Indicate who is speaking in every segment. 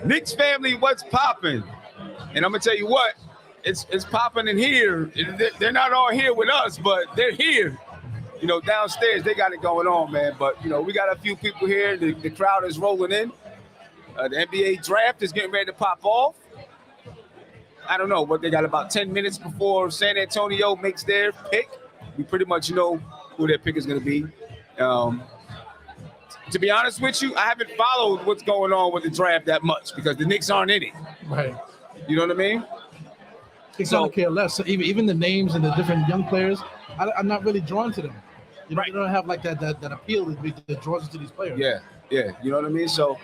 Speaker 1: Knicks family, what's popping? And I'm gonna tell you what, it's popping in here. They're not all here with us, but they're here. Downstairs they got it going on, man. But we got a few people here. The crowd is rolling in. The NBA draft is getting ready to pop off. I don't know, but they got about 10 minutes before San Antonio makes their pick. We pretty much know who their pick is going to be. To be honest with you, I haven't followed what's going on with the draft that much because the Knicks aren't in it.
Speaker 2: Right.
Speaker 1: You know what I mean?
Speaker 2: They don't care less. So even the names and the different young players, I'm not really drawn to them. Right. They don't have like that appeal that draws to these players.
Speaker 1: Yeah. You know what I mean? So,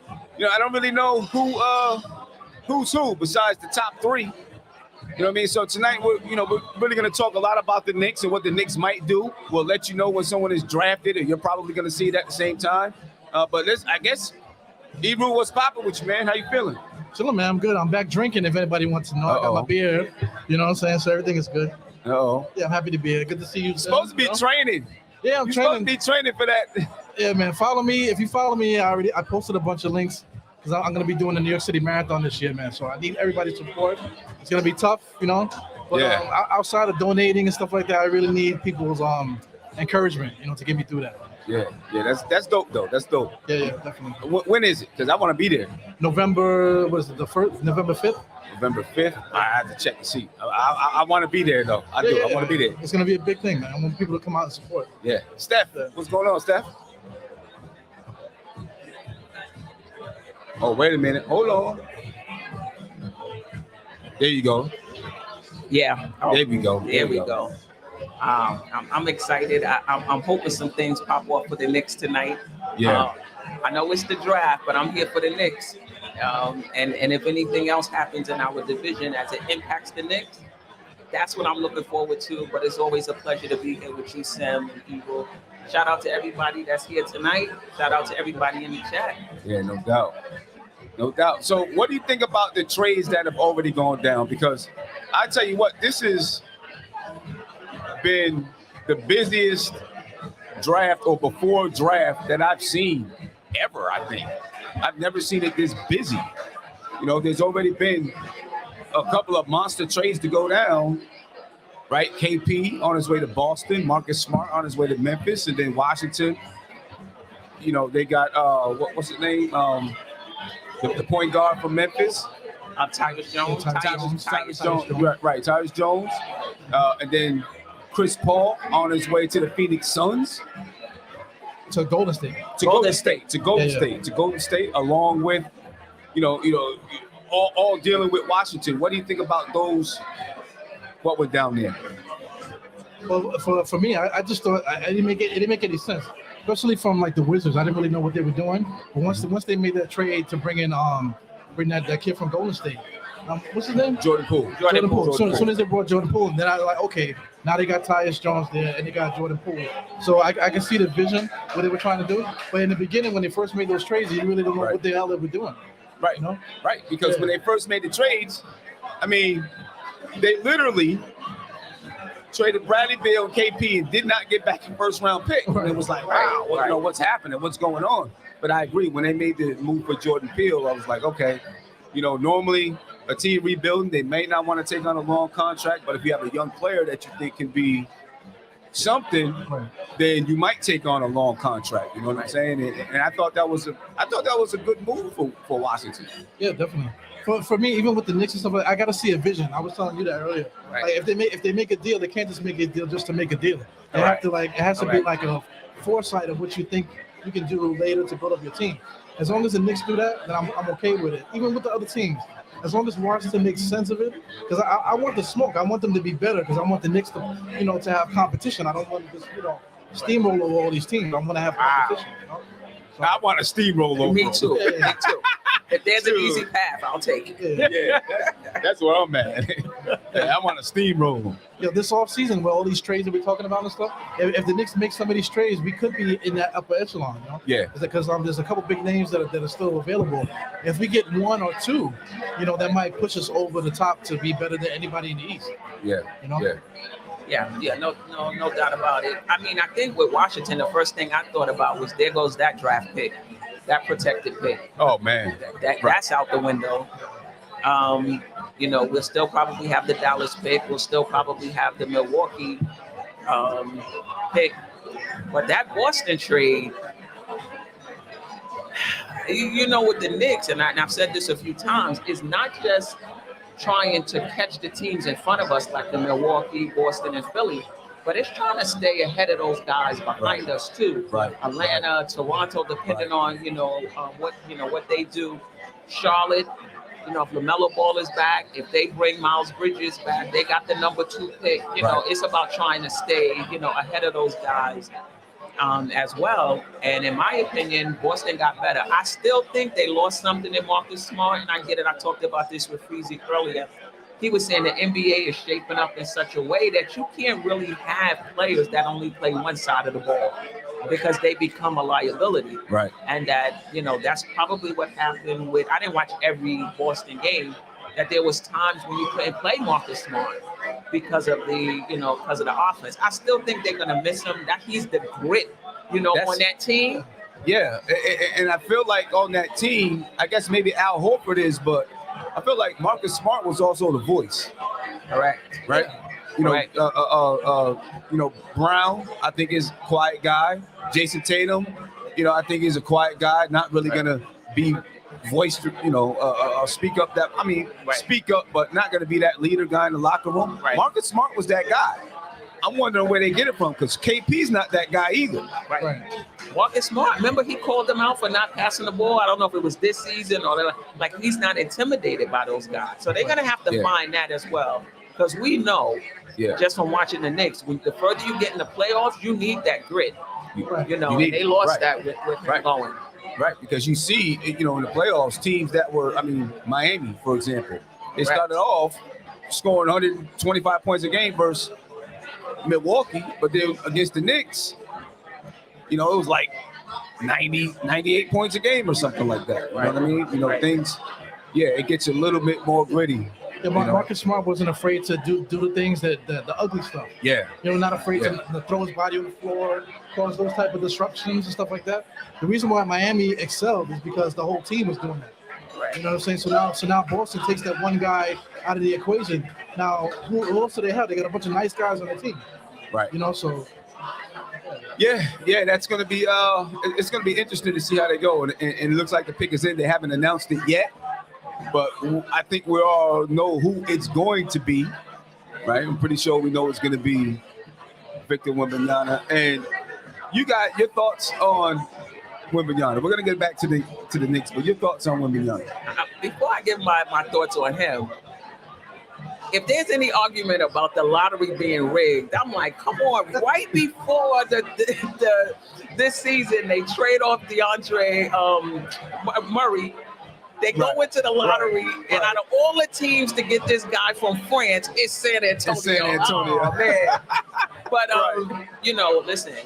Speaker 1: I don't really know who's who besides the top three. You know what I mean? So tonight we're really going to talk a lot about the Knicks and what the Knicks might do. We'll let you know when someone is drafted, and you're probably going to see it at the same time. But I guess, Ebru, what's popping with you, man? How you feeling?
Speaker 2: Chilling, man. I'm good. I'm back drinking. If anybody wants to know, I got my beer. You know what I'm saying? So everything is good.
Speaker 1: Uh-oh.
Speaker 2: Yeah, I'm happy to be here. Good to see you. You're
Speaker 1: supposed to be training.
Speaker 2: Yeah, I'm
Speaker 1: You're
Speaker 2: training.
Speaker 1: supposed to be training for that.
Speaker 2: Yeah, man. Follow me. If you follow me, I posted a bunch of links because I'm going to be doing the New York City Marathon this year, man. So I need everybody's support. It's going to be tough, But outside of donating and stuff like that, I really need people's encouragement, to get me through that.
Speaker 1: Yeah, that's dope though. That's dope.
Speaker 2: Yeah, definitely.
Speaker 1: When is it? Because I want to be there.
Speaker 2: November 5th? November 5th.
Speaker 1: I have to check and see. I want to be there though. I do. I want to be there.
Speaker 2: It's gonna be a big thing, man. I want people to come out and support.
Speaker 1: Yeah, Steph, what's going on, Steph? Oh, wait a minute. Hold on. There you go.
Speaker 3: Yeah.
Speaker 1: There we go.
Speaker 3: There we go. I'm excited. I'm hoping some things pop up for the Knicks tonight.
Speaker 1: Yeah.
Speaker 3: I know it's the draft, but I'm here for the Knicks. And if anything else happens in our division as it impacts the Knicks, that's what I'm looking forward to. But it's always a pleasure to be here with you, Sam and people. Shout out to everybody that's here tonight. Shout out to everybody in the chat.
Speaker 1: Yeah, no doubt. So what do you think about the trades that have already gone down? Because I tell you what, this has been the busiest draft or before draft that I've seen ever, I think. I've never seen it this busy. There's already been a couple of monster trades to go down, right? KP on his way to Boston, Marcus Smart on his way to Memphis, and then Washington. They got, what's his name? The point guard from Memphis.
Speaker 3: Tyrus Jones.
Speaker 1: Tyrus Jones. Right, Tyrus Jones. And then Chris Paul on his way to the Phoenix Suns.
Speaker 2: To Golden State.
Speaker 1: To Golden State, along with, all dealing with Washington. What do you think about those? What went down there?
Speaker 2: Well, for me, I just thought it didn't make any sense, especially from like the Wizards. I didn't really know what they were doing. But once they made that trade to bring that kid from Golden State. What's his name?
Speaker 1: Jordan Poole.
Speaker 2: So as soon as they brought Jordan Poole, then I was like, okay, now they got Tyus Jones there and they got Jordan Poole. So I can see the vision, what they were trying to do. But in the beginning, when they first made those trades, you really don't know what the hell they were doing.
Speaker 1: Right. Right. Because when they first made the trades, I mean, they literally traded Bradley Beal and KP and did not get back a first round pick. And it was like, wow, what's happening? What's going on? But I agree. When they made the move for Jordan Peele, I was like, okay, normally a team rebuilding, they may not want to take on a long contract, but if you have a young player that you think can be something, then you might take on a long contract. You know what I'm saying? And I thought that was a good move for Washington.
Speaker 2: Yeah, definitely. For me, even with the Knicks and stuff, I got to see a vision. I was telling you that earlier.
Speaker 3: Right.
Speaker 2: Like if they make a deal, they can't just make a deal just to make a deal. They have to it has to be like a foresight of what you think you can do later to build up your team. As long as the Knicks do that, then I'm okay with it. Even with the other teams, as long as Washington makes sense of it, because I want the smoke. I want them to be better because I want the Knicks to to have competition. I don't want to just steamroll over all these teams. I want to have competition. So,
Speaker 1: I want to steamroll over.
Speaker 3: Me too. Me too. If there's an easy path, I'll take it.
Speaker 1: Yeah, that's where I'm at. I want to steamroll.
Speaker 2: This offseason, with all these trades that we're talking about and stuff, if the Knicks make some of these trades, we could be in that upper echelon.
Speaker 1: Yeah.
Speaker 2: Because there's a couple big names that are still available. If we get one or two, that might push us over the top to be better than anybody in the East.
Speaker 1: Yeah.
Speaker 3: Yeah, no doubt about it. I mean, I think with Washington, the first thing I thought about was there goes that draft pick that protected pick.
Speaker 1: Oh man,
Speaker 3: That's out the window. We'll still probably have the Dallas pick. We'll still probably have the Milwaukee pick. But that Boston trade, with the Knicks, and I've said this a few times, is not just trying to catch the teams in front of us like the Milwaukee, Boston, and Philly, but it's trying to stay ahead of those guys behind us too.
Speaker 1: Right.
Speaker 3: Atlanta, Toronto, depending on what they do. Charlotte, if LaMelo Ball is back, if they bring Miles Bridges back, they got the number 2 pick. It's about trying to stay ahead of those guys as well. And in my opinion, Boston got better. I still think they lost something in Marcus Smart, and I get it. I talked about this with Freezy earlier. He was saying the NBA is shaping up in such a way that you can't really have players that only play one side of the ball because they become a liability.
Speaker 1: Right.
Speaker 3: And that, that's probably what happened with, I didn't watch every Boston game, that there was times when you couldn't play Marcus Smart because of the offense. I still think they're going to miss him. That he's the grit, on that team.
Speaker 1: Yeah. And I feel like on that team, I guess maybe Al Horford is, but I feel like Marcus Smart was also the voice.
Speaker 3: Correct.
Speaker 1: Right. Brown, I think is a quiet guy. Jason Tatum, I think is a quiet guy, not really gonna be voiced, speak up. Speak up, but not gonna be that leader guy in the locker room.
Speaker 3: Right.
Speaker 1: Marcus Smart was that guy. I'm wondering where they get it from because KP's not that guy either.
Speaker 3: Right. Marcus Smart, remember he called them out for not passing the ball? I don't know if it was this season or he's not intimidated by those guys. So they're gonna have to find that as well. Because we know, just from watching the Knicks, the further you get in the playoffs, you need that grit. And they lost that with going.
Speaker 1: Right, because you see, in the playoffs, teams that were, Miami, for example, they started off scoring 125 points a game versus Milwaukee, but then against the Knicks, it was like 90, 98 points a game or something like that. You know what I mean? Things, it gets a little bit more gritty.
Speaker 2: Yeah, Marcus Smart wasn't afraid to do the things that the ugly stuff.
Speaker 1: Yeah.
Speaker 2: Not afraid to throw his body on the floor, cause those type of disruptions and stuff like that. The reason why Miami excelled is because the whole team was doing that.
Speaker 3: Right.
Speaker 2: You know what I'm saying? So now Boston takes that one guy out of the equation. Now, who else do they have? They got a bunch of nice guys on the team.
Speaker 1: Right.
Speaker 2: So.
Speaker 1: Yeah, that's gonna be it's gonna be interesting to see how they go. And it looks like the pick is in. They haven't announced it yet. But I think we all know who it's going to be, right? I'm pretty sure we know it's going to be Victor Wembanyama. And you got your thoughts on Wembanyama. We're going to get back to the Knicks, but your thoughts on Wembanyama.
Speaker 3: Before I give my thoughts on him, if there's any argument about the lottery being rigged, I'm like, come on, right before this season, they trade off Dejounte Murray. They go into the lottery, and out of all the teams to get this guy from France, it's San Antonio. Oh, man. But, listen,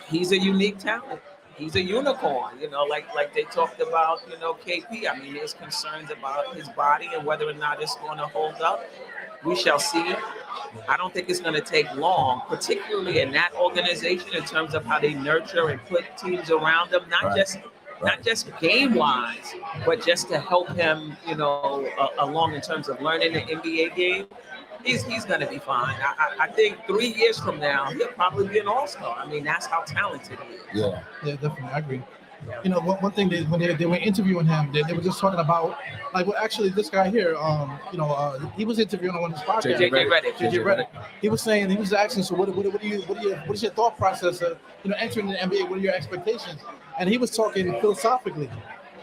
Speaker 3: he's a unique talent. He's a unicorn, like they talked about, KP. There's concerns about his body and whether or not it's going to hold up. We shall see. I don't think it's going to take long, particularly in that organization in terms of how they nurture and put teams around them, not just game-wise, but just to help him, along in terms of learning the NBA game. He's going to be fine. I think 3 years from now, he'll probably be an all-star. That's how talented he is.
Speaker 1: Yeah,
Speaker 2: definitely. I agree. One thing when they were interviewing him, they were just talking about, actually this guy here, he was interviewing on his podcast. JJ Redick. He was asking, so what is your thought process of, entering the NBA? What are your expectations? And he was talking philosophically,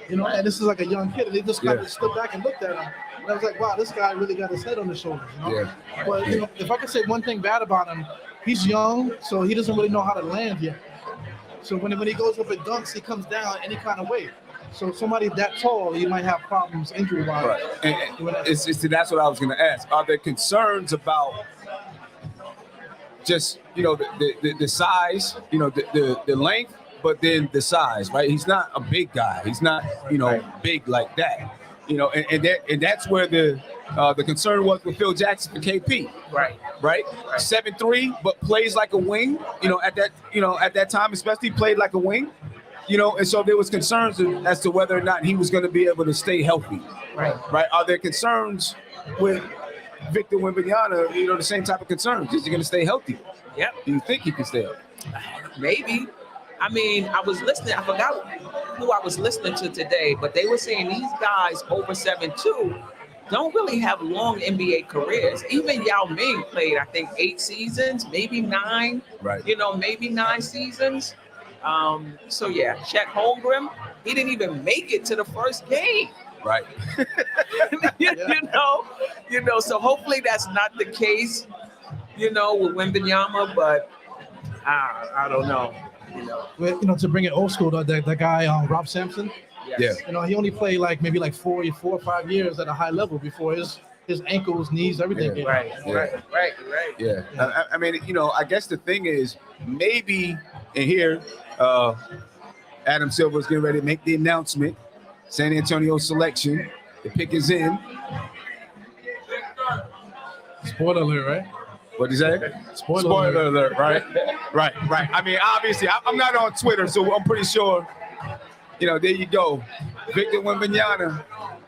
Speaker 2: and this is like a young kid, and they just kind of stood back and looked at him. And I was like, wow, this guy really got his head on his shoulders,
Speaker 1: Yeah.
Speaker 2: But if I could say one thing bad about him, he's young, so he doesn't really know how to land yet. So when he goes up and dunks, he comes down any kind of way. So somebody that tall, he might have problems injury-wise.
Speaker 1: Right. And that's what I was going to ask. Are there concerns about just, the size, the length, but then the size, right? He's not a big guy. He's not, big like that. And that's where the concern was with Phil Jackson for KP. Right. 7'3", but plays like a wing. At that time, especially played like a wing. And so there was concerns as to whether or not he was going to be able to stay healthy.
Speaker 3: Right.
Speaker 1: Right? Are there concerns with Victor Wembanyama? The same type of concerns. Is he going to stay healthy?
Speaker 3: Yep.
Speaker 1: Do you think he can stay healthy?
Speaker 3: Maybe. I mean, I was listening. I forgot who I was listening to today, but they were saying these guys over 7'2" don't really have long NBA careers. Even Yao Ming played, I think, 8 seasons, maybe 9.
Speaker 1: Right.
Speaker 3: Maybe 9 seasons. So yeah, Chet Holmgren, he didn't even make it to the first game.
Speaker 1: Right.
Speaker 3: So hopefully that's not the case, with Wembanyama, but I don't know.
Speaker 2: To bring it old school, that guy Rob Sampson.
Speaker 3: Yes.
Speaker 1: Yeah.
Speaker 2: He only played maybe 4 or 5 years at a high level before his ankles, knees, everything.
Speaker 1: Yeah.
Speaker 3: Right.
Speaker 1: Yeah. I mean, I guess the thing is maybe, and here, Adam Silver's getting ready to make the announcement. San Antonio selection. The pick is in.
Speaker 2: Spoiler alert, right?
Speaker 1: What'd you say?
Speaker 2: Spoiler
Speaker 1: alert, right? Right. I mean, obviously, I'm not on Twitter, so I'm pretty sure, there you go. Victor Wembanyama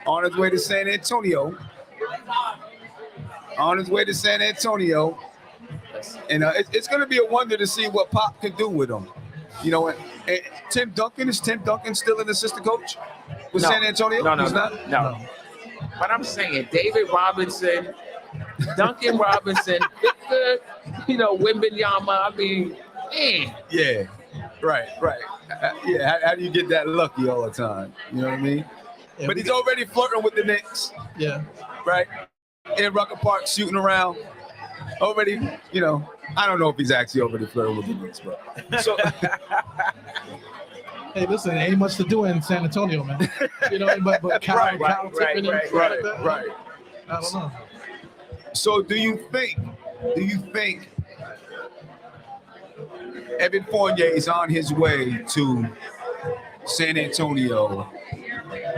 Speaker 1: on his way to San Antonio. And it's going to be a wonder to see what Pop can do with him. And Tim Duncan still an assistant coach with San Antonio?
Speaker 3: No.
Speaker 1: He's not?
Speaker 3: No. But I'm saying David Robinson, Duncan Robinson, Victor, Wembanyama. I mean, man.
Speaker 1: Yeah. Right. How do you get that lucky all the time? You know what I mean?
Speaker 2: Yeah,
Speaker 1: but he's already flirting with the Knicks.
Speaker 2: Yeah.
Speaker 1: Right. In Rucker Park, shooting around. Already, I don't know if he's actually already flirting with the Knicks, but so.
Speaker 2: Hey, listen, ain't much to do in San Antonio, man. But Cal Tippin and stuff like that.
Speaker 1: Right.
Speaker 2: I don't know.
Speaker 1: So do you think Evan Fournier is on his way to San Antonio,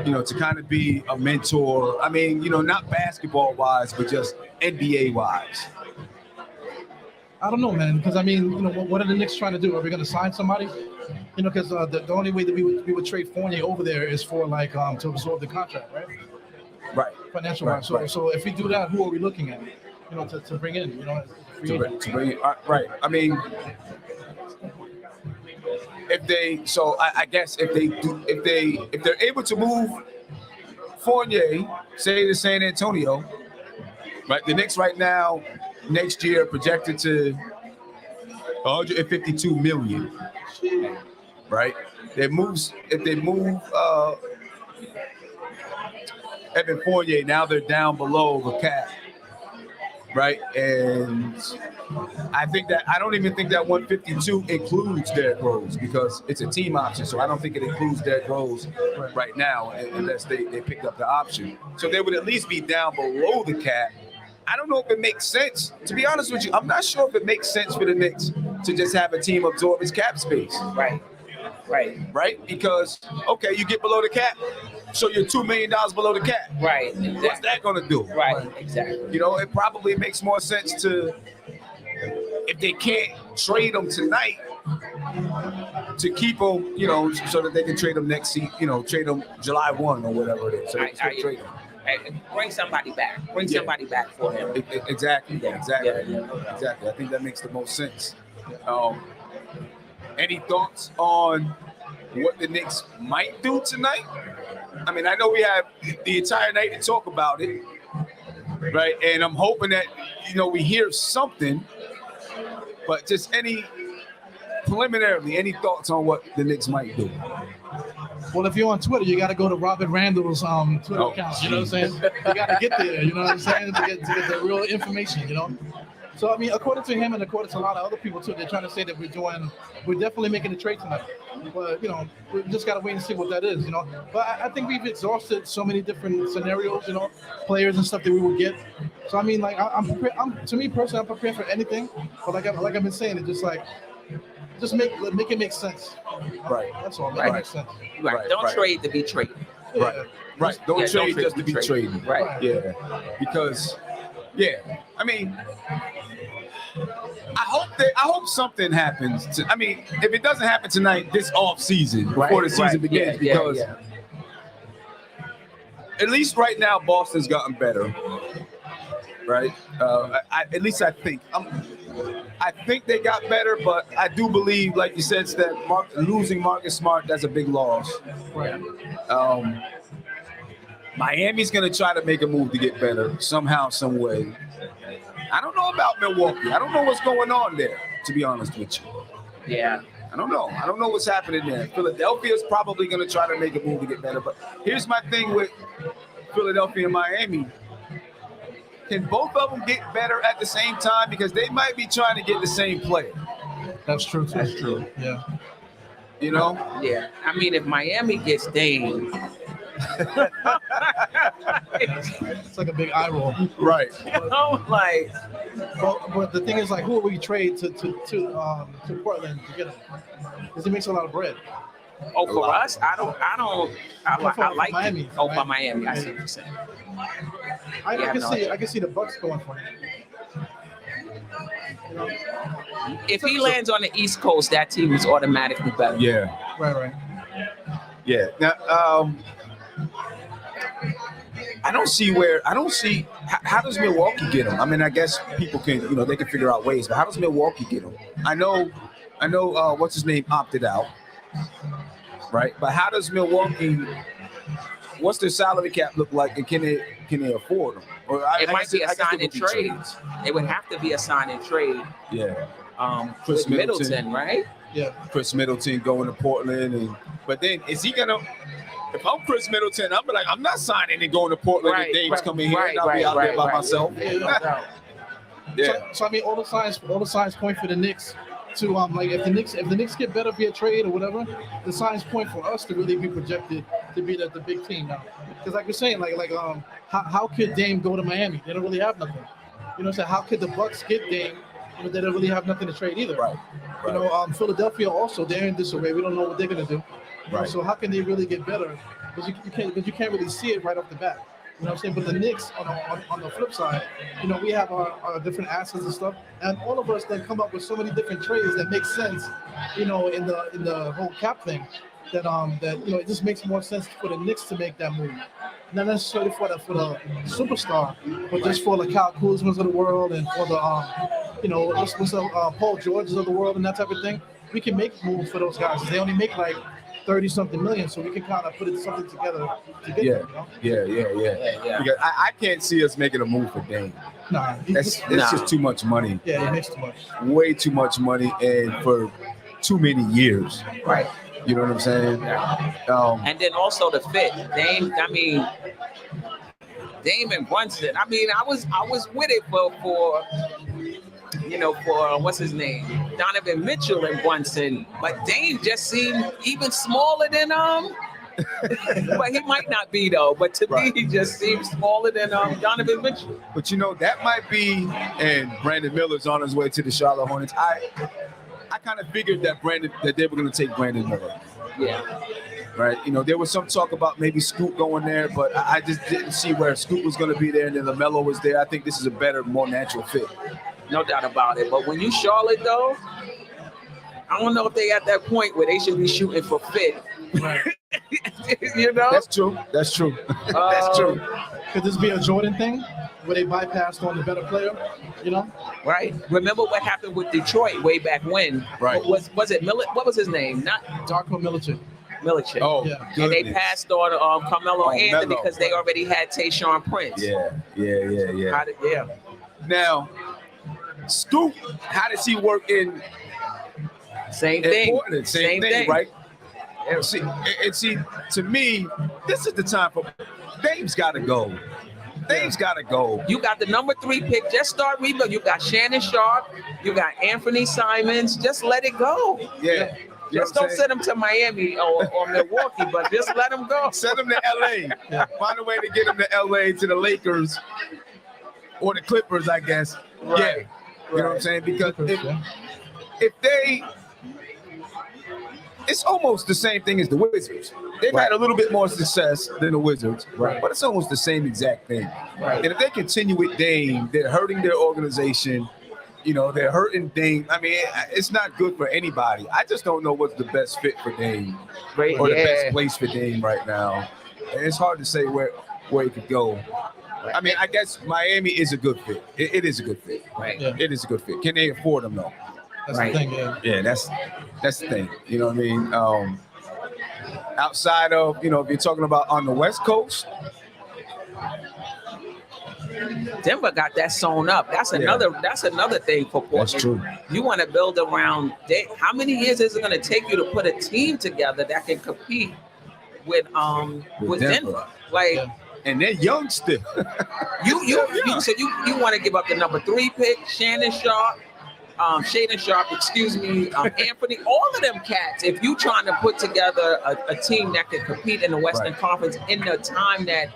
Speaker 1: to kind of be a mentor? I mean, not basketball-wise, but just NBA-wise.
Speaker 2: I don't know, man, because I mean, what are the Knicks trying to do? Are we going to sign somebody? Because the only way that we would trade Fournier over there is for to absorb the contract, right?
Speaker 1: Right.
Speaker 2: Financial wise. So if we do that, who are we looking at? To bring in,
Speaker 1: to bring in. Right. I mean, I guess if they're able to move Fournier, say to San Antonio, right? The Knicks right now, next year projected to 152 million. Right? If they move Evan Fournier, now they're down below the cap. Right? And I don't even think that 152 includes Derrick Rose because it's a team option. So I don't think it includes Derrick Rose right now unless they pick up the option. So they would at least be down below the cap. I don't know if it makes sense. To be honest with you, I'm not sure if it makes sense for the Knicks to just have a team absorb its cap space. Right? Because, okay, you get below the cap, so you're $2 million below the cap.
Speaker 3: Right. Exactly.
Speaker 1: What's that going to do?
Speaker 3: Right, exactly.
Speaker 1: It probably makes more sense to, if they can't trade them tonight, to keep them, so that they can trade them next season, trade them July 1 or whatever it is. So they can trade them.
Speaker 3: Bring somebody back. Somebody back for him.
Speaker 1: Exactly.
Speaker 3: Yeah.
Speaker 1: Exactly. I think that makes the most sense. Any thoughts on what the Knicks might do tonight? I mean, I know we have the entire night to talk about it, right? And I'm hoping that, we hear something, but just preliminarily, any thoughts on what the Knicks might do?
Speaker 2: Well, if you're on Twitter, you got to go to Robert Randall's Twitter account. You know what I'm saying? You got to get there. You know what I'm saying? To get the real information. So I mean, according to him and according to a lot of other people too, they're trying to say that we're definitely making a trade tonight. But we just got to wait and see what that is. But I think we've exhausted so many different scenarios. Players and stuff that we would get. So I mean, I'm prepared. To me personally, I'm prepared for anything. But like I've been saying, it's just make it make sense.
Speaker 1: Right.
Speaker 2: That's all. Make it make sense.
Speaker 3: Right. Don't trade to be traded.
Speaker 1: Right. Right. Don't trade just to be traded.
Speaker 3: Right.
Speaker 1: Yeah. Because, I mean, I hope something happens. I mean, if it doesn't happen tonight, this off season before the season begins, because at least right now Boston's gotten better. Right? At least I think. I think they got better, but I do believe, like you said, that losing Marcus Smart, that's a big loss.
Speaker 2: Right.
Speaker 1: Miami's going to try to make a move to get better somehow, some way. I don't know about Milwaukee. I don't know what's going on there, to be honest with you.
Speaker 3: Yeah.
Speaker 1: I don't know. I don't know what's happening there. Philadelphia's probably going to try to make a move to get better. But here's my thing with Philadelphia and Miami. Can both of them get better at the same time? Because they might be trying to get the same player.
Speaker 2: That's true, too.
Speaker 1: That's true.
Speaker 2: Yeah.
Speaker 1: You know?
Speaker 3: Yeah. I mean, if Miami gets Dame.
Speaker 2: It's like a big eye roll.
Speaker 1: Right.
Speaker 3: Like.
Speaker 2: But the thing is, like, who will we trade to Portland to get him? Because he makes a lot of bread.
Speaker 3: Oh, for us? I like
Speaker 2: Miami.
Speaker 3: it. Oh, for Miami. I see what you're saying.
Speaker 2: I can see the Bucks going for him. You know?
Speaker 3: If he lands on the East Coast, that team is automatically better.
Speaker 1: Yeah.
Speaker 2: Right.
Speaker 1: Yeah. Now, I don't see how does Milwaukee get him? I mean, I guess people can, they can figure out ways, but how does Milwaukee get him? I know, what's his name opted out, right? But how does Milwaukee? What's their salary cap look like, and can they afford them? Or
Speaker 3: it might be a sign and trade. It would have to be a sign and trade.
Speaker 1: Yeah.
Speaker 3: Chris Middleton, right?
Speaker 2: Yeah.
Speaker 1: Chris Middleton going to Portland, but then is he gonna? If I'm Chris Middleton, I'm like, I'm not signing and going to Portland. If Dame's coming here, and I'll be out there by myself.
Speaker 2: Yeah. So I mean, all the signs point for the Knicks to like if the Knicks get better via trade or whatever, the signs point for us to really be projected to be the big team now. Because like you're saying, how could Dame go to Miami? They don't really have nothing. So how could the Bucks get Dame? They don't really have nothing to trade either.
Speaker 1: Right.
Speaker 2: Philadelphia also, they're in disarray. We don't know what they're gonna do.
Speaker 1: Right.
Speaker 2: So how can they really get better? Because you can't really see it right off the bat. You know what I'm saying? But the Knicks, on the flip side, we have our different assets and stuff, and all of us then come up with so many different trades that make sense, in the whole cap thing. That it just makes more sense for the Knicks to make that move, not necessarily for the superstar, but just for the Kyle Kuzmas of the world and for the Paul Georges of the world and that type of thing. We can make moves for those guys. They only make like 30-something million, so we can kind of put something together to get them.
Speaker 1: Yeah. Because I can't see us making a move for Dame.
Speaker 2: Nah,
Speaker 1: it's just too much money.
Speaker 2: Yeah, it makes too much.
Speaker 1: Way too much money, and for too many years.
Speaker 3: Right.
Speaker 1: You know what I'm saying?
Speaker 3: Yeah. And then also the fit. Dame and Brunson. I mean, I was with it for what's his name, Donovan Mitchell and Brunson, but Dame just seemed even smaller than but he might not be though. But to me, he just seems smaller than Donovan Mitchell.
Speaker 1: But that might be. And Brandon Miller's on his way to the Charlotte Hornets. I kind of figured that they were going to take Brandon Miller.
Speaker 3: Yeah.
Speaker 1: Right. There was some talk about maybe Scoot going there, but I just didn't see where Scoot was going to be there, and then LaMelo was there. I think this is a better, more natural fit.
Speaker 3: No doubt about it. But when you Charlotte though, I don't know if they at that point where they should be shooting for fit.
Speaker 2: Right.
Speaker 1: That's true. That's true.
Speaker 2: Could this be a Jordan thing where they bypassed on the better player?
Speaker 3: Right. Remember what happened with Detroit way back when?
Speaker 1: Right.
Speaker 3: Was it Millet? What was his name? Not
Speaker 2: Darko Milicic.
Speaker 1: Oh,
Speaker 2: yeah.
Speaker 3: And they passed on Carmelo Anthony
Speaker 1: Melo.
Speaker 3: because they already had Tayshaun Prince.
Speaker 1: Yeah. Now, Scoop, how does he work in Portland? Same thing, right? And see, to me, this is the time for Dame's got to go. Dame's got to go.
Speaker 3: You got the number 3 pick. Just start rebuilding. You got Shannon Sharp. You got Anthony Simons. Just let it go.
Speaker 1: Yeah.
Speaker 3: Just don't send him to Miami or Milwaukee, but just let him go.
Speaker 1: Send him to LA. Yeah. Find a way to get him to LA, to the Lakers or the Clippers, I guess.
Speaker 3: Right.
Speaker 1: Yeah. You know what I'm saying? Because if they, it's almost the same thing as the Wizards. They've had a little bit more success than the Wizards, but it's almost the same exact thing.
Speaker 3: Right.
Speaker 1: And if they continue with Dame, they're hurting their organization. they're hurting Dame. I mean, it's not good for anybody. I just don't know what's the best fit for Dame
Speaker 3: Right,
Speaker 1: or the
Speaker 3: yeah.
Speaker 1: best place for Dame right now. And it's hard to say where he could go. I mean, I guess Miami is a good fit. It is a good fit.
Speaker 3: Right.
Speaker 2: Yeah.
Speaker 1: It is a good fit. Can they afford him though?
Speaker 2: That's
Speaker 3: Right.
Speaker 2: the thing. Yeah.
Speaker 1: Yeah, that's the thing. You know what I mean? Outside of, if you're talking about on the West Coast,
Speaker 3: Denver got that sewn up. That's another thing for Portland.
Speaker 1: That's true.
Speaker 3: You want to build around how many years is it going to take you to put a team together that can compete with Denver? Like,
Speaker 1: and they're young still.
Speaker 3: you so you want to give up the number 3 pick, Shaden Sharp, Anthony, all of them cats. If you trying to put together a team that can compete in the Western Conference in the time that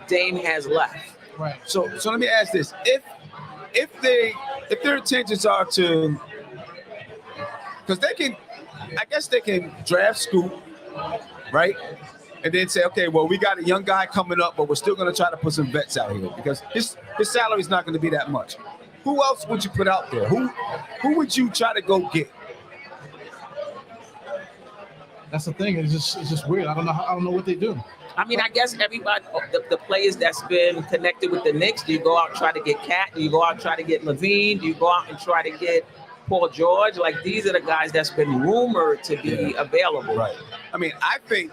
Speaker 3: Dame has left.
Speaker 2: Right.
Speaker 1: So let me ask this: if their intentions are to, because they can draft Scoop, right, and then say, okay, well, we got a young guy coming up, but we're still going to try to put some vets out here because his salary is not going to be that much. Who else would you put out there? Who would you try to go get?
Speaker 2: That's the thing. It's just weird. I don't know what they do.
Speaker 3: I mean, I guess everybody, the players that's been connected with the Knicks, do you go out and try to get Cat? Do you go out and try to get Levine? Do you go out and try to get Paul George? Like, these are the guys that's been rumored to be available.
Speaker 1: Right. I mean, I think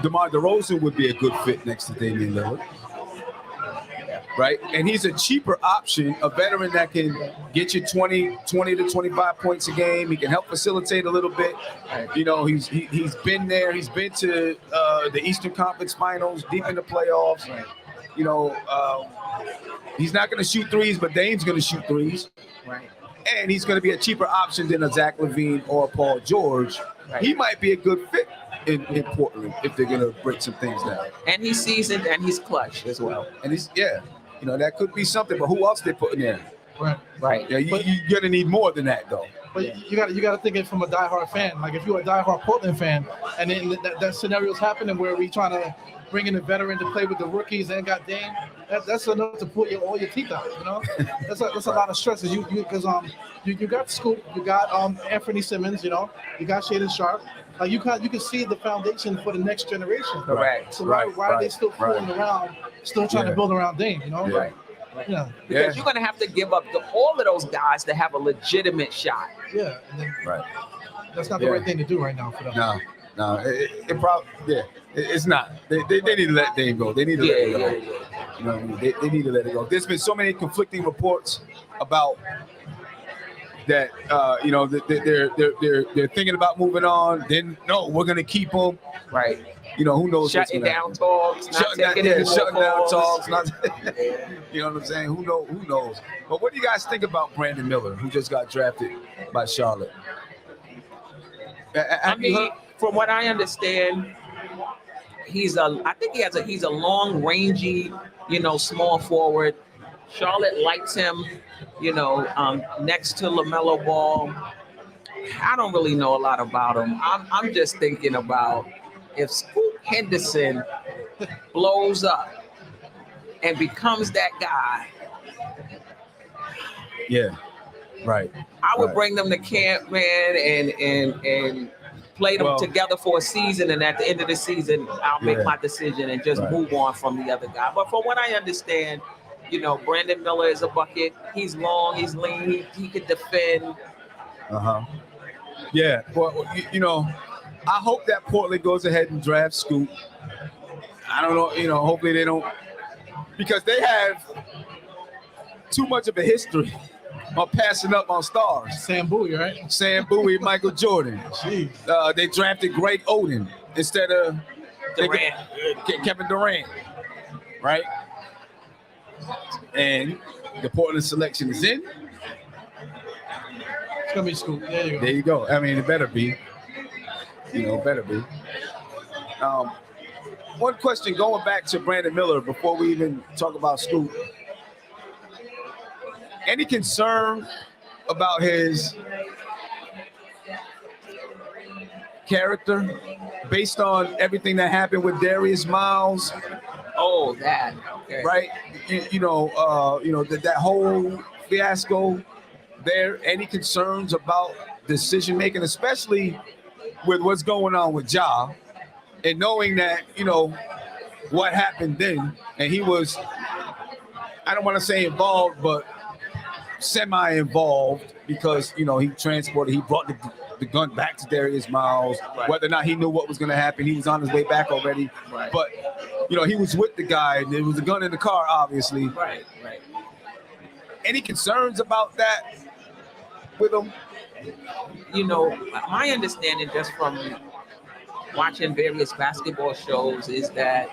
Speaker 1: DeMar DeRozan would be a good fit next to Damian Lillard. Right? And he's a cheaper option, a veteran that can get you 20 to 25 points a game. He can help facilitate a little bit. He's been there. He's been to the Eastern Conference Finals, deep in the playoffs.
Speaker 3: Right.
Speaker 1: He's not going to shoot threes, but Dame's going to shoot threes.
Speaker 3: Right.
Speaker 1: And he's going to be a cheaper option than a Zach LaVine or a Paul George.
Speaker 3: Right.
Speaker 1: He might be a good fit in Portland if they're going to break some things down.
Speaker 3: And he's seasoned and he's clutch as well.
Speaker 1: And that could be something, but who else they putting in?
Speaker 3: Right.
Speaker 1: Yeah, you're gonna need more than that though.
Speaker 2: But you got to think it from a diehard fan. Like if you're a diehard Portland fan, and then that scenario's happening where we trying to bring in a veteran to play with the rookies and got Dame, that's enough to put all your teeth out. That's a lot of stress. Because you got Scoop, you got Anthony Simmons, you got Shaden Sharp. Like you can see the foundation for the next generation.
Speaker 3: Correct.
Speaker 2: So why are they still fooling around, still trying to build around Dame?
Speaker 3: Right.
Speaker 2: Yeah.
Speaker 3: Because you're gonna have to give up all of those guys to have a legitimate shot.
Speaker 2: Yeah. And then,
Speaker 1: Right.
Speaker 2: That's not the right thing to do right now for them.
Speaker 1: No. It probably it's not. They need to let Dame go. They need to let it go. You know what I mean? They need to let it go. There's been so many conflicting reports about that. They're thinking about moving on. Then no, we're gonna keep them.
Speaker 3: Right.
Speaker 1: Who knows?
Speaker 3: Shutting down talks,
Speaker 1: shutting down talks. You know what I'm saying? Who knows? But what do you guys think about Brandon Miller, who just got drafted by Charlotte?
Speaker 3: From what I understand, he's a long rangy, small forward. Charlotte likes him, next to LaMelo Ball. I don't really know a lot about him. I'm just thinking about if Scoot Henderson blows up and becomes that guy.
Speaker 1: Yeah, right.
Speaker 3: I would bring them to camp, man, and play them together for a season, and at the end of the season, I'll make my decision and just move on from the other guy. But from what I understand, Brandon Miller is a bucket. He's long, he's lean, he could defend.
Speaker 1: Yeah, well, I hope that Portland goes ahead and drafts Scoop. I don't know, hopefully they don't, because they have too much of a history of passing up on stars.
Speaker 2: Sam Bowie, right?
Speaker 1: Sam Bowie, Michael Jordan.
Speaker 2: Jeez.
Speaker 1: They drafted Greg Oden instead of Kevin Durant, right? And the Portland selection is in.
Speaker 2: It's gonna be Scoop.
Speaker 1: There you go. I mean, it better be. Better be. One question going back to Brandon Miller before we even talk about Scoop. Any concern about his character based on everything that happened with Darius Myles?
Speaker 3: Oh, that. Okay.
Speaker 1: right? That whole fiasco there. Any concerns about decision making, especially with what's going on with Ja, and knowing that what happened then, and he was, I don't want to say involved, but semi-involved because he brought the gun back to Darius Myles.
Speaker 3: Right.
Speaker 1: Whether or not he knew what was going to happen, he was on his way back already.
Speaker 3: Right.
Speaker 1: But he was with the guy, and there was a gun in the car, obviously.
Speaker 3: Right.
Speaker 1: Any concerns about that with him?
Speaker 3: My understanding just from watching various basketball shows is that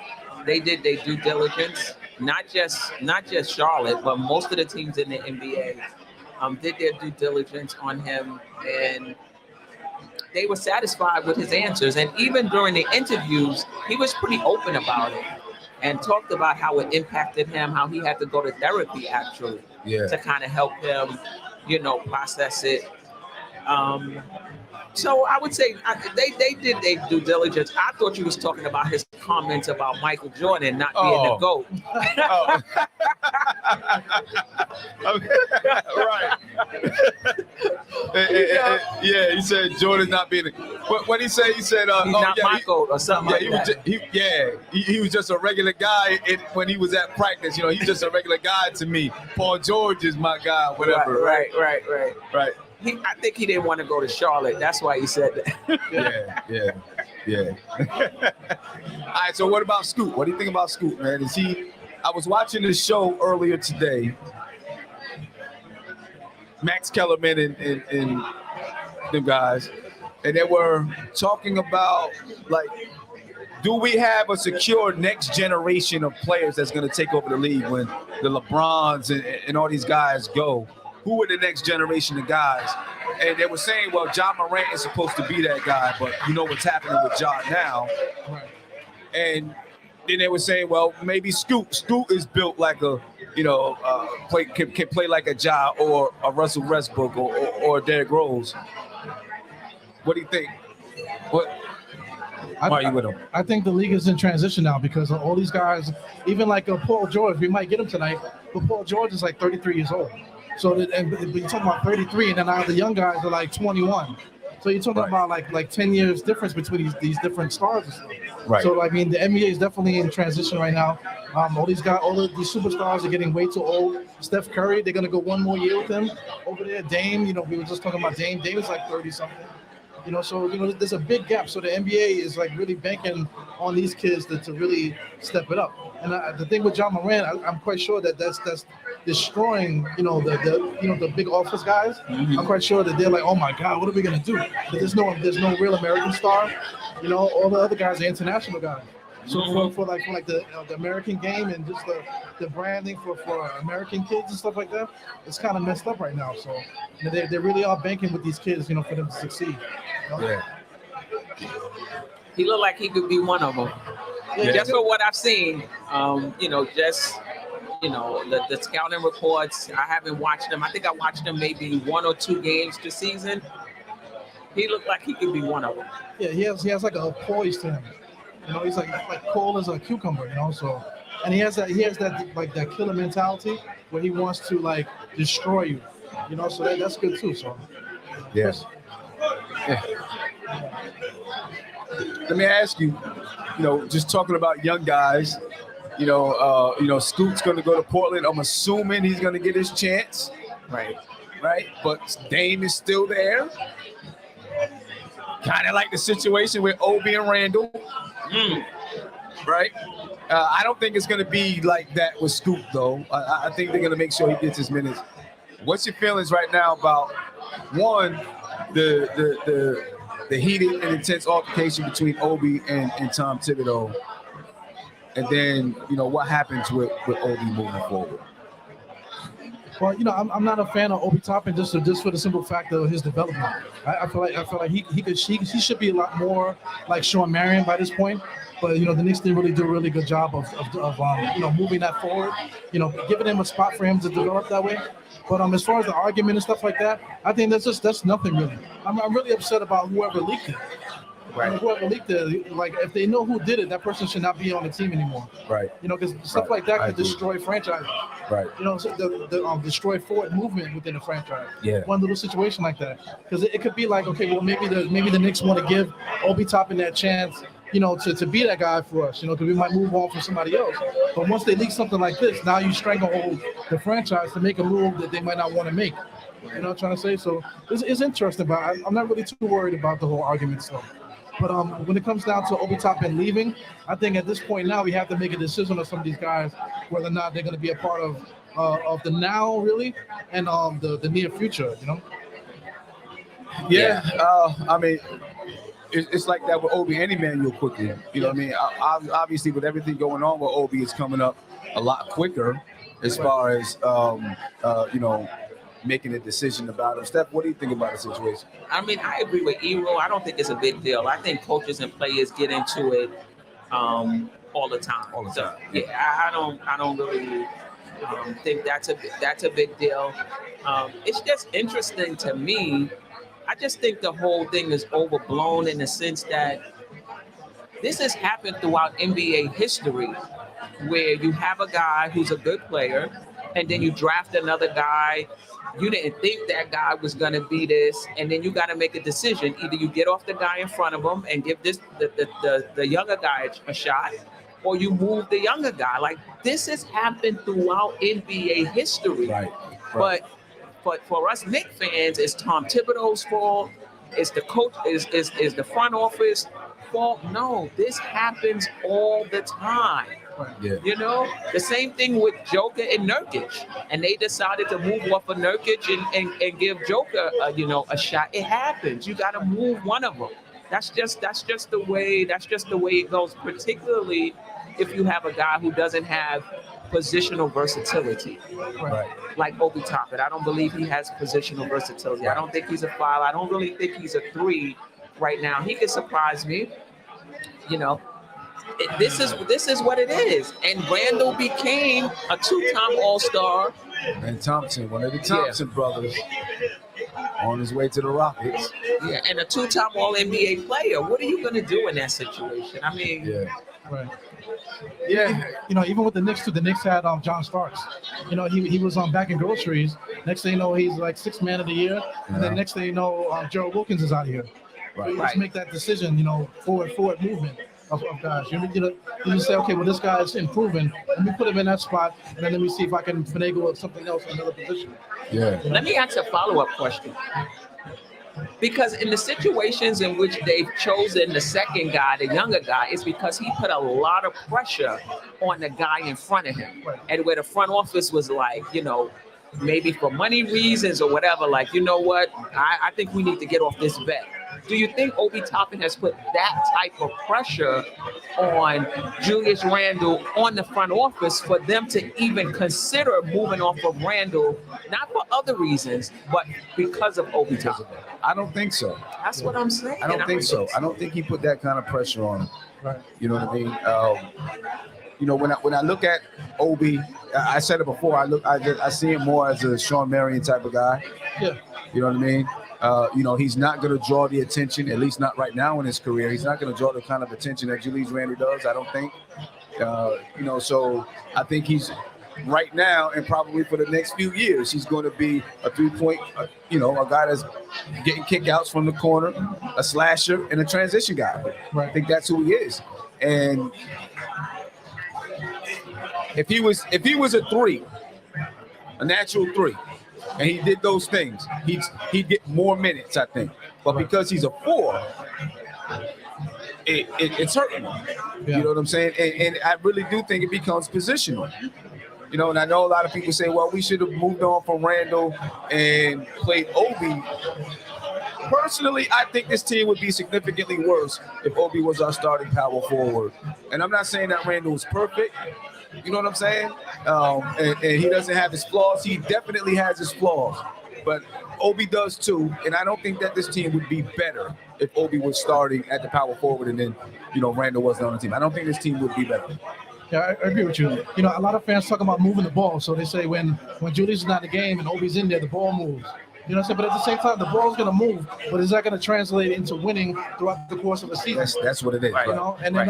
Speaker 3: they did their due diligence. Not just Charlotte, but most of the teams in the NBA did their due diligence on him, and they were satisfied with his answers. And even during the interviews, he was pretty open about it and talked about how it impacted him, how he had to go to therapy actually to kind of help him, process it. So I would say they did their due diligence. I thought you was talking about his comments about Michael Jordan not being the GOAT.
Speaker 1: Right. Yeah, he said Jordan not being. What he said? He said,
Speaker 3: He's not my GOAT or something like
Speaker 1: that. He was just a regular guy when he was at practice. He's just a regular guy to me. Paul George is my guy, whatever.
Speaker 3: Right. I think he didn't want to go to Charlotte. That's why he said that.
Speaker 1: Yeah. All right, so what about Scoot? What do you think about Scoot, man? I was watching this show earlier today. Max Kellerman and them guys, and they were talking about, like, do we have a secure next generation of players that's going to take over the league when the LeBrons and all these guys go? Who are the next generation of guys? And they were saying, well, Ja Morant is supposed to be that guy, but you know what's happening with Ja now. And then they were saying, well, maybe Scoot is built like a, can play like a Ja or a Russell Westbrook or Derrick Rose. What do you think? What are you with him?
Speaker 2: I think the league is in transition now because of all these guys, even like Paul George, we might get him tonight, but Paul George is like 33 years old. So and you're talking about 33, and then now the young guys are like 21. So you're talking about like 10 years difference between these different stars.
Speaker 1: Right.
Speaker 2: So I mean, the NBA is definitely in transition right now. All these superstars are getting way too old. Steph Curry, they're gonna go one more year with him over there. Dame, we were just talking about Dame. Dame is like 30 something. So there's a big gap. So the NBA is like really banking on these kids to really step it up. And the thing with Ja Morant, I'm quite sure that's destroying the big office guys. Mm-hmm. I'm quite sure that they're like, oh my God, what are we gonna do? But there's no real American star. All the other guys are international guys. So for the American game and just the branding for American kids and stuff like that, it's kind of messed up right now. So they really are banking with these kids, for them to succeed.
Speaker 1: Yeah.
Speaker 3: He looked like he could be one of them. Yeah. Just for what I've seen, the scouting reports. I haven't watched them. I think I watched them maybe 1 or 2 games this season. He looked like he could be one of them. Yeah,
Speaker 2: he has like a poise to him. He's like cold as a cucumber. So, and he has that like that killer mentality where he wants to like destroy you. So that's good too. So,
Speaker 1: yes. Yeah. Let me ask you, just talking about young guys, Scoot's going to go to Portland. I'm assuming he's going to get his chance.
Speaker 3: Right.
Speaker 1: But Dame is still there. Kind of like the situation with Obi and Randle. Right? I don't think it's going to be like that with Scoot, though. I think they're going to make sure he gets his minutes. What's your feelings right now about, one, the heated and intense altercation between Obi and Tom Thibodeau, and then what happens with Obi moving forward?
Speaker 2: Well, I'm not a fan of Obi Toppin just for the simple fact of his development. I feel like he should be a lot more like Sean Marion by this point. But the Knicks didn't really do a really good job of moving that forward. Giving him a spot for him to develop that way. But as far as the argument and stuff like that, I think that's nothing really. I'm really upset about whoever leaked it.
Speaker 1: Right.
Speaker 2: Whoever leaked it, like if they know who did it, that person should not be on the team anymore.
Speaker 1: Right.
Speaker 2: You know, because stuff like that could destroy franchises.
Speaker 1: Right.
Speaker 2: You know, so destroy forward movement within the franchise.
Speaker 1: Yeah.
Speaker 2: One little situation like that, because it could be like, okay, well maybe the Knicks want to give Obi Toppin that chance, you know, to be that guy for us, you know, because we might move on from somebody else. But once they leak something like this, now you stranglehold the franchise to make a move that they might not want to make. You know what I'm trying to say? So it's interesting, but I'm not really too worried about the whole argument stuff. But when it comes down to Obi Toppin leaving, I think at this point now we have to make a decision on some of these guys, whether or not they're going to be a part of the now, really, and the near future, you know?
Speaker 1: Yeah. I mean, it's like that with Obi and Emmanuel quickly. You know what I mean? Obviously, with everything going on with Obi, it's coming up a lot quicker as far as, you know, making a decision about him. Steph, what do you think about the situation?
Speaker 3: I mean, I agree with Ero. I don't think it's a big deal. I think coaches and players get into it all the time.
Speaker 1: All the
Speaker 3: so,
Speaker 1: time.
Speaker 3: Yeah, I don't really think that's a big deal. It's just interesting to me. I just think the whole thing is overblown in the sense that this has happened throughout NBA history, where you have a guy who's a good player, and then you draft another guy. You didn't think that guy was going to be this, and then you got to make a decision. Either you get off the guy in front of him and give the younger guy a shot, or you move the younger guy. Like, this has happened throughout NBA history.
Speaker 1: Right.
Speaker 3: But for us Knicks fans, it's Tom Thibodeau's fault. It's the coach. Is the front office fault? No, this happens all the time.
Speaker 1: Yeah.
Speaker 3: You know, the same thing with Joker and Nurkic, and they decided to move off of Nurkic and give Joker a shot. It happens. You got to move one of them. That's just the way it goes. Particularly if you have a guy who doesn't have positional versatility,
Speaker 1: Right.
Speaker 3: like Obi Toppin. I don't believe he has positional versatility. I don't think he's a 5. I don't really think he's a 3 right now. He could surprise me. You know. This is what it is. And Randle became a 2-time All-Star.
Speaker 1: And Thompson, one of the Thompson brothers, on his way to the Rockets.
Speaker 3: Yeah, and a 2-time All-NBA player. What are you going to do in that situation? I mean,
Speaker 2: Right.
Speaker 1: Yeah.
Speaker 2: You know, even with the Knicks too, the Knicks had John Starks. You know, he was back in groceries. Next thing you know, he's like 6th man of the year. And then next thing you know, Gerald Wilkins is out of here.
Speaker 1: Right.
Speaker 2: You just make that decision, you know, forward movement of guys. You just say, okay, well, this guy is improving. Let me put him in that spot, and then let me see if I can finagle with something else in another position.
Speaker 1: Yeah.
Speaker 3: let me ask a follow-up question. Because in the situations in which they've chosen the second guy, the younger guy, it's because he put a lot of pressure on the guy in front of him.
Speaker 2: Right.
Speaker 3: And where the front office was like, you know, maybe for money reasons or whatever, like, you know what, I think we need to get off this bet. Do you think Obi Toppin has put that type of pressure on Julius Randle on the front office for them to even consider moving off of Randle, not for other reasons, but because of Obi Toppin?
Speaker 1: I don't think so.
Speaker 3: That's what I'm saying.
Speaker 1: I don't think so. I don't think he put that kind of pressure on him.
Speaker 2: Right.
Speaker 1: You know what I mean? You know, when I look at Obi, I said it before. I see him more as a Sean Marion type of guy.
Speaker 2: Yeah.
Speaker 1: You know what I mean? You know, he's not going to draw the attention, at least not right now in his career. He's not going to draw the kind of attention that Julius Randle does, I don't think. You know, so I think he's right now and probably for the next few years, he's going to be a 3-point, you know, a guy that's getting kickouts from the corner, a slasher, and a transition guy.
Speaker 2: Right.
Speaker 1: I think that's who he is. And if he was a 3, a natural 3, and he did those things, he'd get more minutes, I think. But because he's a 4, it's hurting him.
Speaker 2: Yeah.
Speaker 1: You know what I'm saying? And I really do think it becomes positional. You know, and I know a lot of people say, well, we should have moved on from Randle and played Obi. Personally, I think this team would be significantly worse if Obi was our starting power forward. And I'm not saying that Randle is perfect. You know what I'm saying? And he doesn't have his flaws. He definitely has his flaws. But Obi does too. And I don't think that this team would be better if Obi was starting at the power forward and then, you know, Randle wasn't on the team. I don't think this team would be better.
Speaker 2: Yeah, I agree with you. You know, a lot of fans talk about moving the ball. So they say when Julius is not in the game and Obi's in there, the ball moves. You know what I'm saying? But at the same time, the ball's going to move, but is that going to translate into winning throughout the course of a season?
Speaker 1: That's what it is.
Speaker 3: Right.
Speaker 2: You know, and then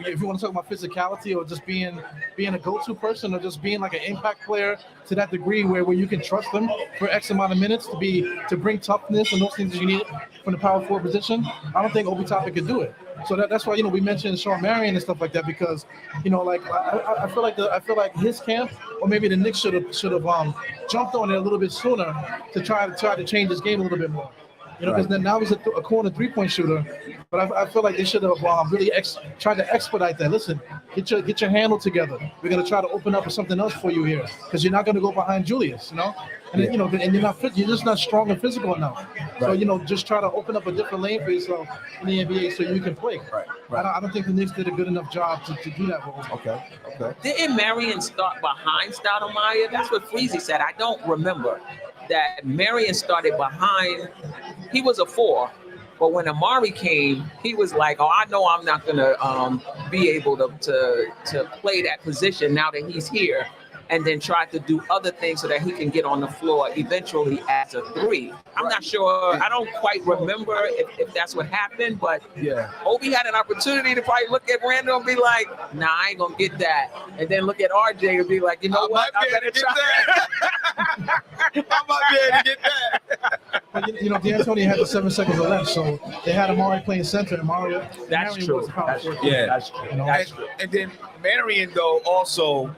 Speaker 2: if you want to talk about physicality or just being a go-to person or just being like an impact player to that degree where you can trust them for X amount of minutes to bring toughness and those things that you need from the power forward position, I don't think Obi Toppin could do it. So that's why we mentioned Sean Marion and stuff like that because like I feel like his camp or maybe the Knicks should have jumped on it a little bit sooner to try to change his game a little bit more. Because then now he's a corner 3-point shooter, but I feel like they should have really tried to expedite that. Listen, get your handle together. We're gonna try to open up something else for you here because you're not gonna go behind Julius, and and you're not fit. You're just not strong and physical enough. Right. So just try to open up a different lane for yourself in the NBA so you can play.
Speaker 1: Right.
Speaker 2: I don't think the Knicks did a good enough job to do that.
Speaker 1: Okay.
Speaker 3: Didn't Marion start behind Stoudemire? That's what Freezy said. I don't remember that Marion started behind. He was a 4, but when Amari came, he was like, "Oh, I know I'm not gonna be able to play that position now that he's here," and then tried to do other things so that he can get on the floor eventually as a 3. I'm not sure. I don't quite remember if that's what happened, but
Speaker 1: yeah,
Speaker 3: Obi had an opportunity to probably look at Randle and be like, "Nah, I ain't gonna get that," and then look at RJ and be like, "You know what? I better try."
Speaker 1: I might be able to get that.
Speaker 2: But D'Antoni had the 7 seconds left, so they had Amari playing center. And Marion
Speaker 3: true.
Speaker 2: was power forward.
Speaker 3: That's true.
Speaker 1: And then Marion though also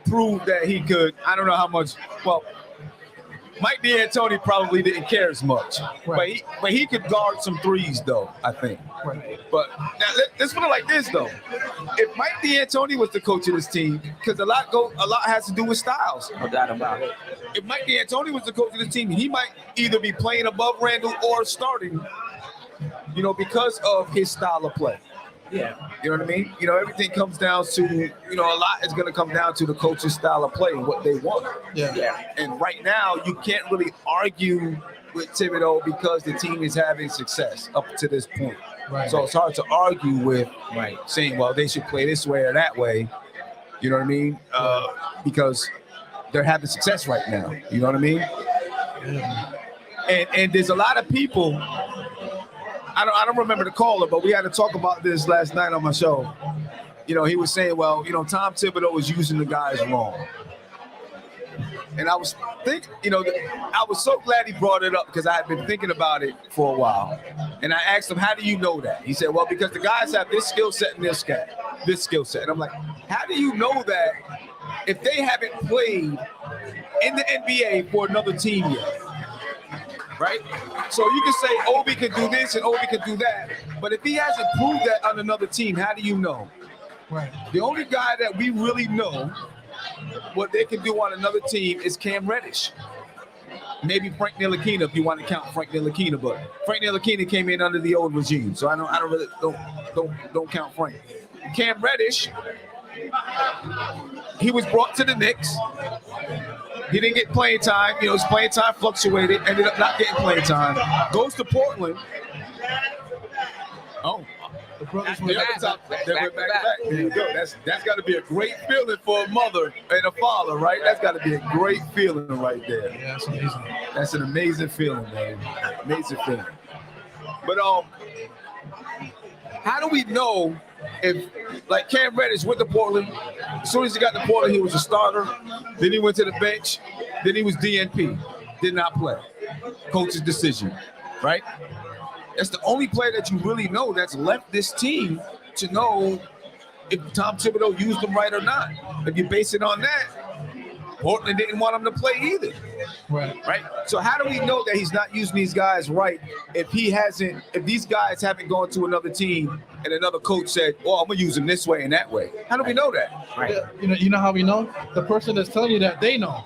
Speaker 1: proved that he could. I don't know how much. Well, Mike D'Antoni probably didn't care as much,
Speaker 2: right.
Speaker 1: but he could guard some threes though. I think.
Speaker 2: Right.
Speaker 1: But now, let's put it like this though: if Mike D'Antoni was the coach of this team, because a lot has to do with styles.
Speaker 3: No doubt about it.
Speaker 1: If Mike D'Antoni was the coach of the team, he might either be playing above Randle or starting. Because of his style of play.
Speaker 3: Yeah.
Speaker 1: You know what I mean? Everything comes down to, a lot is going to come down to the coach's style of play and what they want.
Speaker 2: Yeah.
Speaker 1: And right now, you can't really argue with Thibodeau because the team is having success up to this point.
Speaker 2: Right.
Speaker 1: So it's hard to argue with saying, well, they should play this way or that way. You know what I mean? Because they're having success right now. You know what I mean?
Speaker 2: Yeah.
Speaker 1: And there's a lot of people. I don't remember the caller, but we had to talk about this last night on my show. He was saying, well, Tom Thibodeau was using the guys wrong. And I was thinking, I was so glad he brought it up because I had been thinking about it for a while. And I asked him, how do you know that? He said, well, because the guys have this skill set and this skill set. And I'm like, how do you know that if they haven't played in the NBA for another team yet? Right? So you can say Obi can do this and Obi can do that. But if he hasn't proved that on another team, how do you know?
Speaker 2: Right.
Speaker 1: The only guy that we really know what they can do on another team is Cam Reddish. Maybe Frank Ntilikina if you want to count Frank Ntilikina, but Frank Ntilikina came in under the old regime, so I don't really don't count Frank. Cam Reddish, he was brought to the Knicks. He didn't get playing time. His playing time fluctuated. Ended up not getting playing time. Goes to Portland. Oh,
Speaker 2: The brothers
Speaker 1: they're back to back. There you go. That's got to be a great feeling for a mother and a father, right? That's got to be a great feeling right there.
Speaker 2: Yeah, that's amazing.
Speaker 1: That's an amazing feeling, man. Amazing feeling. But how do we know if, like Cam Reddish went to Portland, as soon as he got to Portland, he was a starter. Then he went to the bench. Then he was DNP. Did not play. Coach's decision, right? That's the only player that you really know that's left this team to know if Tom Thibodeau used him right or not. If you base it on that, Portland didn't want him to play either. Right. So how do we know that he's not using these guys right if these guys haven't gone to another team and another coach said, "Oh, I'm gonna use him this way and that way"? How do we know that?
Speaker 3: Right.
Speaker 2: You know how we know? The person that's telling you that, they know.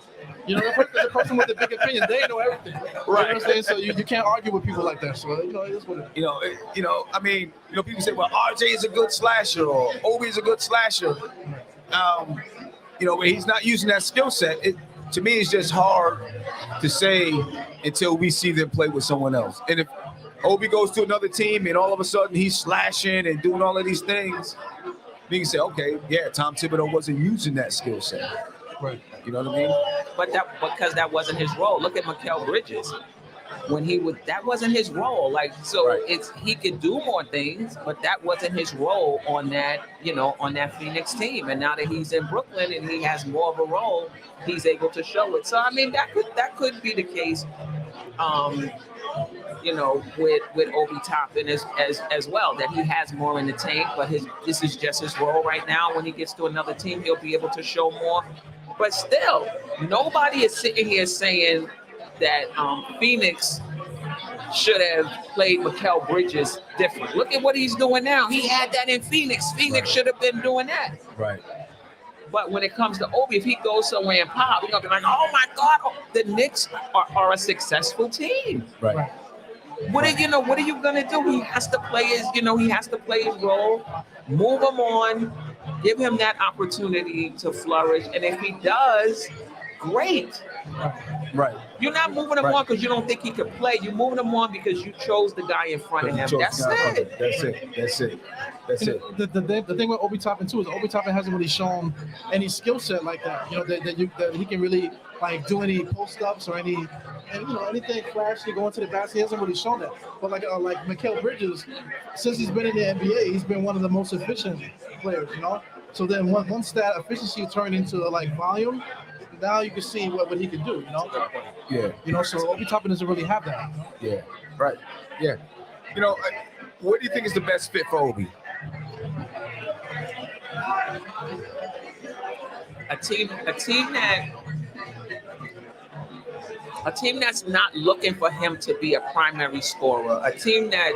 Speaker 2: The person with the big opinion, they know everything. Right. You know what I'm saying? So you can't argue with people like that. So it is what it is.
Speaker 1: People say, well, RJ is a good slasher or Obi is a good slasher. When he's not using that skill set, to me, it's just hard to say until we see them play with someone else. And if Obi goes to another team and all of a sudden he's slashing and doing all of these things, you can say, okay, yeah, Tom Thibodeau wasn't using that skill set.
Speaker 2: Right.
Speaker 1: You know what I mean?
Speaker 3: but because that wasn't his role. Look at Mikal Bridges. When that wasn't his role. Like, so
Speaker 1: Right.
Speaker 3: he could do more things, but that wasn't his role on that, on that Phoenix team. And now that he's in Brooklyn and he has more of a role, he's able to show it. So I mean, that could be the case, with Obi Toppin as well, that he has more in the tank, but this is just his role right now. When he gets to another team, he'll be able to show more. But still, nobody is sitting here saying that Phoenix should have played Mikal Bridges different. Look at what he's doing now. He had that in Phoenix. Phoenix should have been doing that.
Speaker 1: Right.
Speaker 3: But when it comes to Obi, if he goes somewhere and pop, we're gonna be like, oh my God, the Knicks are a successful team.
Speaker 1: Right.
Speaker 3: What are you gonna do? He has to play his role, move him on, give him that opportunity to flourish. And if he does, great.
Speaker 1: Right.
Speaker 3: You're not moving him on because you don't think he could play. You're moving him on because you chose the guy in front of him. That's it.
Speaker 1: That's it.
Speaker 2: The thing with Obi Toppin too is Obi Toppin hasn't really shown any skill set like that. That he can really like do any post ups or anything flashy going to the basket. He hasn't really shown that. But like Mikal Bridges, since he's been in the NBA, he's been one of the most efficient players. So then once that efficiency turned into like volume, now you can see what he can do.
Speaker 1: Yeah.
Speaker 2: So Obi Toppin doesn't really have that.
Speaker 1: Yeah. Right. Yeah. What do you think is the best fit for Obi?
Speaker 3: A team that's not looking for him to be a primary scorer. A team that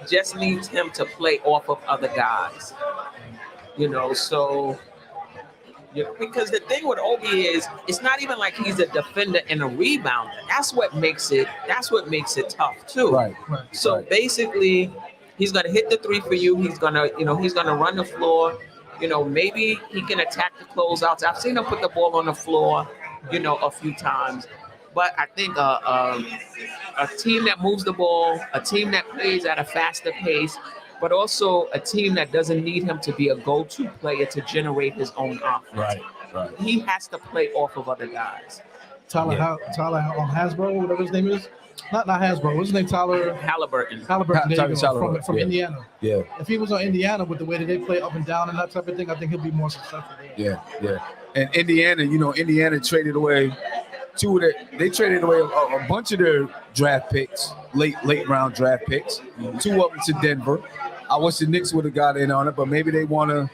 Speaker 3: just needs him to play off of other guys. Because the thing with Obi is, it's not even like he's a defender and a rebounder. That's what makes it tough too.
Speaker 1: Right.
Speaker 3: So basically, he's gonna hit the three for you. He's gonna run the floor. Maybe he can attack the closeouts. I've seen him put the ball on the floor, a few times. But I think a team that moves the ball, a team that plays at a faster pace, but also a team that doesn't need him to be a go-to player to generate his own offense.
Speaker 1: Right.
Speaker 3: He has to play off of other guys.
Speaker 2: Tyler Hasbro, whatever his name is. Not Hasbro. What's his name? Tyler
Speaker 3: Halliburton.
Speaker 2: From Indiana.
Speaker 1: Yeah.
Speaker 2: If he was on Indiana with the way that they play up and down and that type of thing, I think he'll be more successful.
Speaker 1: Yeah. And Indiana traded away they traded away a bunch of their draft picks, late round draft picks, two of them to Denver. I wish the Knicks would have got in on it, but maybe they want to,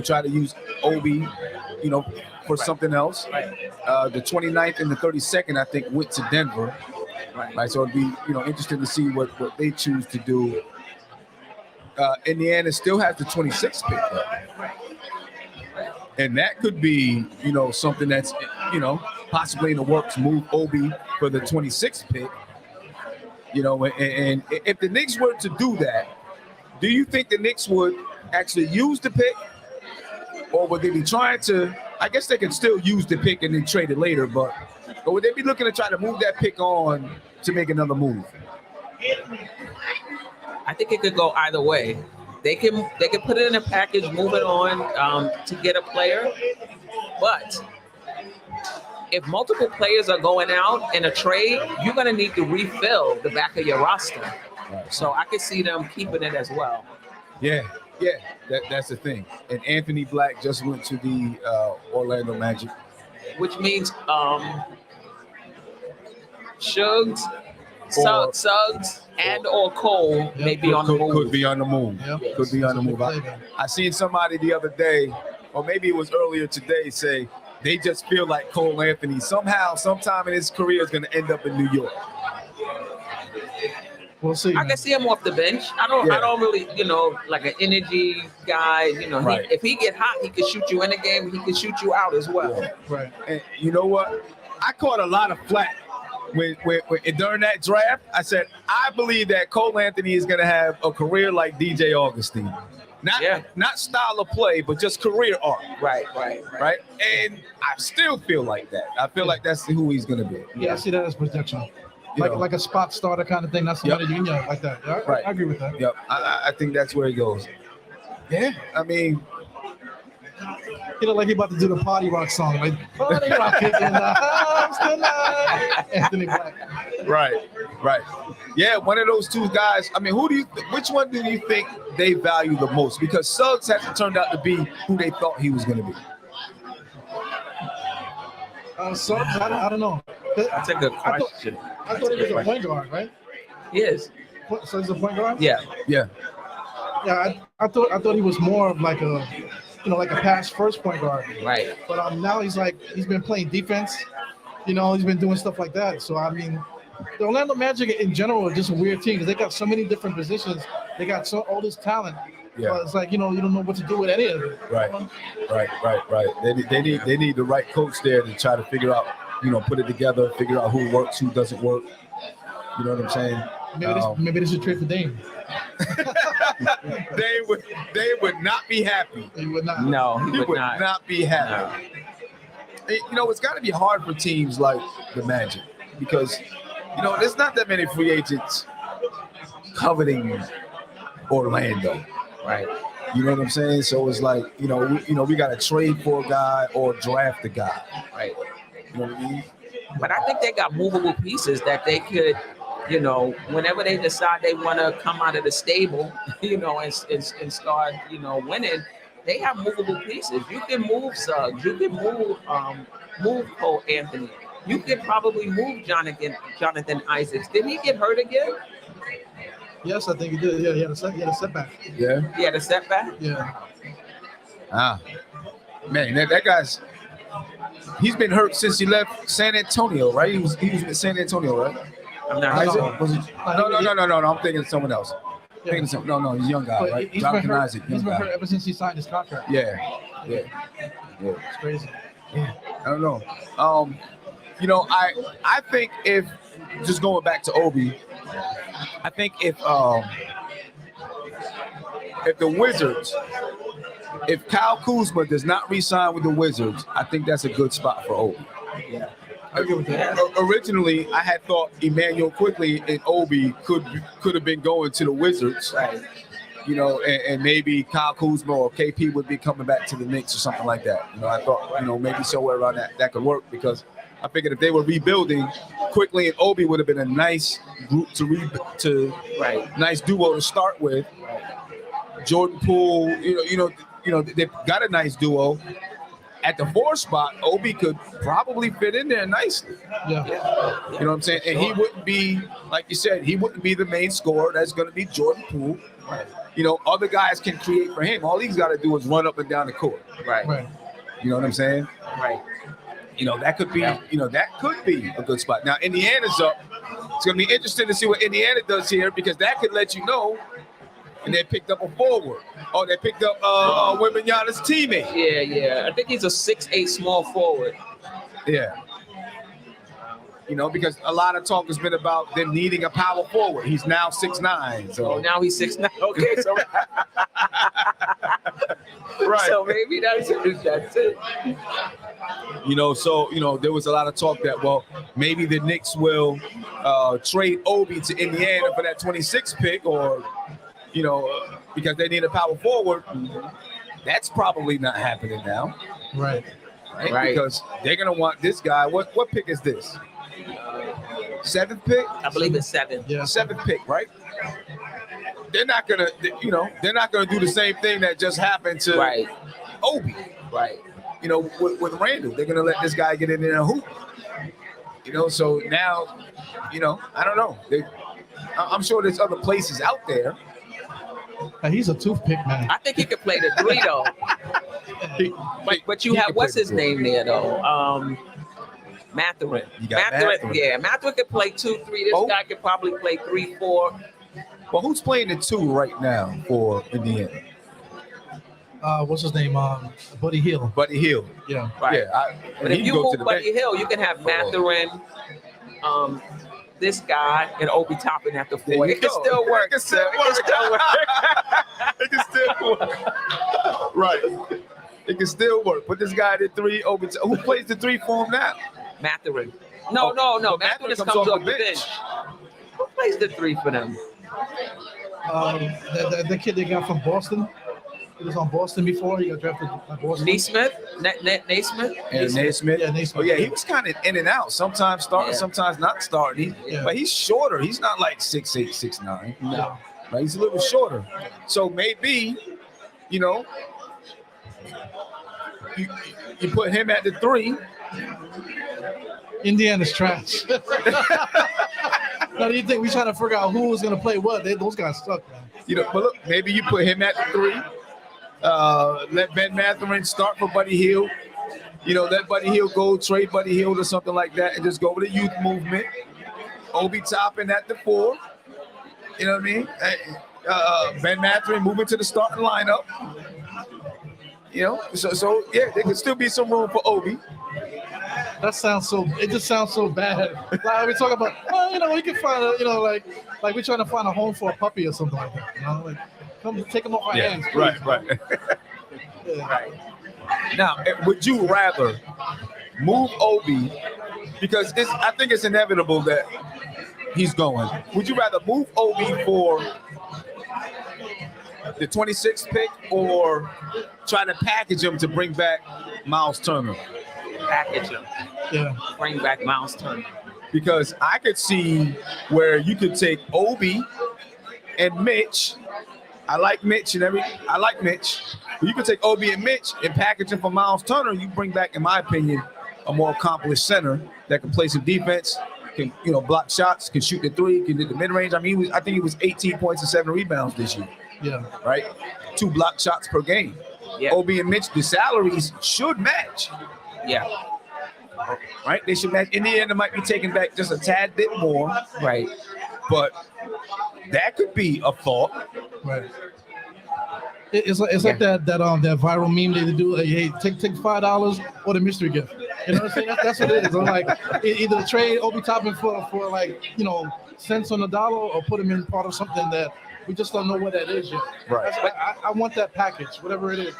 Speaker 1: try to use Obi, for something else. The 29th and the 32nd, I think, went to Denver. Right. So it'd be, interesting to see what they choose to do. Indiana still has the 26th pick, though. And that could be, something that's, possibly in the works. Move Obi for the 26th pick. And if the Knicks were to do that, do you think the Knicks would actually use the pick, or would they be trying to? I guess they could still use the pick and then trade it later, but would they be looking to try to move that pick on to make another move?
Speaker 3: I think it could go either way. They can put it in a package, move it on to get a player, but if multiple players are going out in a trade, you're going to need to refill the back of your roster.
Speaker 1: Right.
Speaker 3: So I could see them keeping it as well.
Speaker 1: Yeah, that's the thing. And Anthony Black just went to the Orlando Magic,
Speaker 3: which means Suggs, and or Cole may be on the move.
Speaker 1: Could be on the move.
Speaker 2: Yep.
Speaker 1: Could be on the move. I seen somebody the other day, or maybe it was earlier today, say they just feel like Cole Anthony sometime in his career is going to end up in New York.
Speaker 2: We'll see.
Speaker 3: I can see him off the bench. I don't really, like an energy guy.
Speaker 1: Right.
Speaker 3: If he get hot, he can shoot you in the game. He can shoot you out as well.
Speaker 1: Yeah.
Speaker 2: Right.
Speaker 1: And you know what? I caught a lot of flack when during that draft. I said I believe that Cole Anthony is going to have a career like DJ Augustine. Not style of play, but just career arc.
Speaker 3: Right.
Speaker 1: And I still feel like that. I feel like that's who he's going to be.
Speaker 2: Yeah, I see that as projection. Like a spot starter kind of thing. That's somebody you know like that. Yeah,
Speaker 1: right.
Speaker 2: I agree with that.
Speaker 1: Yep. I think that's where he goes. Yeah. I mean,
Speaker 2: He looked like he about to do the party rock song, like party rock in the house tonight. Anthony Black.
Speaker 1: Right. Yeah, one of those two guys. I mean, which one do you think they value the most? Because Suggs hasn't turned out to be who they thought he was going to be.
Speaker 2: Suggs, I don't know.
Speaker 3: That's a good question.
Speaker 2: I thought he was a point guard, right?
Speaker 3: He is.
Speaker 2: So he's a point guard?
Speaker 3: Yeah.
Speaker 2: Yeah, I thought he was more of like a, like a pass first point guard.
Speaker 3: Right.
Speaker 2: But now he's been playing defense. He's been doing stuff like that. So I mean, the Orlando Magic in general are just a weird team because they got so many different positions. They got all this talent.
Speaker 1: Yeah.
Speaker 2: But it's like you don't know what to do with any of it.
Speaker 1: Right. They need the right coach there to try to figure out, put it together, figure out who works, who doesn't work. You know what I'm saying?
Speaker 2: Maybe they should trade for Dame.
Speaker 1: They would not be happy.
Speaker 2: He would not.
Speaker 3: No,
Speaker 1: He would not be happy. It's got to be hard for teams like the Magic because, there's not that many free agents coveting Orlando.
Speaker 3: Right.
Speaker 1: You know what I'm saying? So it's like, we got to trade for a guy or draft a guy.
Speaker 3: Right.
Speaker 1: You know what I mean?
Speaker 3: But I think they got movable pieces that they could, whenever they decide they want to come out of the stable, and start, winning, they have movable pieces. You can move Suggs. You can move Cole Anthony. You could probably move Jonathan Isaacs. Did he get hurt again?
Speaker 2: Yes, I think he did. Yeah, he had a setback.
Speaker 1: Yeah.
Speaker 3: He had a setback?
Speaker 2: Yeah.
Speaker 1: Man, that guy's he's been hurt since he left San Antonio, right? He was with San Antonio, right?
Speaker 3: I'm not
Speaker 1: Isaac?
Speaker 3: sure.
Speaker 1: Was it? No. I'm thinking of someone else.
Speaker 2: Yeah.
Speaker 1: He's a young guy,
Speaker 2: But
Speaker 1: right?
Speaker 2: he's
Speaker 1: Jonathan
Speaker 2: been hurt.
Speaker 1: Isaac,
Speaker 2: He's
Speaker 1: young
Speaker 2: been
Speaker 1: guy.
Speaker 2: hurt ever since he signed his contract.
Speaker 1: Yeah.
Speaker 2: It's crazy.
Speaker 1: I don't know. I think if just going back to Obi, I think if the Wizards, if Kyle Kuzma does not re-sign with the Wizards, I think that's a good spot for Obi.
Speaker 3: Yeah.
Speaker 2: I agree with that.
Speaker 1: Originally, I had thought Emmanuel Quickly and Obi could have been going to the Wizards,
Speaker 3: Right.
Speaker 1: and maybe Kyle Kuzma or KP would be coming back to the Knicks or something like that. I thought, maybe somewhere around that could work because I figured if they were rebuilding, Quickly and Obi would have been a nice group nice duo to start with. Jordan Poole, they've got a nice duo. At the 4 spot, Obi could probably fit in there nicely.
Speaker 2: Yeah.
Speaker 1: You know what I'm saying? And he wouldn't be, like you said, he wouldn't be the main scorer. That's going to be Jordan Poole.
Speaker 3: Right.
Speaker 1: Other guys can create for him. All he's got to do is run up and down the court.
Speaker 3: Right.
Speaker 1: You know what I'm saying?
Speaker 3: Right.
Speaker 1: That could be, that could be a good spot. Now, Indiana's up. It's going to be interesting to see what Indiana does here because that could let you know. And they picked up a forward. Oh, they picked up Wembanyama's teammate.
Speaker 3: Yeah. I think he's a 6'8" small forward.
Speaker 1: Yeah. Because a lot of talk has been about them needing a power forward. He's now 6'9". So
Speaker 3: now he's 6'9". Okay, so
Speaker 1: right.
Speaker 3: So maybe that's it.
Speaker 1: There was a lot of talk that maybe the Knicks will trade Obi to Indiana for that 26 pick or because they need a power forward. That's probably not happening now.
Speaker 2: Right.
Speaker 1: Because they're gonna want this guy. What pick is this? 7th pick?
Speaker 3: I believe it's 7.
Speaker 2: Yeah.
Speaker 1: 7th pick, right? They're not gonna do the same thing that just happened to Obi.
Speaker 3: Right.
Speaker 1: With Randle, they're gonna let this guy get in there and hoop. So now, I don't know. I'm sure there's other places out there.
Speaker 2: He's a toothpick, man.
Speaker 3: I think he could play the 3 though. But you have what's his name there though? Mathurin.
Speaker 1: You got
Speaker 3: Mathurin. Yeah, Mathurin could play 2-3. This guy could probably play 3-4.
Speaker 1: Well, who's playing the 2 right now for Indiana?
Speaker 2: What's his name? Buddy Hield.
Speaker 1: Buddy Hield.
Speaker 2: Yeah.
Speaker 3: Right.
Speaker 1: Yeah.
Speaker 3: But if you move Buddy Hield, you can have Mathurin, this guy, and Obi Toppin at the 4. It can still work.
Speaker 1: It can still work. Right. It can still work. Put this guy at 3. Obi. Who plays the 3 for him now?
Speaker 3: Mathurin. No. Mathurin just comes off the bench. Who plays the 3 for them?
Speaker 2: The kid they got from Boston. He was on Boston before. He got drafted by Boston.
Speaker 3: Naismith? Naismith?
Speaker 1: And Naismith.
Speaker 2: Yeah, Naismith.
Speaker 1: Oh yeah, he was kind of in and out. Sometimes starting, sometimes not starting. But he's shorter. He's not like 6'8", 6'9".
Speaker 3: No.
Speaker 1: Right? He's a little shorter. So maybe, you put him at the 3.
Speaker 2: Indiana's trash. Now, do you think we're trying to figure out who was going to play what? Those guys suck, man.
Speaker 1: But look, maybe you put him at the 3. Let Ben Mathurin start for Buddy Hield. Let Buddy Hield go, trade Buddy Hield or something like that, and just go with the youth movement. Obi Toppin at the 4. You know what I mean? Ben Mathurin moving to the starting lineup. So yeah, there could still be some room for Obi.
Speaker 2: That sounds so. It just sounds so bad. Like we talk about, we can find like we're trying to find a home for a puppy or something like that. Like, come take him off our hands.
Speaker 1: Right.
Speaker 2: Yeah.
Speaker 1: Right. Now, would you rather move Obi because I think it's inevitable that he's going? Would you rather move Obi for the 26th pick or try to package him to bring back Myles Turner?
Speaker 3: Package him.
Speaker 2: Yeah.
Speaker 3: Bring back Myles Turner.
Speaker 1: Because I could see where you could take Obi and Mitch. I like Mitch. But you could take Obi and Mitch and package him for Myles Turner. You bring back, in my opinion, a more accomplished center that can play some defense, can block shots, can shoot the 3, can hit the mid range. I mean, I think he was 18 points and 7 rebounds this year.
Speaker 2: Yeah.
Speaker 1: Right. 2 block shots per game.
Speaker 3: Yeah.
Speaker 1: Obi and Mitch, the salaries should match.
Speaker 3: Yeah.
Speaker 1: Right. They should match. Indiana might be taking back just a tad bit more.
Speaker 3: Right.
Speaker 1: But that could be a thought.
Speaker 2: Right. It's like that viral meme they do. Like, hey, take $5 or the mystery gift. You know what I'm saying? That's what it is. I'm like, either trade Obi Toppin for like cents on the dollar, or put him in part of something that we just don't know what that is yet.
Speaker 1: Right.
Speaker 2: I want that package, whatever it is.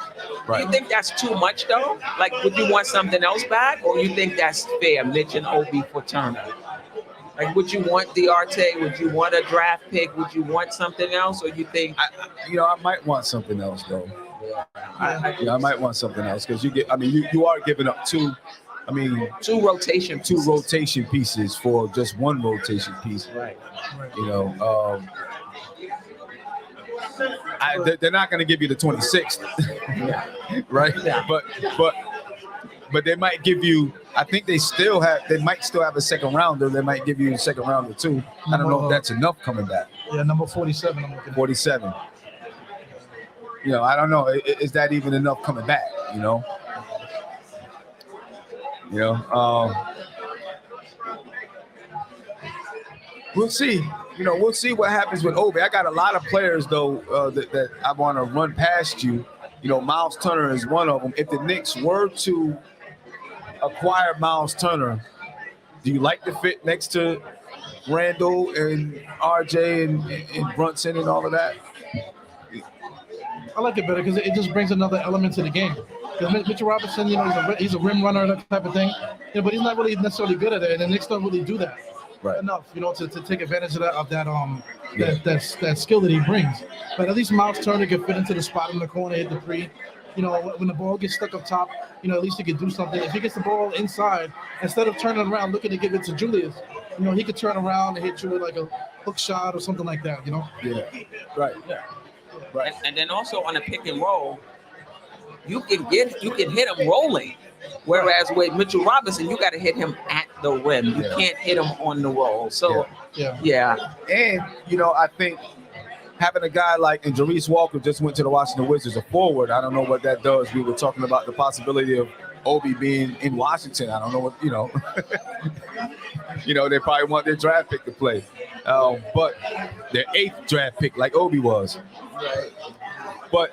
Speaker 1: Right.
Speaker 3: Do you think that's too much though? Like, would you want something else back, or you think that's fair, Mitch and Obi for Turner? Like, would you want Dejounte? Would you want a draft pick? Would you want something else, or you think?
Speaker 1: I might want something else though. I might want something else because you are giving up 2 rotation pieces for just 1 rotation piece.
Speaker 3: Right.
Speaker 1: They're not going to give you the 26th, right?
Speaker 3: Yeah.
Speaker 1: But they might give you. I think they might still have a second rounder. They might give you a second rounder too. I don't know if that's enough coming back.
Speaker 2: Yeah, number 47. I'm looking at.
Speaker 1: 47. I don't know. Is that even enough coming back? We'll see. We'll see what happens with Obi. I got a lot of players though that I want to run past you. Myles Turner is one of them. If the Knicks were to acquire Myles Turner, do you like the fit next to Randle and RJ and Brunson and all of that?
Speaker 2: I like it better because it just brings another element to the game. Because Mitchell Robinson, he's a rim runner, that type of thing. But he's not really necessarily good at it, and the Knicks don't really do that enough, to take advantage of that skill that he brings. But at least Myles Turner can fit into the spot in the corner, hit the 3. When the ball gets stuck up top, at least he can do something. If he gets the ball inside, instead of turning around looking to give it to Julius, he could turn around and hit you with like a hook shot or something like that.
Speaker 1: Yeah. Right. Yeah. Right.
Speaker 3: And then also on a pick and roll, you can hit him rolling. Whereas with Mitchell Robinson, you got to hit him at the rim. You can't hit him on the roll. So, yeah.
Speaker 1: And, I think having a guy like, and Jarice Walker just went to the Washington Wizards, a forward. I don't know what that does. We were talking about the possibility of Obi being in Washington. I don't know what, they probably want their draft pick to play. But their 8th draft pick like Obi was.
Speaker 3: Right.
Speaker 1: But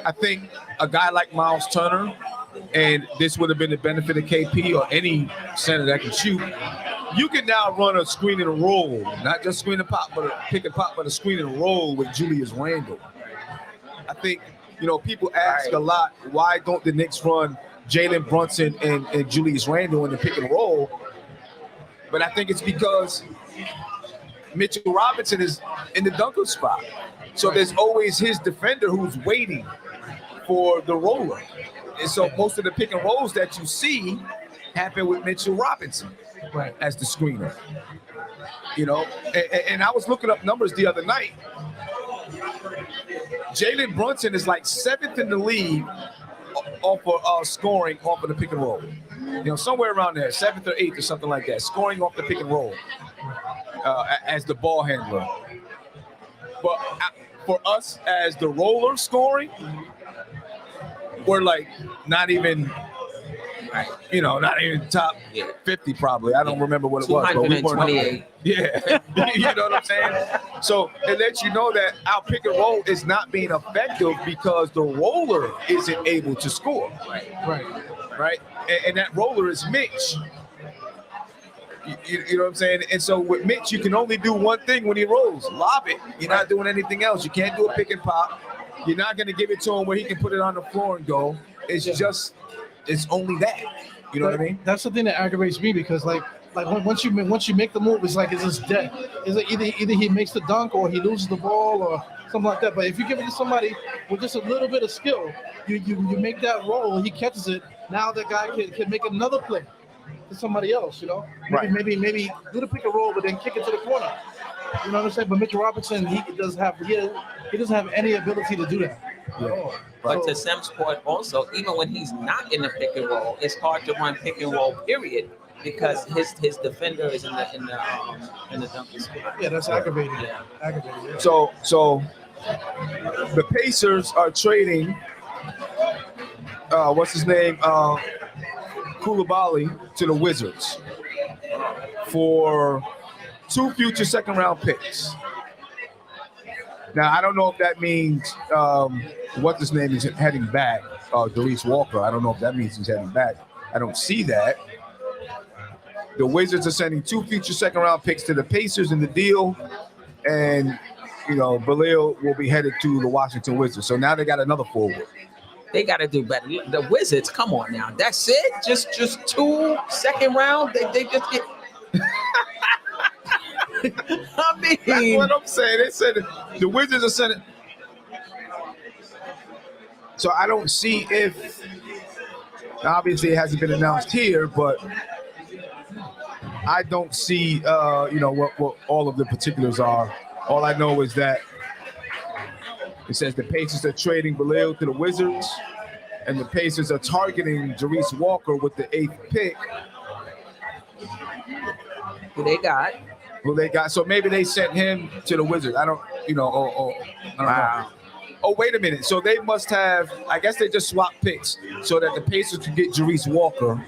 Speaker 1: I think a guy like Myles Turner, and this would have been the benefit of KP or any center that can shoot, you can now run a screen and roll, not just screen and pop, but a pick and pop, but a screen and roll with Julius Randle. I think, people ask a lot, why don't the Knicks run Jalen Brunson and Julius Randle in the pick and roll? But I think it's because Mitchell Robinson is in the dunker spot. So there's always his defender who's waiting for the roller. And so most of the pick and rolls that you see happen with Mitchell Robinson as the screener. You know, and I was looking up numbers the other night. Jalen Brunson is like 7th in the league off of scoring off of the pick and roll. You know, somewhere around there, 7th or 8th or something like that, scoring off the pick and roll as the ball handler. But for us as the roller scoring, we're like not even, you know, not even top 50 probably. I don't remember what it was. But we weren't
Speaker 3: 228.
Speaker 1: Yeah, you know what I'm saying? So it lets you know that our pick and roll is not being effective because the roller isn't able to score. Right? And that roller is Mitch. You know what I'm saying? And so with Mitch, you can only do one thing when he rolls: lob it. You're not doing anything else. You can't do a pick and pop. You're not going to give it to him where he can put it on the floor and go. It's just, it's only that. You know what I mean?
Speaker 2: That's the thing that aggravates me because like once you make the move, it's like it's just dead. It's like either he makes the dunk or he loses the ball or something like that. But if you give it to somebody with just a little bit of skill, you make that roll, he catches it. Now that guy can make another play to somebody else. You know, maybe do the pick and roll, but then kick it to the corner. You know what I'm saying? But Mitchell Robinson, he doesn't have any ability to do that.
Speaker 1: Yeah.
Speaker 3: But to Sam's point also, even when he's not in the pick and roll, it's hard to run pick and roll, period, because his defender is in the dunking spot.
Speaker 2: Yeah, that's aggravating.
Speaker 3: Yeah.
Speaker 2: Aggravating. Yeah.
Speaker 1: So the Pacers are trading what's his name? Koulibaly to the Wizards for 2 future second-round picks. Now, I don't know if that means what his name is heading back, Doris Walker. I don't know if that means he's heading back. I don't see that. The Wizards are sending 2 future second-round picks to the Pacers in the deal, and, you know, Belil will be headed to the Washington Wizards. So now they got another forward.
Speaker 3: They got to do better. The Wizards, come on now. That's it? Just 2 second round? They just get... I mean,
Speaker 1: that's what I'm saying. They said the Wizards are sending. So I don't see if, obviously it hasn't been announced here, but I don't see, you know, what all of the particulars are. All I know is that it says the Pacers are trading Belil to the Wizards, and the Pacers are targeting Jarice Walker with the 8th pick.
Speaker 3: Who they got? So maybe they sent him to the Wizards. I don't, you know, I don't know. Oh, wait a minute. So they must have, I guess they just swapped picks so that the Pacers could get Jarice Walker,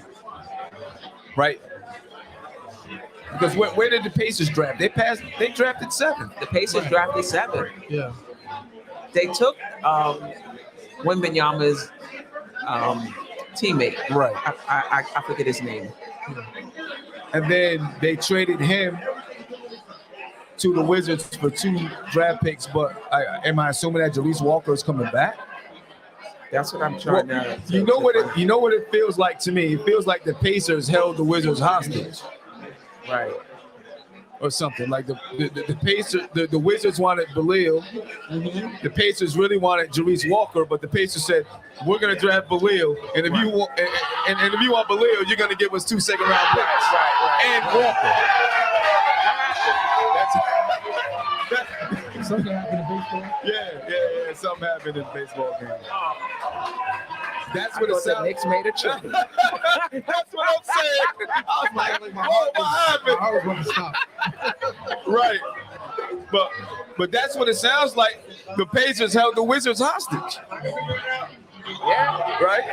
Speaker 3: right? Because where did the Pacers draft? They drafted 7th. The Pacers drafted 7th.
Speaker 2: Yeah.
Speaker 3: They took Wembanyama's teammate.
Speaker 1: Right.
Speaker 3: I forget his name.
Speaker 1: And then they traded him to the Wizards for 2 draft picks. But am I assuming that Jarice Walker is coming back?
Speaker 3: That's what I'm trying to.
Speaker 1: You know what it feels like to me. It feels like the Pacers held the Wizards hostage,
Speaker 3: right?
Speaker 1: Or something like the Pacers. The Wizards wanted Belil. Mm-hmm. The Pacers really wanted Jarice Walker, but the Pacers said, "We're going to draft Belil, and if you want, and if you want Belil, you're going to give us 2 second-round picks and Walker."
Speaker 2: Something happened in baseball.
Speaker 1: Yeah. Something happened in the baseball game. That's what it sounds.
Speaker 3: The Knicks made a trade.
Speaker 1: That's what I'm saying. I was like, what happened?
Speaker 2: I was going to stop.
Speaker 1: Right. But that's what it sounds like. The Pacers held the Wizards hostage.
Speaker 3: Yeah.
Speaker 1: Right?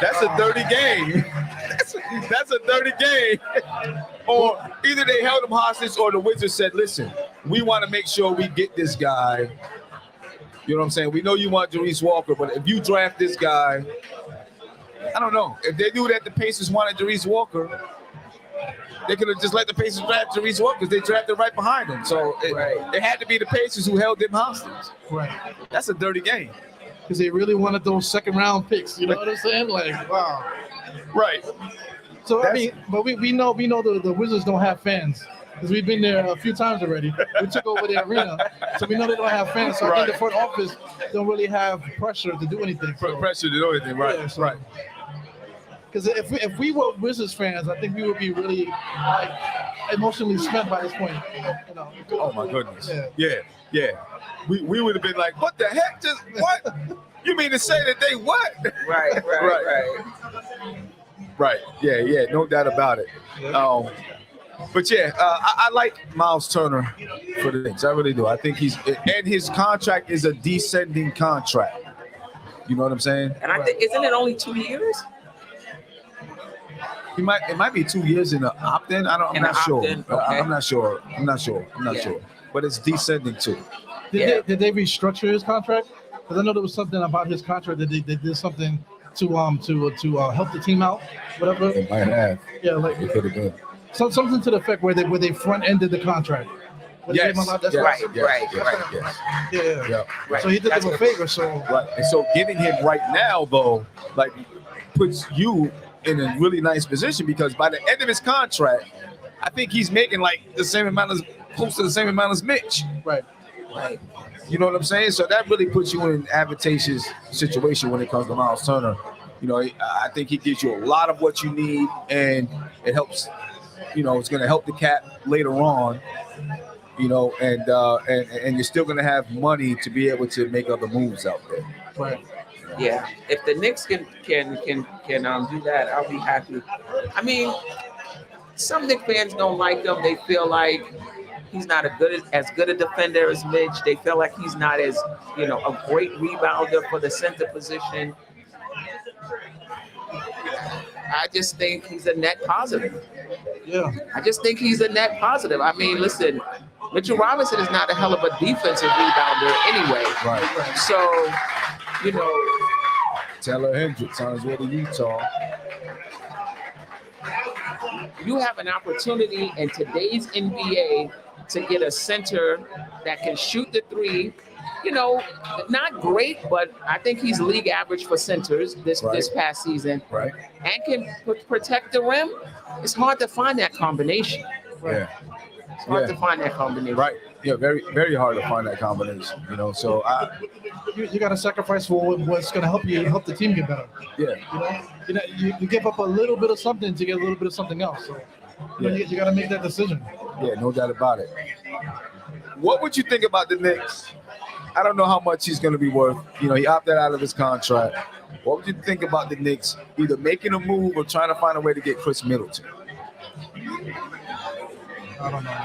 Speaker 1: That's a dirty game. That's a dirty game. Or either they held them hostage or the Wizards said, listen, we want to make sure we get this guy. You know what I'm saying? We know you want Jarice Walker, but if you draft this guy, I don't know. If they knew that the Pacers wanted Jarice Walker, they could have just let the Pacers draft Jarice Walker because they drafted right behind him. So it had to be the Pacers who held them hostage.
Speaker 2: Right.
Speaker 1: That's a dirty game.
Speaker 2: Because they really wanted those second-round picks. You know what I'm saying? Like, wow.
Speaker 1: Right.
Speaker 2: So, I mean, but we know the Wizards don't have fans because we've been there a few times already. We took over the arena, so we know they don't have fans. So I think the front office don't really have pressure to do anything.
Speaker 1: Pressure to do anything, right?
Speaker 2: Yeah, so,
Speaker 1: right.
Speaker 2: Because if we were Wizards fans, I think we would be really like emotionally spent by this point. You know.
Speaker 1: Oh my goodness. Yeah. We would have been like, what the heck? Just what? You mean to say that they what? Right. Yeah. No doubt about it. But yeah, I like Myles Turner for the Knicks. I really do. I think and his contract is a descending contract. You know what I'm saying?
Speaker 3: And I think, isn't it only 2 years?
Speaker 1: It might be 2 years in the opt-in. I'm not sure.
Speaker 3: Okay.
Speaker 1: I'm not sure. But it's descending too.
Speaker 2: Did they restructure his contract? Because I know there was something about his contract that they did something to help the team out, whatever.
Speaker 1: It might have.
Speaker 2: Yeah, like
Speaker 1: It could have been.
Speaker 2: something to the effect where they front ended the contract.
Speaker 1: Yes.
Speaker 3: Right.
Speaker 2: Yeah.
Speaker 1: Right.
Speaker 2: So he did them a favor. So
Speaker 1: Right. And so getting him right now though, like puts you in a really nice position because by the end of his contract, I think he's making like close to the same amount as Mitch.
Speaker 2: right.
Speaker 1: You know what I'm saying? So that really puts you in an advantageous situation when it comes to Myles Turner. You know, I think he gives you a lot of what you need, and it helps. You know, it's going to help the cap later on. You know, and you're still going to have money to be able to make other moves out there.
Speaker 2: Right.
Speaker 3: Yeah. If the Knicks can do that, I'll be happy. I mean, some Knicks fans don't like him. They feel like he's not as good a defender as Mitch. They feel like he's not as, a great rebounder for the center position. I just think he's a net positive.
Speaker 2: Yeah.
Speaker 3: I just think he's a net positive. I mean, listen, Mitchell Robinson is not a hell of a defensive rebounder anyway.
Speaker 1: Right.
Speaker 3: So,
Speaker 1: Taylor Hendricks on his way to Utah.
Speaker 3: You have an opportunity in today's NBA to get a center that can shoot the three. Not great, but I think he's league average for centers this past season.
Speaker 1: Right.
Speaker 3: And can protect the rim. It's hard to find that combination.
Speaker 1: Yeah.
Speaker 3: It's hard to find that combination.
Speaker 1: Right. Yeah, very, very hard to find that combination. So
Speaker 2: you got to sacrifice for what's going to help the team get better.
Speaker 1: Yeah.
Speaker 2: You give up a little bit of something to get a little bit of something else. So you got to make that decision.
Speaker 1: Yeah, no doubt about it. What would you think about the Knicks? I don't know how much he's going to be worth. He opted out of his contract. What would you think about the Knicks either making a move or trying to find a way to get Chris Middleton?
Speaker 2: I don't know.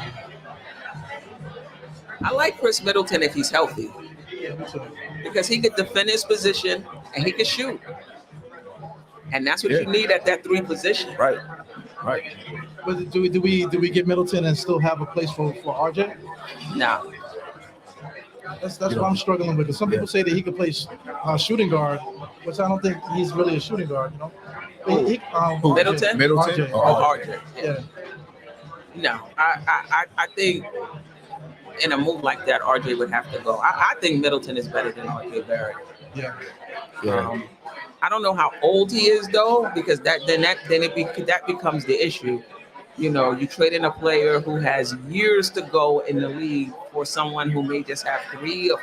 Speaker 3: I like Chris Middleton if he's healthy.
Speaker 2: Yeah, me too.
Speaker 3: Because he could defend his position and he could shoot. And that's what you need at that three position.
Speaker 1: Right.
Speaker 2: But do we get Middleton and still have a place for RJ?
Speaker 3: No.
Speaker 2: That's what I'm struggling with. Because some people say that he could play shooting guard, which I don't think he's really a shooting guard.
Speaker 3: Middleton?
Speaker 2: RJ.
Speaker 3: RJ.
Speaker 2: Yeah.
Speaker 3: No, I think in a move like that, RJ would have to go. I think Middleton is better than RJ Barrett.
Speaker 2: Yeah.
Speaker 3: I don't know how old he is though, because that becomes the issue. You trade in a player who has years to go in the league for someone who may just have three,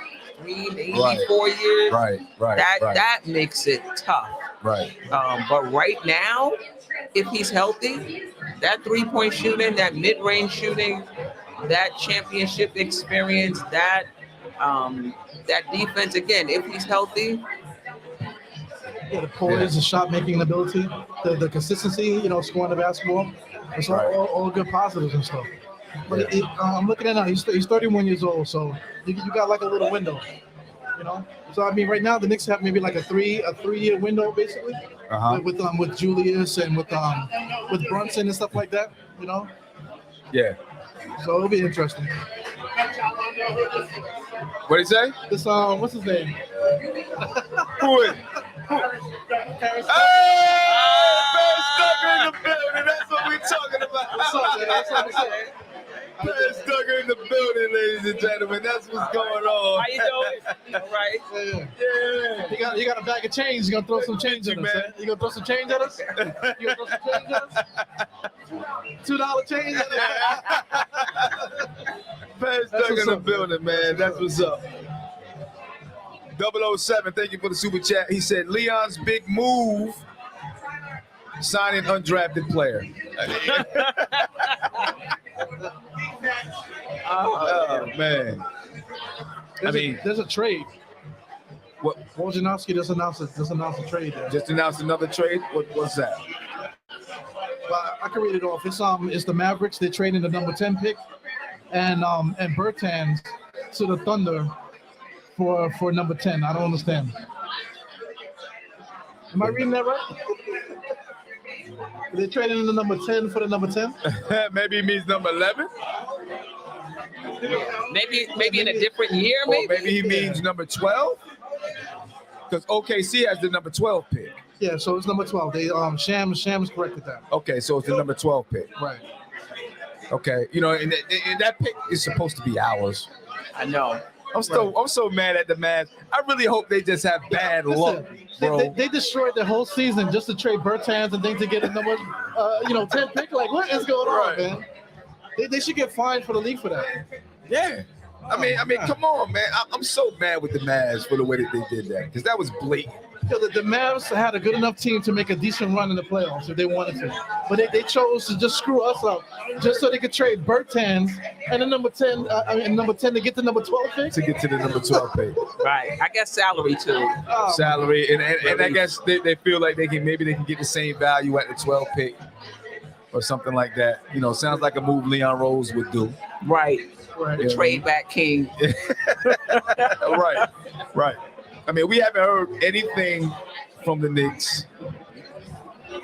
Speaker 3: maybe 4 years.
Speaker 1: Right.
Speaker 3: That makes it tough.
Speaker 1: Right.
Speaker 3: But right now, if he's healthy, that 3-point shooting, that mid-range shooting, that championship experience, that defense, again, if he's healthy.
Speaker 2: Yeah, the poise, the shot making ability, the consistency, scoring the basketball. It's all good positives and stuff. But I'm looking at now, he's 31 years old, so you got like a little window, So I mean, right now the Knicks have maybe like a 3-year window basically, with Julius and with Brunson and stuff like that,
Speaker 1: Yeah.
Speaker 2: So it'll be interesting.
Speaker 1: What did he say?
Speaker 2: This what's his name?
Speaker 1: Who is? Hey, Stucker in the building. That's what we're talking about.
Speaker 2: What's up, man?
Speaker 1: Let's Duggar in the building, ladies and gentlemen. That's what's going on.
Speaker 3: How you doing? All right.
Speaker 2: Yeah. You got a bag of change. You gonna throw some change at us? Eh? You gonna throw some change at us? You gonna throw some change at us? $2 change at us?
Speaker 1: Let's Duggar in the building, man. That's what's up. 007, thank you for the super chat. He said Leon's big move, signing undrafted player. Oh man.
Speaker 2: There's a trade.
Speaker 1: What?
Speaker 2: Wojnarowski just announced a trade there.
Speaker 1: Just announced another trade? What's that?
Speaker 2: Well, I can read it off. It's the Mavericks. They're trading the number 10 pick and Bertans to the Thunder for number 10. I don't understand. Am I reading that right? Are they trading in the number 10 for the number 10?
Speaker 1: Maybe it means number 11.
Speaker 3: Maybe in a different year,
Speaker 1: Or maybe he means number 12. Because OKC has the number 12 pick.
Speaker 2: Yeah, so it's number 12. They Shams corrected that.
Speaker 1: Okay, so it's the number 12 pick.
Speaker 2: Right.
Speaker 1: Okay, and that pick is supposed to be ours.
Speaker 3: I know.
Speaker 1: I'm so mad at the Mavs. I really hope they just have bad luck, bro.
Speaker 2: They destroyed the whole season just to trade Bertans and things to get a number 10 pick. Like, what is going on, man? They should get fined for the league for that.
Speaker 1: Yeah. I mean, come on, man. I'm so mad with the Mavs for the way that they did that, because that was blatant.
Speaker 2: The Mavs had a good enough team to make a decent run in the playoffs if they wanted to, but they chose to just screw us up just so they could trade Bertans and the number 10 to get the number 12 pick.
Speaker 1: To get to the number 12 pick.
Speaker 3: Right. I guess salary too.
Speaker 1: Salary, and I guess they feel like they can get the same value at the 12 pick or something like that. Sounds like a move Leon Rose would do.
Speaker 3: Right. The trade back king.
Speaker 1: Right. I mean, we haven't heard anything from the Knicks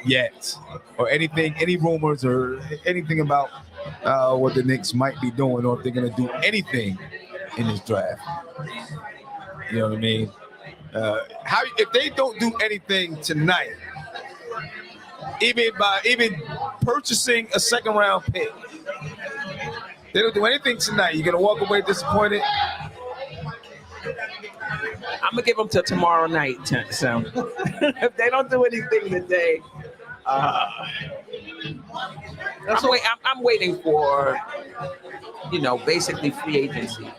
Speaker 1: yet, or any rumors or anything about what the Knicks might be doing, or if they're going to do anything in this draft. You know what I mean? If they don't do anything tonight, even purchasing a second round pick, they don't do anything tonight, you're going to walk away disappointed?
Speaker 3: I'm going to give them till tomorrow night, so if they don't do anything today, I'm waiting for, basically free agency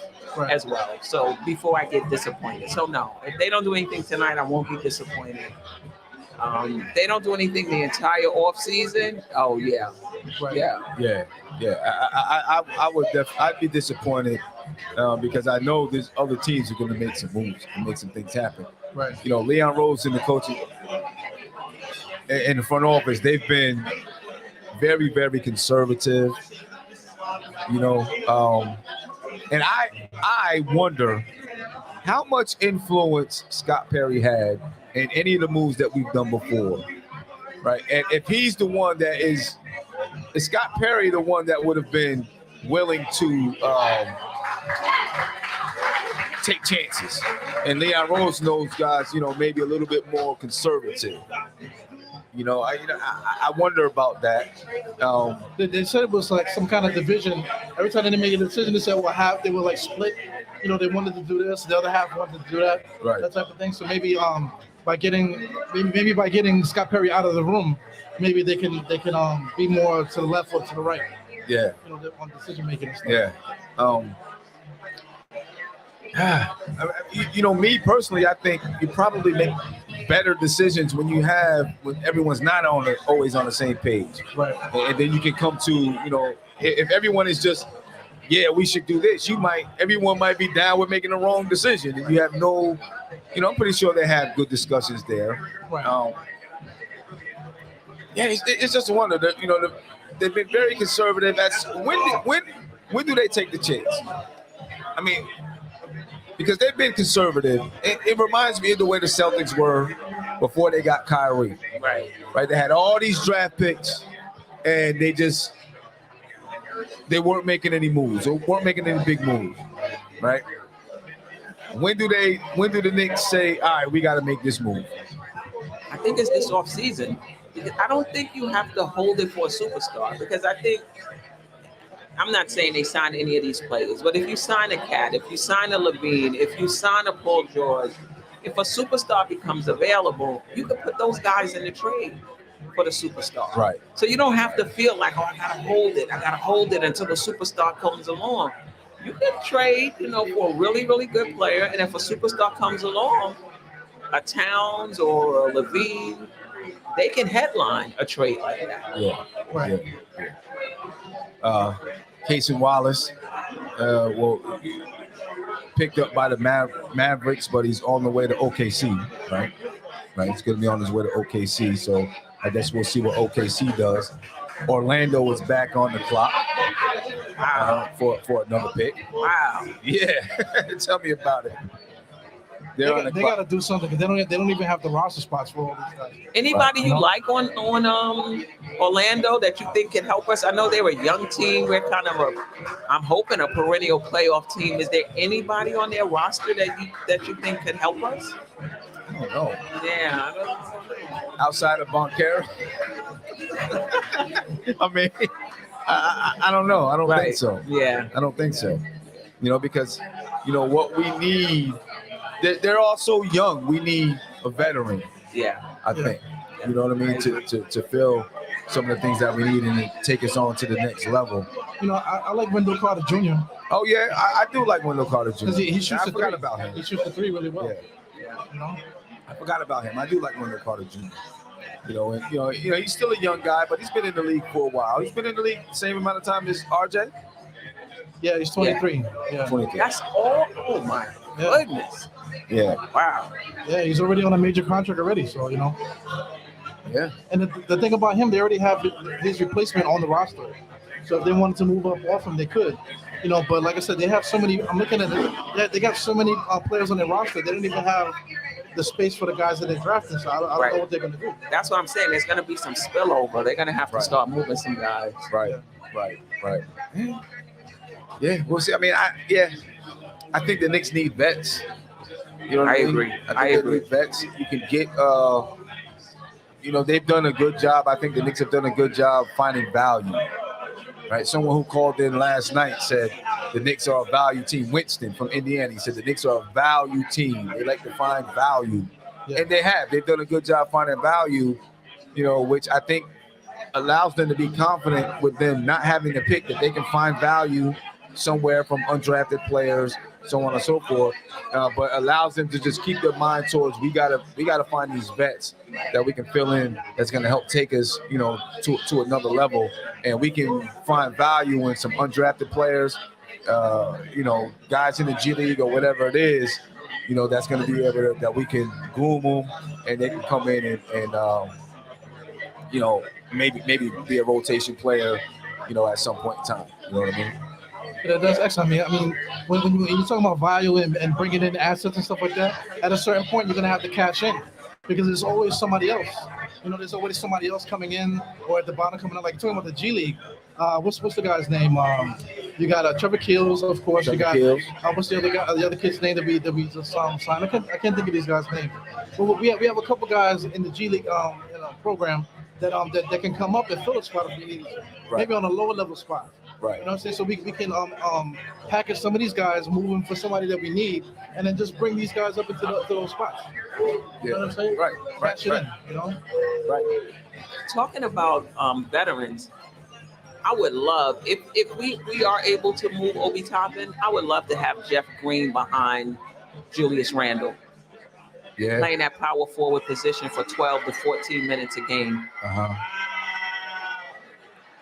Speaker 3: as well. So before I get disappointed. So no, if they don't do anything tonight, I won't be disappointed. They don't do anything the entire offseason. Oh yeah. I'd be disappointed because I know there's other teams are going to make some moves and make some things happen.
Speaker 2: Right.
Speaker 1: Leon Rose and the coaching in the front office, they've been very, very conservative. And I wonder how much influence Scott Perry had in any of the moves that we've done before, right? And if he's the one that is Scott Perry the one that would have been willing to take chances, and Leon Rose knows guys, maybe a little bit more conservative. I wonder about that.
Speaker 2: They said it was like some kind of division. Every time they make a decision, they said, half they were like split. They wanted to do this, the other half wanted to do that,
Speaker 1: right?
Speaker 2: That type of thing. So maybe by getting Scott Perry out of the room, maybe they can be more to the left or to the right.
Speaker 1: Yeah.
Speaker 2: On decision making and stuff.
Speaker 1: Yeah. Me personally, I think you probably make better decisions when everyone's not always on the same page.
Speaker 2: Right.
Speaker 1: And then you can come to, if everyone is just, we should do this, everyone might be down with making the wrong decision. And you have no, I'm pretty sure they have good discussions there.
Speaker 2: Right.
Speaker 1: It's just a wonder that, they've been very conservative. When do they take the chance? I mean, because they've been conservative. It reminds me of the way the Celtics were before they got Kyrie.
Speaker 3: Right.
Speaker 1: They had all these draft picks, and they weren't making any moves or weren't making any big moves, right? When do the Knicks say, all right, we got to make this move?
Speaker 3: I think it's this offseason. I don't think you have to hold it for a superstar, because I think I'm not saying they sign any of these players, but if you sign a Cat, if you sign a Levine, if you sign a Paul George, if a superstar becomes available, you can put those guys in the trade for the superstar.
Speaker 1: Right.
Speaker 3: So you don't have to feel like, oh, I gotta hold it until the superstar comes along. You can trade, for a really, really good player, and if a superstar comes along, a Towns or a Levine, they can headline a trade like that.
Speaker 1: Yeah.
Speaker 2: Right.
Speaker 1: Yeah. Casey Wallace, picked up by the Mavericks, but he's on the way to OKC, right? Right. He's going to be on his way to OKC, so I guess we'll see what OKC does. Orlando is back on the clock for another pick.
Speaker 3: Wow.
Speaker 1: Yeah. Tell me about it.
Speaker 2: They got to do something because they don't even have the roster spots for all these guys.
Speaker 3: Anybody you like on Orlando that you think can help us? I know they're a young team. We're kind of I'm hoping a perennial playoff team. Is there anybody on their roster that you think could help us?
Speaker 1: I don't know.
Speaker 3: Yeah. I don't know.
Speaker 1: Outside of Boncaro? I mean, I don't know. I don't think so.
Speaker 3: Yeah.
Speaker 1: I don't think so. Because, what we need, they're all so young. We need a veteran.
Speaker 3: Yeah.
Speaker 1: I think. You know what I mean? To fill some of the things that we need and take us on to the next level.
Speaker 2: I like Wendell Carter Jr.
Speaker 1: Oh, yeah. I do like Wendell Carter Jr.
Speaker 2: Because he shoots
Speaker 1: I forgot about him.
Speaker 2: He shoots the three really well.
Speaker 1: Yeah. I forgot about him. I do like Wendell Carter Jr. He's still a young guy, but he's been in the league for a while. He's been in the league the same amount of time as RJ.
Speaker 2: Yeah, he's 23. Yeah.
Speaker 1: 23.
Speaker 3: That's all. Oh my goodness.
Speaker 1: Yeah.
Speaker 3: Wow.
Speaker 2: Yeah, he's already on a major contract already. So
Speaker 1: Yeah.
Speaker 2: And the thing about him, they already have his replacement on the roster. So if they wanted to move up off him, they could. But like I said, they have so many. I'm looking at it. They got so many players on their roster. They don't even have the space for the guys that they're drafting. So I don't know what they're going to do.
Speaker 3: That's what I'm saying. There's going to be some spillover. They're going to have to start moving some guys.
Speaker 1: Right. Yeah, we'll see. I mean, I think the Knicks need vets. You know what I mean?
Speaker 3: Agree.
Speaker 1: I agree. Vets, you can get. They've done a good job. I think the Knicks have done a good job finding value. Right. Someone who called in last night said the Knicks are a value team. Winston from Indiana, he said the Knicks are a value team. They like to find value, and they have. They've done a good job finding value. Which I think allows them to be confident with them not having to pick that they can find value somewhere from undrafted players, so on and so forth, but allows them to just keep their mind towards we gotta find these vets that we can fill in that's gonna help take us, to another level, and we can find value in some undrafted players, guys in the G League or whatever it is, that's gonna be able to, that we can groom them and they can come in and maybe be a rotation player, at some point in time. You know what I mean?
Speaker 2: That's excellent. I mean, when you're talking about value and bringing in assets and stuff like that, at a certain point, you're going to have to cash in because there's always somebody else. There's always somebody else coming in or at the bottom coming in. Like you're talking about the G League. What's the guy's name? You got Trevor Keels, of course. You got what's the other guy? The other kid's name that we just signed. I can't think of these guys' names. But we have a couple guys in the G League program that can come up and fill a spot if we need it. Maybe on a lower level spot.
Speaker 1: Right.
Speaker 2: You know what I'm saying? So we can package some of these guys, move them for somebody that we need, and then just bring these guys up into those spots. You know what I'm saying?
Speaker 1: Right.
Speaker 2: Patch it in,
Speaker 1: Right.
Speaker 3: Talking about veterans, I would love if we are able to move Obi Toppin, I would love to have Jeff Green behind Julius Randle.
Speaker 1: Yeah.
Speaker 3: Playing that power forward position for 12 to 14 minutes a game.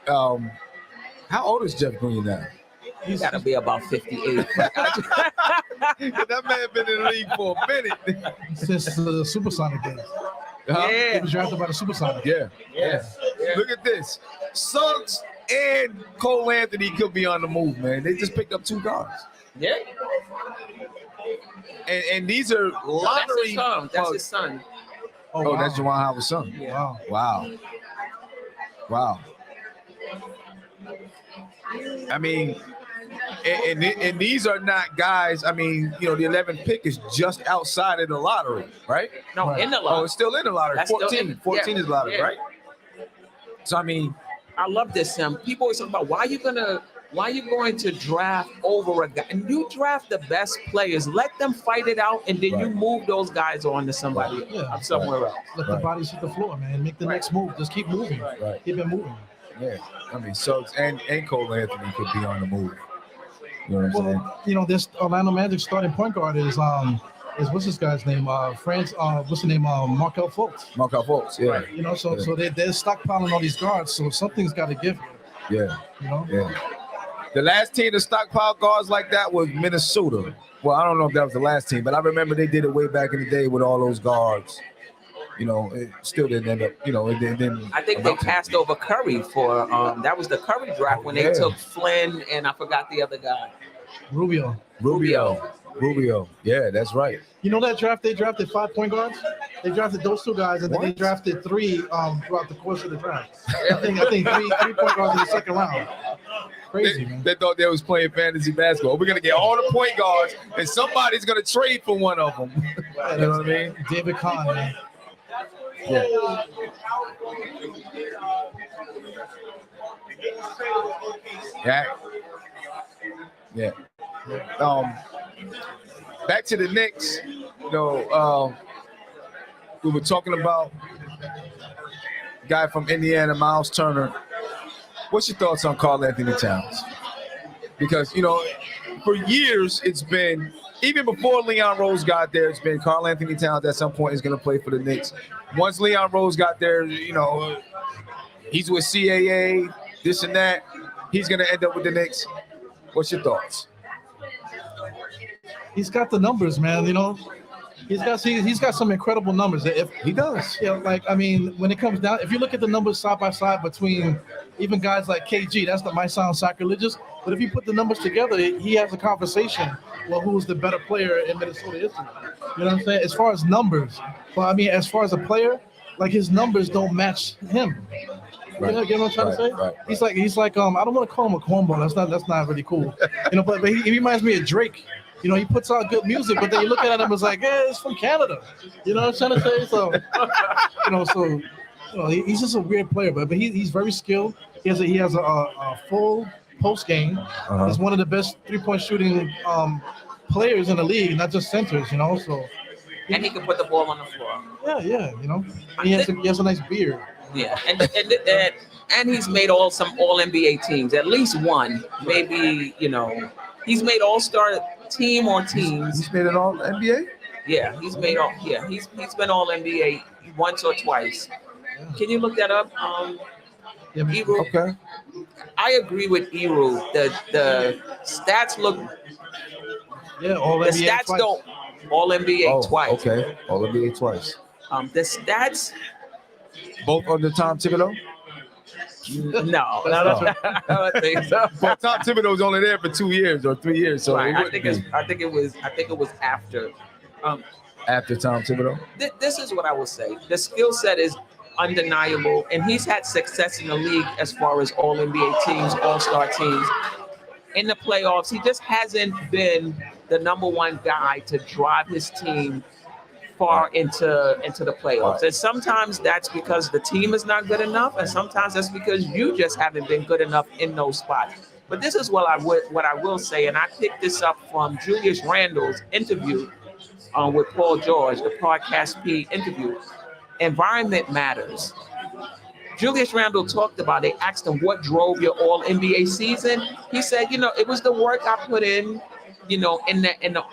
Speaker 1: How old is Jeff Green now?
Speaker 3: He's got to be about 58.
Speaker 1: That man been in the league for a minute.
Speaker 2: Since the Supersonic days.
Speaker 3: Yeah.
Speaker 2: He was drafted by the Supersonic.
Speaker 1: Yeah. Look at this. Suggs and Cole Anthony could be on the move, man. They just picked up 2 guards.
Speaker 3: Yeah.
Speaker 1: And these are lottery.
Speaker 3: That's his son.
Speaker 1: Oh, that's Juwan Howard's son.
Speaker 3: Yeah.
Speaker 1: Wow. I mean, and these are not guys. I mean, the 11th pick is just outside of the lottery, right?
Speaker 3: No, in the lottery.
Speaker 1: Oh, it's still in the lottery.
Speaker 3: That's
Speaker 1: 14 is lottery, right? So I mean,
Speaker 3: I love this. People always talk about why are you gonna Why are you going to draft over a guy? And you draft the best players. Let them fight it out, and then you move those guys on to somebody somewhere else.
Speaker 2: Let the bodies hit the floor, man. Make the next move. Just keep moving.
Speaker 1: Right.
Speaker 2: Keep it moving.
Speaker 1: Yeah. I mean, so and Cole Anthony could be on the move. You know what I'm saying?
Speaker 2: Well, this Orlando Magic starting point guard is what's this guy's name? What's the name? Markel Fultz.
Speaker 1: Markel Fultz, yeah.
Speaker 2: You know, so they're stockpiling all these guards, so something's got to give.
Speaker 1: Yeah.
Speaker 2: You know.
Speaker 1: Yeah. The last team to stockpile guards like that was Minnesota. Well, I don't know if that was the last team, but I remember they did it way back in the day with all those guards. You know, it still didn't end up, you know, it didn't.
Speaker 3: I think they passed over Curry for that was the Curry draft when they took Flynn and I forgot the other guy.
Speaker 2: Rubio.
Speaker 1: Yeah, that's right.
Speaker 2: You know that draft? They drafted 5 point guards. They drafted those 2 guys, and then they drafted 3 throughout the course of the draft. I think 3 point guards in the second round. Crazy, man.
Speaker 1: They thought they was playing fantasy basketball. We're gonna get all the point guards, and somebody's gonna trade for one of them. You know what I mean?
Speaker 2: David Kahn, man.
Speaker 1: Yeah. Yeah. Back to the Knicks. You know, we were talking about a guy from Indiana, Myles Turner. What's your thoughts on Karl Anthony Towns? Because, you know, for years it's been, even before Leon Rose got there, it's been Karl Anthony Towns at some point is going to play for the Knicks. Once Leon Rose got there, you know, he's with CAA, this and that. He's going to end up with the Knicks. What's your thoughts?
Speaker 2: He's got the numbers, man. You know, he's got some incredible numbers. If
Speaker 1: he does,
Speaker 2: like, I mean, when it comes down, if you look at the numbers side by side between even guys like KG, that might sound sacrilegious, but if you put the numbers together, he has a conversation. Well, who's the better player in Minnesota history? You know what I'm saying? As far as numbers, but I mean, as far as a player, like his numbers don't match him.
Speaker 1: Right.
Speaker 2: You know what I'm trying to say?
Speaker 1: Right.
Speaker 2: He's like I don't want to call him a cornball. That's not really cool. You know, but he reminds me of Drake. You know, he puts out good music, but then you look at him, it's like, yeah, it's from Canada. You know what I'm trying to say? So, he's just a weird player, but he's very skilled. He has a full post game. He's one of the best 3-point shooting players in the league, not just centers. You know, so.
Speaker 3: And he can put the ball on the floor.
Speaker 2: Yeah. You know, he has a nice beard.
Speaker 3: Yeah, and he's made some All NBA teams, at least one, maybe. You know, he's made All-Star team or teams.
Speaker 1: He's made it All NBA.
Speaker 3: Yeah, he's made all. Yeah, he's been All NBA once or twice. Can you look that up? Eru.
Speaker 1: Okay.
Speaker 3: I agree with Eru. The stats look.
Speaker 2: Yeah, All
Speaker 3: the
Speaker 2: NBA
Speaker 3: stats
Speaker 2: twice.
Speaker 3: don't. All NBA twice.
Speaker 1: Okay, All NBA twice.
Speaker 3: The stats.
Speaker 1: Both under Tom Thibodeau?
Speaker 3: No, I don't think so.
Speaker 1: Well, Tom Thibodeau was only there for 2 years or 3 years, so
Speaker 3: right. I think it was after.
Speaker 1: After Tom Thibodeau.
Speaker 3: This is what I will say. The skill set is undeniable, and he's had success in the league as far as All NBA teams, All-Star teams. In the playoffs, he just hasn't been the number one guy to drive his team far into the playoffs. And sometimes that's because the team is not good enough, and sometimes that's because you just haven't been good enough in those spots. But this is what I will say, and I picked this up from Julius Randle's interview with Paul George, the Podcast P interview. Environment matters. Julius Randle talked about, they asked him what drove your All NBA season. He said, it was the work I put in, in the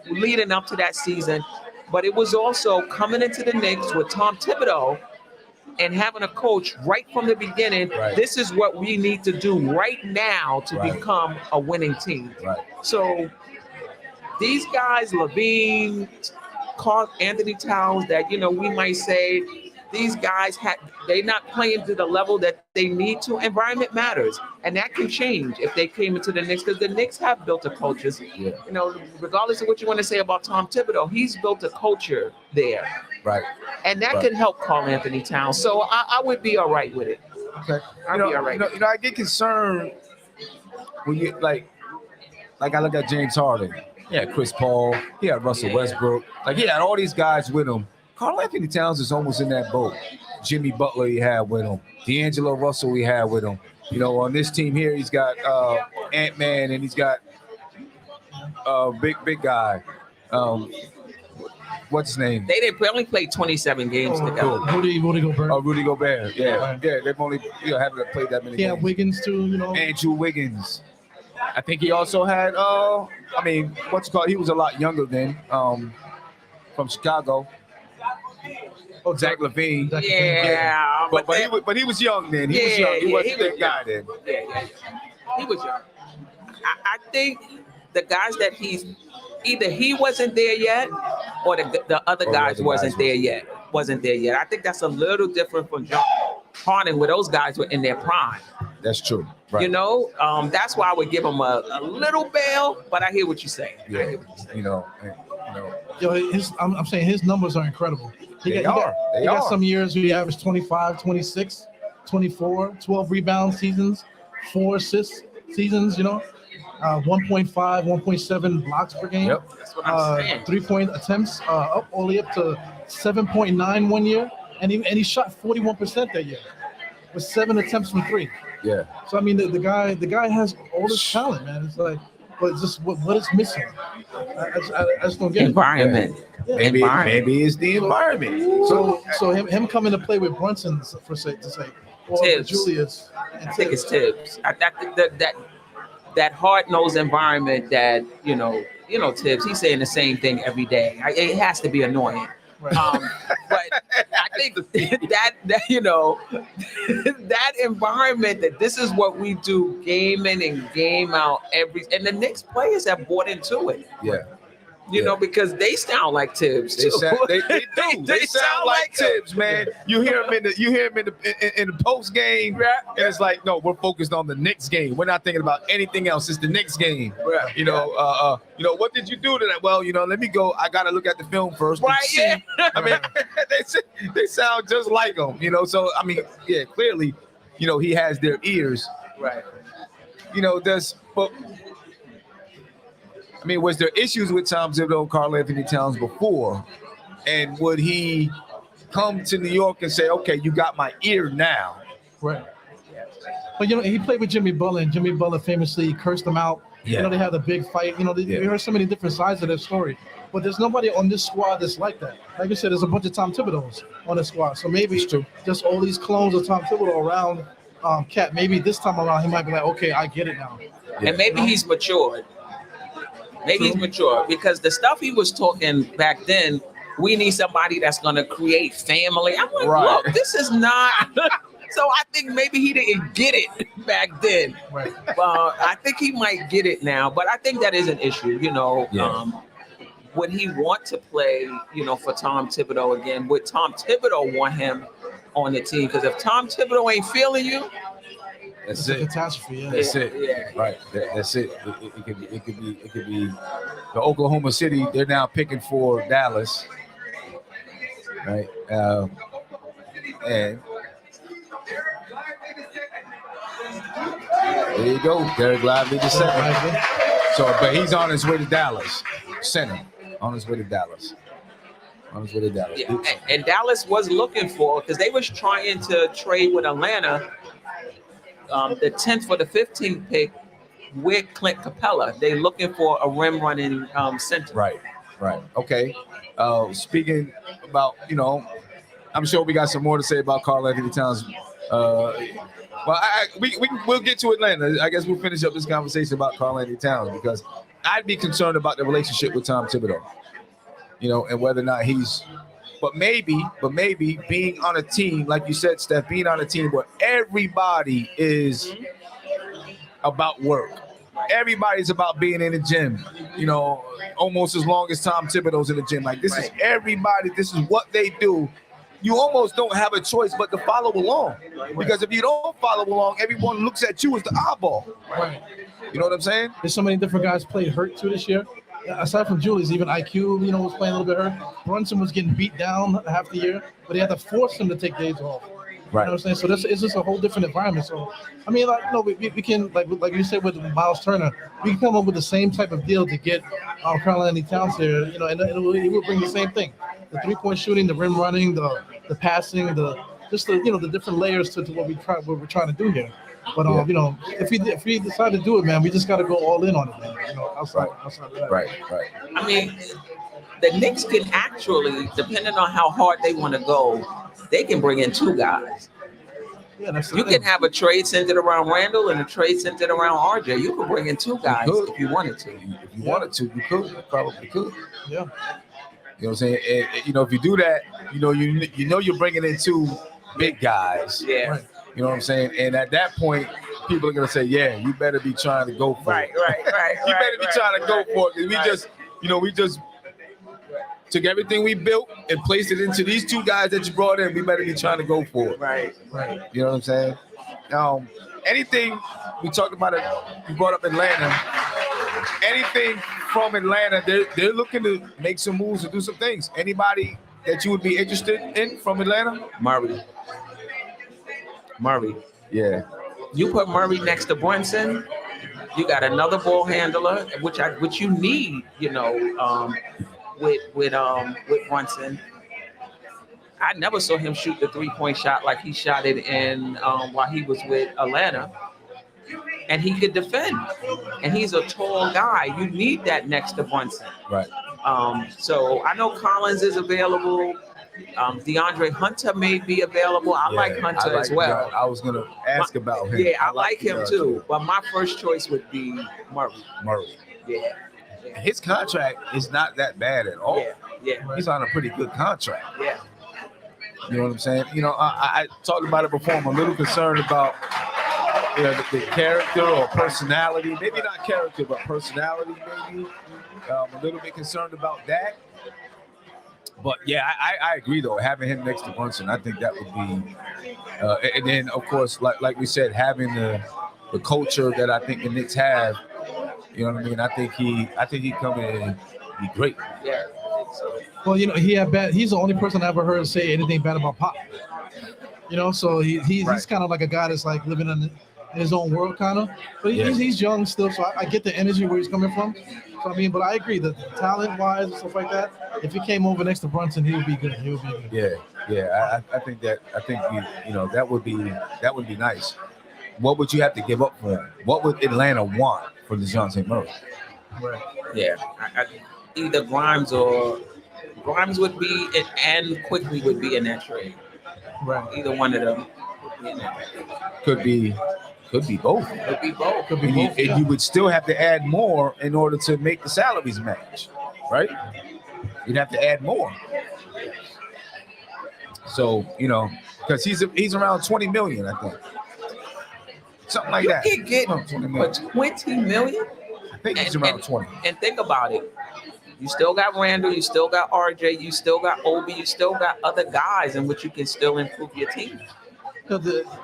Speaker 3: leading up to that season. But it was also coming into the Knicks with Tom Thibodeau and having a coach right from the beginning. Right. This is what we need to do right now to become a winning team. Right. So these guys, Levine, Karl Anthony Towns, that, we might say these guys they're not playing to the level that they need to. Environment matters, and that can change if they came into the Knicks, because the Knicks have built a culture. Yeah. Regardless of what you want to say about Tom Thibodeau, he's built a culture there, right? And that can help Karl Anthony Towns. So I would be all right with it.
Speaker 1: Okay,
Speaker 3: I'd be all right.
Speaker 1: I get concerned when you like I look at James Harden. He had Chris Paul. He had Russell Westbrook. Like, he had all these guys with him. Karl Anthony Towns is almost in that boat. Jimmy Butler he had with him. D'Angelo Russell he had with him. On this team here, he's got Ant-Man, and he's got big guy. What's his name?
Speaker 3: They only played 27 games together.
Speaker 2: Rudy Gobert.
Speaker 1: Oh, Rudy Gobert. Yeah,
Speaker 2: Right.
Speaker 1: yeah. They've only haven't played that many
Speaker 2: Yeah,
Speaker 1: games.
Speaker 2: Wiggins too.
Speaker 1: Andrew Wiggins. I think he also had. What's it called? He was a lot younger then. From Chicago. Oh, Zach LaVine.
Speaker 3: Yeah,
Speaker 1: But he was young then. He was young. He wasn't that guy then.
Speaker 3: Yeah. He was young. I think the guys that either he wasn't there yet, or the other guys wasn't there yet. I think that's a little different from John Harden, where those guys were in their prime.
Speaker 1: That's true. Right.
Speaker 3: That's why I would give him a little bail. But I hear what you're saying.
Speaker 1: Yeah.
Speaker 2: I'm saying his numbers are incredible. He got some years where he averaged 25, 26, 24, 12 rebound seasons, 4 assists seasons, 1.5, 1.7 blocks per game.
Speaker 1: Yep.
Speaker 3: That's what I'm saying.
Speaker 2: 3-point attempts up all the way up to 7.9 one year. And he shot 41% that year with 7 attempts from 3.
Speaker 1: Yeah.
Speaker 2: So I mean the guy has all this talent, man. It's like, but it's just what is missing. I just don't get
Speaker 3: Environment.
Speaker 2: it.
Speaker 1: Maybe it's the environment.
Speaker 2: So him coming to play with Brunson to say, or
Speaker 3: Tibbs.
Speaker 2: Julius.
Speaker 3: I think it's Tibbs. That hard-nosed environment that Tibbs. He's saying the same thing every day. It has to be annoying.
Speaker 2: Right.
Speaker 3: But I think that that environment, that this is what we do game in and game out and the Knicks players have bought into it.
Speaker 1: Yeah.
Speaker 3: Because they sound like Tibbs too.
Speaker 1: They do. They sound like Tibbs, man. You hear him in the post game, and it's like, no, we're focused on the Knicks game. We're not thinking about anything else. It's the Knicks game. What did you do to that? Well, let me go. I gotta look at the film first.
Speaker 3: Right. Yeah.
Speaker 1: I mean, they sound just like him. So I mean, yeah, clearly, he has their ears.
Speaker 3: Right.
Speaker 1: Was there issues with Tom Thibodeau and Karl Anthony Towns before? And would he come to New York and say, okay, you got my ear now?
Speaker 2: Right. But, he played with Jimmy Butler, and Jimmy Butler famously cursed him out.
Speaker 1: Yeah.
Speaker 2: They had a big fight. We heard so many different sides of that story. But there's nobody on this squad that's like that. Like I said, there's a bunch of Tom Thibodeaus on the squad. So maybe just all these clones of Tom Thibodeau around Cat. Maybe this time around he might be like, okay, I get it now.
Speaker 3: Yeah. And maybe he's matured. He's mature, because the stuff he was talking back then, we need somebody that's going to create family. I'm like, look, this is not. So I think maybe he didn't get it back then.
Speaker 2: Right.
Speaker 3: I think he might get it now, but I think that is an issue. Would he want to play, for Tom Thibodeau again? Would Tom Thibodeau want him on the team? Because if Tom Thibodeau ain't feeling you,
Speaker 2: It's a catastrophe. Yeah.
Speaker 1: That's it.
Speaker 3: Yeah.
Speaker 1: Right. That's it. It could be the Oklahoma City. They're now picking for Dallas. Right. And there you go. Derek Lively the second. So, but he's on his way to Dallas. Center. On his way to Dallas.
Speaker 3: Yeah. And Dallas was looking for, because they was trying to trade with Atlanta. The 10th for the 15th pick with Clint Capella. They're looking for a rim running center.
Speaker 1: Right. Okay. Speaking about, I'm sure we got some more to say about Karl Anthony Towns. We'll get to Atlanta. I guess we'll finish up this conversation about Karl Anthony Towns, because I'd be concerned about the relationship with Tom Thibodeau, and whether or not But maybe being on a team, like you said, Steph, being on a team where everybody is about work. Everybody's about being in the gym, almost as long as Tom Thibodeau's in the gym. Like, this is everybody. This is what they do. You almost don't have a choice but to follow along. Because if you don't follow along, everyone looks at you as the oddball.
Speaker 2: Right.
Speaker 1: You know what I'm saying?
Speaker 2: There's so many different guys played hurt too this year. Aside from Julius, even IQ, was playing a little bit hurt. Brunson was getting beat down half the year, but they had to force him to take days off.
Speaker 1: Right.
Speaker 2: You know what I'm saying? So it's just a whole different environment. So, I mean, we can, like you said with Myles Turner, we can come up with the same type of deal to get Karl Anthony Towns here, and it will bring the same thing. The 3-point shooting, the rim running, the passing, the different layers to what we're trying to do here. But
Speaker 1: Yeah.
Speaker 2: you know, if we decide to do it, man, we just got to go all in on it, man. You know, outside of that.
Speaker 1: Right.
Speaker 3: I mean, the Knicks can actually, depending on how hard they want to go, they can bring in 2 guys.
Speaker 2: Yeah, that's the
Speaker 3: You
Speaker 2: thing.
Speaker 3: can have a trade centered around Randle and a trade centered around RJ. You could bring in 2 guys
Speaker 1: could.
Speaker 3: if you wanted to.
Speaker 1: If you wanted to, you could. You probably could.
Speaker 2: Yeah.
Speaker 1: You know what I'm saying? And, you know, if you do that, you know you're bringing in 2 big guys.
Speaker 3: Yeah.
Speaker 2: Right.
Speaker 1: You know what I'm saying? And at that point, people are gonna say, "Yeah, you better be trying to go for
Speaker 3: Right.
Speaker 1: it. You better be trying to go for it." 'Cause we just took everything we built and placed it into these 2 guys that you brought in. We better be trying to go for it.
Speaker 3: Right.
Speaker 1: You know what I'm saying? Anything we talked about it, you brought up Atlanta. Anything from Atlanta, they're looking to make some moves and do some things. Anybody that you would be interested in from Atlanta?
Speaker 3: Murray.
Speaker 1: Yeah.
Speaker 3: You put Murray next to Brunson, you got another ball handler, which you need, you know, with Brunson. I never saw him shoot the 3-point shot like he shot it in while he was with Atlanta. And he could defend. And he's a tall guy. You need that next to Brunson.
Speaker 1: Right.
Speaker 3: So I know Collins is available. DeAndre Hunter may be available. I like Hunter as well.
Speaker 1: I was gonna ask about him.
Speaker 3: Yeah, I like him too. But my first choice would be Murray. Yeah.
Speaker 1: His contract is not that bad at all.
Speaker 3: Yeah.
Speaker 1: He's on a pretty good contract.
Speaker 3: Yeah.
Speaker 1: You know what I'm saying? You know, I talked about it before. I'm a little concerned about the character or personality. Maybe not character, but personality. Maybe I'm a little bit concerned about that. But yeah, I agree though. Having him next to Brunson, I think that would be. And then of course, like we said, having the culture that I think the Knicks have. You know what I mean? I think he come in and be great.
Speaker 3: Yeah.
Speaker 2: Well, you know, he's the only person I ever heard say anything bad about Pop. You know, so he's kind of like a guy that's like living in his own world, kind of. But he's young still, so I get the energy where he's coming from. So I mean, but I agree that talent-wise and stuff like that, if he came over next to Brunson, he would be good.
Speaker 1: Yeah. I think that would be nice. What would you have to give up for him? What would Atlanta want for Dejounte Murray?
Speaker 2: Right.
Speaker 3: Yeah. Either Grimes would be, and Quickly would be in that trade.
Speaker 2: Right.
Speaker 3: Either one of them would be in that trade.
Speaker 1: Could be both. And you would still have to add more in order to make the salaries match, right? You'd have to add more. So, you know, because he's around 20 million, I think. Something like that.
Speaker 3: You can get
Speaker 1: 20 million.
Speaker 3: for 20 million?
Speaker 1: I think he's around 20.
Speaker 3: And think about it. You still got Randle, you still got RJ, you still got Obi, you still got other guys in which you can still improve your team.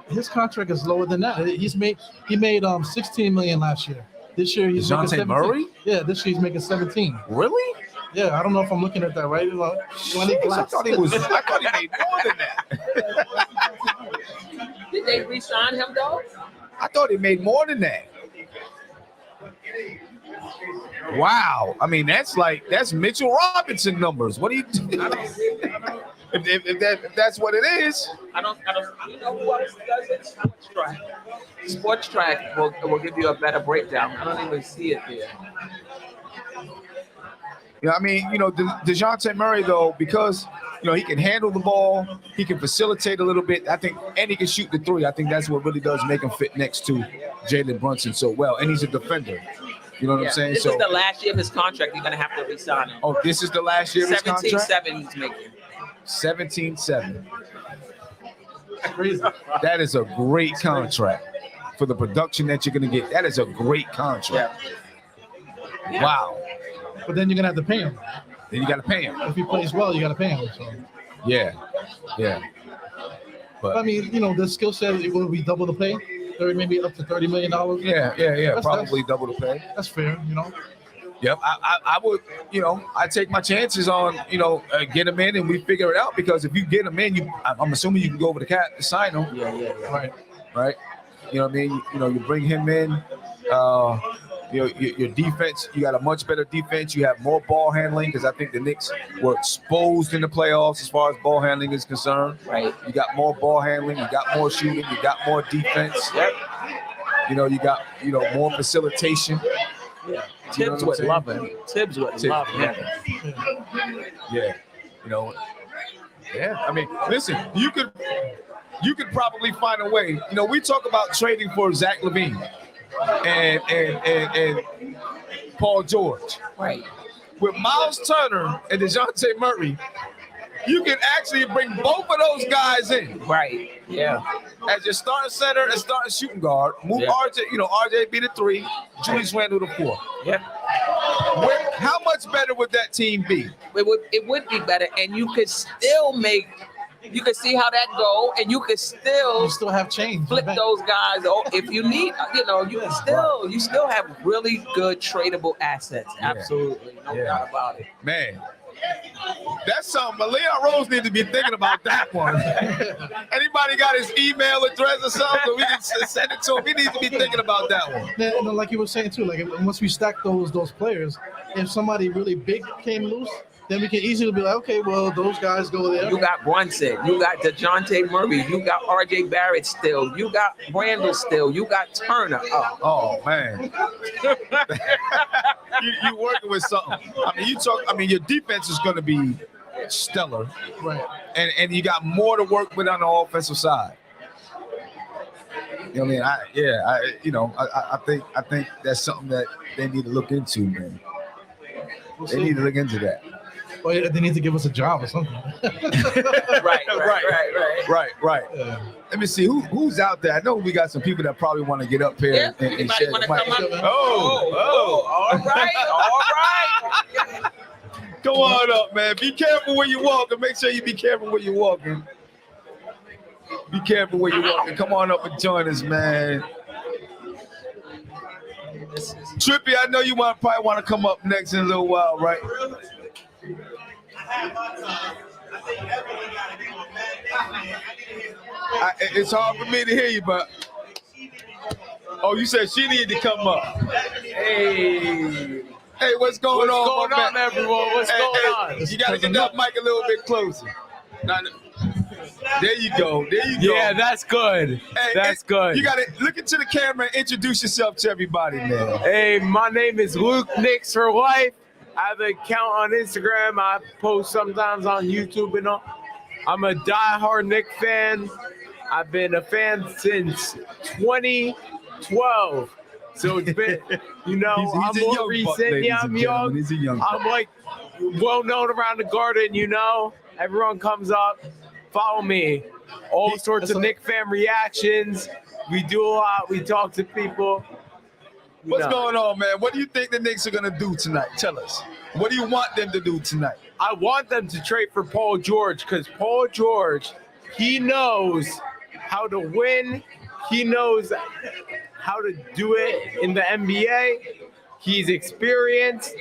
Speaker 2: His contract is lower than that. He made 16 million last year. This year he's making 17.
Speaker 1: Murray?
Speaker 2: Yeah, this year he's making 17.
Speaker 1: Really?
Speaker 2: Yeah, I don't know if I'm looking at that right.
Speaker 1: I thought he made more than that.
Speaker 3: Did they re-sign him though?
Speaker 1: I thought he made more than that. Wow. I mean, that's Mitchell Robinson numbers. What do you do? If that's what it is.
Speaker 3: I don't you know who else does it? Sports Track. Sports Track will give you a better breakdown. I don't even see it there.
Speaker 1: Yeah, I mean, you know, Dejounte Murray, though, because, you know, he can handle the ball, he can facilitate a little bit, I think, and he can shoot the three. I think that's what really does make him fit next to Jalen Brunson so well. And he's a defender. You know what I'm saying?
Speaker 3: This is the last year of his contract. You're going to have to re-sign him.
Speaker 1: Oh, this is the last year of his contract?
Speaker 3: 17-7 he's making.
Speaker 1: 17-7. That is a great contract for the production that you're going to get. That is a great contract.
Speaker 3: Yeah.
Speaker 1: Wow.
Speaker 2: But then you're gonna have to pay him.
Speaker 1: Then you got to pay him.
Speaker 2: If he plays well, you got to pay him. So.
Speaker 1: Yeah.
Speaker 2: But I mean, you know, the skill set will be double the pay, maybe up to $30 million.
Speaker 1: Yeah. Probably double the pay.
Speaker 2: That's fair, you know.
Speaker 1: Yep, I would, you know, I take my chances on, you know, get him in and we figure it out, because if you get him in, I'm assuming you can go over the cap to sign him.
Speaker 3: Yeah.
Speaker 1: Right. You know what I mean? You know, you bring him in. You know, your defense, you got a much better defense. You have more ball handling, because I think the Knicks were exposed in the playoffs as far as ball handling is concerned.
Speaker 3: Right.
Speaker 1: You got more ball handling. You got more shooting. You got more defense.
Speaker 3: Yep.
Speaker 1: You got more facilitation.
Speaker 3: Yeah.
Speaker 1: You know
Speaker 3: Tibbs
Speaker 1: what I'm
Speaker 3: would
Speaker 1: saying?
Speaker 3: love him. Tibbs would love him.
Speaker 1: Yeah. Yeah. I mean, listen, you could probably find a way. We talk about trading for Zach LaVine and Paul George.
Speaker 3: Right.
Speaker 1: With Myles Turner and Dejounte Murray, you can actually bring both of those guys in.
Speaker 3: Right. Yeah.
Speaker 1: As your starting center and starting shooting guard. Move RJ, RJ be the 3, Julius Randle the 4.
Speaker 3: Yeah.
Speaker 1: How much better would that team be?
Speaker 3: It would be better, and you could still you could see how that go, and you could still
Speaker 2: have change.
Speaker 3: Flip those guys. If you need, you still have really good tradable assets. Absolutely, no doubt about it.
Speaker 1: Man, that's something. Leon Rose needs to be thinking about that one. Anybody got his email address or something? We can send it to him. He needs to be thinking about that one.
Speaker 2: Yeah, like you were saying too, like once we stack those players, if somebody really big came loose, then we can easily be like, okay, well, those guys go there.
Speaker 3: You got Brunson, you got Dejounte Murray, you got RJ Barrett still, you got Randle still, you got Turner.
Speaker 1: Oh man. you working with something. Your defense is gonna be stellar.
Speaker 2: Right.
Speaker 1: And you got more to work with on the offensive side. I think that's something that they need to look into, man. They need to look into that.
Speaker 2: Well, they need to give us a job or something.
Speaker 3: Right.
Speaker 2: Yeah.
Speaker 1: Let me see who's out there. I know we got some people that probably want to get up here and share the mic.
Speaker 3: All right.
Speaker 1: Come on up, man. Be careful when you walk, and make sure you be careful when you're walking. Be careful when you're walking. Come on up and join us, man. Trippy, I know you probably want to come up next in a little while, right? It's hard for me to hear you, but you said she needed to come up. Hey, what's going on?
Speaker 4: What's going on, everyone? What's going on?
Speaker 1: You gotta get that mic a little bit closer. There you go.
Speaker 4: Yeah, that's good. That's good.
Speaker 1: You gotta look into the camera and introduce yourself to everybody, man.
Speaker 4: Hey, my name is Luke Knicks for Life. I have an account on Instagram. I post sometimes on YouTube and all. I'm a diehard Knicks fan. I've been a fan since 2012. So it's been,
Speaker 1: he's
Speaker 4: I'm
Speaker 1: a
Speaker 4: more
Speaker 1: young
Speaker 4: recent.
Speaker 1: buck, ladies
Speaker 4: Yeah, I'm
Speaker 1: and
Speaker 4: young.
Speaker 1: gentlemen. He's a young
Speaker 4: I'm like well known around the garden, Everyone comes up, follow me. All sorts of Knicks fan reactions. We do a lot. We talk to people.
Speaker 1: What's going on, man? What do you think the Knicks are going to do tonight? Tell us. What do you want them to do tonight?
Speaker 4: I want them to trade for Paul George because Paul George, he knows how to win. He knows how to do it in the NBA. He's experienced.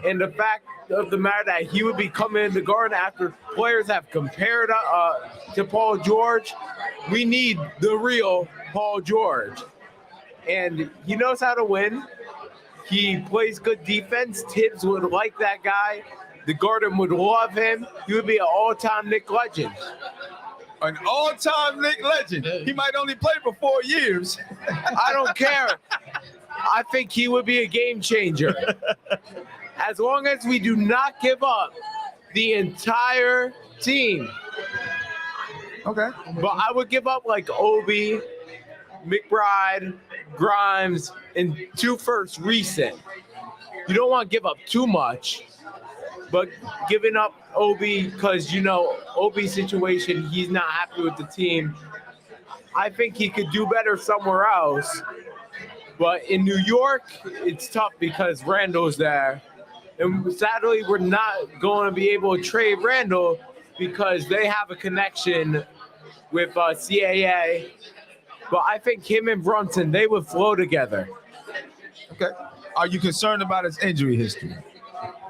Speaker 4: And the fact of the matter that he would be coming in the garden after players have compared to Paul George, we need the real Paul George. And he knows how to win. He plays good defense. Tibbs would like that guy. The Garden would love him. He would be an all-time Knicks legend.
Speaker 1: An all-time Knicks legend. He might only play for 4 years.
Speaker 4: I don't care. I think he would be a game changer. As long as we do not give up the entire team.
Speaker 1: Okay.
Speaker 4: But I would give up like Obi, McBride, Grimes, and 2 firsts recent. You don't want to give up too much, but giving up Obi because, Obi's situation, he's not happy with the team. I think he could do better somewhere else. But in New York, it's tough because Randle's there. And sadly, we're not going to be able to trade Randle because they have a connection with CAA. But I think him and Brunson, they would flow together.
Speaker 1: Okay. Are you concerned about his injury history?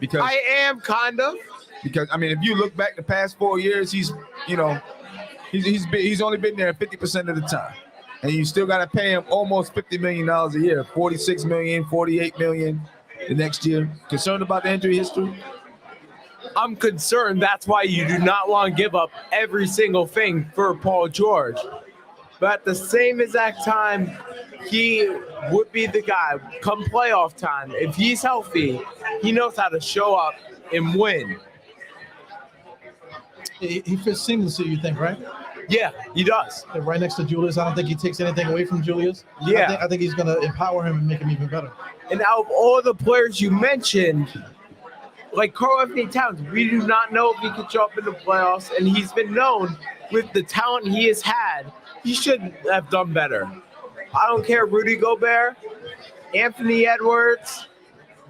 Speaker 1: Because
Speaker 4: I am kind of.
Speaker 1: Because if you look back the past 4 years, he's only been there 50% of the time, and you still got to pay him almost $50 million a year, $46 million, $48 million the next year. Concerned about the injury history?
Speaker 4: I'm concerned. That's why you do not want to give up every single thing for Paul George. but at the same exact time, he would be the guy come playoff time. If he's healthy, he knows how to show up and win.
Speaker 2: He fits seamlessly, you think, right?
Speaker 4: Yeah, he does.
Speaker 2: Right next to Julius. I don't think he takes anything away from Julius.
Speaker 4: Yeah.
Speaker 2: I think he's going to empower him and make him even better.
Speaker 4: And out of all the players you mentioned, like Karl-Anthony Towns, we do not know if he could show up in the playoffs, and he's been known with the talent he has had, he should have done better. I don't care, Rudy Gobert, Anthony Edwards,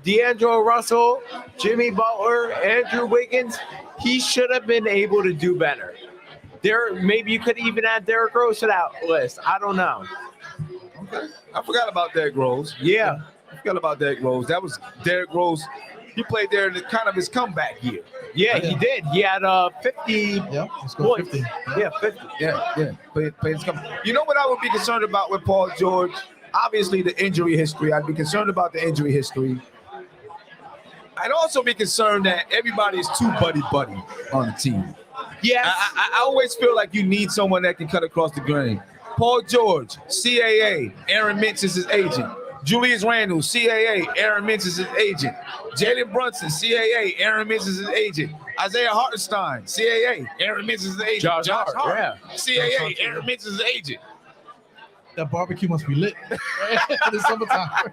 Speaker 4: D'Angelo Russell, Jimmy Butler, Andrew Wiggins, he should have been able to do better. Maybe you could even add Derrick Rose to that list. I don't know.
Speaker 1: Okay. I forgot about Derrick Rose.
Speaker 4: Yeah.
Speaker 1: I forgot about Derrick Rose. That was Derrick Rose. He played there in kind of his comeback year.
Speaker 4: Yeah, he did. He had 50
Speaker 2: Yeah, he scored 50.
Speaker 4: Yeah, 50.
Speaker 1: Yeah. Played his comeback. You know what I would be concerned about with Paul George? Obviously, the injury history. I'd be concerned about the injury history. I'd also be concerned that everybody is too buddy-buddy on the team.
Speaker 4: Yes.
Speaker 1: I always feel like you need someone that can cut across the grain. Paul George, CAA, Aaron Mintz is his agent. Julius Randle, CAA, Aaron Mintz is his agent. Jalen Brunson, CAA, Aaron Mintz is his agent. Isaiah Hartenstein, CAA, Aaron Mintz is his agent.
Speaker 4: Josh Hart, yeah.
Speaker 1: CAA, Aaron Mintz is his agent.
Speaker 2: That barbecue must be lit in the summertime.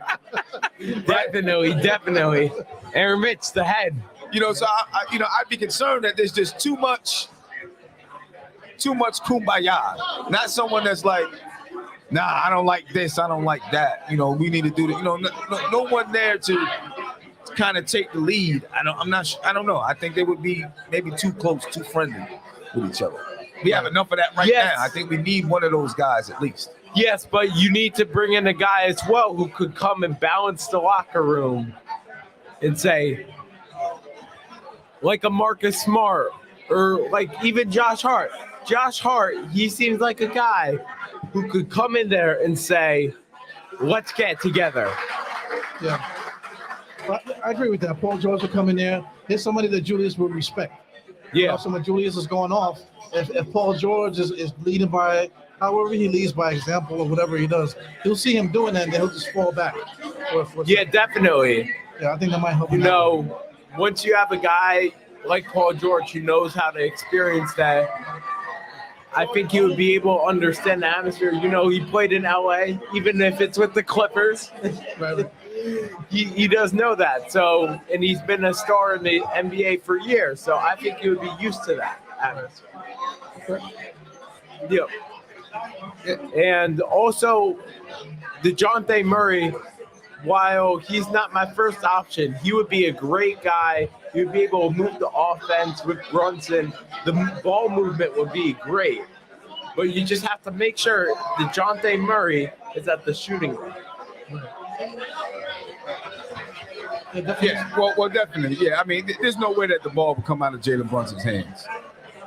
Speaker 4: Definitely. Aaron Mitch, the head.
Speaker 1: So I'd be concerned that there's just too much kumbaya. Not someone that's like, nah, I don't like this, I don't like that. We need to do this. No one there to kind of take the lead. I don't know. I think they would be maybe too close, too friendly with each other. We have enough of that now. I think we need one of those guys at least.
Speaker 4: Yes, but you need to bring in a guy as well who could come and balance the locker room and say, like a Marcus Smart or like even Josh Hart. Josh Hart, he seems like a guy who could come in there and say, let's get together.
Speaker 2: Yeah. I agree with that. Paul George will come in there. Here's somebody that Julius will respect.
Speaker 4: Yeah.
Speaker 2: So when Julius is going off, if Paul George is leading by, however he leads by example or whatever he does, he'll see him doing that and then he'll just fall back.
Speaker 4: Yeah, definitely.
Speaker 2: Yeah, I think that might help.
Speaker 4: Once you have a guy like Paul George who knows how to experience that, I think he would be able to understand the atmosphere. He played in LA, even if it's with the Clippers.
Speaker 2: Right.
Speaker 4: He does know that. So, and he's been a star in the NBA for years. So I think he would be used to that atmosphere. Yeah. And also, Dejounte Murray, while he's not my first option, he would be a great guy. He would be able to move the offense with Brunson. The ball movement would be great. But you just have to make sure Dejounte Murray is at the shooting range.
Speaker 1: Yeah, well, definitely. Yeah, I mean, there's no way that the ball would come out of Jalen Brunson's hands.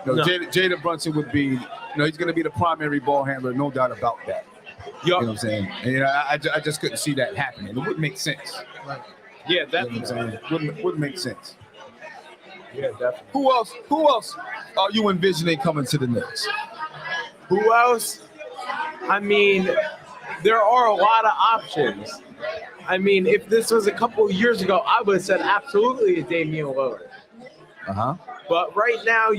Speaker 1: No. Jalen Brunson would be, he's going to be the primary ball handler, no doubt about that. You know what I'm saying? And, I just couldn't see that happening. It wouldn't make sense.
Speaker 2: Right.
Speaker 4: Yeah, definitely.
Speaker 1: Wouldn't make sense.
Speaker 4: Yeah, definitely.
Speaker 1: Who else are you envisioning coming to the Knicks?
Speaker 4: Who else? I mean, there are a lot of options. I mean, if this was a couple of years ago, I would have said absolutely Damian Lillard.
Speaker 1: Uh-huh.
Speaker 4: But right now,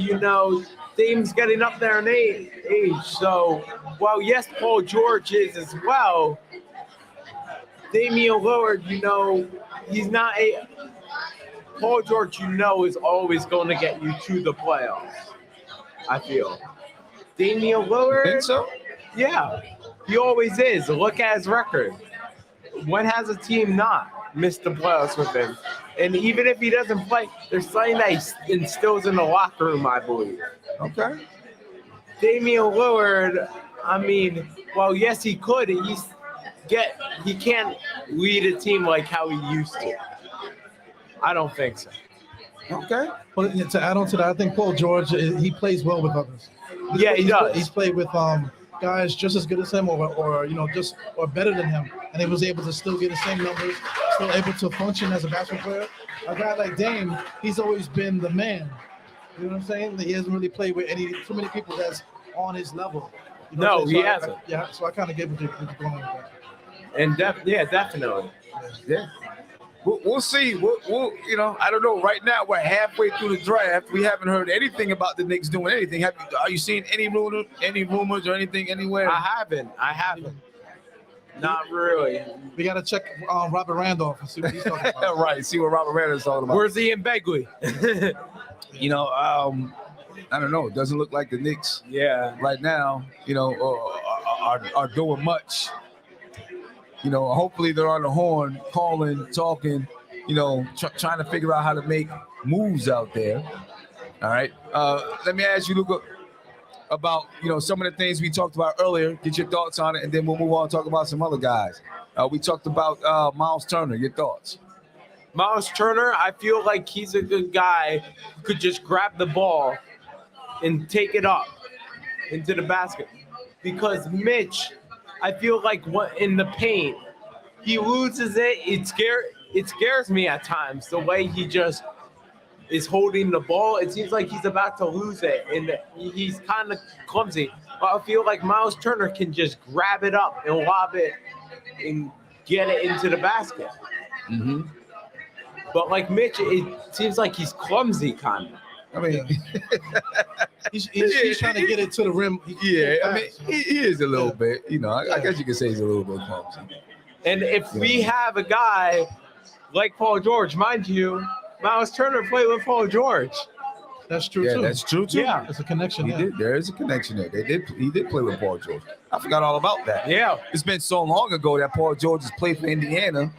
Speaker 4: Dame's getting up there in age. So, while yes, Paul George is as well, Damian Lillard, he's not Paul George, is always going to get you to the playoffs, I feel. Damian Lillard?
Speaker 1: You think so?
Speaker 4: Yeah, he always is. Look at his record. When has a team not missed the playoffs with him? And even if he doesn't play, there's something that he instills in the locker room, I believe.
Speaker 1: Okay.
Speaker 4: Damian Lillard, I mean, well, yes, he could. He can't lead a team like how he used to. I don't think so.
Speaker 2: Okay. Well, to add on to that, I think Paul George, he plays well with others.
Speaker 4: He does.
Speaker 2: He's played with guys just as good as him or better than him, and he was able to still get the same numbers, still able to function as a basketball player. A guy like Dame, he's always been the man. You know what I'm saying? He hasn't really played with too many people that's on his level. You know what
Speaker 4: No,
Speaker 2: I'm
Speaker 4: he
Speaker 2: saying?
Speaker 4: hasn't.
Speaker 2: Yeah, so I kind of get what you're going on with that.
Speaker 4: And definitely.
Speaker 1: Yeah. We'll see. We'll I don't know. Right now, we're halfway through the draft. We haven't heard anything about the Knicks doing anything. Are you seeing any rumors or anything anywhere?
Speaker 4: I haven't. Not really.
Speaker 2: We got to check Robert Randolph and see what he's talking about.
Speaker 1: Right. See what Robert Randle's talking about.
Speaker 4: Where's he in Begley?
Speaker 1: I don't know. It doesn't look like the Knicks
Speaker 4: Yeah.
Speaker 1: right now, are doing much. Hopefully they're on the horn, calling, talking, trying to figure out how to make moves out there. All right. Let me ask you, Luka, about some of the things we talked about earlier. Get your thoughts on it, and then we'll move on and talk about some other guys. We talked about Myles Turner. Your thoughts?
Speaker 4: Myles Turner, I feel like he's a good guy who could just grab the ball and take it up into the basket. Because Mitch, I feel like in the paint, he loses it. It scares me at times, the way he just is holding the ball. It seems like he's about to lose it, and he's kind of clumsy. But I feel like Myles Turner can just grab it up and lob it and get it into the basket.
Speaker 1: Mm-hmm.
Speaker 4: But like Mitch, it seems like he's clumsy, kind of.
Speaker 1: I mean,
Speaker 2: He's trying to get it to the rim.
Speaker 1: I mean, he is a little bit. I guess you could say he's a little bit clumsy.
Speaker 4: And if we have a guy like Paul George, mind you, Myles Turner played with Paul George.
Speaker 2: That's true too.
Speaker 1: That's true too.
Speaker 4: Yeah.
Speaker 2: There's a connection there.
Speaker 1: There is a connection there. He did play with Paul George. I forgot all about that.
Speaker 4: Yeah,
Speaker 1: It's been so long ago that Paul George has played for Indiana.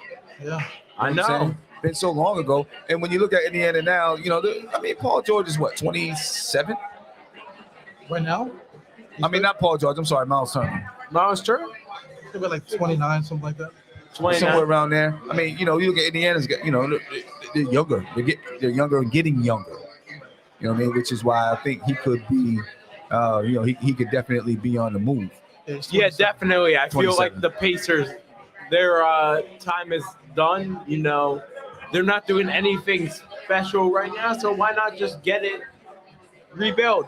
Speaker 2: Yeah.
Speaker 4: I
Speaker 1: You know what I'm
Speaker 4: know.
Speaker 1: saying? Been so long ago. And when you look at Indiana now, Paul George is what, 27?
Speaker 2: Right now?
Speaker 1: Not Paul George. I'm sorry, Myles Turner.
Speaker 4: Myles Turner,
Speaker 2: He'll be like 29, something like that.
Speaker 4: 29.
Speaker 1: Somewhere around there. You look at Indiana's, they're younger. They're younger and getting younger. You know what I mean? Which is why I think he could be, he could definitely be on the move.
Speaker 2: It's
Speaker 4: Yeah,
Speaker 2: 27.
Speaker 4: definitely. I feel
Speaker 1: 27.
Speaker 4: like the Pacers, their time is done. They're not doing anything special right now, so why not just get it rebuild?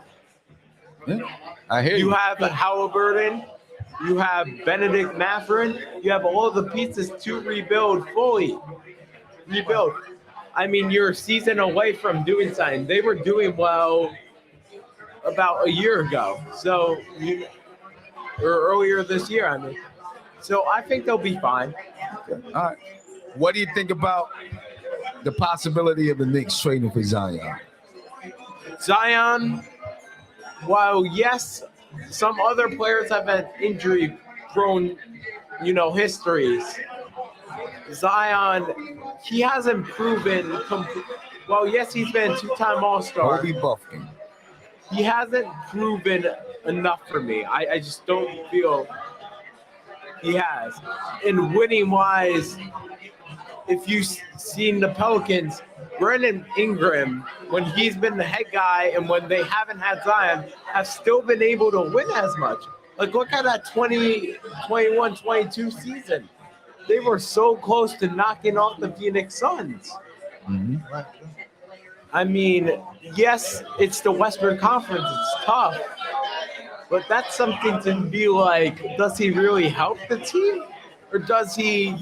Speaker 1: Yeah, I hear you.
Speaker 4: You have Halliburton, you have Benedict Mathurin, you have all the pieces to rebuild fully. Rebuild. I mean, you're a season away from doing something. They were doing well about a year ago, or earlier this year, I mean. So I think they'll be fine.
Speaker 1: Okay. All right. What do you think about the possibility of the Knicks trading for Zion?
Speaker 4: Zion, while yes, some other players have had injury-prone, histories. Zion, he hasn't proven. Well, yes, he's been two-time All-Star.
Speaker 1: Kobe Buffkin.
Speaker 4: He hasn't proven enough for me. I just don't feel he has. And winning-wise, if you've seen the Pelicans, Brandon Ingram, when he's been the head guy and when they haven't had Zion, have still been able to win as much. Like, look at that 2021, 22 season. They were so close to knocking off the Phoenix Suns.
Speaker 1: Mm-hmm.
Speaker 2: Right.
Speaker 4: I mean, yes, it's the Western Conference. It's tough. But that's something to be like, does he really help the team? Or does he,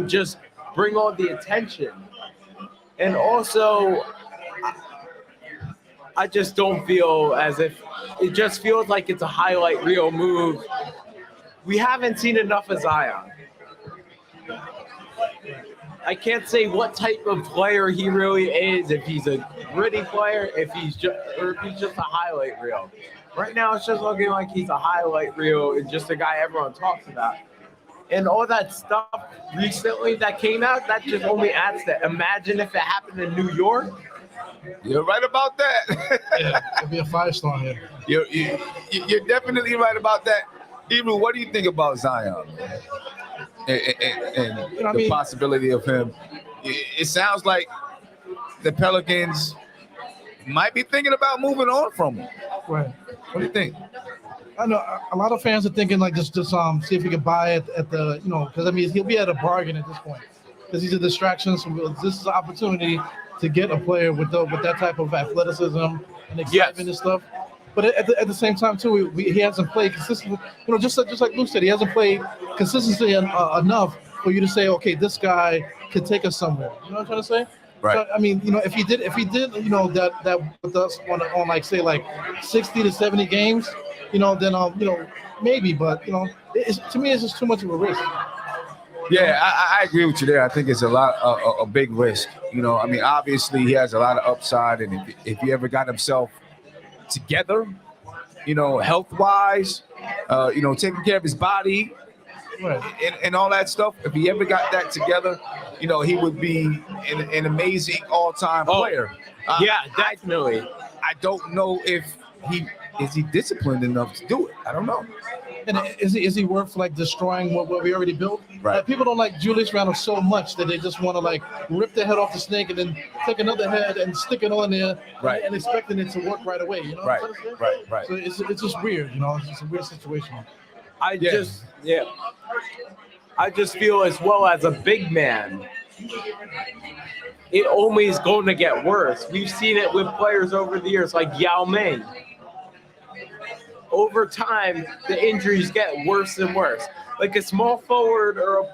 Speaker 4: just bring all the attention? And also, I just don't feel as if it just feels like it's a highlight reel move. We haven't seen enough of Zion. I can't say what type of player he really is, if he's a gritty player, if he's just a highlight reel. Right now, it's just looking like he's a highlight reel and just a guy everyone talks about. And all that stuff recently that came out, that just only adds to. Imagine if it happened in New York.
Speaker 1: You're right about that.
Speaker 2: Yeah, it'll be a firestorm here.
Speaker 1: You're definitely right about that. Ebru, what do you think about Zion and the possibility of him? It sounds like the Pelicans might be thinking about moving on from him.
Speaker 2: Right.
Speaker 1: What do you think?
Speaker 2: I know a lot of fans are thinking like just see if he can buy it at the because he'll be at a bargain at this point because he's a distraction. So this is an opportunity to get a player with that type of athleticism and excitement and stuff. But at the same time too, he hasn't played consistently. Just like Luke said, he hasn't played consistently enough for you to say, okay, this guy could take us somewhere. You know what I'm trying to say?
Speaker 1: Right.
Speaker 2: So, I mean, if he did, that with us on like say like 60 to 70 games, then maybe, but to me it's just too much of a risk.
Speaker 1: Yeah, I agree with you there. I think it's a big risk. I mean, obviously he has a lot of upside, and if he ever got himself together, health-wise, taking care of his body,
Speaker 2: Right.
Speaker 1: and all that stuff. If he ever got that together, he would be an amazing all-time player.
Speaker 4: Yeah, definitely.
Speaker 1: I don't know if he disciplined enough to do it. I don't know.
Speaker 2: And is he worth like destroying what we already built?
Speaker 1: Right.
Speaker 2: People don't like Julius Randle so much that they just want to like rip the head off the snake and then take another head and stick it on there,
Speaker 1: Right.
Speaker 2: and expecting it to work right away.
Speaker 1: Right.
Speaker 2: So it's just weird. It's just a weird situation.
Speaker 4: I just feel as well as a big man, it only is going to get worse. We've seen it with players over the years like Yao Ming. Over time, the injuries get worse and worse. Like a small forward or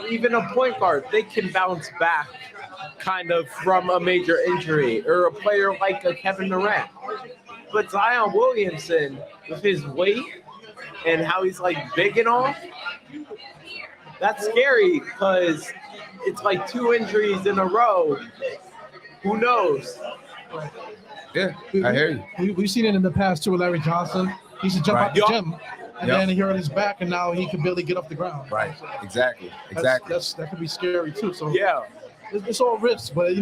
Speaker 4: even a point guard, they can bounce back kind of from a major injury, or a player like a Kevin Durant. But Zion Williamson, with his weight and how he's like big and all, that's scary because it's like 2 injuries in a row. Who knows?
Speaker 1: Yeah, I hear you.
Speaker 2: We've seen it in the past too with Larry Johnson. He used to jump out the gym, and then he hurt his back, and now he can barely get off the ground.
Speaker 1: Right. Exactly.
Speaker 2: That could be scary too. So
Speaker 4: Yeah.
Speaker 2: it's all risks, but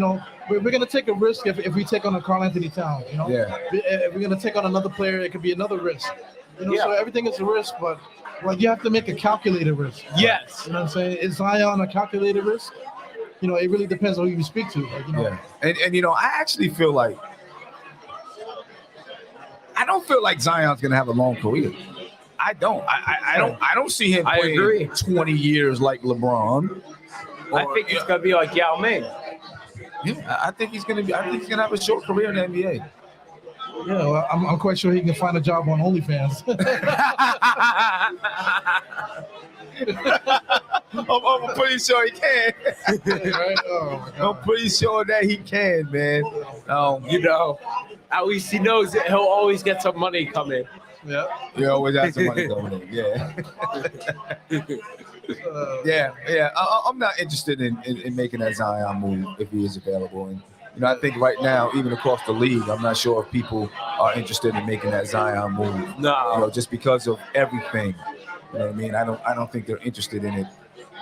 Speaker 2: we're gonna take a risk if we take on a Karl Anthony Towns.
Speaker 1: Yeah.
Speaker 2: If we're gonna take on another player, it could be another risk.
Speaker 4: Yeah.
Speaker 2: So everything is a risk, but you have to make a calculated risk.
Speaker 4: Yes.
Speaker 2: You know what I'm saying? Is Zion a calculated risk? It really depends on who you speak to.
Speaker 1: Yeah. And I actually feel like I don't feel like Zion's gonna have a long career. I don't. I don't see him
Speaker 4: I
Speaker 1: playing
Speaker 4: agree.
Speaker 1: 20 years like LeBron.
Speaker 4: I think it's gonna be like Yao Ming.
Speaker 1: Yeah, I think he's gonna have a short career in the NBA.
Speaker 2: Yeah, well, I'm quite sure he can find a job on OnlyFans.
Speaker 1: I'm pretty sure he can.
Speaker 2: Right? Oh, my God.
Speaker 1: I'm pretty sure that he can, man.
Speaker 4: At least he knows that he'll always get some money coming.
Speaker 2: Yeah.
Speaker 1: You always have some money going in. Yeah. Yeah. I'm not interested in making that Zion move if he is available. And I think right now, even across the league, I'm not sure if people are interested in making that Zion move.
Speaker 4: No.
Speaker 1: Just because of everything. You know what I mean? I don't think they're interested in it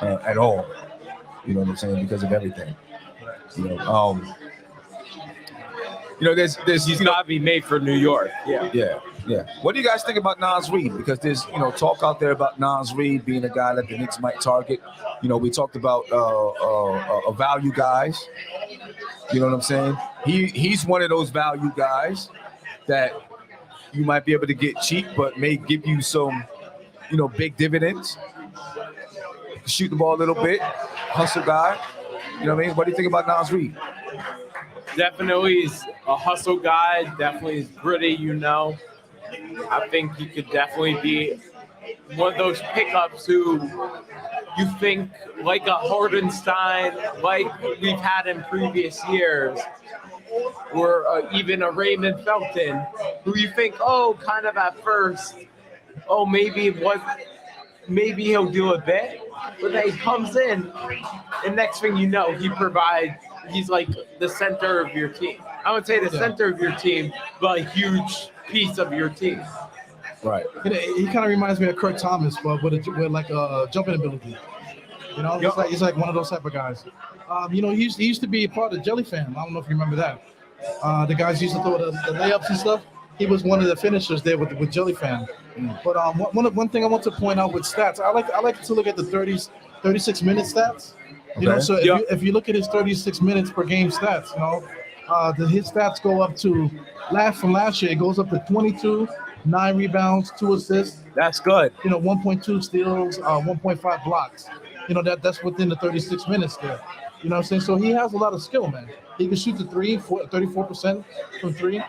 Speaker 1: at all. You know what I'm saying? Because of everything. There's
Speaker 4: He's gotta be made for New York.
Speaker 1: Yeah. What do you guys think about Nas Reed? Because there's talk out there about Nas Reed being a guy that the Knicks might target. We talked about value guys. You know what I'm saying? He's one of those value guys that you might be able to get cheap, but may give you some, big dividends. Shoot the ball a little bit, hustle guy. You know what I mean? What do you think about Nas Reed?
Speaker 4: Definitely is a hustle guy. Definitely is gritty, I think he could definitely be one of those pickups who you think like a Hardenstein, like we've had in previous years, or even a Raymond Felton, who you think, kind of at first, maybe he'll do a bit, but then he comes in, and next thing you know, he's like the center of your team. I would say the center of your team, but a huge piece of your team.
Speaker 1: Right.
Speaker 2: He kind of reminds me of Kurt Thomas, but with like a jumping ability. He's like one of those type of guys. He used to be part of Jelly Fam. I don't know if you remember that. The guys used to throw the layups and stuff. He was one of the finishers there with Jelly Fam. But one thing I want to point out with stats, I like to look at the 36 minute stats. So if you look at his 36 minutes per game stats, his stats go up to from last year. It goes up to 22, 9 rebounds, 2 assists.
Speaker 4: That's good.
Speaker 2: 1.2 steals, 1.5 blocks. That's within the 36 minutes there. You know what I'm saying? So he has a lot of skill, man. He can shoot the 34% from 3.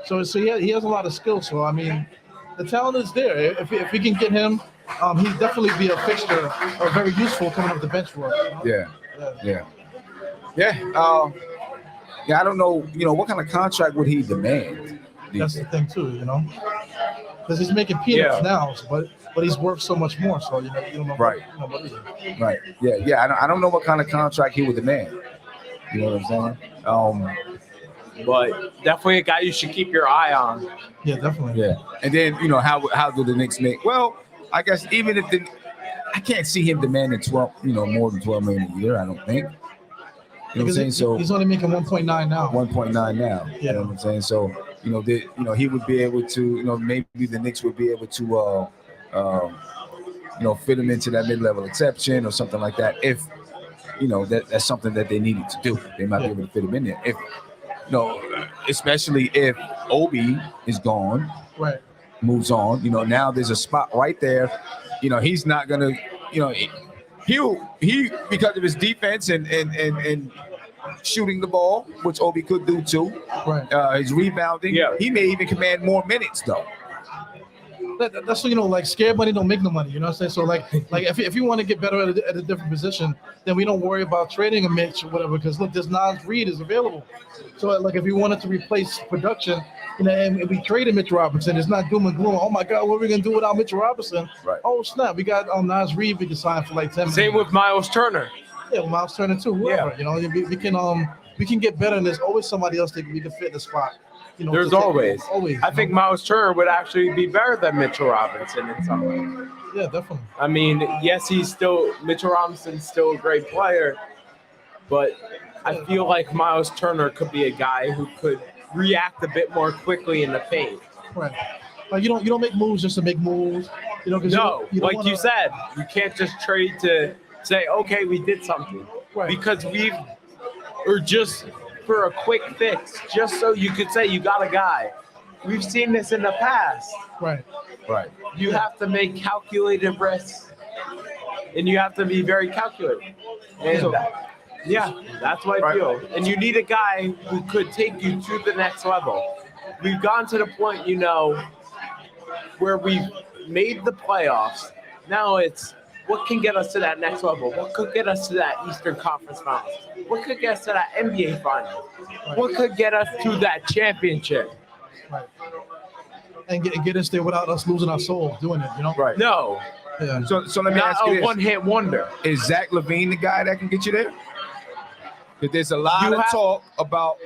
Speaker 2: So he has a lot of skill. So I mean, the talent is there. If we can get him, he'd definitely be a fixture or very useful coming off the bench for us.
Speaker 1: Yeah. I don't know. What kind of contract would he demand?
Speaker 2: That's the thing too, because he's making peanuts now, but he's worth so much more. So you don't know.
Speaker 1: Right.
Speaker 2: What is it?
Speaker 1: Right. Yeah. I don't know what kind of contract he would demand. You know what I'm saying?
Speaker 4: But definitely a guy you should keep your eye on.
Speaker 2: Yeah, definitely.
Speaker 1: Yeah. And then how do the Knicks make? Well, I guess even if I can't see him demanding 12, more than $12 million a year. I don't think. You know what I'm saying? So
Speaker 2: he's only making 1.9 now.
Speaker 1: 1.9 now.
Speaker 2: Yeah.
Speaker 1: You know what I'm saying? So he would be able to. Maybe the Knicks would be able to. Fit him into that mid-level exception or something like that. If that's something that they needed to do, they might be able to fit him in there. If especially if Obi is gone,
Speaker 2: right,
Speaker 1: moves on. Now there's a spot right there. He's not gonna. He because of his defense and shooting the ball, which Obi could do too.
Speaker 2: Right.
Speaker 1: His rebounding.
Speaker 4: Yeah.
Speaker 1: He may even command more minutes though.
Speaker 2: That's like scared money don't make no money. You know what I'm saying? So like if you want to get better at a different position, then we don't worry about trading a Mitch or whatever. Because look, this Nas Reed is available. So like if we wanted to replace production, and we traded Mitch Robinson, it's not doom and gloom. Oh my God, what are we gonna do without Mitch Robinson?
Speaker 1: Right.
Speaker 2: Oh snap, we got Nas Reed we can sign for like 10
Speaker 4: Same
Speaker 2: million.
Speaker 4: with Myles Turner.
Speaker 2: Yeah, Myles Turner too. Whoever. We can get better, and there's always somebody else that we can fit in the spot.
Speaker 4: There's always. I think Myles Turner would actually be better than Mitchell Robinson in some way.
Speaker 2: Yeah, definitely.
Speaker 4: I mean, yes, Mitchell Robinson's still a great player, but I feel like Myles Turner could be a guy who could react a bit more quickly in the paint.
Speaker 2: Right. Like you don't make moves just to make moves.
Speaker 4: You said, you can't just trade to say, okay, we did something.
Speaker 2: Right.
Speaker 4: Because or just for a quick fix, just so you could say you got a guy. We've seen this in the past.
Speaker 2: Right.
Speaker 4: You have to make calculated risks, and you have to be very calculated. And that's what I feel. And you need a guy who could take you to the next level. We've gone to the point, where we've made the playoffs. Now it's what can get us to that next level? What could get us to that Eastern Conference Finals? What could get us to that NBA Finals? What could get us to that championship?
Speaker 2: Right. And get us there without us losing our soul doing it,
Speaker 1: Right.
Speaker 4: No.
Speaker 2: Yeah.
Speaker 1: So let me ask you
Speaker 4: Not a
Speaker 1: this.
Speaker 4: one-hit wonder.
Speaker 1: Is Zach LaVine the guy that can get you there? Because there's a lot of talk about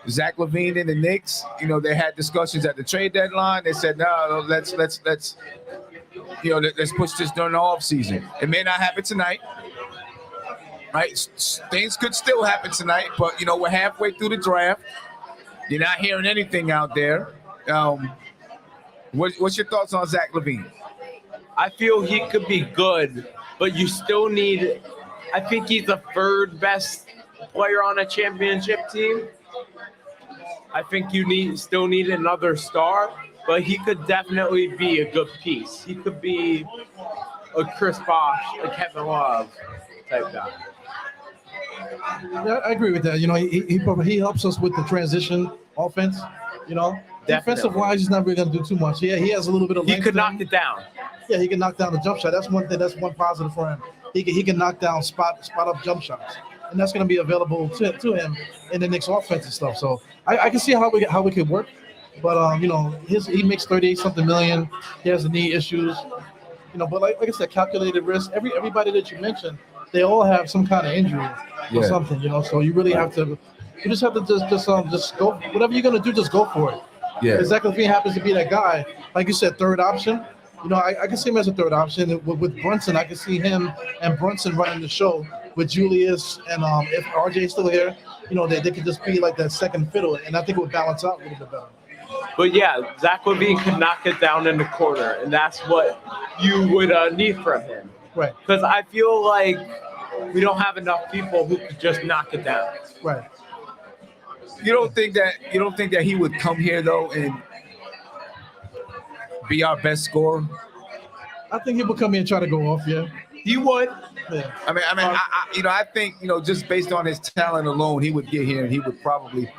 Speaker 1: Zach LaVine and the Knicks. They had discussions at the trade deadline. They said, no, let's push this during the offseason. It may not happen tonight. Right? Things could still happen tonight, but we're halfway through the draft. You're not hearing anything out there. What's your thoughts on Zach LaVine?
Speaker 4: I feel he could be good, but you still need. I think he's the third best player on a championship team. I think you still need another star, but he could definitely be a good piece. He could be a Chris Bosh, a Kevin Love type guy.
Speaker 2: Yeah, I agree with that. He helps us with the transition offense. Defensive wise, he's not really gonna do too much. Yeah, he has a little bit of.
Speaker 4: He could knock it down.
Speaker 2: Yeah, he can knock down the jump shot. That's one thing. That's one positive for him. He can knock down spot up jump shots, and that's gonna be available to him in the Knicks offense and stuff. So I can see how we could work, but he makes 38-something million. He has the knee issues, But like I said, calculated risk. Everybody that you mentioned, they all have some kind of injury or something, So you really have to. You just have to just go. Whatever you're gonna do, just go for it.
Speaker 1: Yeah.
Speaker 2: Zach LaVine happens to be that guy, like you said, third option. I can see him as a third option. With Brunson, I can see him and Brunson running the show with Julius, and if RJ's still here, they could just be like that second fiddle, and I think it would balance out a little bit better.
Speaker 4: But yeah, Zach LaVine could knock it down in the corner, and that's what you would need from him.
Speaker 2: Right.
Speaker 4: Because I feel like we don't have enough people who could just knock it down.
Speaker 2: Right.
Speaker 1: You don't think that he would come here though and be our best scorer?
Speaker 2: I think he would come here and try to go off. Yeah.
Speaker 4: He would.
Speaker 2: Yeah.
Speaker 1: I think just based on his talent alone, he would get here and he would probably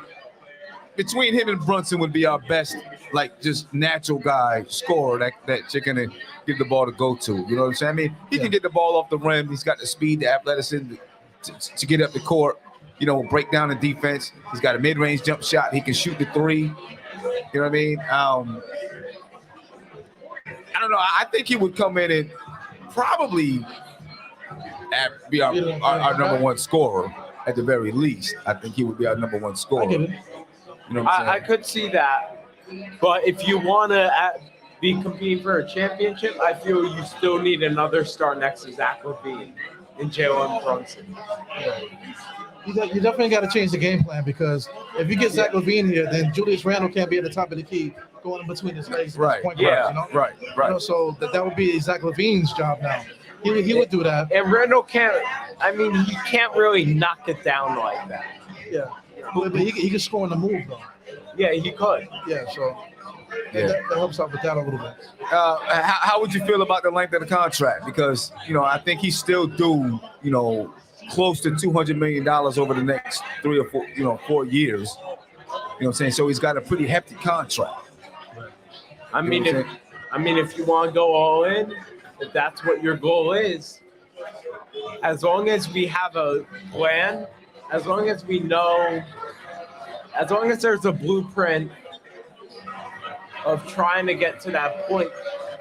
Speaker 1: between him and Brunson would be our best, like just natural guy scorer that you're gonna give the ball to go to. You know what I'm saying? I mean, he can get the ball off the rim. He's got the speed, the athleticism to get up the court. You know, break down the defense. He's got a mid-range jump shot. He can shoot the three. You know what I mean? I don't know. I think he would come in and probably be our number one scorer at the very least. I think he would be our number one scorer. You know what I'm saying?
Speaker 4: I could see that. But if you want to be competing for a championship, I feel you still need another star next to Zach LaVine and Jalen Brunson.
Speaker 2: You definitely got to change the game plan, because if you get Zach LaVine here, then Julius Randle can't be at the top of the key going in between his legs.
Speaker 1: Right.
Speaker 2: Point
Speaker 1: Yeah.
Speaker 2: guard,
Speaker 1: Right.
Speaker 2: You know, so that would be Zach LaVine's job now. He would do that.
Speaker 4: And Randle can't. I mean, he can't really knock it down like that.
Speaker 2: Yeah. But he can score on the move though.
Speaker 4: Yeah, he could.
Speaker 2: Yeah. So that helps out with that a little bit.
Speaker 1: How would you feel about the length of the contract? Because, you know, I think he's still due, you know, close to $200 million over the next 3 or 4 years. You know what I'm saying? So he's got a pretty hefty contract.
Speaker 4: I mean, if you want to go all in, if that's what your goal is, as long as we have a plan, as long as we know, as long as there's a blueprint of trying to get to that point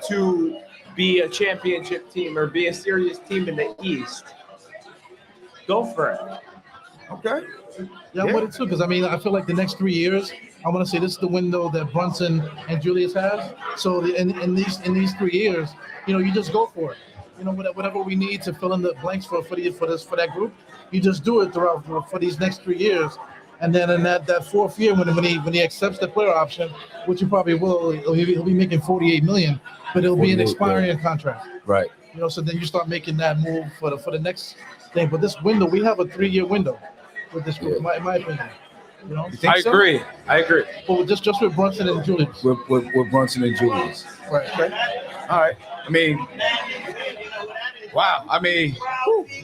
Speaker 4: to be a championship team or be a serious team in the East, go for it.
Speaker 2: Okay. Yeah, I'm with it too, because I mean, I feel like the next 3 years, I want to say this is the window that Brunson and Julius has. So in these 3 years, you know, you just go for it. You know, whatever we need to fill in the blanks for that group, you just do it throughout for these next 3 years. And then in that fourth year, when he accepts the player option, which he probably will, he'll be making $48 million, but it'll be an expiring contract.
Speaker 1: Right.
Speaker 2: You know, so then you start making that move for the next thing. But this window, we have a 3-year window with this group, in my opinion. You know,
Speaker 4: I agree.
Speaker 2: But just with Brunson and Julius.
Speaker 1: With Brunson and Julius.
Speaker 2: Right.
Speaker 1: All right. I mean, wow. I mean,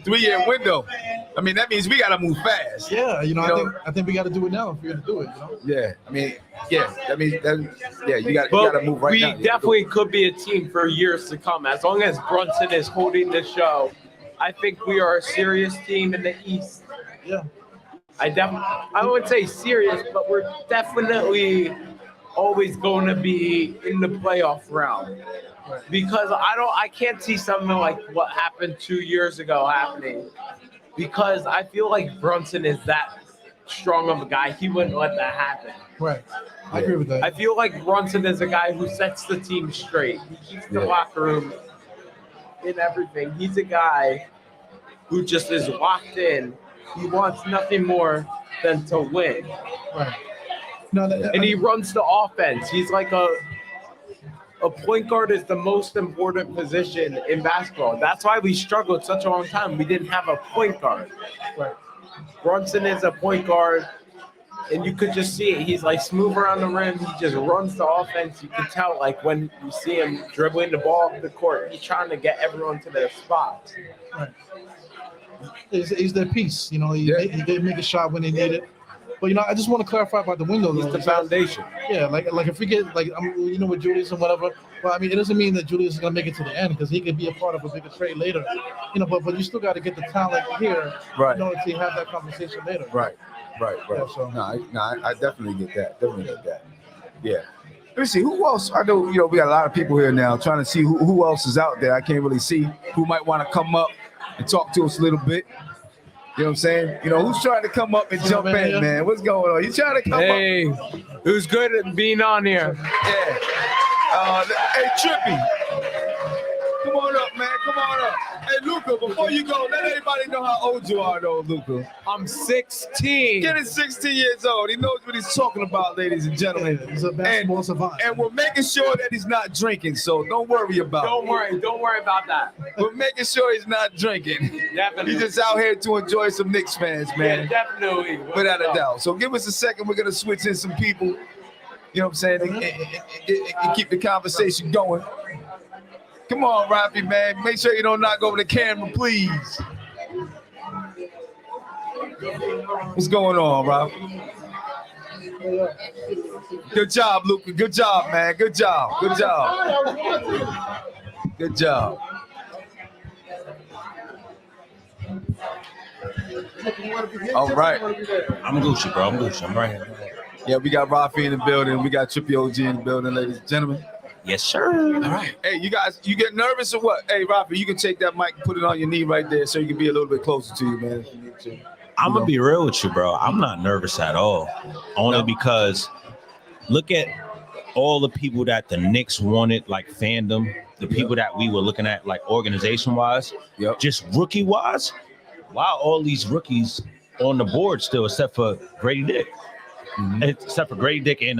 Speaker 1: 3-year window. I mean, that means we got to move fast.
Speaker 2: Yeah. You know, I think we got to do it now if we're going to do it. You know?
Speaker 1: Yeah. I mean, yeah. I mean, you got to move right now.
Speaker 4: We definitely could be a team for years to come. As long as Brunson is holding the show, I think we are a serious team in the East.
Speaker 2: Yeah.
Speaker 4: I wouldn't say serious, but we're definitely always going to be in the playoff round. Right. Because I can't see something like what happened 2 years ago happening. Because I feel like Brunson is that strong of a guy. He wouldn't let that happen.
Speaker 2: Right. I agree with that.
Speaker 4: I feel like Brunson is a guy who sets the team straight. He keeps the locker room in everything. He's a guy who just is locked in. He wants nothing more than to win.
Speaker 2: Right. No,
Speaker 4: and he runs the offense. He's like a point guard is the most important position in basketball. That's why we struggled such a long time. We didn't have a point guard.
Speaker 2: Right.
Speaker 4: Brunson is a point guard, and you could just see it. He's like smooth around the rim. He just runs the offense. You can tell, like, when you see him dribbling the ball up the court, he's trying to get everyone to their spots.
Speaker 2: Right. He's their piece. You know, he can make a shot when they need it. But, you know, I just want to clarify about the window, though.
Speaker 4: He's the foundation.
Speaker 2: Yeah, like if we get, you know, with Julius and whatever, well, I mean, it doesn't mean that Julius is going to make it to the end, because he could be a part of a bigger trade later. You know, but you still got to get the talent here in order to have that conversation later.
Speaker 1: Right.
Speaker 2: Yeah, so.
Speaker 1: I definitely get that. Yeah. Let me see, who else? I know, you know, we got a lot of people here now trying to see who else is out there. I can't really see who might want to come up and talk to us a little bit. You know what I'm saying? You know, who's trying to come up and jump in, man? What's going on? You trying to come up?
Speaker 4: Hey, who's good at being on here?
Speaker 1: Yeah. Hey, Trippy. Come on up, man. Come on up. Hey, Luca, before you go, let everybody know how old you are, though, Luca.
Speaker 4: I'm 16.
Speaker 1: Getting 16 years old. He knows what he's talking about, ladies and gentlemen.
Speaker 2: He's a basketball savant.
Speaker 1: And we're making sure that he's not drinking, so don't worry about it.
Speaker 4: Don't worry about that.
Speaker 1: We're making sure he's not drinking.
Speaker 4: Definitely.
Speaker 1: He's just out here to enjoy some Knicks fans, man.
Speaker 4: Yeah, definitely.
Speaker 1: Without a doubt. So give us a second. We're going to switch in some people, you know what I'm saying, and keep the conversation going. Come on, Rafi, man. Make sure you don't knock over the camera, please. What's going on, Rafi? Good job, Luka. Good job, man. Good job. Good job. Good job. All right.
Speaker 5: I'm Gucci, bro. I'm Gucci. I'm right here.
Speaker 1: Yeah, we got Rafi in the building. We got Trippy OG in the building, ladies and gentlemen.
Speaker 5: Yes, sir.
Speaker 1: All right. Hey, you guys, you get nervous or what? Hey, Rafi, you can take that mic and put it on your knee right there so you can be a little bit closer to you, man. If you need to.
Speaker 5: I'm going to be real with you, bro. I'm not nervous at all. Only because look at all the people that the Knicks wanted, like fandom, the people that we were looking at, like organization-wise, just rookie-wise. Why are all these rookies on the board still, except for Grady Dick? Except for Grady Dick and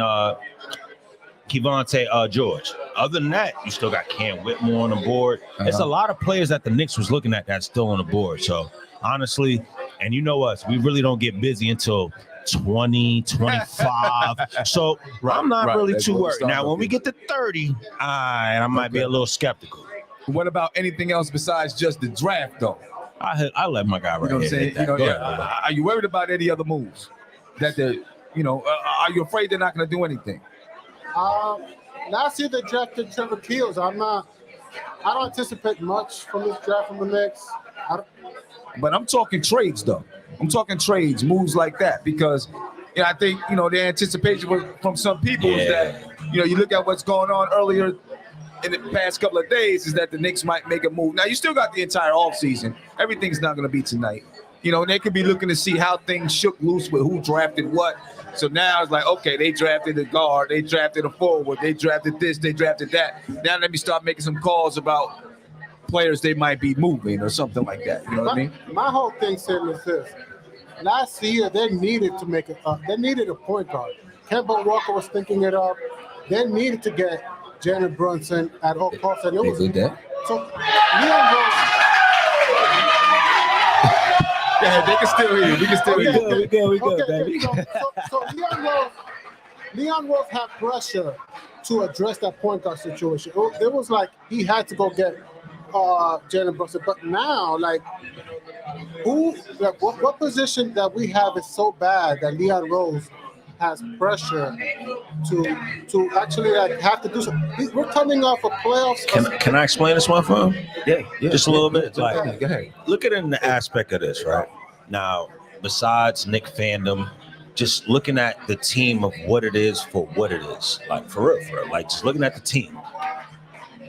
Speaker 5: Kevonte George. Other than that, you still got Cam Whitmore on the board. It's a lot of players that the Knicks was looking at that's still on the board. So, honestly, and you know us, we really don't get busy until 2025. So, I'm not really too worried. Now, when we get to 30, I might be a little skeptical.
Speaker 1: What about anything else besides just the draft, though?
Speaker 5: I let my guy right
Speaker 1: You know what I'm
Speaker 5: here.
Speaker 1: saying? Are you worried about any other moves that they're, are you afraid they're not going to do anything?
Speaker 6: Last year they drafted Trevor Keels. I don't anticipate much from this draft from the Knicks.
Speaker 1: But I'm talking trades, though. I'm talking trades, moves like that, because I think the anticipation from some people is that you look at what's going on earlier in the past couple of days is that the Knicks might make a move. Now you still got the entire offseason. Everything's not going to be tonight. They could be looking to see how things shook loose with who drafted what. So now it's like, okay, they drafted a guard, they drafted a forward, they drafted this, they drafted that. Now let me start making some calls about players they might be moving or something like that. You know what I mean?
Speaker 6: My whole thing said is this. Last year they needed to make they needed a point guard. Kemba Walker was thinking it up. They needed to get Jalen Brunson at all costs. And it was so Leon Rose.
Speaker 1: Yeah, they can still hear you. We can still hear you.
Speaker 5: We good, baby.
Speaker 6: So Leon Rose had pressure to address that point guard situation. It was like he had to go get Jalen Brunson. But now, what position that we have is so bad that Leon Rose has pressure to actually have to do something. We're coming off a playoffs.
Speaker 5: Can I explain this one for him?
Speaker 1: Yeah.
Speaker 5: Just a little bit.
Speaker 1: Go ahead.
Speaker 5: Look at it in the aspect of this, right? Now, besides Knick fandom, just looking at the team of what it is for what it is. Like, for real. Like, just looking at the team.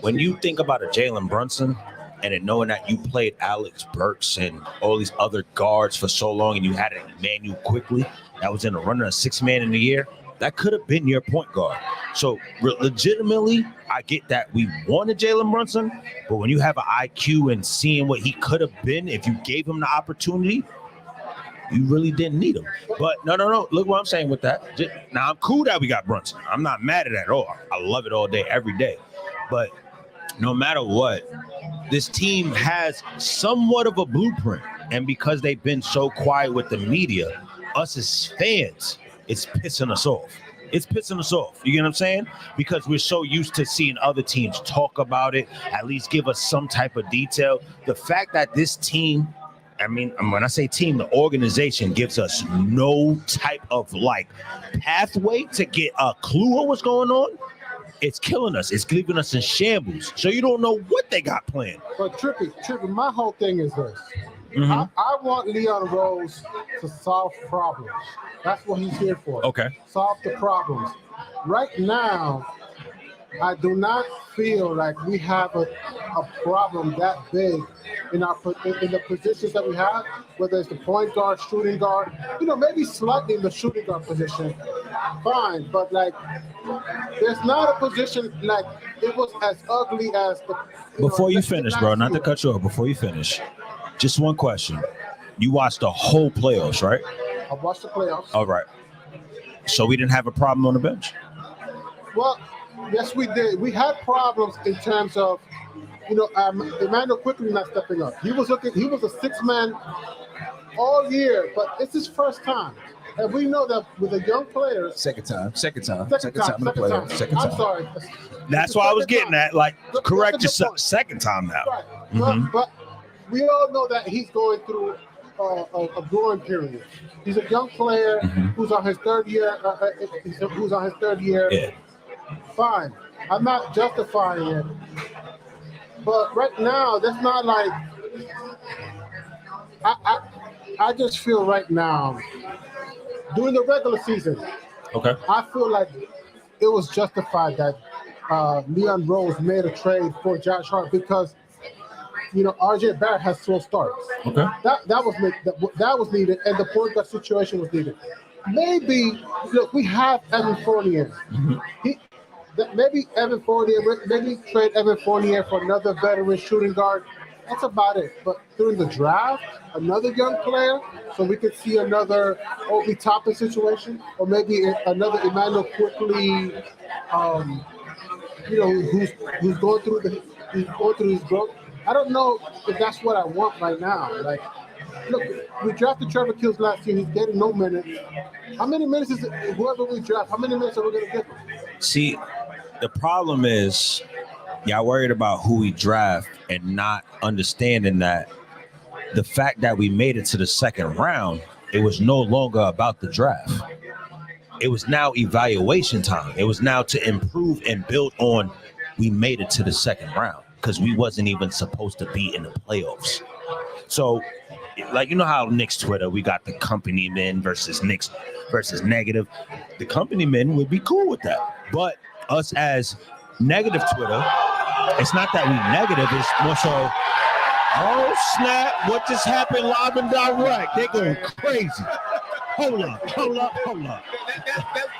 Speaker 5: When you think about a Jalen Brunson, and then knowing that you played Alex Burks and all these other guards for so long, and you had an Emmanuel Quickly that was in a runner of 6 man in the year, that could have been your point guard. So legitimately, I get that we wanted Jalen Brunson, but when you have an IQ and seeing what he could have been if you gave him the opportunity, you really didn't need him. But no. Look what I'm saying with that. Now, I'm cool that we got Brunson. I'm not mad at it at all. I love it all day, every day. But no matter what, this team has somewhat of a blueprint. And because they've been so quiet with the media, us as fans, it's pissing us off. It's pissing us off. You get what I'm saying? Because we're so used to seeing other teams talk about it, at least give us some type of detail. The fact that this team, when I say team, the organization gives us no type of pathway to get a clue of what's going on. It's killing us. It's leaving us in shambles. So you don't know what they got planned.
Speaker 6: But Trippy, my whole thing is this. I want Leon Rose to solve problems. That's what he's here for.
Speaker 5: Okay.
Speaker 6: Solve the problems. Right now, I do not feel like we have a problem that big in the positions that we have, whether it's the point guard, shooting guard, maybe slightly in the shooting guard position. Fine, but there's not a position it was as ugly as the.
Speaker 5: Before you finish, bro, not to cut you off, before you finish, just one question. You watched the whole playoffs, right?
Speaker 6: I watched the playoffs.
Speaker 5: All right. So we didn't have a problem on the bench?
Speaker 6: Well, yes, we did. We had problems in terms of, Emmanuel Quickly not stepping up. He was a 6-man all year, but it's his first time. And we know that with the young players.
Speaker 1: Second time.
Speaker 6: I'm sorry.
Speaker 5: That's why I was getting at. Correct yourself. Second time now.
Speaker 6: Right. But we all know that he's going through a growing period. He's a young player who's on his third year. Who's on his third year.
Speaker 5: Yeah.
Speaker 6: Fine. I'm not justifying it, but right now, that's not like. I just feel right now, during the regular season,
Speaker 5: Okay.
Speaker 6: I feel like it was justified that Leon Rose made a trade for Josh Hart because, RJ Barrett has slow starts.
Speaker 5: Okay.
Speaker 6: That was needed, and the point guard situation was needed. Maybe look, we have Evan Fournier. Maybe trade Evan Fournier for another veteran shooting guard. That's about it. But during the draft, another young player, so we could see another Obi Toppin situation, or maybe another Emmanuel Quickly, who's going through his growth. I don't know if that's what I want right now. Like, look, we drafted Trevor Kills last year. He's getting no minutes. How many minutes is it, whoever we draft? How many minutes are we going to give him?
Speaker 5: See, the problem is y'all worried about who we draft and not understanding that the fact that we made it to the second round, it was no longer about the draft. It was now evaluation time. It was now to improve and build on we made it to the second round because we wasn't even supposed to be in the playoffs. So, like, how Knicks Twitter, we got the company men versus Knicks versus negative. The company men would be cool with that. But us as negative Twitter, it's not that we negative, it's more so, oh snap, what just happened live and direct? They going crazy. Hold up.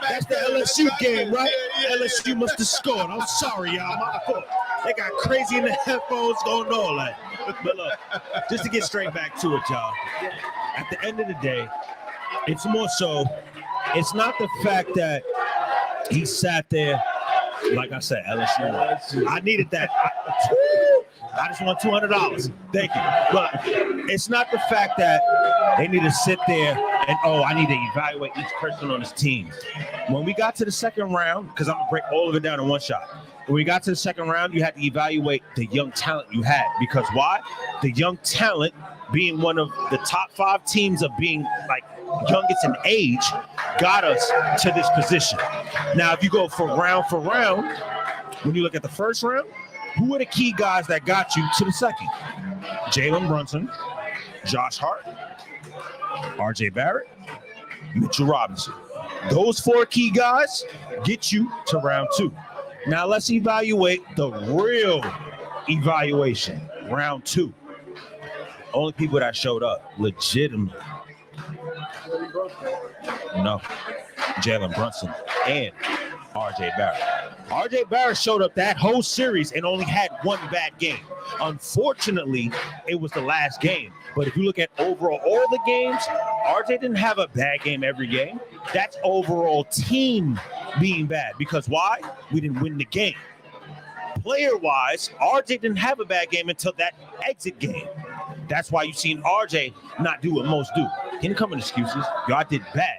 Speaker 5: That's the LSU game, right? LSU must have scored. I'm sorry, y'all. My fault. They got crazy in the headphones going all that. But look, just to get straight back to it, y'all. At the end of the day, it's more so, it's not the fact that he sat there. Like I said, LSU. I needed that. I just want $200. Thank you. But it's not the fact that they need to sit there and, I need to evaluate each person on this team. When we got to the second round, because I'm going to break all of it down in one shot. When we got to the second round, you had to evaluate the young talent you had. Because why? The young talent, being one of the top 5 teams of being like youngest in age, got us to this position. Now, if you go for round, when you look at the first round, who are the key guys that got you to the second? Jalen Brunson, Josh Hart, RJ Barrett, Mitchell Robinson. Those 4 key guys get you to round 2. Now let's evaluate the real evaluation, round 2. Only people that showed up legitimate. No, Jalen Brunson and RJ Barrett. RJ Barrett showed up that whole series and only had one bad game. Unfortunately, it was the last game. But if you look at overall all the games, RJ didn't have a bad game every game. That's overall team being bad. Because why? We didn't win the game. Player-wise, RJ didn't have a bad game until that exit game. That's why you've seen RJ not do what most do. He didn't come with excuses. Yo, I did bad.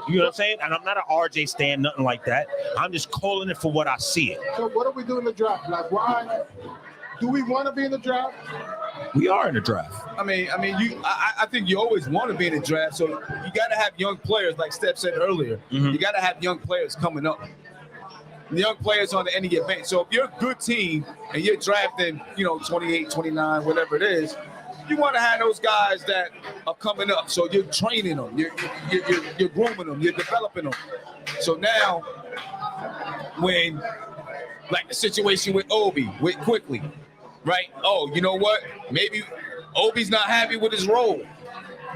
Speaker 5: You know what I'm saying? And I'm not an RJ stan, nothing like that. I'm just calling it for what I see it.
Speaker 6: So what are we doing in the draft? Like, why? Do we want to be in the draft?
Speaker 5: We are in the draft.
Speaker 1: I think you always want to be in the draft. So you got to have young players, like Steph said earlier.
Speaker 5: Mm-hmm.
Speaker 1: You got to have young players coming up. Young players on the end of your bench. So if you're a good team and you're drafting, 28, 29, whatever it is, you want to have those guys that are coming up. So you're training them, you're grooming them, you're developing them. So now, when, like the situation with Obi, with Quickly, right? Oh, you know what? Maybe Obi's not happy with his role.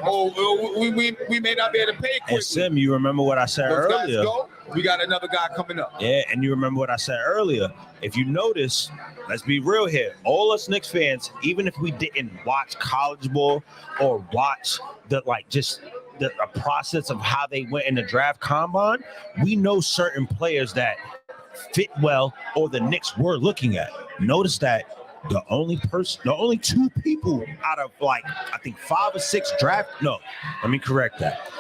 Speaker 1: We may not be able to pay Quickly.
Speaker 5: And Sim, you remember what I said
Speaker 1: Those
Speaker 5: earlier?
Speaker 1: guys go, we got another guy coming up.
Speaker 5: Yeah, and you remember what I said earlier. If you notice, let's be real here. All us Knicks fans, even if we didn't watch college ball or watch the process of how they went in the draft combine, we know certain players that fit well or the Knicks were looking at. Notice that the only 2 people out of I think 5 or 6 draft. No, let me correct that.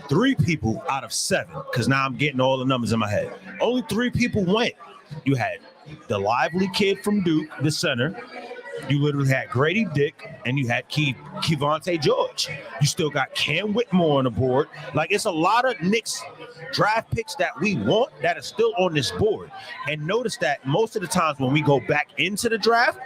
Speaker 5: 3 people out of 7, because now I'm getting all the numbers in my head. Only 3 people went. You had the lively kid from Duke, the center. You literally had Grady Dick and you had Kevontae George. You still got Cam Whitmore on the board. Like, it's a lot of Knicks draft picks that we want that are still on this board. And notice that most of the times when we go back into the draft,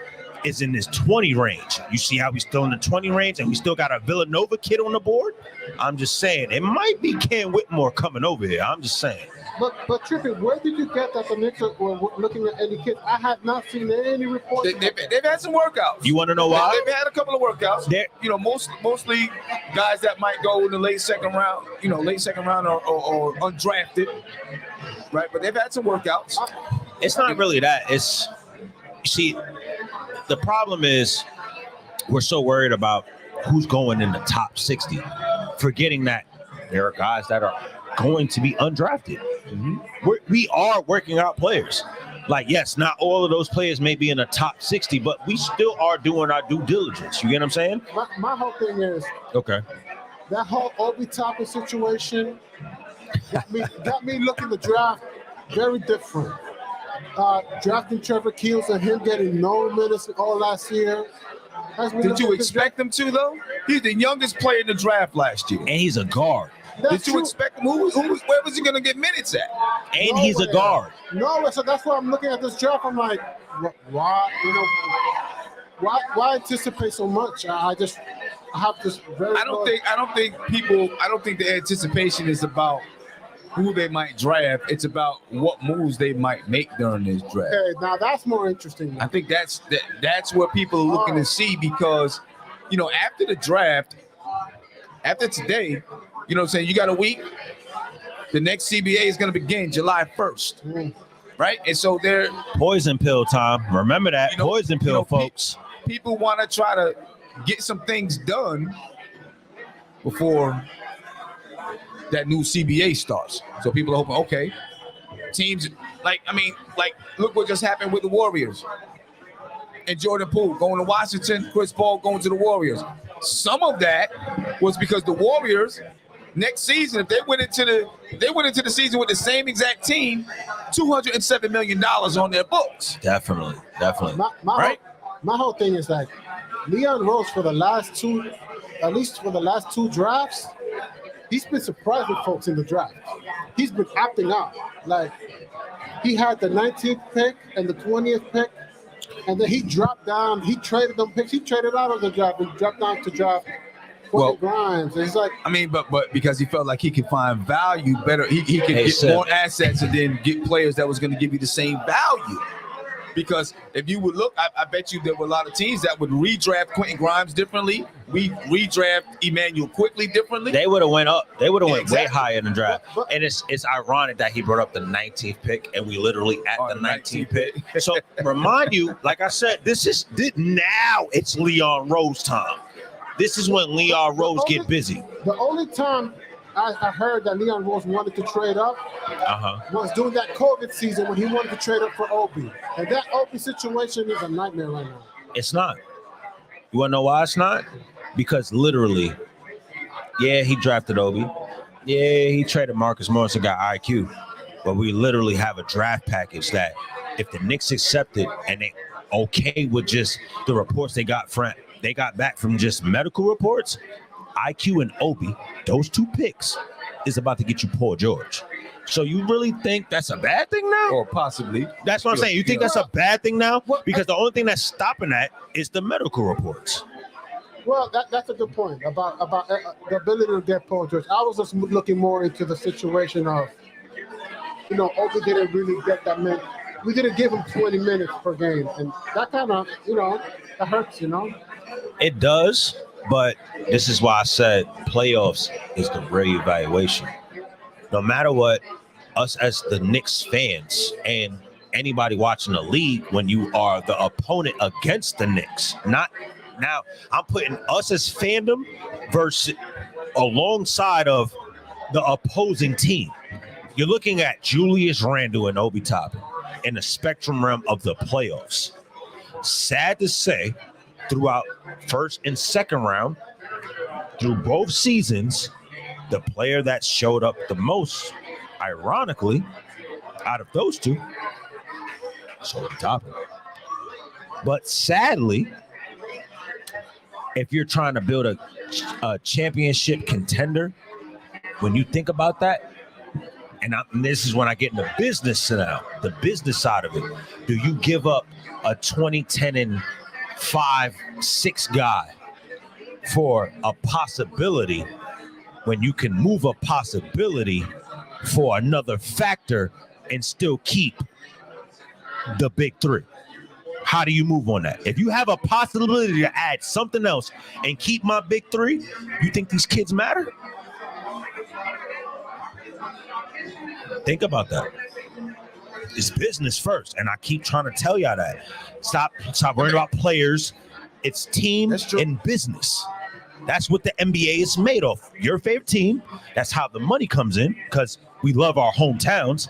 Speaker 5: is in this 20 range. You see how we still in the 20 range and we still got a Villanova kid on the board? I'm just saying, it might be Cam Whitmore coming over here. I'm just saying.
Speaker 6: But Trippy, where did you get that the Knicks were looking at any kids? I have not seen any reports.
Speaker 1: They've had some workkouts.
Speaker 5: You want to know why?
Speaker 1: They've had a couple of workouts. You know, mostly guys that might go in the late second round, or undrafted, right? But they've had some workouts.
Speaker 5: It's not really that. It's, you see, the problem is we're so worried about who's going in the top 60, forgetting that there are guys that are going to be undrafted. We are working out players. Like, yes, not all of those players may be in the top 60, but we still are doing our due diligence. You get what I'm saying?
Speaker 6: My whole thing is,
Speaker 5: okay,
Speaker 6: that whole Obi Toppin situation got me looking at the draft very different. Drafting Trevor Keels and him getting no minutes all last year.
Speaker 1: Did you expect him to, though? He's the youngest player in the draft last year.
Speaker 5: And he's a guard.
Speaker 1: Did you expect him? Where was he going to get minutes at?
Speaker 5: And he's a guard.
Speaker 6: No, so that's why I'm looking at this draft. I'm like, why? Why anticipate so much? I have this very.
Speaker 1: I don't think the anticipation is about who they might draft. It's about what moves they might make during this draft.
Speaker 6: Okay, now that's more interesting.
Speaker 1: I think that's what people are looking to see, because, after the draft, after today, you know what I'm saying, you got a week. The next CBA is going to begin July 1st, right? And so they're
Speaker 5: poison pill time. Remember that, poison pill, folks.
Speaker 1: People want to try to get some things done before that new CBA starts. So people are hoping, okay, teams look what just happened with the Warriors and Jordan Poole going to Washington, Chris Paul going to the Warriors. Some of that was because the Warriors next season, if they went into the season with the same exact team, $207 million on their books.
Speaker 5: Definitely.
Speaker 6: My whole thing is like Leon Rose for the last two drafts, he's been surprising folks in the draft. He's been opting out. Like, he had the 19th pick and the 20th pick, and then he dropped down. He traded them picks. He traded out of the draft. He dropped down to draft Grimes. And he's like,
Speaker 1: but because he felt like he could find value better, he could get more assets and then get players that was going to give you the same value. Because if you would look, I bet you there were a lot of teams that would redraft Quentin Grimes differently. We redraft Emmanuel quickly differently.
Speaker 5: They would have went up. They would have went way higher in the draft. And it's ironic that he brought up the 19th pick, and we literally at the 19th pick. So remind you, like I said, now it's Leon Rose time. This is when Leon Rose get busy.
Speaker 6: The only time I heard that Leon Rose wanted to trade up was during that COVID season when he wanted to trade up for Obi. And that Obi situation is a nightmare right now.
Speaker 5: It's not. You want to know why it's not? Because literally, he drafted Obi. Yeah, he traded Marcus Morris and got IQ. But we literally have a draft package that if the Knicks accepted and they okay with just the reports they got back from just medical reports, IQ and Obi, those two picks, is about to get you Paul George. So you really think that's a bad thing now?
Speaker 1: Or possibly.
Speaker 5: That's what I'm saying. You think that's a bad thing now? Because the only thing that's stopping that is the medical reports.
Speaker 6: Well, that's a good point about the ability to get Paul George. I was just looking more into the situation of, Obi didn't really get that many. We didn't give him 20 minutes per game. And that kind of, that hurts,
Speaker 5: It does. But this is why I said playoffs is the reevaluation. No matter what, us as the Knicks fans and anybody watching the league, when you are the opponent against the Knicks, not now, I'm putting us as fandom versus alongside of the opposing team. You're looking at Julius Randle and Obi Toppin in the spectrum realm of the playoffs. Sad to say, throughout first and second round, through both seasons, the player that showed up the most, ironically, out of those two, so Toppin. But sadly, if you're trying to build a championship contender, when you think about that, and this is when I get into business now, the business side of it. Do you give up a 2010 and 5-6 guy for a possibility when you can move a possibility for another factor and still keep the big three? How do you move on that? If you have a possibility to add something else and keep my big three, you think these kids matter? Think about that. It's business first, and I keep trying to tell y'all that. Stop worrying about players. It's team and business. That's what the NBA is made of. Your favorite team. That's how the money comes in, because we love our hometowns.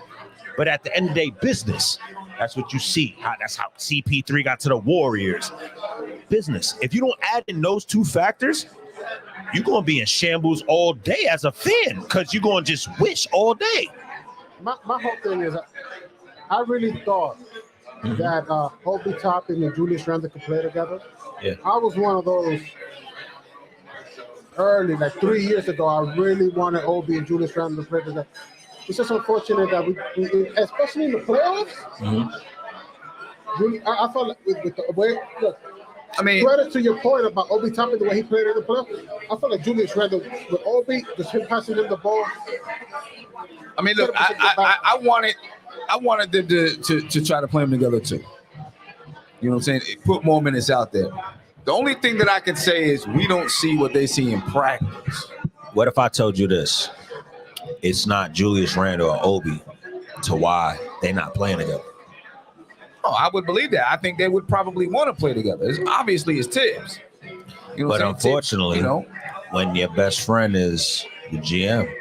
Speaker 5: But at the end of the day, business. That's what you see. That's how CP3 got to the Warriors. Business. If you don't add in those two factors, you're going to be in shambles all day as a fan, because you're going to just wish all day.
Speaker 6: My whole thing is, I really thought that Obi Toppin and Julius Randle could play together.
Speaker 5: Yeah.
Speaker 6: I was one of those early, like 3 years ago. I really wanted Obi and Julius Randle to play together. It's just unfortunate that we especially in the playoffs. I felt like with the way, look,
Speaker 1: I mean,
Speaker 6: credit to your point about Obi Toppin, the way he played in the playoffs. I felt like Julius Randle with Obi, just him passing him the ball.
Speaker 1: I mean, look, I wanted them to try to play them together too. You know what I'm saying? Put more minutes out there. The only thing that I can say is we don't see what they see in practice.
Speaker 5: What if I told you this? It's not Julius Randle or Obi to why they're not playing together.
Speaker 1: Oh, I would believe that. I think they would probably want to play together. Obviously, it's Tibbs. You know
Speaker 5: but unfortunately,
Speaker 1: Tibbs,
Speaker 5: when your best friend is the GM,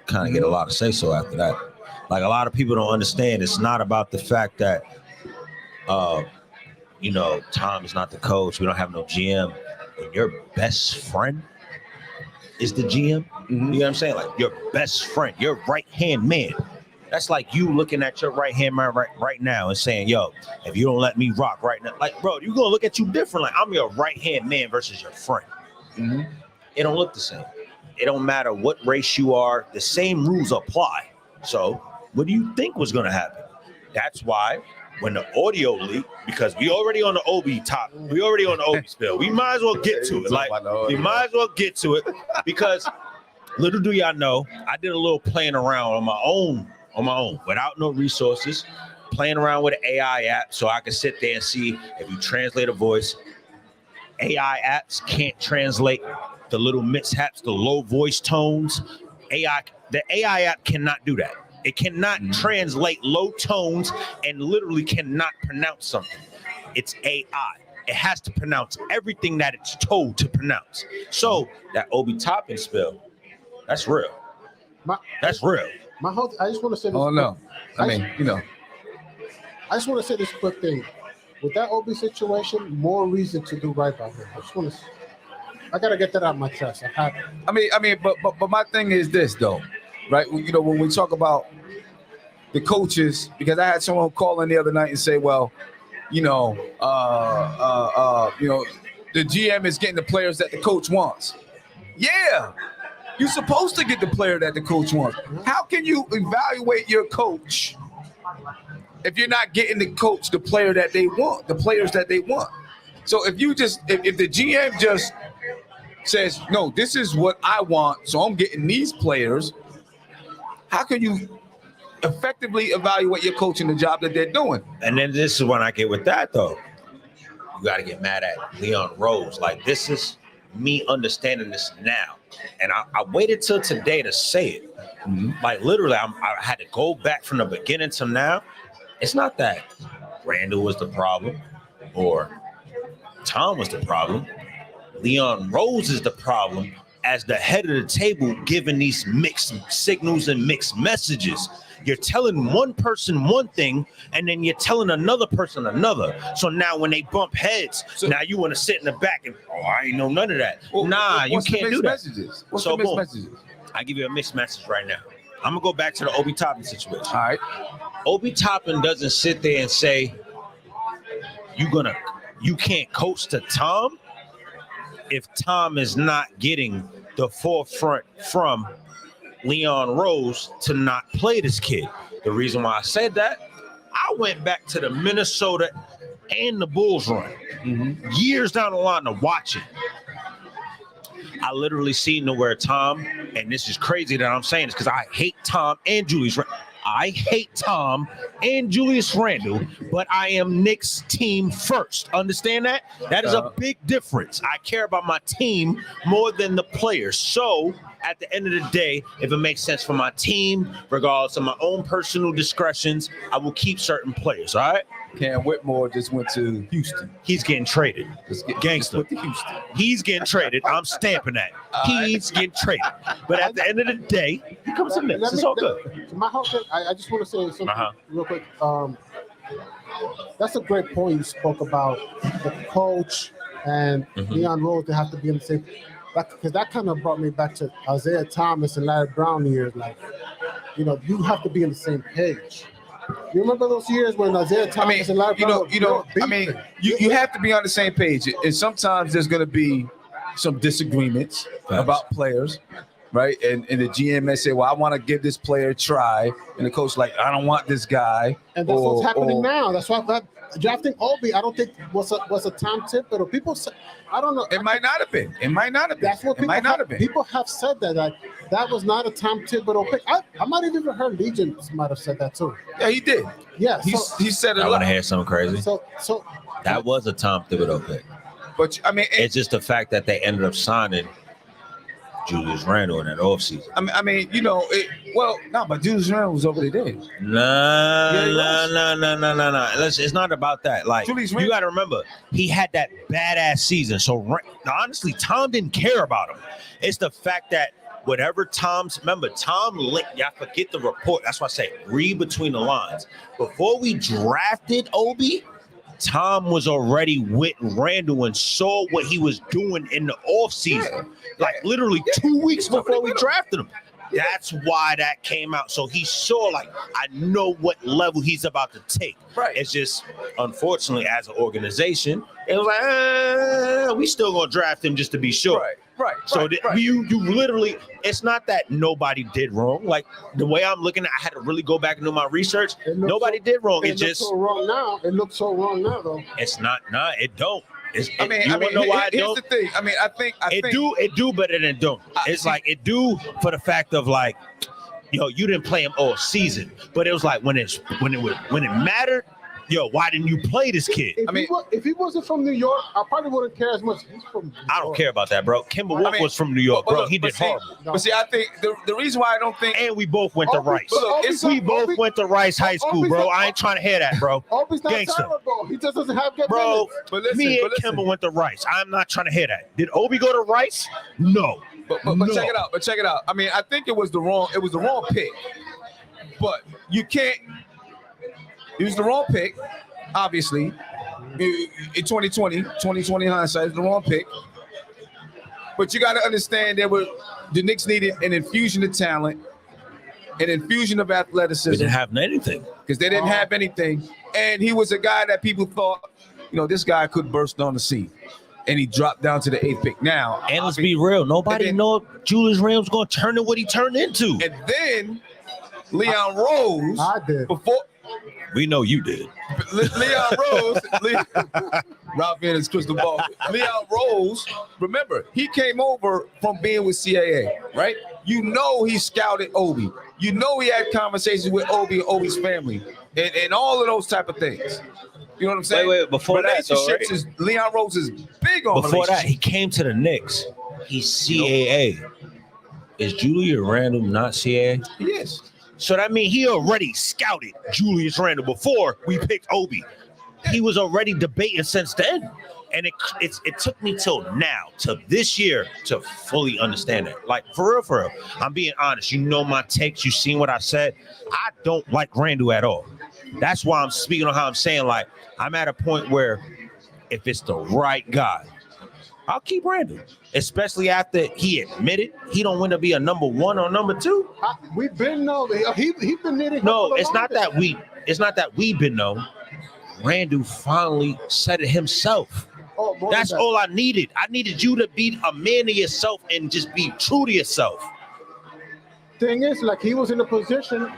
Speaker 5: kind of get a lot of say-so after that. Like, a lot of people don't understand. It's not about the fact that, Tom is not the coach. We don't have no GM. When your best friend is the GM, you know what I'm saying? Like, your best friend, your right-hand man. That's like you looking at your right-hand man right now and saying, yo, if you don't let me rock right now, like, bro, you're going to look at you different. Like, I'm your right-hand man versus your friend. It don't look the same. It don't matter what race you are. The same rules apply. So what do you think was going to happen? That's why when the audio leaked, because we already on the Obi top, we already on the Obi spill. We might as well get to it. Like, we might as well get to it, because little do y'all know, I did a little playing around on my own, without no resources, playing around with an AI app so I can sit there and see if you translate a voice. AI apps can't translate the little mishaps, the low voice tones. The AI app cannot do that. It cannot translate low tones and literally cannot pronounce something. It's AI. It has to pronounce everything that it's told to pronounce. So that Obi Toppin spill, that's real. That's real.
Speaker 6: I just want to say this.
Speaker 1: Oh, no. I
Speaker 6: just want to say this quick thing. With that Obi situation, more reason to do right by him. I got to get that out of my chest.
Speaker 1: But my thing is this, though, right? When we talk about the coaches, because I had someone call in the other night and say, well, the GM is getting the players that the coach wants. Yeah, you're supposed to get the player that the coach wants. How can you evaluate your coach if you're not getting the coach the player that they want, the players that they want? So if the GM just says, no, this is what I want, so I'm getting these players, how can you effectively evaluate your coach in the job that they're doing?
Speaker 5: And then this is when I get with that, though. You got to get mad at Leon Rose. Like, this is me understanding this now. And I waited till today to say it. Like, literally, I had to go back from the beginning to now. It's not that Randle was the problem or Tom was the problem. Leon Rose is the problem as the head of the table, giving these mixed signals and mixed messages. You're telling one person one thing, and then you're telling another person another. So now when they bump heads, now you want to sit in the back and, I ain't know none of that. You can't do that.
Speaker 1: Messages? What's the mixed messages?
Speaker 5: I give you a mixed message right now. I'm going to go back to the Obi Toppin situation.
Speaker 1: All right.
Speaker 5: Obi Toppin doesn't sit there and say, you're going to you can't coach to Tom if Tom is not getting the forefront from Leon Rose to not play this kid. The reason why I said that, I went back to the Minnesota and the Bulls run years down the line to watch it. I literally seen to where Tom, and this is crazy that I'm saying this because I hate Tom and Julius. I hate Tom and Julius Randle, but I am Knicks team first. Understand that? That is a big difference. I care about my team more than the players. So at the end of the day, if it makes sense for my team, regardless of my own personal discretions, I will keep certain players. All right.
Speaker 1: Cam Whitmore just went to Houston.
Speaker 5: He's getting traded. Gangster.
Speaker 1: Went to Houston.
Speaker 5: He's getting traded. I'm stamping that. He's getting traded. But at the end of the day, he comes to Knicks. It's all good.
Speaker 6: My whole thing, I just want to say something real quick. That's a great point you spoke about the coach and Leon Rose. They have to be in the same. Because that kind of brought me back to Isaiah Thomas and Larry Brown years. Like, you have to be on the same page. You remember those years when Isaiah Thomas and Larry Brown
Speaker 1: you have to be on the same page. And sometimes there's going to be some disagreements about players, right? And the GM may say, well, I want to give this player a try. And the coach like, I don't want this guy.
Speaker 6: And that's what's happening now. That's why drafting Obi, I don't think was a Tom Thibodeau. People say, I don't know.
Speaker 1: It might not have been. It might not have been.
Speaker 6: That's what people have said that was not a Tom Thibodeau pick. I might have even heard Legion might have said that too.
Speaker 1: Yeah, he did.
Speaker 6: Yeah,
Speaker 1: he said it.
Speaker 5: I want to hear something crazy.
Speaker 6: So
Speaker 5: that was a Tom Thibodeau pick.
Speaker 1: But
Speaker 5: it's just the fact that they ended up signing Julius Randle in that offseason.
Speaker 1: But Julius Randle was over there.
Speaker 5: No. It's not about that. Like, you got to remember, he had that badass season. So honestly, Tom didn't care about him. It's the fact that whatever Tom y'all forget the report. That's why I say read between the lines. Before we drafted Obi, Tom was already with Randle and saw what he was doing in the offseason. Like literally 2 weeks before we drafted him. That's why that came out. So he saw, like, I know what level he's about to take.
Speaker 1: Right.
Speaker 5: It's just, unfortunately, as an organization, it was like, we still going to draft him just to be sure.
Speaker 1: Right.
Speaker 5: So you literally, it's not that nobody did wrong. Like, the way I'm looking at it, I had to really go back and do my research. Nobody did wrong. It just.
Speaker 6: So wrong now. It looks so wrong now, though.
Speaker 5: It's not. It don't. You
Speaker 1: want to know why here's the thing. I think
Speaker 5: it do, but it don't. It's like it do for the fact of like, you didn't play him all season, but it was like when it mattered. Why didn't you play this kid?
Speaker 6: If he wasn't from New York, I probably wouldn't care as much. He's from New York.
Speaker 5: I don't care about that, bro. Kemba Walker was from New York, bro. He did horrible.
Speaker 1: But see, I think the reason why I don't think,
Speaker 5: and we both went to Rice. We both went to Rice High School, bro. I ain't trying to hear that, bro.
Speaker 6: Obi's not
Speaker 5: Gangster.
Speaker 6: terrible. He just doesn't have good
Speaker 5: bro.
Speaker 6: minutes.
Speaker 5: Me and Kemba went to Rice. I'm not trying to hear that. Did Obi go to Rice? No.
Speaker 1: But check it out. I think it was the wrong pick. But you can't. It was the wrong pick. Obviously, in 2020 hindsight, it's the wrong pick. But you got to understand the Knicks needed an infusion of talent, an infusion of athleticism.
Speaker 5: We didn't have anything.
Speaker 1: Because they didn't have anything. And he was a guy that people thought, this guy could burst on the scene. And he dropped down to the 8th pick. Now,
Speaker 5: and let's be real, nobody know if Julius Randle was going to turn into what he turned into.
Speaker 1: And then Leon Rose, before.
Speaker 5: We know you did.
Speaker 1: Leon Rose, Ralph in his crystal ball. Leon Rose, remember, he came over from being with CAA, right? He scouted Obi. He had conversations with Obi and Obi's family and all of those type of things. You know what I'm saying?
Speaker 5: Wait, before
Speaker 1: relationships
Speaker 5: that, though, right?
Speaker 1: Leon Rose is big on
Speaker 5: before that, he came to the Knicks. He's CAA. Is Julius Randle not CAA?
Speaker 1: He is.
Speaker 5: So that means he already scouted Julius Randle before we picked Obi. He was already debating since then. And it took me till now, to this year, to fully understand it. Like, for real. I'm being honest. My takes. You seen what I said. I don't like Randle at all. That's why I'm speaking on how I'm saying, like, I'm at a point where if it's the right guy, I'll keep Randle, especially after he admitted he don't want to be a number 1 or number 2.
Speaker 6: We've been known. He been knitting.
Speaker 5: No, it's not that we've been known. Randle finally said it himself.
Speaker 6: Oh, more
Speaker 5: That's
Speaker 6: than that.
Speaker 5: all I needed. I needed you to be a man of yourself and just be true to yourself.
Speaker 6: Thing is, like, he was in a position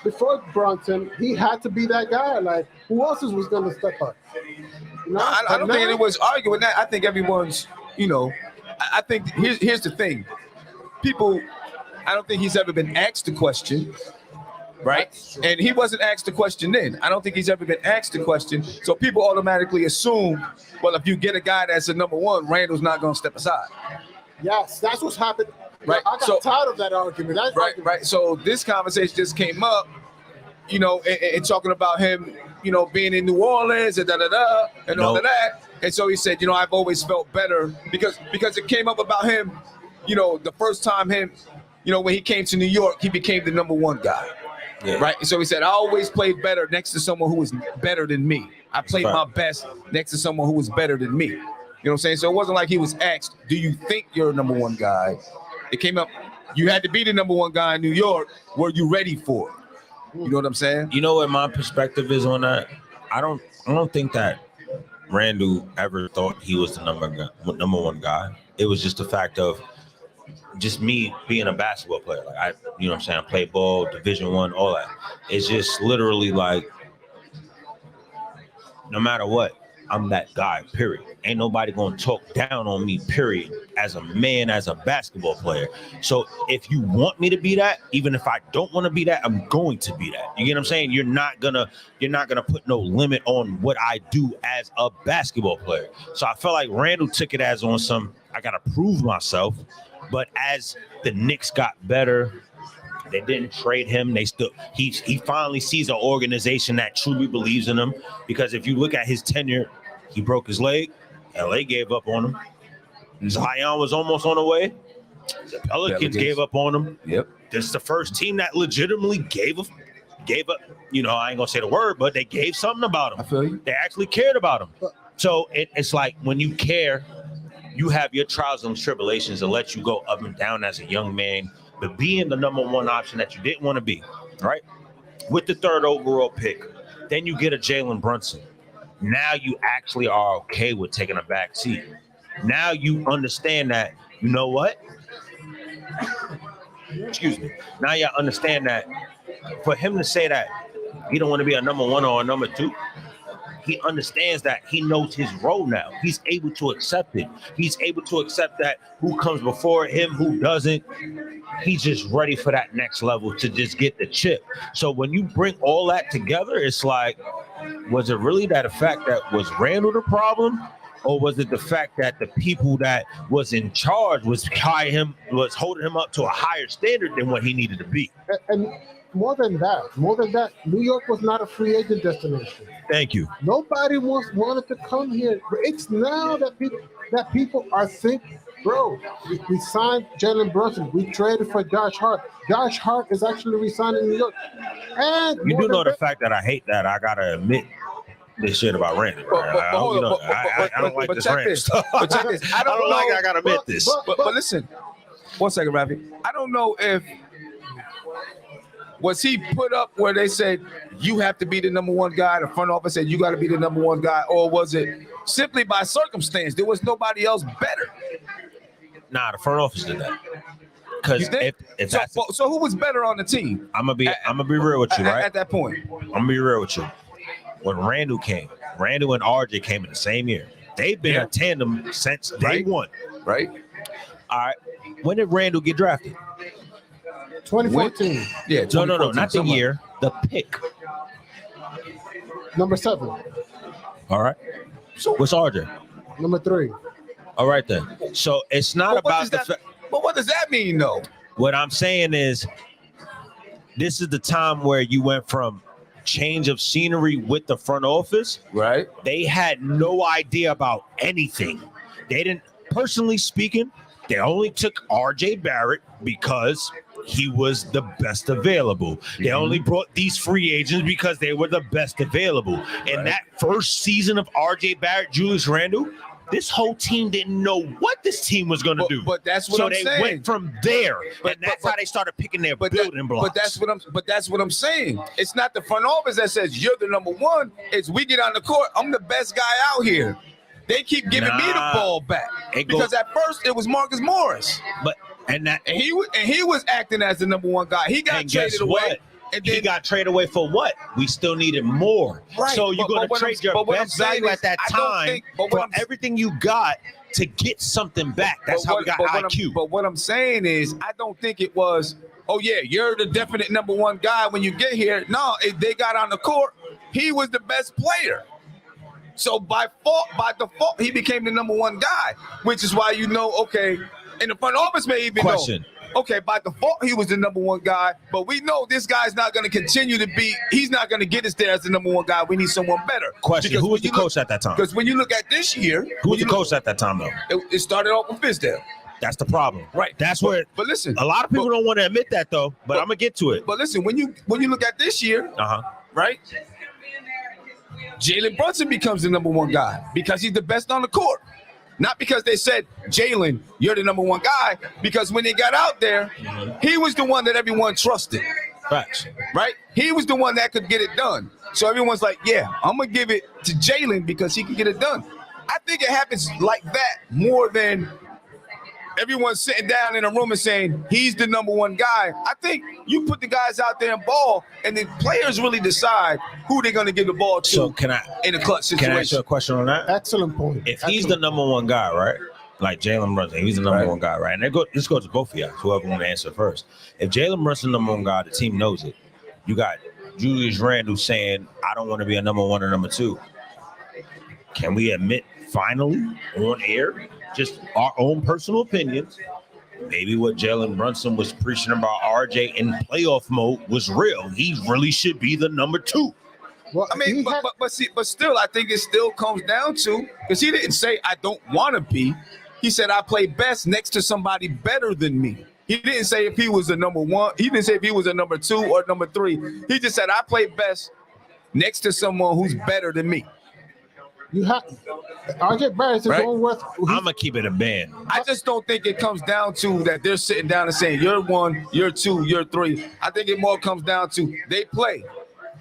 Speaker 6: before Brunson, he had to be that guy. Like, who else was going to step up? You know?
Speaker 1: I don't think anyone's arguing that. I think everyone's, I think here's the thing. People, I don't think he's ever been asked the question, right? And he wasn't asked the question then. I don't think he's ever been asked the question. So people automatically assume, well, if you get a guy that's a number one, Randle's not going to step aside.
Speaker 6: Yes, that's what's happened.
Speaker 1: Right.
Speaker 6: I got tired of that argument.
Speaker 1: Right. So this conversation just came up, and talking about him, being in New Orleans and and all of that. And so he said, I've always felt better because it came up about him, the first time when he came to New York, he became the number one guy. Yeah. Right. And so he said, I always played better next to someone who was better than me. I played my best next to someone who was better than me. You know what I'm saying? So it wasn't like he was asked, do you think you're a number one guy? It came up, you had to be the number one guy in New York. Were you ready for it? You know what I'm saying?
Speaker 5: You know what my perspective is on that? I don't think that Randle ever thought he was the number one guy. It was just the fact of just me being a basketball player. Like you know what I'm saying? I play ball, Division I, all that. It's just literally like, no matter what, I'm that guy, period. Ain't nobody gonna talk down on me, period, as a man, as a basketball player. So if you want me to be that, even if I don't want to be that, I'm going to be that. You get what I'm saying? You're not gonna put no limit on what I do as a basketball player. So I felt like Randle took it as on some, I gotta prove myself. But as the Knicks got better, they didn't trade him. He finally sees an organization that truly believes in him. Because if you look at his tenure, he broke his leg. LA gave up on him. Zion was almost on the way. The Pelicans gave up on him.
Speaker 1: Yep.
Speaker 5: This is the first team that legitimately gave up. I ain't gonna say the word, but they gave something about him.
Speaker 1: I feel you.
Speaker 5: They actually cared about him. So it's like when you care, you have your trials and tribulations to let you go up and down as a young man. But being the number one option that you didn't want to be, right? With the third overall pick, then you get a Jalen Brunson. Now you actually are okay with taking a back seat. Now you understand that, you know what? Excuse me. Now you understand that for him to say that he don't want to be a number one or a number two, he understands that he knows his role now. He's able to accept it. He's able to accept that who comes before him, who doesn't. He's just ready for that next level to just get the chip. So when you bring all that together, it's like, was it really that the fact that was Randle the problem? Or was it the fact that the people that was in charge was holding him up to a higher standard than what he needed to be?
Speaker 6: And more than that, New York was not a free agent destination.
Speaker 5: Thank you.
Speaker 6: Nobody wanted to come here. It's now that people are thinking, bro, we signed Jalen Brunson. We traded for Josh Hart. Josh Hart is actually resigning in New York. And
Speaker 5: you do know the fact that I hate that. I gotta admit this shit about Randle. I don't like this Randle stuff.
Speaker 1: But check this. I
Speaker 5: gotta admit this.
Speaker 1: But listen, 1 second, Rafi. I don't know if was he put up where they said you have to be the number one guy, the front office said you got to be the number one guy, or was it simply by circumstance? There was nobody else better.
Speaker 5: Nah, the front office did that. Because
Speaker 1: so who was better on the team?
Speaker 5: I'm gonna be real with you, right?
Speaker 1: At that point,
Speaker 5: I'm gonna be real with you. When Randle came, Randle and RJ came in the same year. They've been a tandem since day one.
Speaker 1: Right.
Speaker 5: All right. When did Randle get drafted?
Speaker 6: 2014.
Speaker 1: Yeah.
Speaker 5: No, not the year. The pick.
Speaker 6: Number 7.
Speaker 5: All right. So what's RJ?
Speaker 6: Number 3.
Speaker 5: All right then. So it's not about the fact.
Speaker 1: But what does that mean, though?
Speaker 5: What I'm saying is, this is the time where you went from change of scenery with the front office.
Speaker 1: Right.
Speaker 5: They had no idea about anything. They didn't, personally speaking, they only took RJ Barrett because he was the best available. They only brought these free agents because they were the best available. And that first season of RJ Barrett, Julius Randle, This whole team didn't know what this team was going to do.
Speaker 1: But that's what
Speaker 5: so
Speaker 1: I'm
Speaker 5: they
Speaker 1: saying.
Speaker 5: went from there, and that's how they started picking their building blocks.
Speaker 1: But that's what I'm saying. It's not the front office that says you're the number one. It's we get on the court. I'm the best guy out here. They keep giving me the ball back because at first it was Marcus Morris, and he was acting as the number one guy. He got traded away. And then,
Speaker 5: he got traded away for what? We still needed more.
Speaker 1: Right,
Speaker 5: so you're going to trade your best value at that time for everything you got to get something back. That's how we got IQ.
Speaker 1: But what I'm saying is, I don't think it was, oh, yeah, you're the definite number one guy when you get here. No, they got on the court. He was the best player. So by default, he became the number one guy, which is why okay, and the front office may even know. Okay, by default, he was the number one guy, but we know this guy's not going to continue to be, he's not going to get us there as the number one guy. We need someone better.
Speaker 5: Question, who was the coach at that time?
Speaker 1: Because when you look at this year.
Speaker 5: Who was the coach at that time, though?
Speaker 1: It started off with Fizdale.
Speaker 5: That's the problem.
Speaker 1: Right.
Speaker 5: That's where,
Speaker 1: but listen.
Speaker 5: A lot of people don't want to admit that, though, but I'm going to get to it.
Speaker 1: But listen, when you look at this year, right, Jalen Brunson becomes the number one guy because he's the best on the court. Not because they said, Jalen, you're the number one guy, because when they got out there, he was the one that everyone trusted.
Speaker 5: Facts.
Speaker 1: Right? He was the one that could get it done. So everyone's like, yeah, I'm going to give it to Jalen because he can get it done. I think it happens like that more than everyone sitting down in a room and saying, he's the number one guy. I think you put the guys out there and ball, and the players really decide who they're going to give the ball to in a clutch situation.
Speaker 5: Can I ask you a question on that?
Speaker 6: Excellent point.
Speaker 5: If he's the number one guy, right, like Jalen Brunson, he's the number one guy, right? And this goes to both of you, whoever want to answer first. If Jalen Brunson number one guy, the team knows it. You got Julius Randle saying, I don't want to be a number one or number two. Can we admit finally on air, just our own personal opinions, maybe what Jalen Brunson was preaching about RJ in playoff mode was real? He really should be the number two.
Speaker 6: Well,
Speaker 1: I mean, but still, I think it still comes down to, because he didn't say I don't want to be. He said I play best next to somebody better than me. He didn't say if he was a number one. He didn't say if he was a number two or number three. He just said I play best next to someone who's better than me.
Speaker 6: You have RJ Barrett is going worth.
Speaker 5: I'm gonna keep it a band.
Speaker 1: I just don't think it comes down to that they're sitting down and saying you're one, you're two, you're three. I think it more comes down to they play,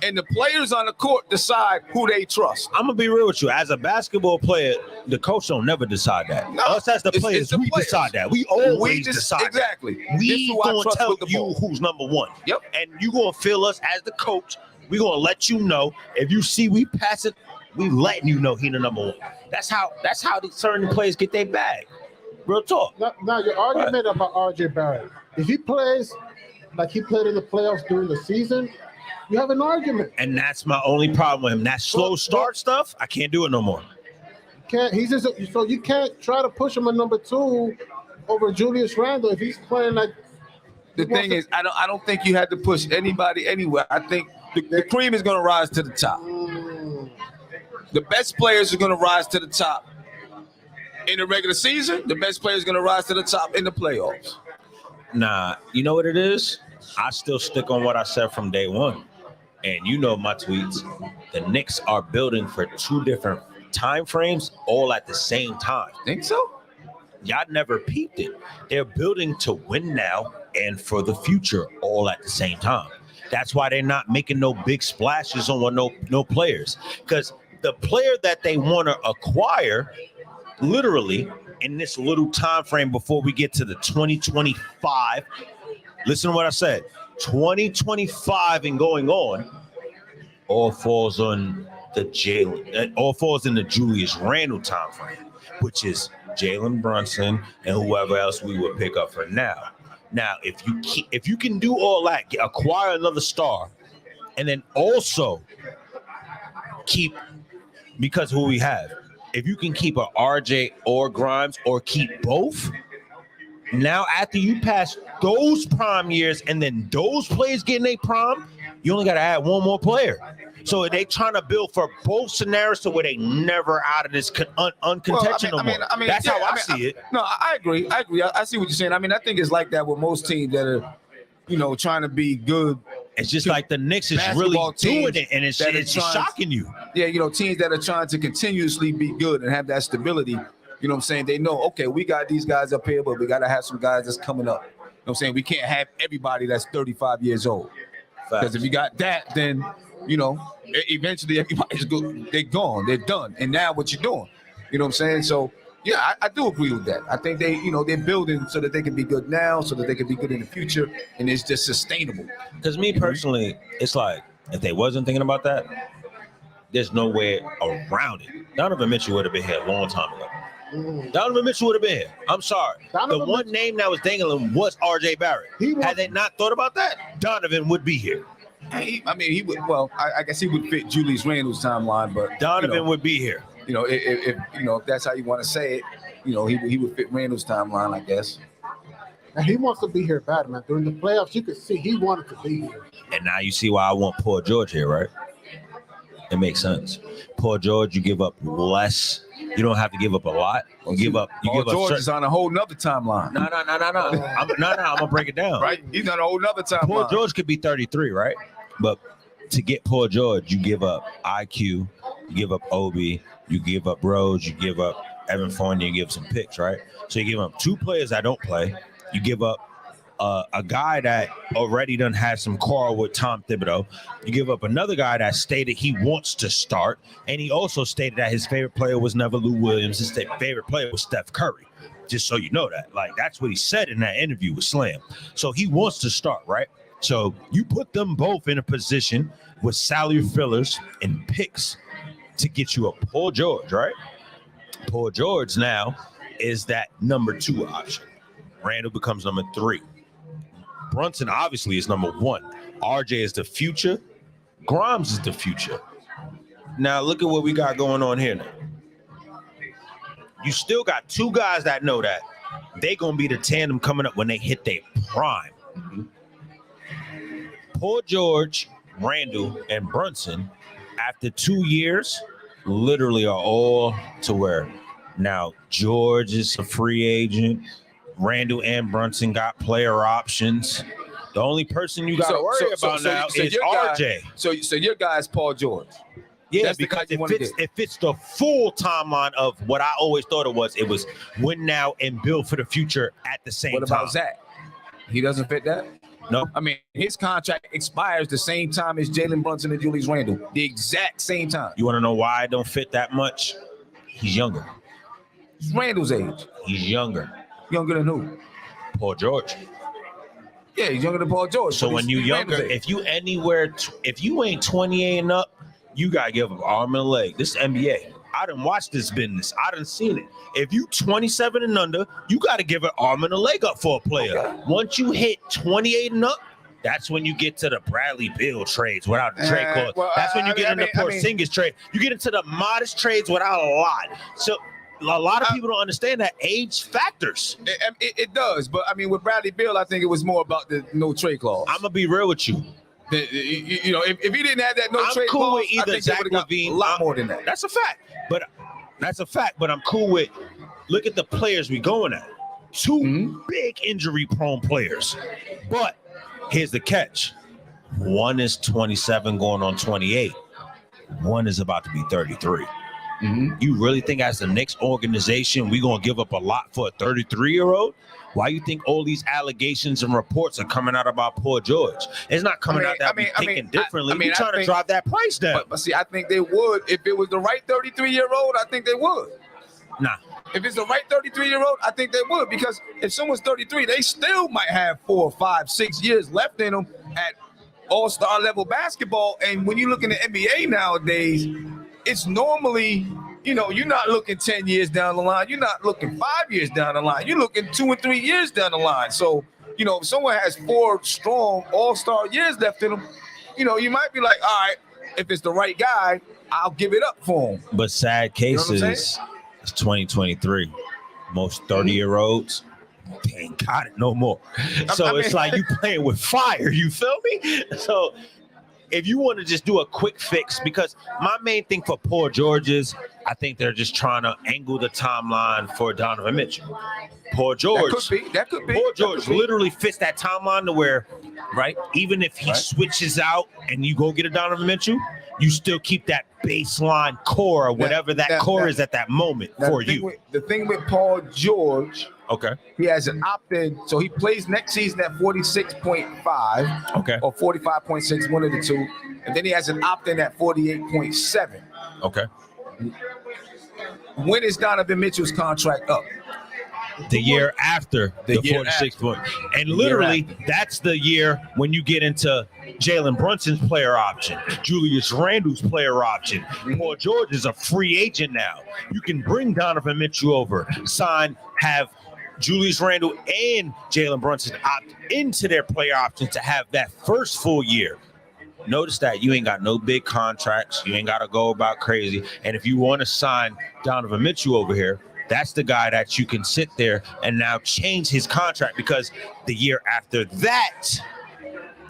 Speaker 1: and the players on the court decide who they trust.
Speaker 5: I'm gonna be real with you. As a basketball player, the coach don't never decide that.
Speaker 1: No,
Speaker 5: us as the players, we decide that. We always decide
Speaker 1: exactly.
Speaker 5: That. We gonna tell you who's number one.
Speaker 1: Yep.
Speaker 5: And you gonna feel us as the coach. We gonna let you know if you see we pass it. We letting you know he the number one. That's how these certain players get their bag. Real talk.
Speaker 6: Now your argument about RJ Barrett. If he plays like he played in the playoffs during the season, you have an argument.
Speaker 5: And that's my only problem with him. That slow start stuff, I can't do it no more.
Speaker 6: So you can't try to push him a number two over Julius Randle if he's playing like.
Speaker 1: The thing is, I don't think you had to push anybody anywhere. I think the cream is going to rise to the top. The best players are going to rise to the top in the regular season. The best players are going to rise to the top in the playoffs.
Speaker 5: Nah, you know what it is? I still stick on what I said from day one. And you know my tweets. The Knicks are building for two different time frames all at the same time.
Speaker 1: Think so?
Speaker 5: Y'all never peeped it. They're building to win now and for the future all at the same time. That's why they're not making no big splashes on no players. Because the player that they want to acquire, literally, in this little time frame before we get to the 2025, listen to what I said, 2025 and going on, all falls on all falls in the Julius Randle time frame, which is Jalen Brunson and whoever else we would pick up for now. Now, if you can do all that, acquire another star, and then also keep, because who we have, if you can keep a RJ or Grimes or keep both, now after you pass those prime years and then those players getting a prime, you only got to add one more player. So they trying to build for both scenarios to where they never out of this uncontention no more. That's how I see it.
Speaker 1: No, I agree. I see what you're saying. I mean, I think it's like that with most teams that are, trying to be good
Speaker 5: It's just like the Knicks is really
Speaker 1: basketball
Speaker 5: doing
Speaker 1: teams
Speaker 5: it, and it's
Speaker 1: that are
Speaker 5: just
Speaker 1: trying-
Speaker 5: shocking you.
Speaker 1: Yeah, teams that are trying to continuously be good and have that stability. You know what I'm saying? They know, okay, we got these guys up here, but we got to have some guys that's coming up. You know what I'm saying? We can't have everybody that's 35 years old. Because if you got that, then, eventually everybody's good. They're gone. They're done. And now what you doing? You know what I'm saying? So, yeah, I do agree with that. I think they're building so that they can be good now, so that they can be good in the future, and it's just sustainable.
Speaker 5: Because me personally, it's like, if they wasn't thinking about that, there's no way around it. Donovan Mitchell would have been here a long time ago. Donovan Mitchell would have been here. I'm sorry. The one name that was dangling was R.J. Barrett. Had they not thought about that, Donovan would be here.
Speaker 1: He would. Well, I guess he would fit Julius Randle's timeline, but
Speaker 5: Donovan would be here.
Speaker 1: If that's how you want to say it, he would fit Randle's timeline, I guess.
Speaker 6: And he wants to be here bad, man. During the playoffs, you could see he wanted to be here.
Speaker 5: And now you see why I want Paul George here, right? It makes sense. Paul George, you give up less. You don't have to give up a lot. You give up.
Speaker 1: George is on a whole nother timeline.
Speaker 5: No. I'm gonna break it down.
Speaker 1: Right, he's on a whole nother timeline.
Speaker 5: Paul George could be 33, right? But to get Paul George, you give up IQ, you give up Obi, you give up Rose, you give up Evan Fournier, you give some picks, right? So you give up 2 players that don't play. You give up a guy that already done had some quarrel with Tom Thibodeau. You give up another guy that stated he wants to start, and he also stated that his favorite player was never Lou Williams. His favorite player was Steph Curry. Just so you know that. Like, that's what he said in that interview with Slam. So he wants to start, right? So you put them both in a position with salary fillers and picks to get you a Paul George, right? Paul George now is that number 2 option. Randle becomes number 3. Brunson obviously is number 1. RJ is the future. Grimes is the future. Now look at what we got going on here now. You still got 2 guys that know that they gonna be the tandem coming up when they hit their prime. Paul George, Randle, and Brunson, after 2 years, literally are all to where now George is a free agent. Randle and Brunson got player options. The only person you got to worry about now is RJ.
Speaker 1: So your guy is Paul George.
Speaker 5: Yeah,
Speaker 1: That's
Speaker 5: because
Speaker 1: it
Speaker 5: fits the full timeline of what I always thought it was. It was win now and build for the future at the same time.
Speaker 1: What about Zach? He doesn't fit that?
Speaker 5: No.
Speaker 1: I mean, his contract expires the same time as Jalen Brunson and Julius Randle. The exact same time.
Speaker 5: You want to know why I don't fit that much? He's younger.
Speaker 1: It's Randle's age.
Speaker 5: He's younger.
Speaker 1: Younger than who?
Speaker 5: Paul George.
Speaker 1: Yeah, he's younger than Paul George.
Speaker 5: So when you younger, if you ain't 28 and up, you gotta give up arm and a leg. This is NBA. I done watched this business. I done seen it. If you 27 and under, you gotta give an arm and a leg up for a player. Okay. Once you hit 28 and up, that's when you get to the Bradley Beal trades without the trade clause. Well, that's when you get into Porzingis trade. You get into the modest trades without a lot. So a lot of people don't understand that age factors.
Speaker 1: It does, but I mean, with Bradley Beal, I think it was more about the no trade clause.
Speaker 5: I'm gonna be real with you.
Speaker 1: If he didn't have that no trade
Speaker 5: cool
Speaker 1: clause,
Speaker 5: with either
Speaker 1: I think
Speaker 5: Zach
Speaker 1: they would have got a lot more than that.
Speaker 5: That's a fact. But I'm cool with. Look at the players we going at. 2 big injury-prone players. But here's the catch: one is 27, going on 28. One is about to be 33. You really think as the Knicks organization, we gonna give up a lot for a 33-year-old? Why you think all these allegations and reports are coming out about Paul George? It's not coming out that we're thinking differently. We're trying to drive that price down.
Speaker 1: But see, I think they would. If it was the right 33-year-old, I think they would.
Speaker 5: Nah.
Speaker 1: If it's the right 33-year-old, I think they would. Because if someone's 33, they still might have 4, 5, 6 years left in them at all-star level basketball. And when you look in the NBA nowadays, it's normally, you're not looking 10 years down the line. You're not looking 5 years down the line. You're looking 2 and 3 years down the line. So, if someone has 4 strong all-star years left in them, you might be like, all right, if it's the right guy, I'll give it up for him.
Speaker 5: But sad case is, it's 2023. Most 30-year-olds, they ain't got it no more. So it's like you playing with fire. You feel me? So if you want to just do a quick fix, because my main thing for Paul George is I think they're just trying to angle the timeline for Donovan Mitchell. Paul George.
Speaker 1: That could be.
Speaker 5: Paul George literally fits that timeline to where
Speaker 1: Right.
Speaker 5: Even if he switches out and you go get a Donovan Mitchell, you still keep that baseline core or whatever that core is at that moment for you.
Speaker 1: The thing with Paul George,
Speaker 5: Okay.
Speaker 1: he has an opt-in, so he plays next season at 46.5,
Speaker 5: Okay.
Speaker 1: or 45.6, one of the two, and then he has an opt-in at 48.7.
Speaker 5: Okay.
Speaker 1: When is Donovan Mitchell's contract up?
Speaker 5: The year after the
Speaker 1: year
Speaker 5: 46 point. And literally, that's the year when you get into Jalen Brunson's player option, Julius Randle's player option. Paul George is a free agent now. You can bring Donovan Mitchell over, have Julius Randle and Jalen Brunson opt into their player option to have that first full year. Notice that you ain't got no big contracts. You ain't got to go about crazy. And if you want to sign Donovan Mitchell over here, that's the guy that you can sit there and now change his contract, because the year after that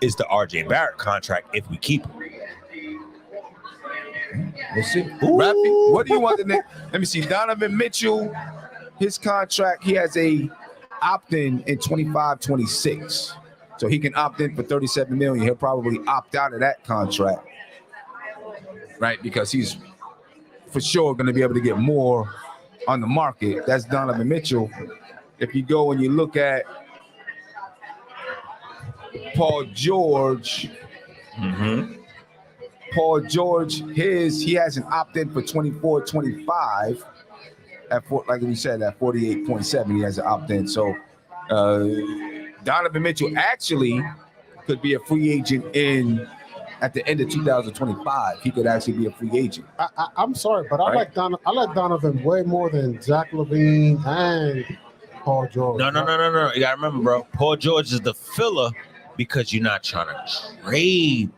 Speaker 5: is the RJ Barrett contract if we keep him.
Speaker 1: We'll see. Rafi, what do you want the next? Let me see. Donovan Mitchell, his contract, he has a opt-in in 25-26. So he can opt in for $37 million. He'll probably opt out of that contract, right? Because he's for sure going to be able to get more on the market. That's Donovan Mitchell. If you go and you look at Paul George, Paul George, he has an opt-in for 24-25 at like we said, at 48.7. He has an opt-in. So Donovan Mitchell actually could be a free agent at the end of 2025. He could actually be a free agent.
Speaker 6: I'm sorry, but I like Donovan way more than Zach LaVine and Paul George.
Speaker 5: No. You gotta remember, bro. Paul George is the filler because you're not trying to trade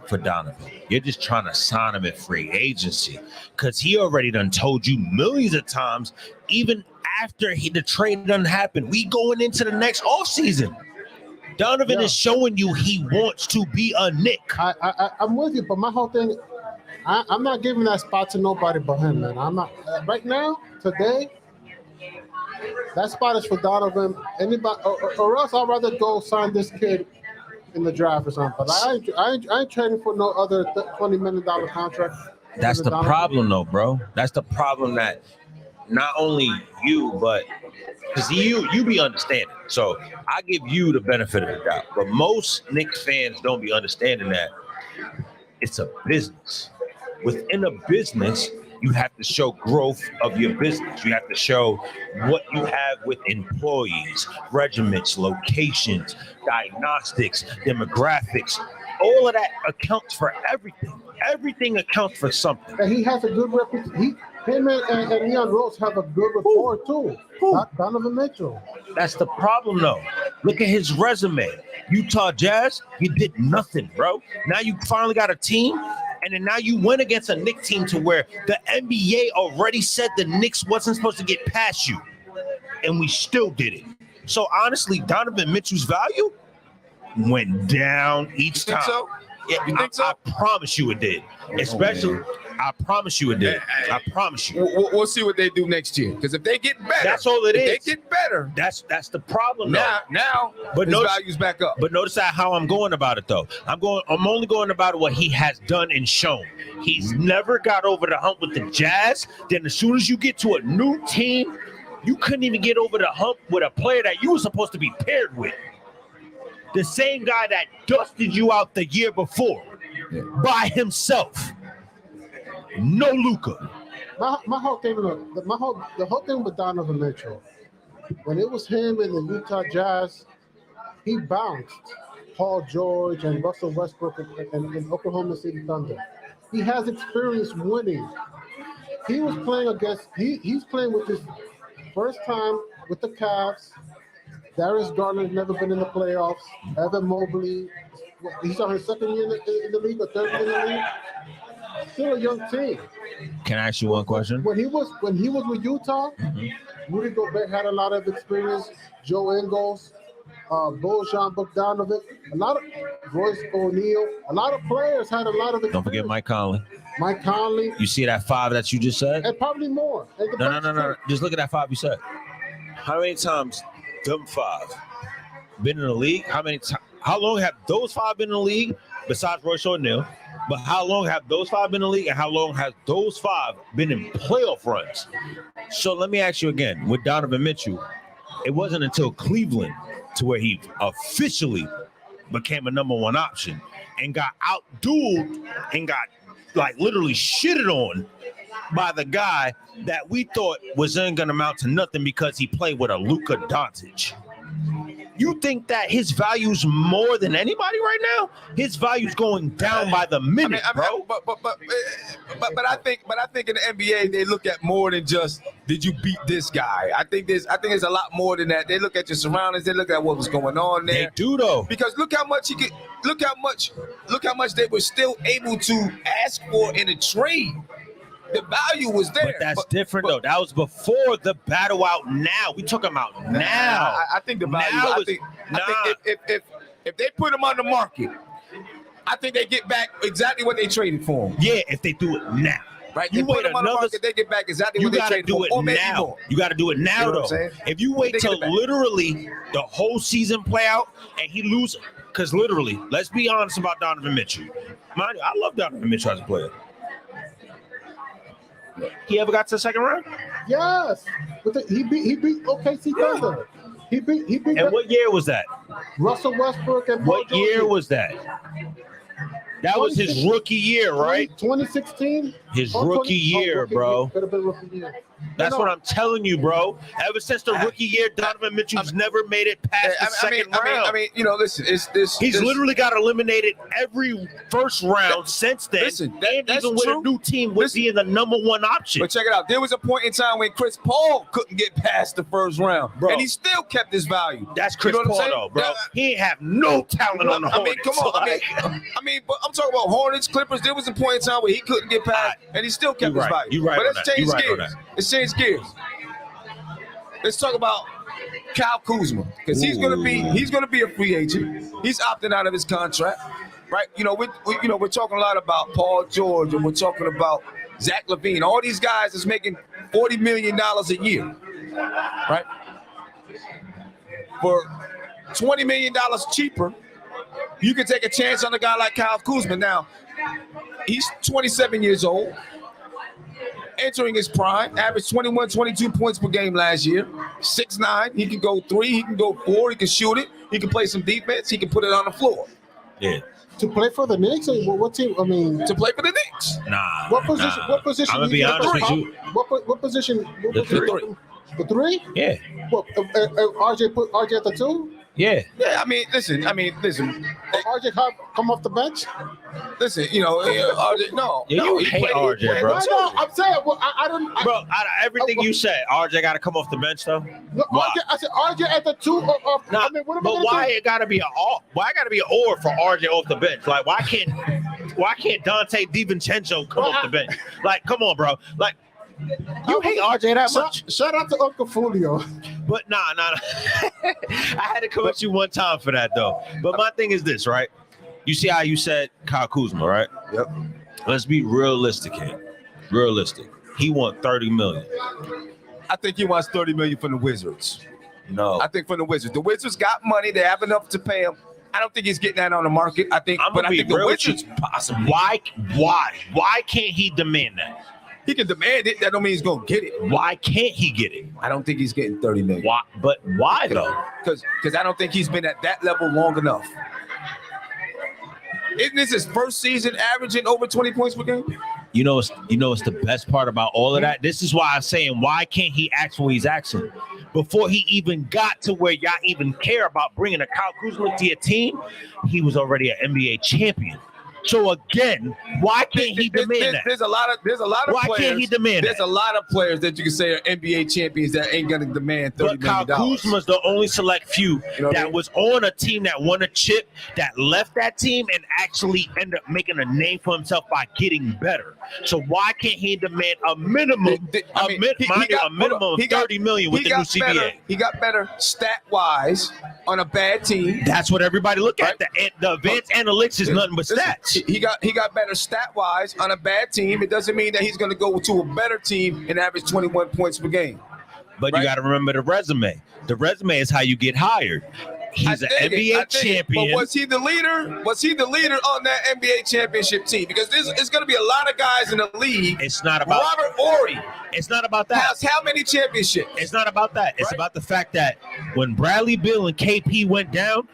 Speaker 5: for Donovan. You're just trying to sign him at free agency, because he already done told you millions of times, even after the trade done happened, we going into the next offseason. Donovan is showing you he wants to be a Knick.
Speaker 6: I'm with you, but my whole thing, I'm not giving that spot to nobody but him, man. I'm not right now, today. That spot is for Donovan. Anybody, or else I'd rather go sign this kid in the draft or something. But I ain't trading for no other $20 million contract.
Speaker 5: That's the problem, though, bro. That's the problem, that not only you, but because you be understanding. So I give you the benefit of the doubt. But most Knicks fans don't be understanding that it's a business. Within a business, you have to show growth of your business. You have to show what you have with employees, regiments, locations, diagnostics, demographics. All of that accounts for everything. Everything accounts for something.
Speaker 6: And he has a good reputation. Him and Leon Rose have a good rapport too. Not Donovan Mitchell.
Speaker 5: That's the problem, though. Look at his resume. Utah Jazz, you did nothing, bro. Now you finally got a team, and then now you went against a Knicks team to where the NBA already said the Knicks wasn't supposed to get past you, and we still did it. So honestly, Donovan Mitchell's value went down each time.
Speaker 1: So?
Speaker 5: Yeah,
Speaker 1: you think so?
Speaker 5: I promise you it did. Especially, I promise you it did. I promise you.
Speaker 1: We'll see what they do next year. Because if they get better,
Speaker 5: that's all it is.
Speaker 1: If they get better,
Speaker 5: that's the problem.
Speaker 1: Now,
Speaker 5: but
Speaker 1: his value's back up.
Speaker 5: But notice how I'm going about it, though. I'm only going about what he has done and shown. He's never got over the hump with the Jazz. Then as soon as you get to a new team, you couldn't even get over the hump with a player that you were supposed to be paired with. The same guy that dusted you out the year before by himself. No Luka.
Speaker 6: My whole thing, look, the whole thing with Donovan Mitchell, when it was him and the Utah Jazz, he bounced Paul George and Russell Westbrook and Oklahoma City Thunder. He has experience winning. He was playing against. He's playing with his first time with the Cavs. Darius Garland's never been in the playoffs. Evan Mobley, he's on his second year in the league or third year in the league. Still a young team.
Speaker 5: Can I ask you one question?
Speaker 6: When he was with Utah, Rudy Gobert had a lot of experience. Joe Ingles, Bojan Bogdanovic, a lot of Royce O'Neal, a lot of players had a lot of experience.
Speaker 5: Don't forget Mike Conley.
Speaker 6: Mike Conley.
Speaker 5: You see that 5 that you just said?
Speaker 6: And probably more.
Speaker 5: No. Just look at that 5 you said. How many times them 5 been in the league? How How long have those 5 been in the league besides Royce O'Neal? But how long have those 5 been in the league, and how long has those 5 been in playoff runs? So let me ask you again, with Donovan Mitchell, it wasn't until Cleveland to where he officially became a number 1 option and got outdueled and got like literally shitted on by the guy that we thought wasn't going to amount to nothing because he played with a Luka Doncic. You think that his value's more than anybody right now? His value's going down by the minute, bro.
Speaker 1: But I think in the NBA they look at more than just did you beat this guy. I think there's a lot more than that. They look at your surroundings. They look at what was going on there.
Speaker 5: They do though,
Speaker 1: because look how much they were still able to ask for in a trade. The value was there.
Speaker 5: But that's different though. That was before the battle out now. We talking about now.
Speaker 1: I think the value. I think if they put him on the market, I think they get back exactly what they traded for him.
Speaker 5: Yeah, if they do it now.
Speaker 1: Right? You wait another market, they get back exactly what they traded for.
Speaker 5: You got to do it now. You got to do it now, though. If you wait till literally the whole season play out and he loses, because literally, let's be honest about Donovan Mitchell. Mind you, I love Donovan Mitchell as a player. He ever got to the second round?
Speaker 6: Yes. He beat OKC Thunder. He beat.
Speaker 5: And what year was that?
Speaker 6: Russell Westbrook and
Speaker 5: what year was that? That was his rookie year, right?
Speaker 6: 2016.
Speaker 5: His rookie year, bro.
Speaker 6: Could have been rookie year.
Speaker 5: That's what I'm telling you, bro. Ever since the rookie year, Donovan Mitchell's never made it past the second round.
Speaker 1: I mean, listen,
Speaker 5: he's literally got eliminated every first round since then.
Speaker 1: Listen,
Speaker 5: and even with a new team, would be in the number 1 option.
Speaker 1: But check it out. There was a point in time when Chris Paul couldn't get past the first round, bro, and he still kept his value.
Speaker 5: That's Chris Paul, though, bro. He ain't have no talent on the Hornets.
Speaker 1: Come on. But I'm talking about Hornets, Clippers. There was a point in time where he couldn't get past, and he still kept his value.
Speaker 5: You're right.
Speaker 1: But let's change gears. Let's change gears. Let's talk about Kyle Kuzma, because he's gonna be a free agent. He's opting out of his contract, right? We're talking a lot about Paul George, and we're talking about Zach LaVine. All these guys is making $40 million a year, right? For $20 million cheaper, you can take a chance on a guy like Kyle Kuzma. Now, he's 27 years old, entering his prime, averaged 21, 22 points per game last year, 6'9". He can go 3, he can go 4, he can shoot it, he can play some defense, he can put it on the floor.
Speaker 5: Yeah.
Speaker 6: To play for the Knicks? Or what team? I mean,
Speaker 1: to play for the Knicks.
Speaker 5: Nah.
Speaker 6: What position?
Speaker 5: Nah.
Speaker 6: What position?
Speaker 5: I'm gonna be honest with you.
Speaker 6: What position?
Speaker 5: The 3.
Speaker 6: The 3?
Speaker 5: Yeah.
Speaker 6: What? RJ put RJ at the 2?
Speaker 5: Yeah.
Speaker 1: Yeah. I mean, listen.
Speaker 6: RJ come off the bench.
Speaker 1: Listen, RJ. No.
Speaker 5: Yeah, you hate RJ, bro.
Speaker 6: No, I'm saying. Well, I don't.
Speaker 5: Bro, out of everything you said, RJ got to come off the bench, though.
Speaker 6: No,
Speaker 5: why?
Speaker 6: I said RJ at the 2.
Speaker 5: Nah,
Speaker 6: I mean, what am I
Speaker 5: but why it got to be why got to be an or for RJ off the bench? Like, why can't Dante DiVincenzo come off the bench? Like, come on, bro. Like, you hate RJ that much?
Speaker 6: Shout out to Uncle Fulio.
Speaker 5: But nah. I had to come at you one time for that, though. But my thing is this, right? You see how you said Kyle Kuzma, right?
Speaker 1: Yep.
Speaker 5: Let's be realistic here. Realistic. He want $30 million.
Speaker 1: I think he wants $30 million from the Wizards.
Speaker 5: No.
Speaker 1: I think from the Wizards. The Wizards got money. They have enough to pay him. I don't think he's getting that on the market. I think the Wizards possibly.
Speaker 5: Why can't he demand that?
Speaker 1: He can demand it. That don't mean he's gonna get it.
Speaker 5: Why can't he get it?
Speaker 1: I don't think he's getting $30 million.
Speaker 5: Why? But why though?
Speaker 1: Because I don't think he's been at that level long enough. Isn't this his first season averaging over 20 points per game?
Speaker 5: You know, it's the best part about all of that. This is why I'm saying, why can't he ask what he's asking? Before he even got to where y'all even care about bringing a Kyle Kuzma to your team, he was already an NBA champion. So again, why can't he demand that?
Speaker 1: There's a lot of
Speaker 5: why
Speaker 1: players.
Speaker 5: Can't he demand
Speaker 1: There's
Speaker 5: that?
Speaker 1: a lot of players that you can say are NBA champions that ain't gonna demand $30 million.
Speaker 5: But Kyle Kuzma's the only select few that was on a team that won a chip, that left that team and actually ended up making a name for himself by getting better. So why can't he demand a minimum, a minimum of $30 million with the new CBA?
Speaker 1: He got better stat-wise on a bad team.
Speaker 5: That's what everybody look at. The advanced analytics is nothing but stats.
Speaker 1: He got better stat-wise on a bad team. It doesn't mean that he's going to go to a better team and average 21 points per game.
Speaker 5: But you got to remember the resume. The resume is how you get hired. He's an NBA champion.
Speaker 1: But was he the leader? Was he the leader on that NBA championship team? Because it's going to be a lot of guys in the league.
Speaker 5: It's not about
Speaker 1: Robert Horry.
Speaker 5: It's not about that.
Speaker 1: Has how many championships?
Speaker 5: It's not about that. It's
Speaker 1: Right?
Speaker 5: about the fact that when Bradley Beal and KP went down,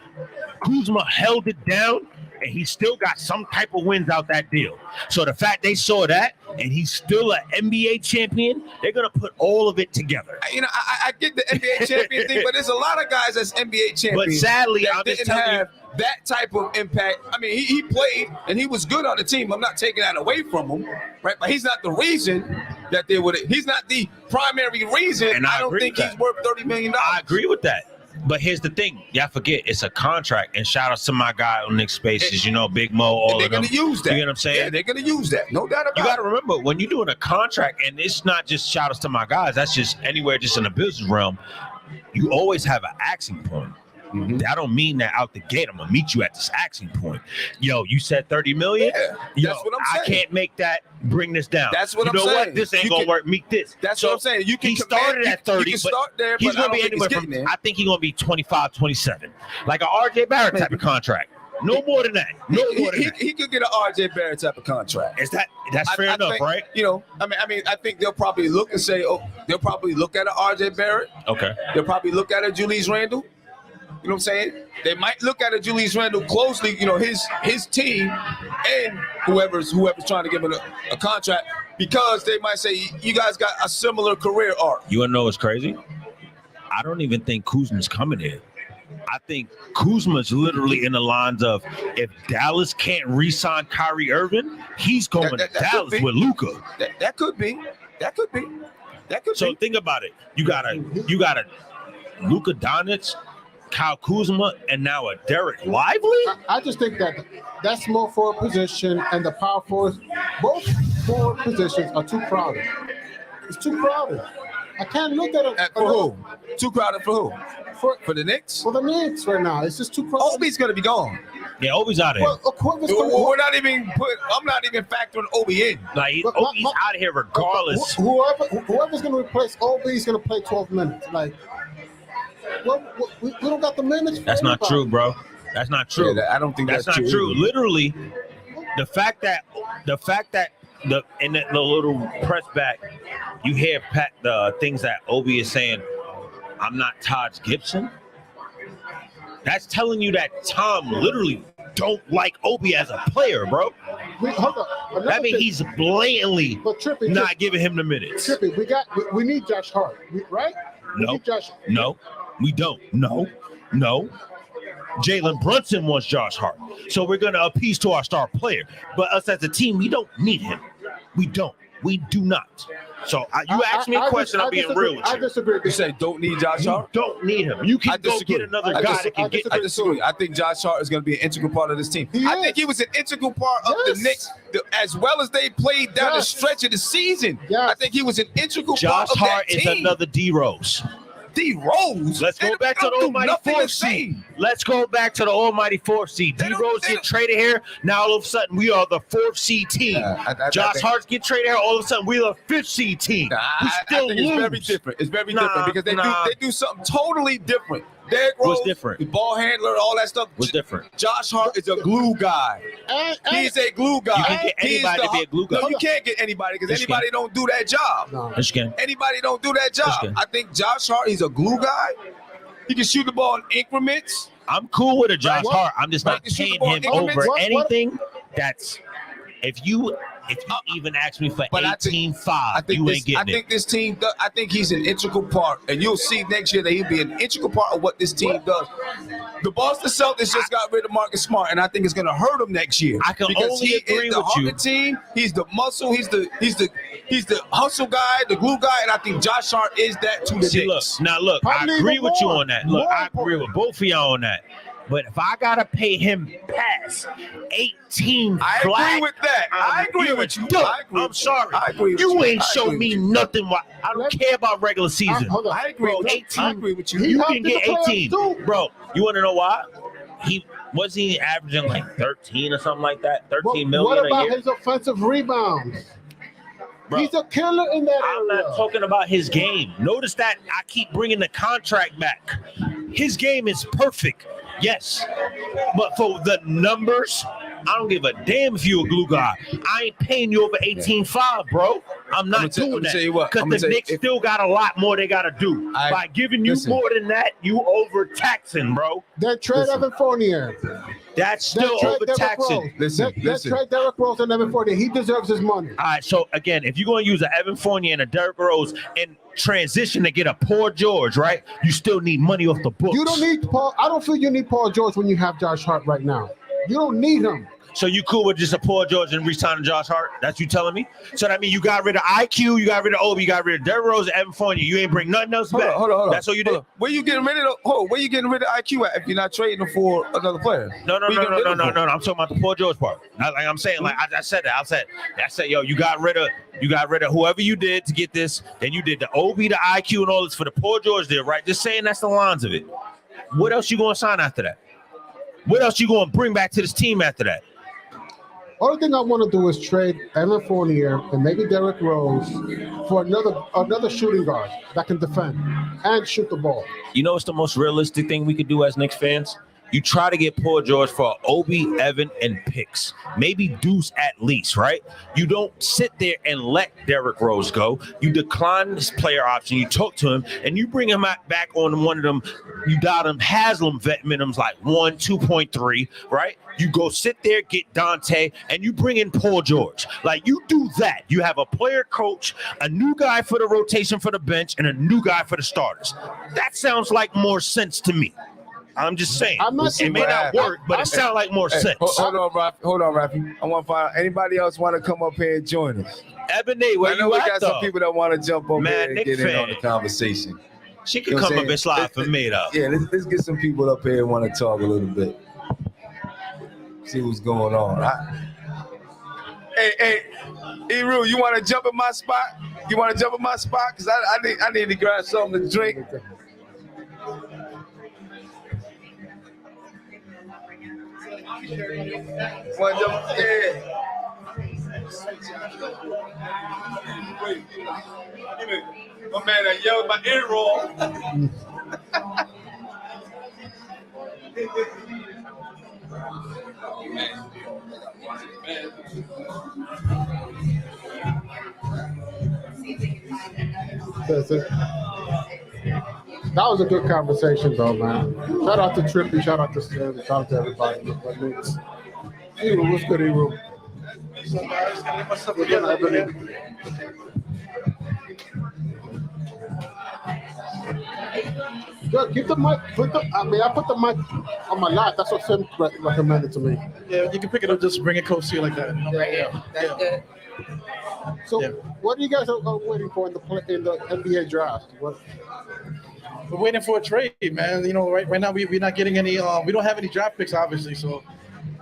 Speaker 5: Kuzma held it down, and he still got some type of wins out that deal. So the fact they saw that, and he's still an NBA champion, they're gonna put all of it together.
Speaker 1: You know, I get the NBA champion thing, but there's a lot of guys that's NBA champions.
Speaker 5: But sadly,
Speaker 1: that
Speaker 5: I'm just
Speaker 1: didn't
Speaker 5: telling you,
Speaker 1: have that type of impact. I mean, he played and he was good on the team. I'm not taking that away from him, right? But he's not the reason that they would. He's not the primary reason.
Speaker 5: And I
Speaker 1: don't
Speaker 5: agree
Speaker 1: think
Speaker 5: with
Speaker 1: he's
Speaker 5: that.
Speaker 1: worth $30 million.
Speaker 5: I agree with that. But here's the thing, y'all forget it's a contract. And shout out to my guy on Knicks Spaces, Big Mo, all
Speaker 1: And they're
Speaker 5: of them.
Speaker 1: going to use that.
Speaker 5: You get what I'm saying?
Speaker 1: Yeah, they're going to use that. No doubt about
Speaker 5: You
Speaker 1: it.
Speaker 5: got to remember, when you're doing a contract, and it's not just shout outs to my guys, that's just anywhere just in the business realm, you always have an axing point.
Speaker 1: Mhm.
Speaker 5: I don't mean that out the gate. I'm going to meet you at this axing point. Yo, you said 30 million?
Speaker 1: Yeah,
Speaker 5: Yo,
Speaker 1: that's what I'm
Speaker 5: I
Speaker 1: saying.
Speaker 5: can't make that, bring this down.
Speaker 1: That's what
Speaker 5: you
Speaker 1: I'm
Speaker 5: know
Speaker 1: saying.
Speaker 5: What? This ain't
Speaker 1: You
Speaker 5: going to
Speaker 1: can-
Speaker 5: work. Meet this.
Speaker 1: That's
Speaker 5: So
Speaker 1: what I'm saying. You can
Speaker 5: he started at 30,
Speaker 1: You can
Speaker 5: but
Speaker 1: start there,
Speaker 5: he's
Speaker 1: but I
Speaker 5: going to
Speaker 1: don't
Speaker 5: be
Speaker 1: think
Speaker 5: anywhere
Speaker 1: he's
Speaker 5: from,
Speaker 1: getting there.
Speaker 5: I think he's going to be 25, 27. Like an RJ Barrett type of contract. No more than that. No more than that.
Speaker 1: He could get an RJ Barrett type of contract.
Speaker 5: That's fair
Speaker 1: I
Speaker 5: enough,
Speaker 1: think,
Speaker 5: right?
Speaker 1: I mean, I think they'll probably look and say, they'll probably look at an RJ Barrett.
Speaker 5: Okay.
Speaker 1: They'll probably look at a Julius Randle. You know what I'm saying? They might look at a Julius Randle closely, his team and whoever's trying to give him a contract, because they might say, you guys got a similar career arc.
Speaker 5: You want to know what's crazy? I don't even think Kuzma's coming here. I think Kuzma's literally in the lines of, if Dallas can't re-sign Kyrie Irving, he's going to
Speaker 1: That could
Speaker 5: Dallas
Speaker 1: be.
Speaker 5: with Luka.
Speaker 1: That could be. That could be. That could
Speaker 5: So
Speaker 1: be.
Speaker 5: think about it. You got a Luka Doncic, Kyle Kuzma, and now a Derek Lively?
Speaker 6: I just think that small forward position and the power forwards, both forward positions are too crowded. It's too crowded. I can't look at it.
Speaker 1: For who? Too crowded for who? For the Knicks?
Speaker 6: For the Knicks right now. It's just too crowded.
Speaker 1: Obi's going to be gone.
Speaker 5: Yeah, Obi's out of here.
Speaker 6: Well,
Speaker 1: I'm not even factoring Obi in.
Speaker 5: Like,
Speaker 6: but
Speaker 5: Obi's out of here regardless.
Speaker 6: Whoever's going to replace Obi is going to play 12 minutes. Like, we don't got the minutes.
Speaker 5: That's not true, bro. That's not true.
Speaker 1: Yeah, I don't think
Speaker 5: that's
Speaker 1: that's
Speaker 5: not true. Literally, the fact that in the little press back, you hear the things that Obi is saying. I'm not Taj Gibson. That's telling you that Tom literally don't like Obi as a player, bro.
Speaker 6: Hold on.
Speaker 5: That means he's blatantly
Speaker 6: Trippy,
Speaker 5: not giving him the minutes.
Speaker 6: Trippy, we need Josh Hart, right? We need Josh.
Speaker 5: No, we don't. No. Jalen Brunson wants Josh Hart. So we're going to appease to our star player. But us as a team, we don't need him. We don't. We do not. So you asked me a question, I'm being real with you.
Speaker 6: I disagree.
Speaker 1: You say don't need Josh Hart?
Speaker 5: Don't need him. You can go get another guy that can get.
Speaker 1: I disagree. I think Josh Hart is going to be an integral part of this team. I think he was an integral part of the Knicks, as well as they played down the stretch of the season. I think he was an integral part of
Speaker 5: Hart
Speaker 1: that
Speaker 5: is
Speaker 1: team.
Speaker 5: another D Rose.
Speaker 1: D Rose.
Speaker 5: Let's go back to the almighty fourth seed. Let's go back to the almighty fourth seed. D Rose get traded here. Now all of a sudden we are the fourth seed team. Josh Hart get traded here. All of a sudden we are the fifth seed team. We still
Speaker 1: I think
Speaker 5: lose.
Speaker 1: it's very different. It's very different because they do something totally different. Derrick Rose,
Speaker 5: What's different?
Speaker 1: The ball handler, all that stuff.
Speaker 5: What's different?
Speaker 1: Josh Hart is a glue guy. He's a glue guy.
Speaker 5: You can get anybody to be a glue guy.
Speaker 1: No, you can't get anybody because anybody don't do that job.
Speaker 5: Yes, you can.
Speaker 1: Anybody don't do that job. I think Josh Hart, he's a glue guy. He can shoot the ball in increments.
Speaker 5: I'm cool with a Josh Hart. I'm just not
Speaker 1: Right, you shoot
Speaker 5: paying
Speaker 1: the ball
Speaker 5: him
Speaker 1: increments.
Speaker 5: over anything. That's if you even ask me for 18-5, you ain't getting
Speaker 1: I think this team. I think he's an integral part, and you'll see next year that he'll be an integral part of what this team does. The Boston Celtics just got rid of Marcus Smart, and I think it's going to hurt him next year.
Speaker 5: I can
Speaker 1: because
Speaker 5: only
Speaker 1: he
Speaker 5: agree
Speaker 1: is the
Speaker 5: with
Speaker 1: heart
Speaker 5: you.
Speaker 1: of the team. He's the muscle. He's the hustle guy, the glue guy, and I think Josh Hart is that to the Knicks.
Speaker 5: Look, I agree with you on that. Look, I agree with both of y'all on that. But if I gotta pay him past 18
Speaker 1: I
Speaker 5: flat,
Speaker 1: agree with that. I agree with you. I agree
Speaker 5: I'm
Speaker 1: with
Speaker 5: sorry.
Speaker 1: I agree with
Speaker 5: you
Speaker 1: you.
Speaker 5: ain't
Speaker 1: I
Speaker 5: show
Speaker 1: agree
Speaker 5: me
Speaker 1: with you.
Speaker 5: nothing. I don't care about regular season.
Speaker 1: I agree
Speaker 5: Bro,
Speaker 1: with you.
Speaker 5: 18.
Speaker 1: I agree with you.
Speaker 5: You
Speaker 6: helped
Speaker 5: can
Speaker 6: in
Speaker 5: get
Speaker 6: the playoffs
Speaker 5: 18.
Speaker 6: too.
Speaker 5: Bro, you wanna know why? He averaging like 13 or something like that? 13 million
Speaker 6: What
Speaker 5: a
Speaker 6: about
Speaker 5: year?
Speaker 6: his offensive rebounds?
Speaker 5: Bro,
Speaker 6: He's a killer in that
Speaker 5: I'm
Speaker 6: area.
Speaker 5: not talking about his game. Notice that I keep bringing the contract back. His game is perfect, yes. But for the numbers, I don't give a damn if you a glue guy. I ain't paying you over 18.5, bro. I'm not doing that. Because the Knicks still got a lot more they got to do. By giving you more than that, you overtaxing, bro.
Speaker 6: Then trade Evan Fournier.
Speaker 5: That's still overtaxing.
Speaker 6: Let's trade Derrick Rose and Evan Fournier. He deserves his money.
Speaker 5: All right, so again, if you're going to use an Evan Fournier and a Derrick Rose and transition to get a Paul George, right? You still need money off the books.
Speaker 6: You don't need Paul. I don't feel you need Paul George when you have Josh Hart right now. You don't need him.
Speaker 5: So you cool with just a Paul George and re-signing Josh Hart? That's you telling me? So that means you got rid of IQ, you got rid of Obi, you got rid of Derrick Rose and Evan Fournier. You ain't bring nothing else back.
Speaker 1: Hold on.
Speaker 5: That's all you did?
Speaker 1: Where you getting rid of IQ at if you're not trading him for another player?
Speaker 5: No. I'm talking about the Paul George part. Like I'm saying, like I said that. I said, yo, you got rid of whoever you did to get this. Then you did the Obi, the IQ, and all this for the Paul George there, right? Just saying that's the lines of it. What else you gonna sign after that? What else you gonna bring back to this team after that?
Speaker 6: Only thing I want to do is trade Evan Fournier and maybe Derrick Rose for another shooting guard that can defend and shoot the ball.
Speaker 5: You know what's the most realistic thing we could do as Knicks fans? You try to get Paul George for Obi, Evan, and picks. Maybe Deuce at least, right? You don't sit there and let Derrick Rose go. You decline this player option. You talk to him, and you bring him back on one of them. You dial him Haslam vet minimums like 1, 2.3, right? You go sit there, get Dante, and you bring in Paul George. Like, you do that. You have a player coach, a new guy for the rotation for the bench, and a new guy for the starters. That sounds like more sense to me. I'm just saying. It may not work, but it sounds like more sense.
Speaker 1: Hold on, Rafi. I want to find out. Anybody else want to come up here and join us?
Speaker 5: Ebony, where
Speaker 1: I know
Speaker 5: you
Speaker 1: we
Speaker 5: at,
Speaker 1: got
Speaker 5: though?
Speaker 1: some people that want to jump up here and
Speaker 5: Nick
Speaker 1: get in
Speaker 5: fan.
Speaker 1: on the conversation.
Speaker 5: She can come up and slide for me, though.
Speaker 1: Yeah, let's get some people up here and want to talk a little bit. See what's going on. Hey, Eru, you want to jump in my spot? You want to jump in my spot? Because I need to grab something to drink. Want to jump? Yeah. My man that yelled my ear roll.
Speaker 6: That was a good conversation, though, man. Shout out to Trippy, shout out to Slim, shout out to everybody. Eru, what's good, Eru? Good. Keep the mic. I put the mic on my lap. That's what Sim recommended to me.
Speaker 2: Yeah, you can pick it up, just bring it close to you like that.
Speaker 3: Right here. That's good.
Speaker 6: So, what are you guys waiting for in the NBA draft? What?
Speaker 2: We're waiting for a trade, man. You know, right now we're not getting any. We don't have any draft picks, obviously. So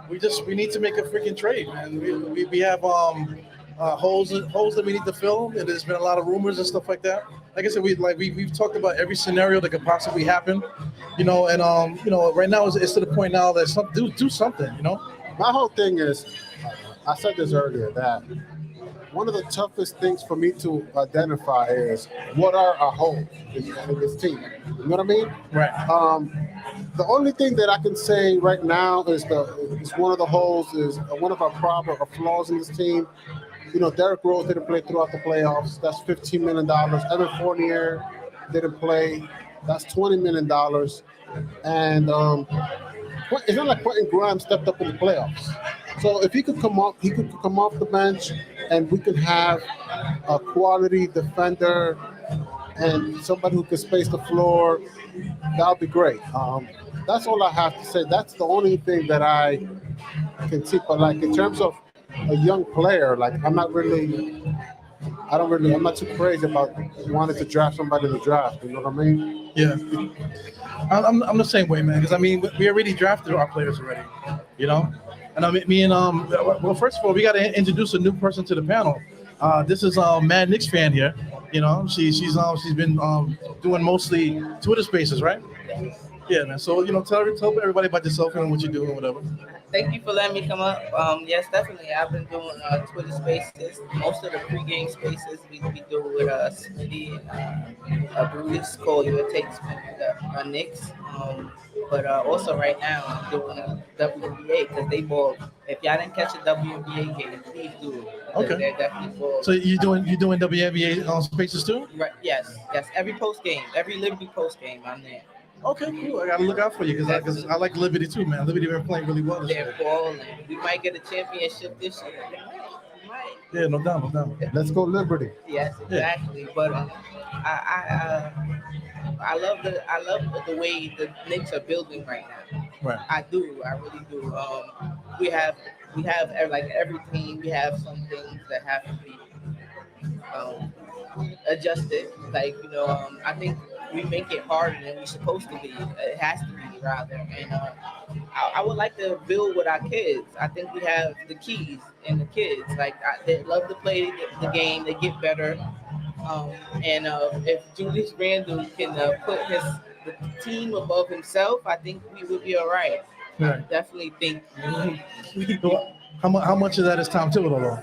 Speaker 2: we need to make a freaking trade, man. We have holes that we need to fill, and there's been a lot of rumors and stuff like that. Like I said, we've talked about every scenario that could possibly happen, you know. And right now it's to the point now that do something, you know.
Speaker 6: My whole thing is, I said this earlier, that one of the toughest things for me to identify is what are our holes in this team. You know what I mean?
Speaker 2: Right.
Speaker 6: The only thing that I can say right now is one of the holes is one of our flaws in this team. You know, Derrick Rose didn't play throughout the playoffs. That's $15 million. Evan Fournier didn't play. That's $20 million. And it's not like Quentin Grimes stepped up in the playoffs. So if he could come off the bench, and we could have a quality defender and somebody who can space the floor, that would be great. That's all I have to say. That's the only thing that I can see. But like in terms of a young player, like I'm not too crazy about wanting to draft somebody in the draft. You know what I mean?
Speaker 2: Yeah. I'm the same way, man. Because I mean, we already drafted our players already. You know. And well, first of all, we got to introduce a new person to the panel. This is Mad Knicks fan here. You know, she's been doing mostly Twitter Spaces, right? Yeah, man. So tell everybody about yourself and what you do and whatever.
Speaker 3: Thank you for letting me come up. Yes, definitely. I've been doing Twitter Spaces. Most of the pregame spaces we do with Smitty and Brutus, call you. It takes
Speaker 7: Knicks. But also right now I'm doing a WNBA because they ball. If y'all didn't catch a WNBA game, please do it. Because
Speaker 2: Okay.
Speaker 7: They're definitely ball.
Speaker 2: So you doing WNBA on Spaces too?
Speaker 7: Right, yes. Every post game, every Liberty post game, I'm there.
Speaker 2: Okay, cool. I gotta look out for you because I like Liberty too, man. Liberty been playing really well this
Speaker 7: They're
Speaker 2: year.
Speaker 7: balling. We might get a championship this year. We might.
Speaker 2: Yeah, no doubt, no doubt.
Speaker 6: Let's go Liberty.
Speaker 7: Yes, exactly. But I love the way the Knicks are building right now.
Speaker 2: Right.
Speaker 7: I really do. We have like every team. We have some things that have to be adjusted. Like I think we make it harder than we're supposed to be. It has to be rather. And I would like to build with our kids. I think we have the keys in the kids. Like they love to play the game. They get better. And if Julius Randle can put the team above himself, I think we would be all right.
Speaker 2: Right.
Speaker 7: I definitely think
Speaker 2: How much of that is Tom Thibodeau though?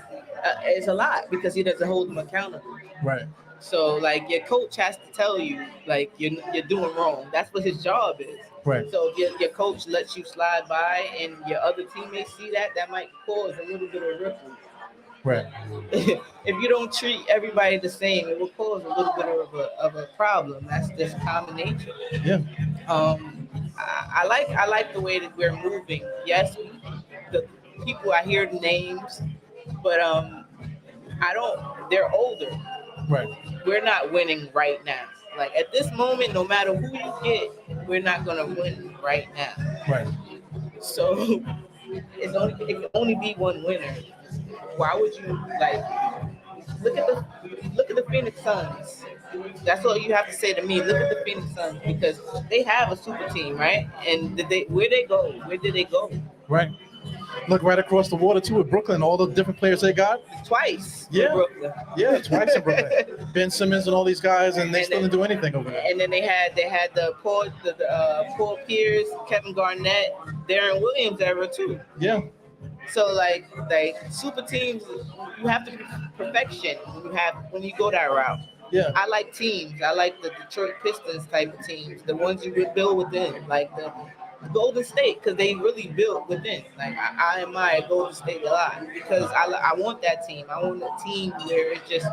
Speaker 7: it's a lot because he doesn't hold them accountable.
Speaker 2: Right.
Speaker 7: So like your coach has to tell you like you're doing wrong. That's what his job is.
Speaker 2: Right.
Speaker 7: So if your coach lets you slide by and your other teammates see that might cause a little bit of ripple.
Speaker 2: Right.
Speaker 7: If you don't treat everybody the same, it will cause a little bit of a problem. That's just common nature.
Speaker 2: Yeah.
Speaker 7: I like the way that we're moving. Yes, the people I hear the names, but they're older.
Speaker 2: Right.
Speaker 7: We're not winning right now. Like at this moment, no matter who you get, we're not gonna win right now.
Speaker 2: Right.
Speaker 7: So it can only be one winner. Why would you like look at the Phoenix Suns? That's all you have to say to me. Look at the Phoenix Suns because they have a super team, right? And where they go? Where did they go?
Speaker 2: Right. Look right across the water too with Brooklyn, all the different players they got.
Speaker 7: Twice.
Speaker 2: Yeah.
Speaker 7: In Brooklyn.
Speaker 2: Yeah, twice in Brooklyn. Ben Simmons and all these guys, and they still didn't do anything over there.
Speaker 7: And then they had the Paul Pierce, Kevin Garnett, Darren Williams era too.
Speaker 2: Yeah.
Speaker 7: So like super teams, you have to be perfection when you go that route.
Speaker 2: Yeah.
Speaker 7: I like teams. I like the Detroit Pistons type of teams, the ones you would build within, like the Golden State, because they really built within. Like I admire Golden State a lot because I want that team. I want a team where it's just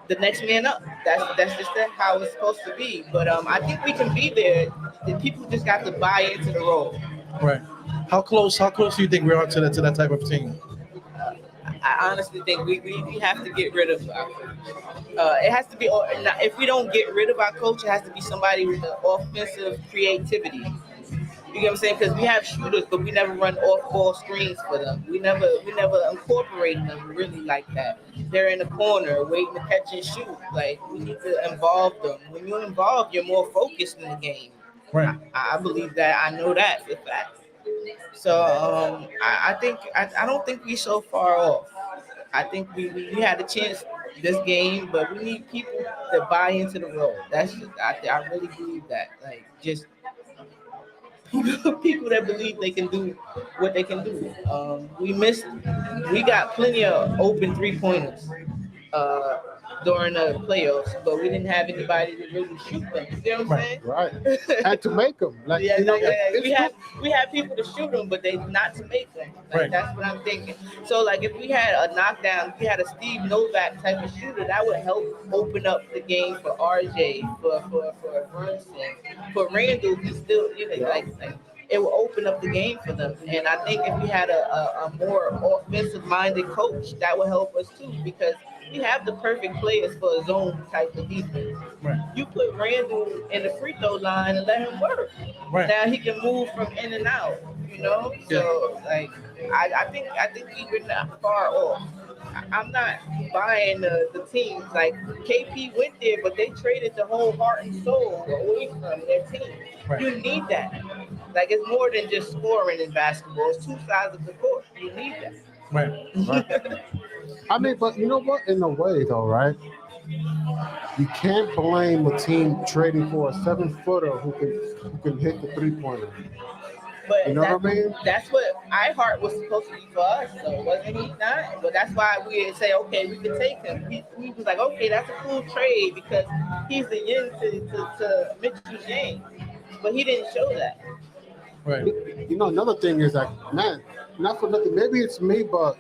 Speaker 7: the next man up. That's just how it's supposed to be. But I think we can be there. The people just got to buy into the role.
Speaker 2: Right. How close do you think we are to that type of team?
Speaker 7: I honestly think we have to get rid of our coach. It has to be, if we don't get rid of our coach, it has to be somebody with the offensive creativity. You get what I'm saying? Because we have shooters, but we never run off-ball screens for them. We never incorporate them really like that. They're in the corner waiting to catch and shoot. Like, we need to involve them. When you're involved, you're more focused in the game.
Speaker 2: Right.
Speaker 7: I believe that. I know that for fact. So I don't think we're so far off. I think we had a chance this game, but we need people to buy into the role. That's just I really believe that. Like just people that believe they can do what they can do. We got plenty of open 3-pointers during the playoffs, but we didn't have anybody to really shoot them. You know what I'm saying?
Speaker 6: Right. And to make them. Like,
Speaker 7: Yeah,
Speaker 6: you know,
Speaker 7: we have people to shoot them, but they not to make them. Like,
Speaker 2: Right.
Speaker 7: That's what I'm thinking. So like if we had a knockdown, if we had a Steve Novak type of shooter, that would help open up the game for RJ, for Brunson, for Randle. He still like it will open up the game for them. And I think if we had a more offensive minded coach, that would help us too because we have the perfect players for a zone type of defense.
Speaker 2: Right.
Speaker 7: You put Randle in the free throw line and let him work.
Speaker 2: Right.
Speaker 7: Now he can move from in and out, So like I think we're not far off. I'm not buying the teams. Like KP went there, but they traded the whole heart and soul away from their team.
Speaker 2: Right.
Speaker 7: You need that. Like it's more than just scoring in basketball. It's two sides of the court. You need that.
Speaker 2: Right.
Speaker 6: I mean, but you know what? In a way, though, right? You can't blame a team trading for a 7-footer who can hit the 3-pointer.
Speaker 7: But
Speaker 6: You know what I mean?
Speaker 7: That's what iHeart was supposed to be for us, though, wasn't he not? But that's why we say, okay, we can take him. We was like, okay, that's a cool trade because he's the yin to Mitchell's yang, but he didn't show that.
Speaker 2: Right.
Speaker 6: You know, another thing is that, man, not for nothing. Maybe it's me, but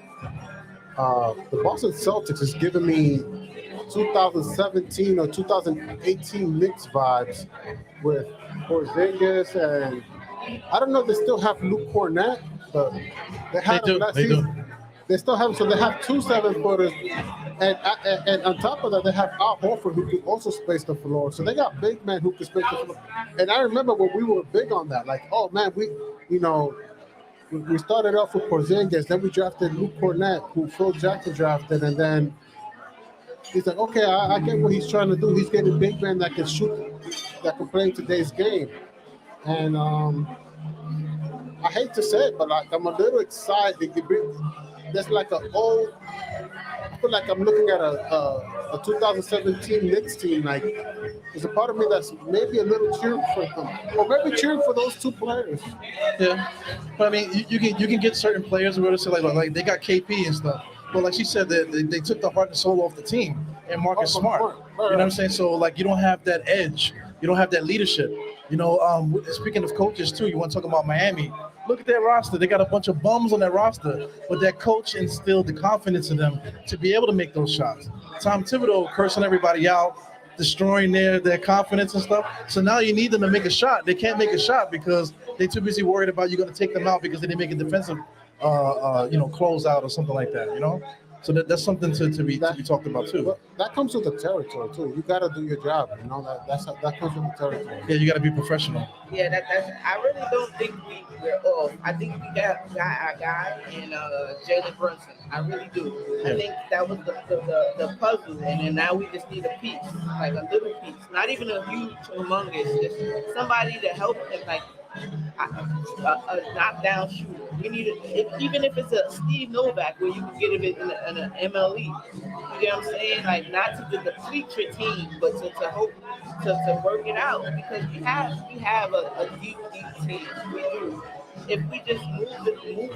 Speaker 6: the Boston Celtics is giving me 2017 or 2018 Knicks vibes with Porzingis, and I don't know if they still have Luke Cornett, but they had
Speaker 2: They
Speaker 6: him
Speaker 2: do.
Speaker 6: last
Speaker 2: They do.
Speaker 6: season. They still have him, so they have 2 7-footers, and on top of that, they have Al Horford who can also space the floor. So they got big men who can space the floor. And I remember when we were big on that, like, oh man, we started off with Porzingis, then we drafted Luke Cornett, who Phil Jackson drafted, and then he's like, okay, I get what he's trying to do. He's getting big men that can shoot, that can play in today's game. And I hate to say it, but like I'm a little excited. There's like I feel like I'm looking at a 2017 Knicks team. Like there's a part of me that's maybe a little cheering for them, or maybe cheering for those 2 players.
Speaker 2: Yeah, but I mean, you can get certain players where it's like they got KP and stuff. But like she said, they took the heart and soul off the team and Marcus Smart. You know what I'm saying? So like you don't have that edge, you don't have that leadership. You know, speaking of coaches too, you want to talk about Miami. Look at their roster. They got a bunch of bums on their roster, but that coach instilled the confidence in them to be able to make those shots. Tom Thibodeau cursing everybody out, destroying their confidence and stuff. So now you need them to make a shot. They can't make a shot because they're too busy worried about you going to take them out because they didn't make a defensive, close out or something like that. You know, so that's something to be talked about too.
Speaker 6: Well, that comes with the territory too. You got to do your job. You know that comes with the territory.
Speaker 2: Yeah, you got to be professional.
Speaker 7: Yeah, that's. I really don't think we're off. I think we got our guy in Jalen Brunson. I really do.
Speaker 2: Yeah.
Speaker 7: I think that was the puzzle, and then now we just need a piece, like a little piece, not even a huge, humongous, just somebody to help him, like a knockdown shooter. We need even if it's a Steve Novak where you can get him in an MLE. You get what I'm saying? Like not to deplete your team, but to hope to work it out because we have a deep team. We do. If we just move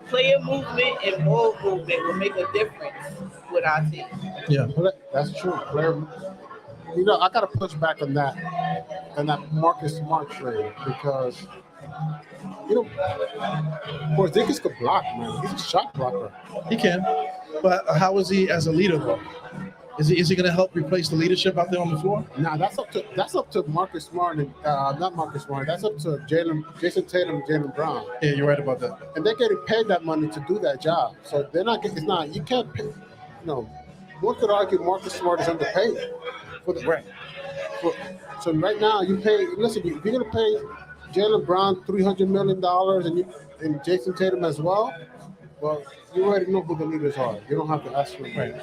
Speaker 7: player movement and ball movement will make a difference with our team.
Speaker 2: Yeah,
Speaker 6: That's true. Player, I got to push back on that Marcus Smart trade because Porzingis could block, man. He's a shot blocker.
Speaker 2: he can. But how is he as a leader though? Is he going to help replace the leadership out there on the floor?
Speaker 6: Now that's up to Marcus Smart and not Marcus Smart. That's up to Jason Tatum, and Jaylen Brown,
Speaker 2: Yeah, you're right about that.
Speaker 6: and they're getting paid that money to do that job. So they're not. It's not. You can't pay. One could argue Marcus Smart is underpaid for the
Speaker 2: Right.
Speaker 6: So right now you pay. Listen, if you're gonna pay Jaylen Brown $300 million and Jason Tatum as well, well, you already know who the leaders are. You don't have to ask for them.
Speaker 2: Right.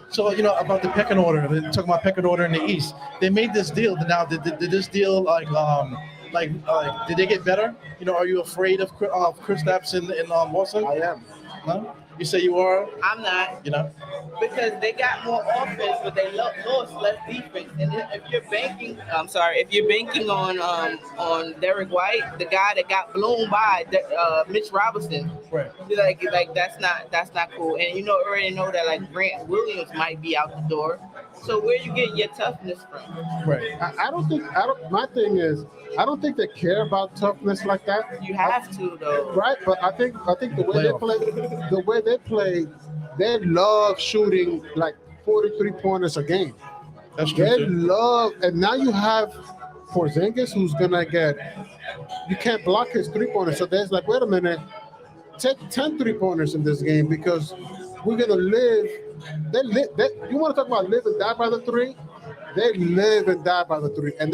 Speaker 2: So, about the pecking order, they're talking about pecking order in the East. They made this deal. Now, did this deal, did they get better? Are you afraid of Kristaps in Boston?
Speaker 6: I am.
Speaker 2: No? You say you are?
Speaker 7: I'm not. Because they got more offense, but they lost less defense. And if you're banking on Derek White, the guy that got blown by Mitch Robinson,
Speaker 2: Right.
Speaker 7: like that's not cool. And already know that like Grant Williams might be out the door. So where you get your toughness from?
Speaker 2: Right.
Speaker 6: My thing is, I don't think they care about toughness like that.
Speaker 7: You have to though.
Speaker 6: Right, but I think the way they play, they love shooting like 43 pointers a game.
Speaker 2: That's true.
Speaker 6: They
Speaker 2: Too.
Speaker 6: love, and now you have Porzingis who's gonna you can't block his 3-pointers. So there's like, wait a minute, take 10 3-pointers in this game because we're gonna live. You want to talk about live and die by the 3? They live and die by the 3, and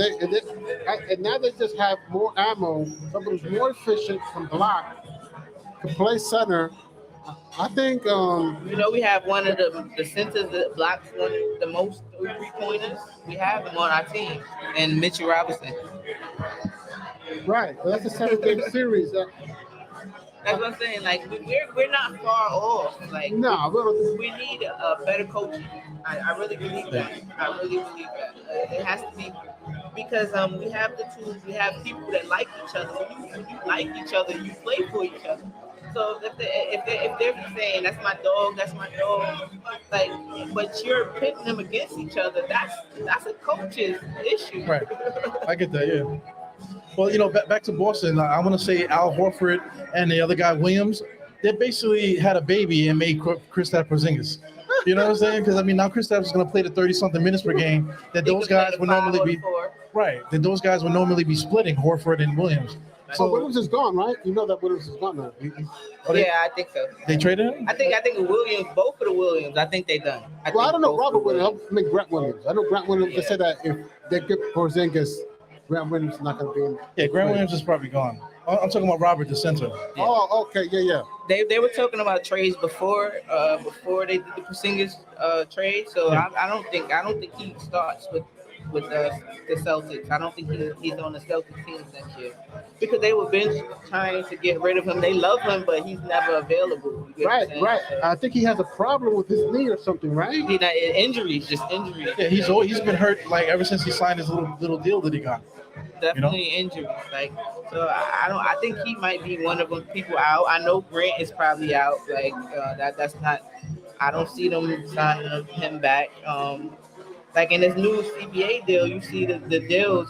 Speaker 6: now they just have more ammo. Somebody who's more efficient, can block, can play center. I think.
Speaker 7: We have one of the centers that blocks the most 3-pointers. We have him on our team, and Mitchell Robinson.
Speaker 6: Right, well, that's a 7-game series.
Speaker 7: That's what I'm saying. Like we're not far off. Like we need a better coaching. I really believe that. I really believe that. It has to be because we have the tools. We have people that like each other. When you like each other, you play for each other. So if they're saying that's my dog, like, but you're pitting them against each other, that's a coach's issue.
Speaker 2: Right. I get that. Yeah. Well, back to Boston. I want to say Al Horford and the other guy Williams. They basically had a baby and made Kristaps Porzingis. You know what I'm saying? Because now Kristaps is going to play the 30-something minutes per game. That those guys would normally be right. That those guys would normally be splitting Horford and Williams.
Speaker 6: So Williams is gone, right? You know that Williams is gone now.
Speaker 7: Yeah, I think so.
Speaker 2: They traded him?
Speaker 7: I think Williams, both of the Williams, I think they done.
Speaker 6: I don't know Robert Williams. I mean Grant Williams. I know Grant Williams. They said that if they get Porzingis, Grant Williams is not going to be in.
Speaker 2: Yeah, Grant Williams is probably gone. I'm talking about Robert, the center.
Speaker 7: Yeah.
Speaker 6: Oh, okay, yeah.
Speaker 7: They were talking about trades before they did the Porzingis trade. So
Speaker 2: Yeah.
Speaker 7: I don't think he starts with the Celtics. I don't think he's on the Celtics team next year because they were been trying to get rid of him. They love him, but he's never available.
Speaker 6: Right. I think he has a problem with his knee or something, right?
Speaker 7: He not injuries.
Speaker 2: Yeah, he's been hurt like ever since he signed his little deal that he got.
Speaker 7: Definitely injuries. Like, so I think he might be one of them people out. I know Grant is probably out. Like that's not. I don't see them signing him back. Like in this new CBA deal, you see the deals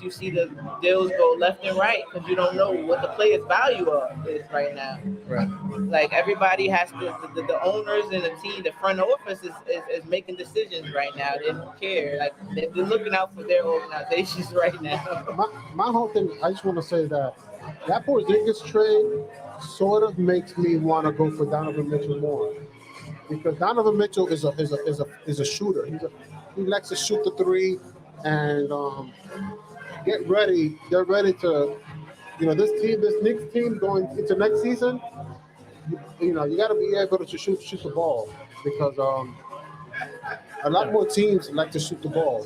Speaker 7: go left and right because you don't know what the player's value is right now.
Speaker 2: Right.
Speaker 7: Like everybody has to, the owners and the team, the front office is making decisions right now. They don't care. Like they're looking out for their organizations right now.
Speaker 6: My whole thing, I just want to say that Porzingis trade sort of makes me want to go for Donovan Mitchell more because Donovan Mitchell is a shooter. He likes to shoot the three and get ready. They're ready to, this Knicks team going into next season. You got to be able to shoot the ball because a lot more teams like to shoot the ball.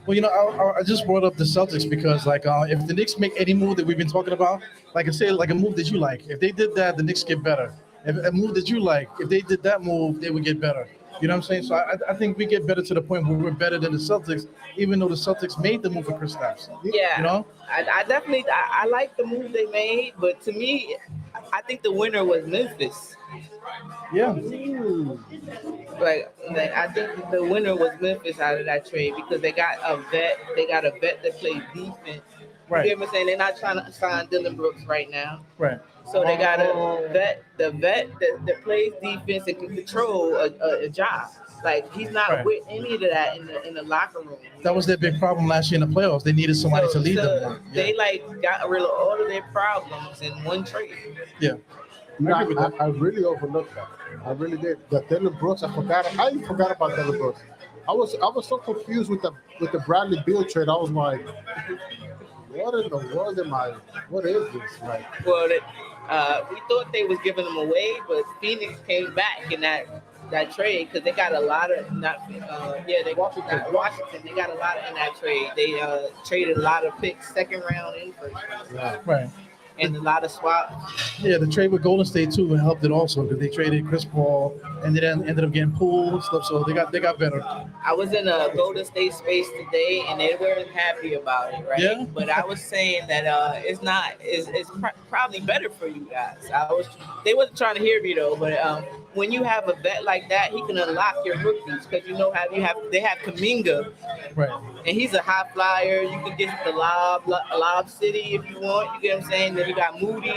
Speaker 2: Well, I just brought up the Celtics because, if the Knicks make any move that we've been talking about, like I say, like a move that you like, if they did that, the Knicks get better. If a move that you like, if they did that move, they would get better. You know what I'm saying? So I think we get better to the point where we're better than the Celtics, even though the Celtics made the move for Kristaps.
Speaker 7: Yeah, I definitely I like the move they made, but to me, I think the winner was Memphis.
Speaker 2: Yeah.
Speaker 7: Like I think the winner was Memphis out of that trade because they got a vet. They got a vet that plays defense.
Speaker 2: Right.
Speaker 7: You know what I'm saying? They're not trying to sign Dylan Brooks right now.
Speaker 2: Right.
Speaker 7: So they got a vet that plays defense and can control a job. Like he's not with any of that in the locker room.
Speaker 2: That was their big problem last year in the playoffs. They needed somebody to lead them.
Speaker 7: They got rid of all of their problems in one trade.
Speaker 2: Yeah.
Speaker 6: I really overlooked that. I really did. The Dylan Brooks, I even forgot about Dylan Brooks. I was so confused with the Bradley Beal trade. I was like, what in the world what is this? Like,
Speaker 7: well, we thought they was giving them away, but Phoenix came back in that trade because they got a lot of Washington. They got a lot in that trade. They traded a lot of picks, second round and first round.
Speaker 6: yeah.
Speaker 2: Right.
Speaker 7: And a lot of swaps.
Speaker 2: Yeah, the trade with Golden State too helped it also because they traded Chris Paul and then ended up getting Poole and stuff. So they got better.
Speaker 7: I was in a Golden State space today, and they weren't happy about it, right?
Speaker 2: Yeah.
Speaker 7: But I was saying that it's probably better for you guys. They wasn't trying to hear me though, but when you have a vet like that, he can unlock your rookies because they have Kuminga,
Speaker 2: right?
Speaker 7: And he's a high flyer. You can get the lob city if you want. You get what I'm saying? Then you got Moody.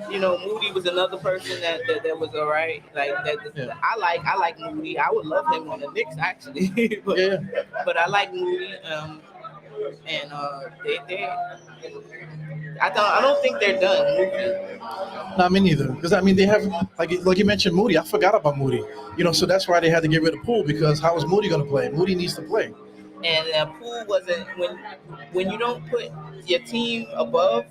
Speaker 7: Moody was another person that was all right. Like that,
Speaker 2: yeah.
Speaker 7: I like Moody. I would love him on the Knicks actually. But I like Moody. And I don't think they're done.
Speaker 2: No, me neither. Because they have like you mentioned Moody. I forgot about Moody. So that's why they had to get rid of Poole because how is Moody going to play? Moody needs to play.
Speaker 7: And Poole wasn't when you don't put your team above.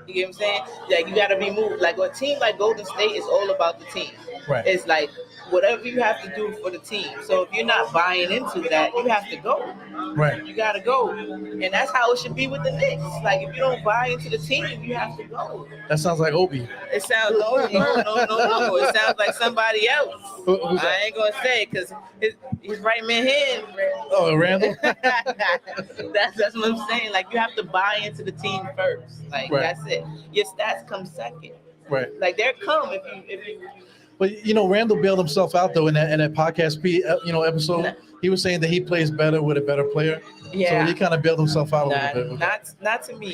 Speaker 7: You get what I'm saying? Like you got to be moved. Like a team like Golden State is all about the team.
Speaker 2: Right.
Speaker 7: It's like whatever you have to do for the team. So if you're not buying into that, you have to go.
Speaker 2: Right.
Speaker 7: You got to go. And that's how it should be with the Knicks. Like if you don't buy into the team, you have to go.
Speaker 2: That sounds like Obi.
Speaker 7: It sounds no. It sounds like somebody else. I ain't gonna say because his right man hand.
Speaker 2: Oh, Randle.
Speaker 7: That's what I'm saying. Like you have to buy into the team first. Like that's it. Your stats come second.
Speaker 2: Right.
Speaker 7: Like they'll come if you.
Speaker 2: But Randle bailed himself out though in that podcast episode. He was saying that he plays better with a better player.
Speaker 7: Yeah.
Speaker 2: So he kind of bailed himself out a little bit. With
Speaker 7: Not to me.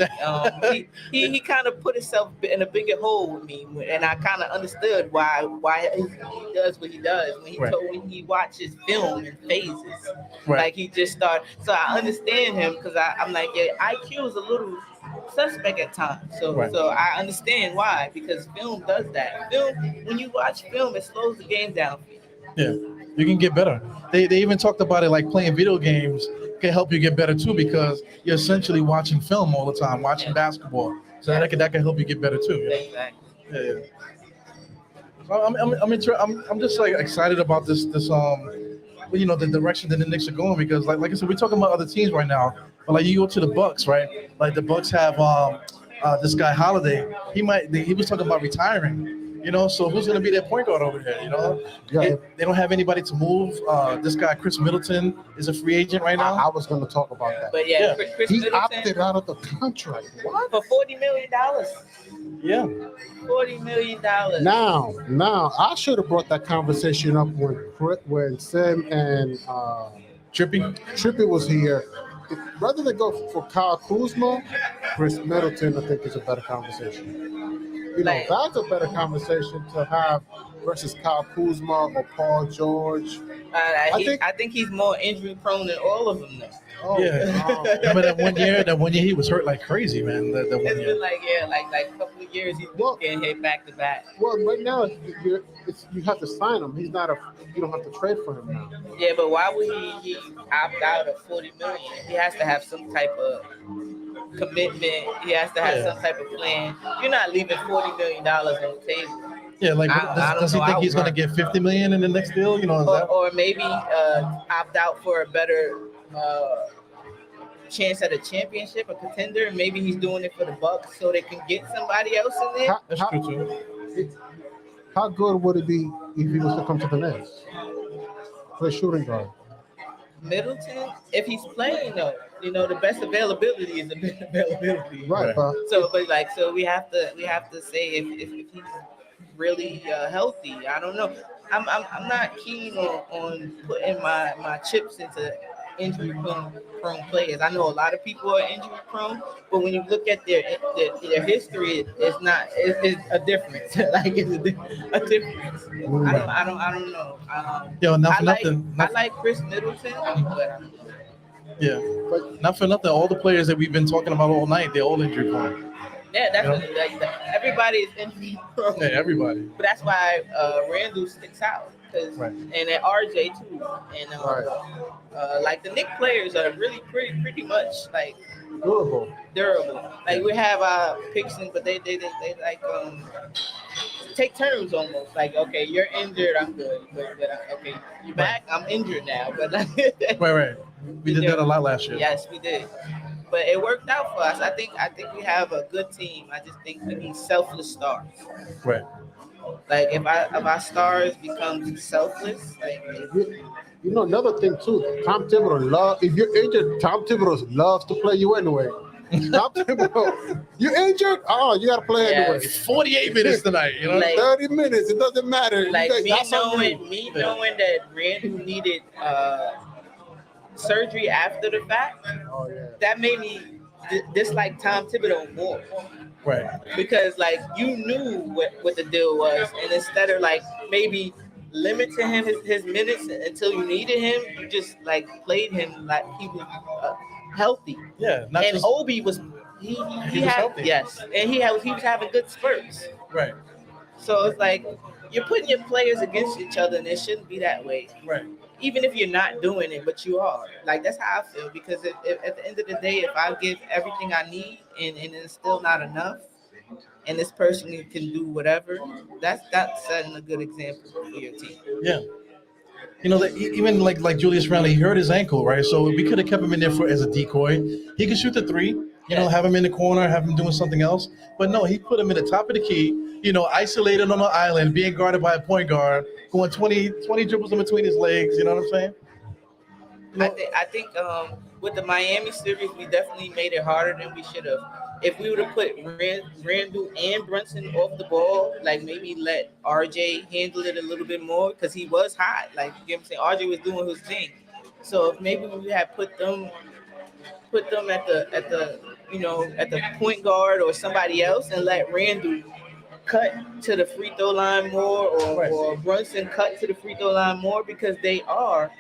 Speaker 7: He kind of put himself in a bigger hole with me, and I kind of understood why he does what he does when he watches film in phases.
Speaker 2: Right.
Speaker 7: Like he just started. So I understand him because I'm like, yeah, IQ is a little suspect at times. So I understand why, because film does that. Film, when you watch film, it slows the game down for you.
Speaker 2: Yeah, you can get better. They even talked about it like playing video games can help you get better too, because you're essentially watching film all the time, watching basketball. So that can help you get better too.
Speaker 7: Exactly.
Speaker 2: Yeah. So I'm just like excited about this the direction that the Knicks are going, because like I said, we're talking about other teams right now, but like you go to the Bucks, right? Like the Bucks have this guy Holiday. He was talking about retiring. So who's going to be their point guard over there? They don't have anybody to move. This guy, Chris Middleton, is a free agent right now.
Speaker 6: I was going to talk about that.
Speaker 7: But Chris
Speaker 6: he
Speaker 7: Middleton
Speaker 6: opted out of the contract. What?
Speaker 7: for $40 million.
Speaker 2: Yeah.
Speaker 7: $40 million.
Speaker 6: Now, I should have brought that conversation up when Sam and Trippy was here. Rather than go for Kyle Kuzma, Chris Middleton, I think is a better conversation. That's a better conversation to have versus Kyle Kuzma or Paul George.
Speaker 7: I think he's more injury prone than all of them.
Speaker 2: Oh, yeah. Remember that one year he was hurt like crazy, man. That one
Speaker 7: It's
Speaker 2: year.
Speaker 7: been like a couple of years he's getting hit back to back.
Speaker 6: Well, right now you have to sign him. You don't have to trade for him now.
Speaker 7: Yeah, but why would he opt out of $40 million? He has to have some type of commitment. He has to have some type of plan. You're not leaving $40 million on the table.
Speaker 2: Yeah, like does he think he's going to get $50 million in the next deal?
Speaker 7: Or maybe opt out for a better chance at a championship, a contender. Maybe he's doing it for the Bucks so they can get somebody else in there.
Speaker 2: That's true too.
Speaker 6: How good would it be if he was to come to the Knicks? Play shooting guard.
Speaker 7: Middleton, if he's playing though, the best availability is the best availability.
Speaker 6: Right.
Speaker 7: So we have to say if he's really healthy. I don't know. I'm not keen on putting my chips into injury prone players. I know a lot of people are injury prone, but when you look at their history, it's a difference. Like it's a difference. I don't know. I like Chris Middleton, but
Speaker 2: yeah, but not for nothing. All the players that we've been talking about all night, they're all injury prone.
Speaker 7: Yeah, definitely. Everybody is injury prone.
Speaker 2: Yeah, everybody.
Speaker 7: But that's why Randle sticks out. And then RJ too. And like the Knicks players are really pretty much like
Speaker 6: durable.
Speaker 7: Like we have picks, but they like take turns almost. Like, okay, you're injured, I'm good. But okay, you're back, I'm injured now. But
Speaker 2: right. We did that a lot last year.
Speaker 7: Yes, we did. But it worked out for us. I think we have a good team. I just think we need selfless stars.
Speaker 2: Right.
Speaker 7: Like if our stars become selfless, like
Speaker 6: another thing too. Tom Thibodeau if you're injured, Tom Thibodeau loves to play you anyway. Tom Thibodeau, you injured? Oh, you gotta play anyway.
Speaker 2: It's 48 minutes tonight.
Speaker 6: 30 minutes. It doesn't matter.
Speaker 7: Like me knowing that Randle needed surgery after the fact.
Speaker 6: Oh yeah.
Speaker 7: That made me dislike Tom Thibodeau more.
Speaker 2: Right.
Speaker 7: Because like you knew what the deal was, and instead of like maybe limiting him his minutes until you needed him, you just like played him like he was healthy.
Speaker 2: Yeah.
Speaker 7: And Obi was he was healthy. Yes, and he was having good spurts.
Speaker 2: Right.
Speaker 7: So it's like you're putting your players against each other, and it shouldn't be that way.
Speaker 2: Right.
Speaker 7: Even if you're not doing it, but you are. Like, that's how I feel. Because if at the end of the day, if I give everything I need and it's still not enough, and this person can do whatever, that's setting a good example for your team.
Speaker 2: Yeah. Even like Julius Randle, he hurt his ankle, right? So we could have kept him in there as a decoy. He could shoot the three, have him in the corner, have him doing something else. But no, he put him in the top of the key, isolated on an island, being guarded by a point guard, going 20 dribbles in between his legs. You know what I'm saying?
Speaker 7: I think with the Miami series, we definitely made it harder than we should have. if we would have put Randle and Brunson off the ball, like maybe let RJ handle it a little bit more because he was hot. Like you know what I'm saying, RJ was doing his thing. So if maybe we had put them at the at the point guard or somebody else and let Randle cut to the free throw line more or Brunson cut to the free throw line more because they are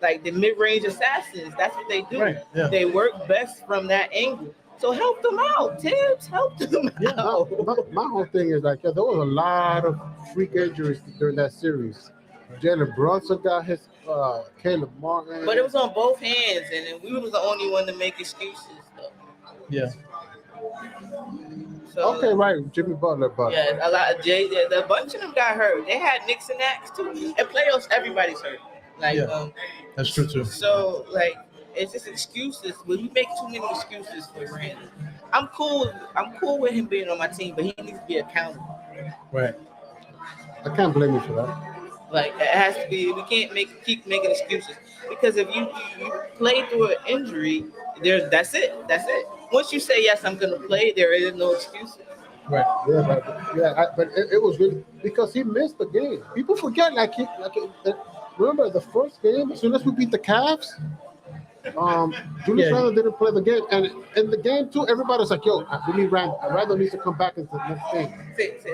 Speaker 7: like the mid-range assassins. That's what they do.
Speaker 2: Right, yeah.
Speaker 7: They work best from that angle. So help them out, Tibbs. Help them out.
Speaker 6: My whole thing is like, there was a lot of freak injuries during that series. Jalen Brunson got his, Caleb Martin.
Speaker 7: But it was on both hands, and then we was the only one to make excuses, though.
Speaker 2: Yeah.
Speaker 7: So,
Speaker 6: Okay, right, Jimmy Butler, but
Speaker 7: yeah, a lot of a bunch of them got hurt. They had Knicks and Nats too. In playoffs, everybody's hurt. Like,
Speaker 2: Yeah. That's true too.
Speaker 7: So like, it's just excuses. We make too many excuses for Randle. I'm cool with him being on my team, but he needs to be accountable.
Speaker 2: Right.
Speaker 6: I can't blame you for that.
Speaker 7: Like it has to be. We can't keep making excuses because if you play through an injury, that's it. Once you say yes, I'm gonna play, there is no excuses.
Speaker 2: Right.
Speaker 6: But it was really because he missed the game. People forget remember the first game as soon as we beat the Cavs. Julius Randle didn't play the game, and in the game too, everybody's like, "Yo, we need Randle. Randle needs to come back into the next game."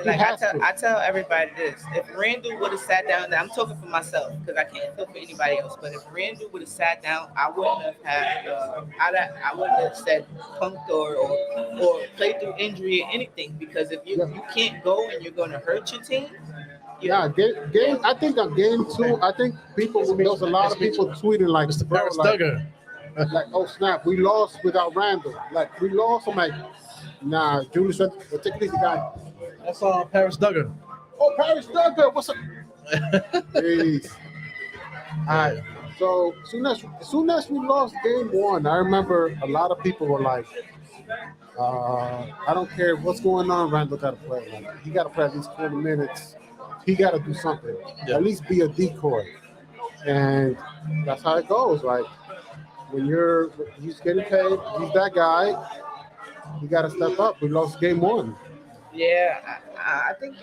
Speaker 7: Like I tell everybody this: if Randle would have sat down, I'm talking for myself because I can't talk for anybody else. But if Randle would have sat down, I wouldn't have had, I wouldn't have said punked or played through injury or anything because if you can't go and you're going to hurt your team.
Speaker 6: Yeah, game. I think on game 2, I think there was a lot of people tweeting like,
Speaker 2: Mr. Paris Duggar.
Speaker 6: Like, oh snap, we lost without Randle. Like we lost. I'm like, nah, Julius Randle, take it easy, guy.
Speaker 2: That's Paris Duggar.
Speaker 6: Oh, Paris Duggar, what's up? Jeez. All right. So as soon as we lost game 1, I remember a lot of people were like, I don't care what's going on, Randle got to play. Like, he got to play at least 20 minutes. He got to do something.
Speaker 2: Yeah.
Speaker 6: At least be a decoy. And that's how it goes. Like, when he's getting paid, he's that guy, you got to step up. We lost game 1.
Speaker 7: Yeah, I think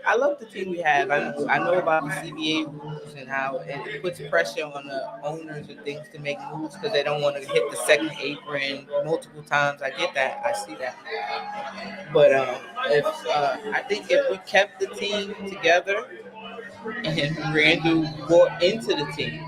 Speaker 7: I love the team we have. I know about the CBA rules and how it puts pressure on the owners and things to make moves because they don't want to hit the second apron multiple times. I get that. I see that. But I think if we kept the team together and Randle bought into the team,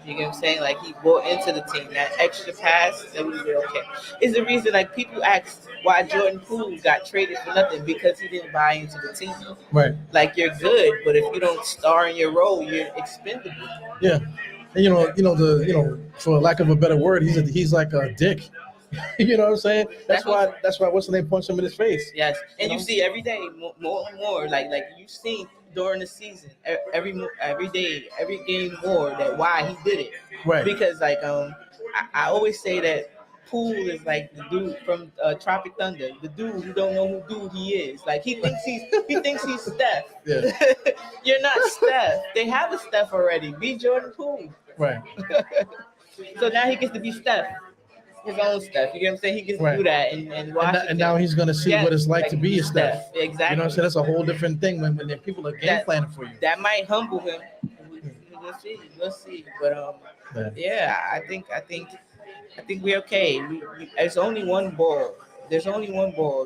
Speaker 7: you know what I'm saying? Like he bought into the team. That extra pass, that would be okay. It's the reason like people asked why Jordan Poole got traded for nothing because he didn't buy into the team.
Speaker 2: Right.
Speaker 7: Like you're good, but if you don't star in your role, you're expendable.
Speaker 2: Yeah. And for lack of a better word, he's like a dick. You know what I'm saying? That's why what's the name punched him in his face.
Speaker 7: Yes. And you see every day more and more like you see during the season, every day, every game more that why he did it.
Speaker 2: Right.
Speaker 7: Because like I always say that Poole is like the dude from Tropic Thunder, the dude who don't know who dude he is. Like he thinks he's Steph.
Speaker 2: Yeah.
Speaker 7: You're not Steph. They have a Steph already. Be Jordan Poole.
Speaker 2: Right.
Speaker 7: So now he gets to be Steph. His own stuff. You get what I'm saying? He gets to do that and watch it.
Speaker 2: And now he's going to see what it's like to be a Steph.
Speaker 7: Exactly.
Speaker 2: You know what I'm saying? That's a whole different thing when people are game planning for you.
Speaker 7: That might humble him. We'll see. But I think we're okay. There's only one ball.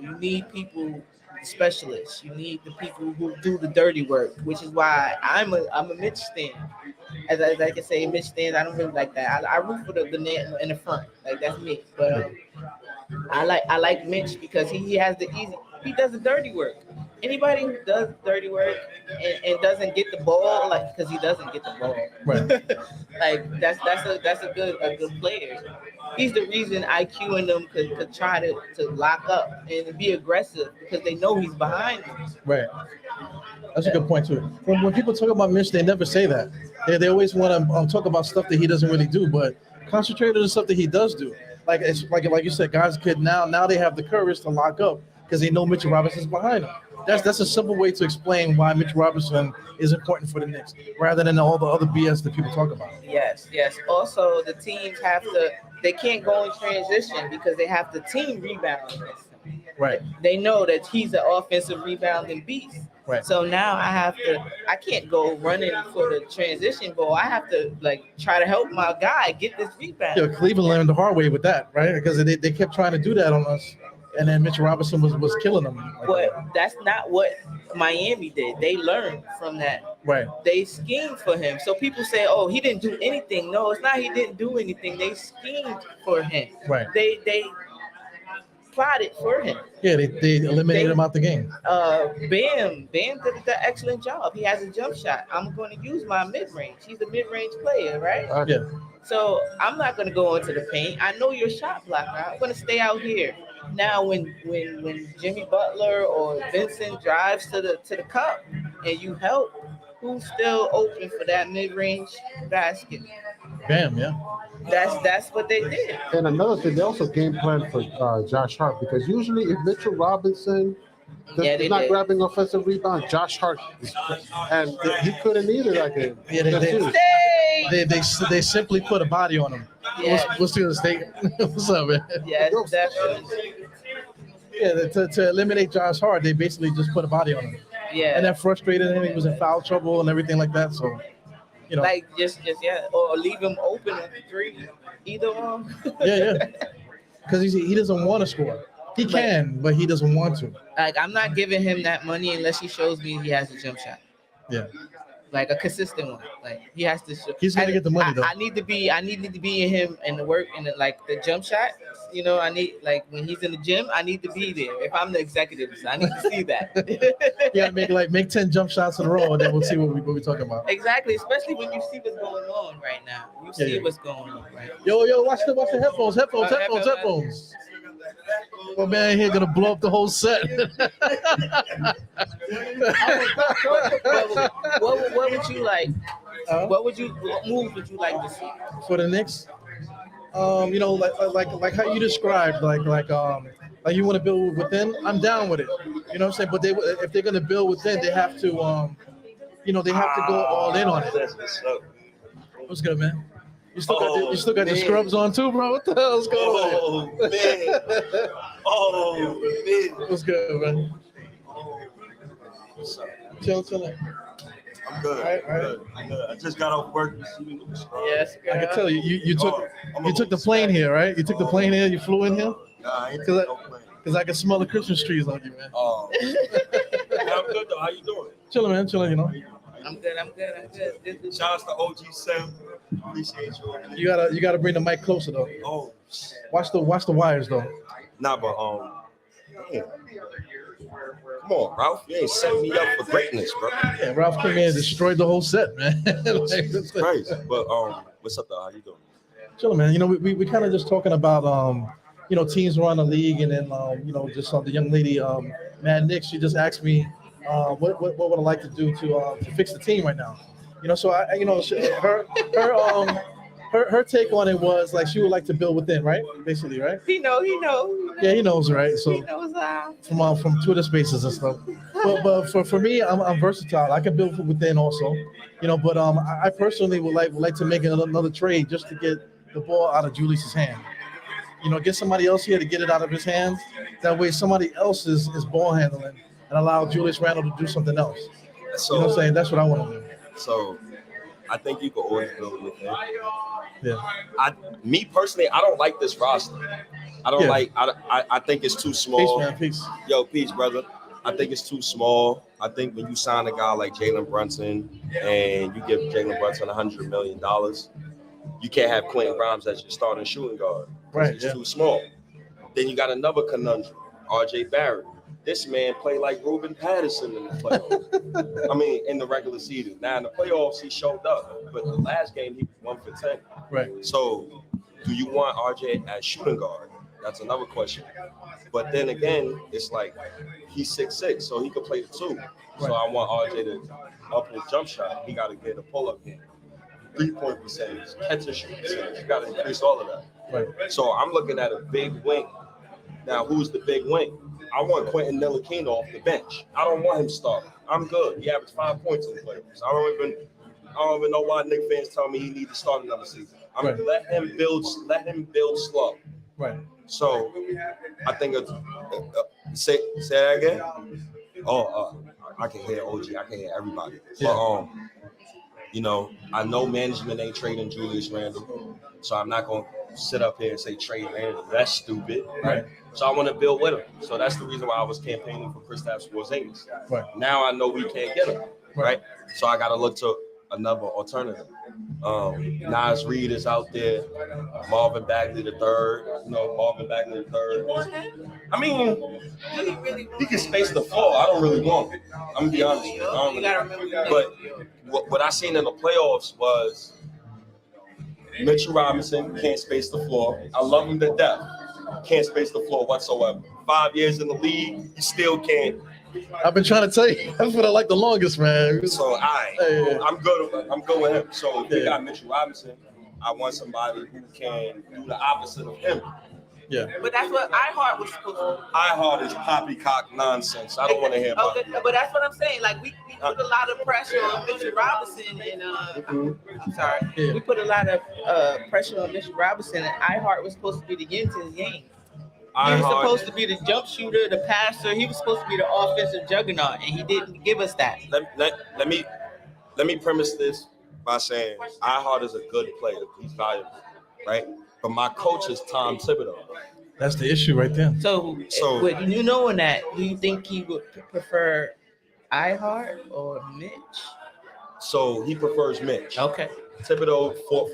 Speaker 7: You need people, specialists. You need the people who do the dirty work, which is why I'm a Mitch stan. As I can say, Mitch stands. I don't really like that. I root for the net in the front, like that's me. But I like Mitch because he has the easy. He does the dirty work. Anybody who does dirty work and doesn't get the ball, like because he doesn't get the ball,
Speaker 2: right?
Speaker 7: Like that's a good player. He's the reason IQ and them could try to lock up and be aggressive because they know he's behind them.
Speaker 2: Right. That's a good point too. When people talk about Mitch, they never say that. They always want to talk about stuff that he doesn't really do, but concentrate on the stuff that he does do. Like it's like you said, guys could now they have the courage to lock up because they know Mitchell Robinson's behind him. That's a simple way to explain why Mitchell Robinson is important for the Knicks, rather than all the other BS that people talk about.
Speaker 7: Yes, yes. Also, the teams they can't go in transition because they have the team rebound against him.
Speaker 2: Right.
Speaker 7: They know that he's an offensive rebounding beast.
Speaker 2: Right.
Speaker 7: So now I can't go running for the transition ball. I have to try to help my guy get this rebound.
Speaker 2: Yeah, Cleveland learned the hard way with that, right? Because they kept trying to do that on us, and then Mitchell Robinson was killing them.
Speaker 7: But that's not what Miami did. They learned from that.
Speaker 2: Right.
Speaker 7: They schemed for him. So people say, "Oh, he didn't do anything." No, it's not. He didn't do anything. They schemed for him.
Speaker 2: Right.
Speaker 7: They plotted for him.
Speaker 2: Yeah, they eliminated him out the game.
Speaker 7: Bam did an excellent job. He has a jump shot. I'm going to use my mid-range. He's a mid-range player, right?
Speaker 2: Yeah.
Speaker 7: So I'm not going to go into the paint. I know your shot blocker. I'm going to stay out here. Now, when Jimmy Butler or Vincent drives to the cup and you help, who's still open for that mid-range basket?
Speaker 2: Bam, yeah.
Speaker 7: That's what they did.
Speaker 6: And another thing, they also game plan for Josh Hart, because usually if Mitchell Robinson is not grabbing offensive rebound, Josh Hart and he couldn't either that game.
Speaker 2: Yeah, they simply put a body on him.
Speaker 7: Yeah.
Speaker 2: What's the state? What's up, man?
Speaker 7: Yes, definitely.
Speaker 2: Yeah, to eliminate Josh Hart, they basically just put a body on him.
Speaker 7: Yeah.
Speaker 2: And that frustrated him. He was in foul trouble and everything like that. So, you know.
Speaker 7: Just or leave him open at the three, either one.
Speaker 2: Yeah. Because he doesn't want to score. He can, but he doesn't want to.
Speaker 7: I'm not giving him that money unless he shows me he has a jump shot.
Speaker 2: Yeah.
Speaker 7: Like a consistent one. He has to show.
Speaker 2: He's gonna get the money though.
Speaker 7: I need to be in him and the work and the jump shot. I need when he's in the gym, I need to be there. If I'm the executive, I need to see that.
Speaker 2: Yeah, make 10 jump shots in a row, and then we'll see what we're talking about.
Speaker 7: Exactly, especially when you see what's going on right now. You see what's going on, right?
Speaker 2: Yo, watch the headphones. My man here gonna blow up the whole set.
Speaker 7: What would you like? What moves would you like to see
Speaker 2: for the Knicks? Like how you described, like you want to build within. I'm down with it. You know what I'm saying? But if they're gonna build within, they have to, they have to go all in on it. What's good, man? You still got the scrubs on too, bro. What the hell's going on? Man. What's good, man? Chill.
Speaker 8: I'm good.
Speaker 2: All right.
Speaker 8: I'm good. I just got off work.
Speaker 7: Yes,
Speaker 2: I can tell you took the plane here, right? You took the plane here. You flew in here.
Speaker 8: Nah, I ain't taking no plane.
Speaker 2: Cause I can smell the Christmas trees on you, man.
Speaker 8: Oh. I'm good though. How you doing?
Speaker 2: Chilling, man. You know.
Speaker 7: I'm good.
Speaker 8: Shout out to OG Sam. Appreciate you.
Speaker 2: You gotta bring the mic closer though.
Speaker 8: Oh.
Speaker 2: Watch the wires though.
Speaker 8: Nah, but damn. Come on, Ralph. You ain't setting me up for greatness, bro.
Speaker 2: Yeah, Ralph came in and destroyed the whole set, man.
Speaker 8: It's crazy. But what's up though? How you doing?
Speaker 2: Chilling, man. You know, we kind of just talking about teams around the league, and then just the young lady, Mad Knicks. She just asked me what would I like to do to fix the team right now. So her take on it was like she would like to build within, right? Basically, right?
Speaker 7: He know.
Speaker 2: Yeah, he knows, right? So
Speaker 7: he knows
Speaker 2: from Twitter Spaces and stuff. But for me, I'm versatile. I can build from within also, But I personally would like to make another trade just to get the ball out of Julius's hand. Get somebody else here to get it out of his hands. That way, somebody else is ball handling and allow Julius Randle to do something else.
Speaker 8: So,
Speaker 2: you know what I'm saying? That's what I want to do.
Speaker 8: So, I think you can always build within.
Speaker 2: Yeah.
Speaker 8: Me personally, I don't like this roster. I don't like. I think it's too small.
Speaker 2: Peace, man. Peace.
Speaker 8: Yo, peace, brother. I think it's too small. I think when you sign a guy like Jalen Brunson and you give Jalen Brunson $100 million, you can't have Quentin Grimes as your starting shooting guard.
Speaker 2: Right.
Speaker 8: It's too small. Then you got another conundrum, RJ Barrett. This man played like Ruben Patterson in the playoffs. I mean, in the regular season. Now, in the playoffs, he showed up. But the last game, he was 1 for 10.
Speaker 2: Right.
Speaker 8: So, do you want RJ as shooting guard? That's another question. But then again, it's like he's 6'6", so he could play the two. Right. So I want RJ to up his jump shot. He got to get a pull-up game. 3-point percentage, catch and shoot percentage. You got to increase all of that.
Speaker 2: Right.
Speaker 8: So I'm looking at a big wing. Now, who's the big wing? I want Quentin Ntilikina off the bench. I don't want him starting. I'm good. He averaged 5 points in the playoffs. I don't even know why Knicks fans tell me he needs to start another season. Let him build slow.
Speaker 2: Right.
Speaker 8: So I think say that again. I can hear OG. I can hear everybody.
Speaker 2: Yeah.
Speaker 8: But I know management ain't trading Julius Randle, so I'm not gonna sit up here and say trade Randle. That's stupid, right? So I want to build with him. So that's the reason why I was campaigning for Kristaps Porzingis.
Speaker 2: Right.
Speaker 8: Now I know we can't get him, right? So I got to look to another alternative. Nas Reed is out there. Marvin Bagley the third. I mean, he can space the floor. I don't really want him. I'm gonna be honest with you. But what I seen in the playoffs was Mitchell Robinson can't space the floor. I love him to death. Can't space the floor whatsoever. 5 years in the league, he still can't.
Speaker 2: I've been trying to tell you. That's what I like the longest, man.
Speaker 8: So I'm good. I'm good with him. So if we got Mitchell Robinson, I want somebody who can do the opposite of him.
Speaker 2: Yeah.
Speaker 7: But that's what iHeart was supposed to do.
Speaker 8: iHeart is poppycock nonsense. I don't want to hear about it.
Speaker 7: But that's what I'm saying. Like we put a lot of pressure on Mitchell Robinson and I'm sorry.
Speaker 2: Yeah.
Speaker 7: We put a lot of pressure on Mitchell Robinson and iHeart was supposed to be the yin to the game. He was supposed to be the jump shooter, the passer. He was supposed to be the offensive juggernaut, and he didn't give us that.
Speaker 8: Let me premise this by saying iHeart is a good player. He's valuable, right? But my coach is Tom Thibodeau.
Speaker 2: That's the issue right there.
Speaker 7: So with you knowing that, do you think he would prefer iHeart or Mitch?
Speaker 8: So he prefers Mitch.
Speaker 7: Okay.
Speaker 8: Thibodeau fought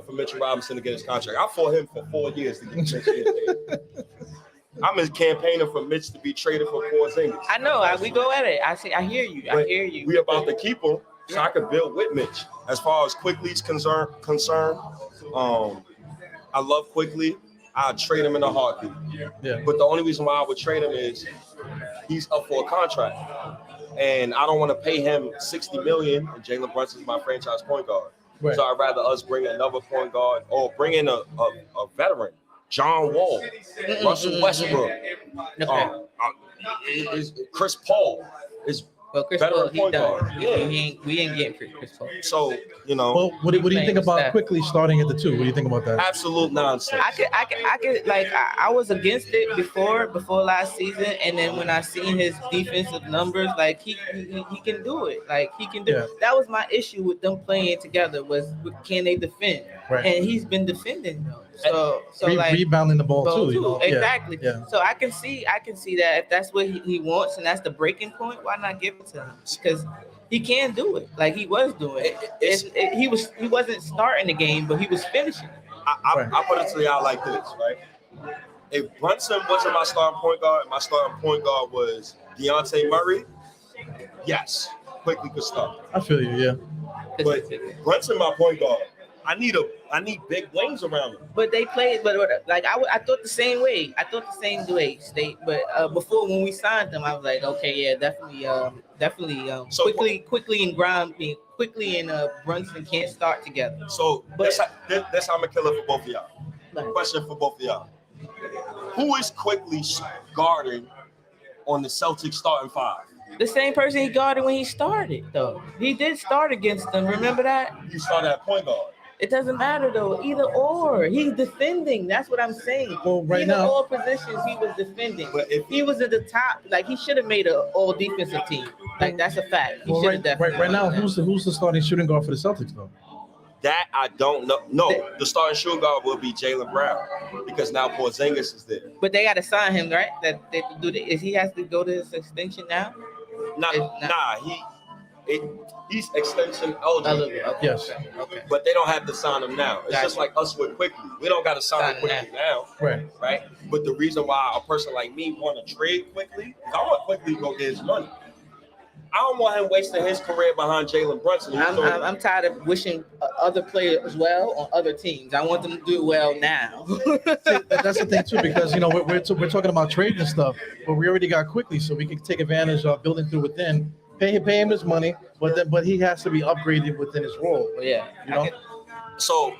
Speaker 8: for Mitchell Robinson to get his contract. I fought him for 4 years to get Mitch paid. I'm campaigning for Mitch to be traded for Porzingis.
Speaker 7: I know. We go at it. I hear you. I hear you.
Speaker 8: We about to keep him so I can build with Mitch. As far as Quickly's concerned, I love Quickly. I'd trade him in a heartbeat.
Speaker 2: Yeah.
Speaker 8: But the only reason why I would trade him is he's up for a contract. And I don't want to pay him $60 million, and Jalen Brunson's my franchise point guard.
Speaker 2: Right.
Speaker 8: So I'd rather us bring another point guard or bring in a veteran, John Wall, Russell Westbrook, Chris Paul is
Speaker 7: Chris
Speaker 8: veteran
Speaker 7: Paul,
Speaker 8: point guard. Yeah.
Speaker 7: We ain't getting Chris Paul.
Speaker 8: So
Speaker 2: Well, what do you think about Quickly starting at the 2? What do you think about that?
Speaker 8: absolute nonsense.
Speaker 7: I could like I was against it before last season, and then when I seen his defensive numbers, like he can do it. Like he can do.
Speaker 2: Yeah.
Speaker 7: That was my issue with them playing together was can they defend?
Speaker 2: Right.
Speaker 7: And he's been defending though. So like
Speaker 2: rebounding the ball too. You know?
Speaker 7: Exactly.
Speaker 2: Yeah.
Speaker 7: So I can see that if that's what he wants and that's the breaking point, why not give it to him? Because he can do it, like he was doing it. He wasn't starting the game, but he was finishing.
Speaker 8: I put it to y'all like this, right? If Brunson wasn't my starting point guard, and my starting point guard was Dejounte Murray, yes, Quickly could start.
Speaker 2: I feel you, yeah.
Speaker 8: But Brunson my point guard. I need big wings around him.
Speaker 7: But they played, but like I thought the same way. But before when we signed them, I was like, okay, yeah, definitely. So quickly and Brunson can't start together.
Speaker 8: So that's how I'm gonna kill it for both of y'all. Question for both of y'all: who is Quickly guarding on the Celtics starting 5?
Speaker 7: The same person he guarded when he started, though. He did start against them. Remember that?
Speaker 8: He started at point guard.
Speaker 7: It doesn't matter though, either or. He's defending. That's what I'm saying.
Speaker 2: Well, right now,
Speaker 7: all positions he was defending.
Speaker 8: But if
Speaker 7: he was at the top, like he should have made an all defensive team. Like that's a fact. He should have definitely.
Speaker 2: Right now, who's the starting shooting guard for the Celtics though?
Speaker 8: That I don't know. No, the starting shooting guard will be Jaylen Brown because now Porzingis is there.
Speaker 7: But they got to sign him, right? That they do. He has to go to his extension now.
Speaker 8: He's extension eligible.
Speaker 7: Okay,
Speaker 2: yes.
Speaker 7: Okay.
Speaker 8: But they don't have to sign him now. It's just like us with Quickly. We don't got to sign him Quickly now. Right. But the reason why a person like me want to trade Quickly, I want Quickly to go get his money. I don't want him wasting his career behind Jalen Brunson.
Speaker 7: I'm tired of wishing other players well on other teams. I want them to do well now.
Speaker 2: That's the thing too, because we're talking about trading and stuff, but we already got Quickly, so we can take advantage of building through within. Pay him his money, but he has to be upgraded within his role.
Speaker 7: Yeah.
Speaker 8: So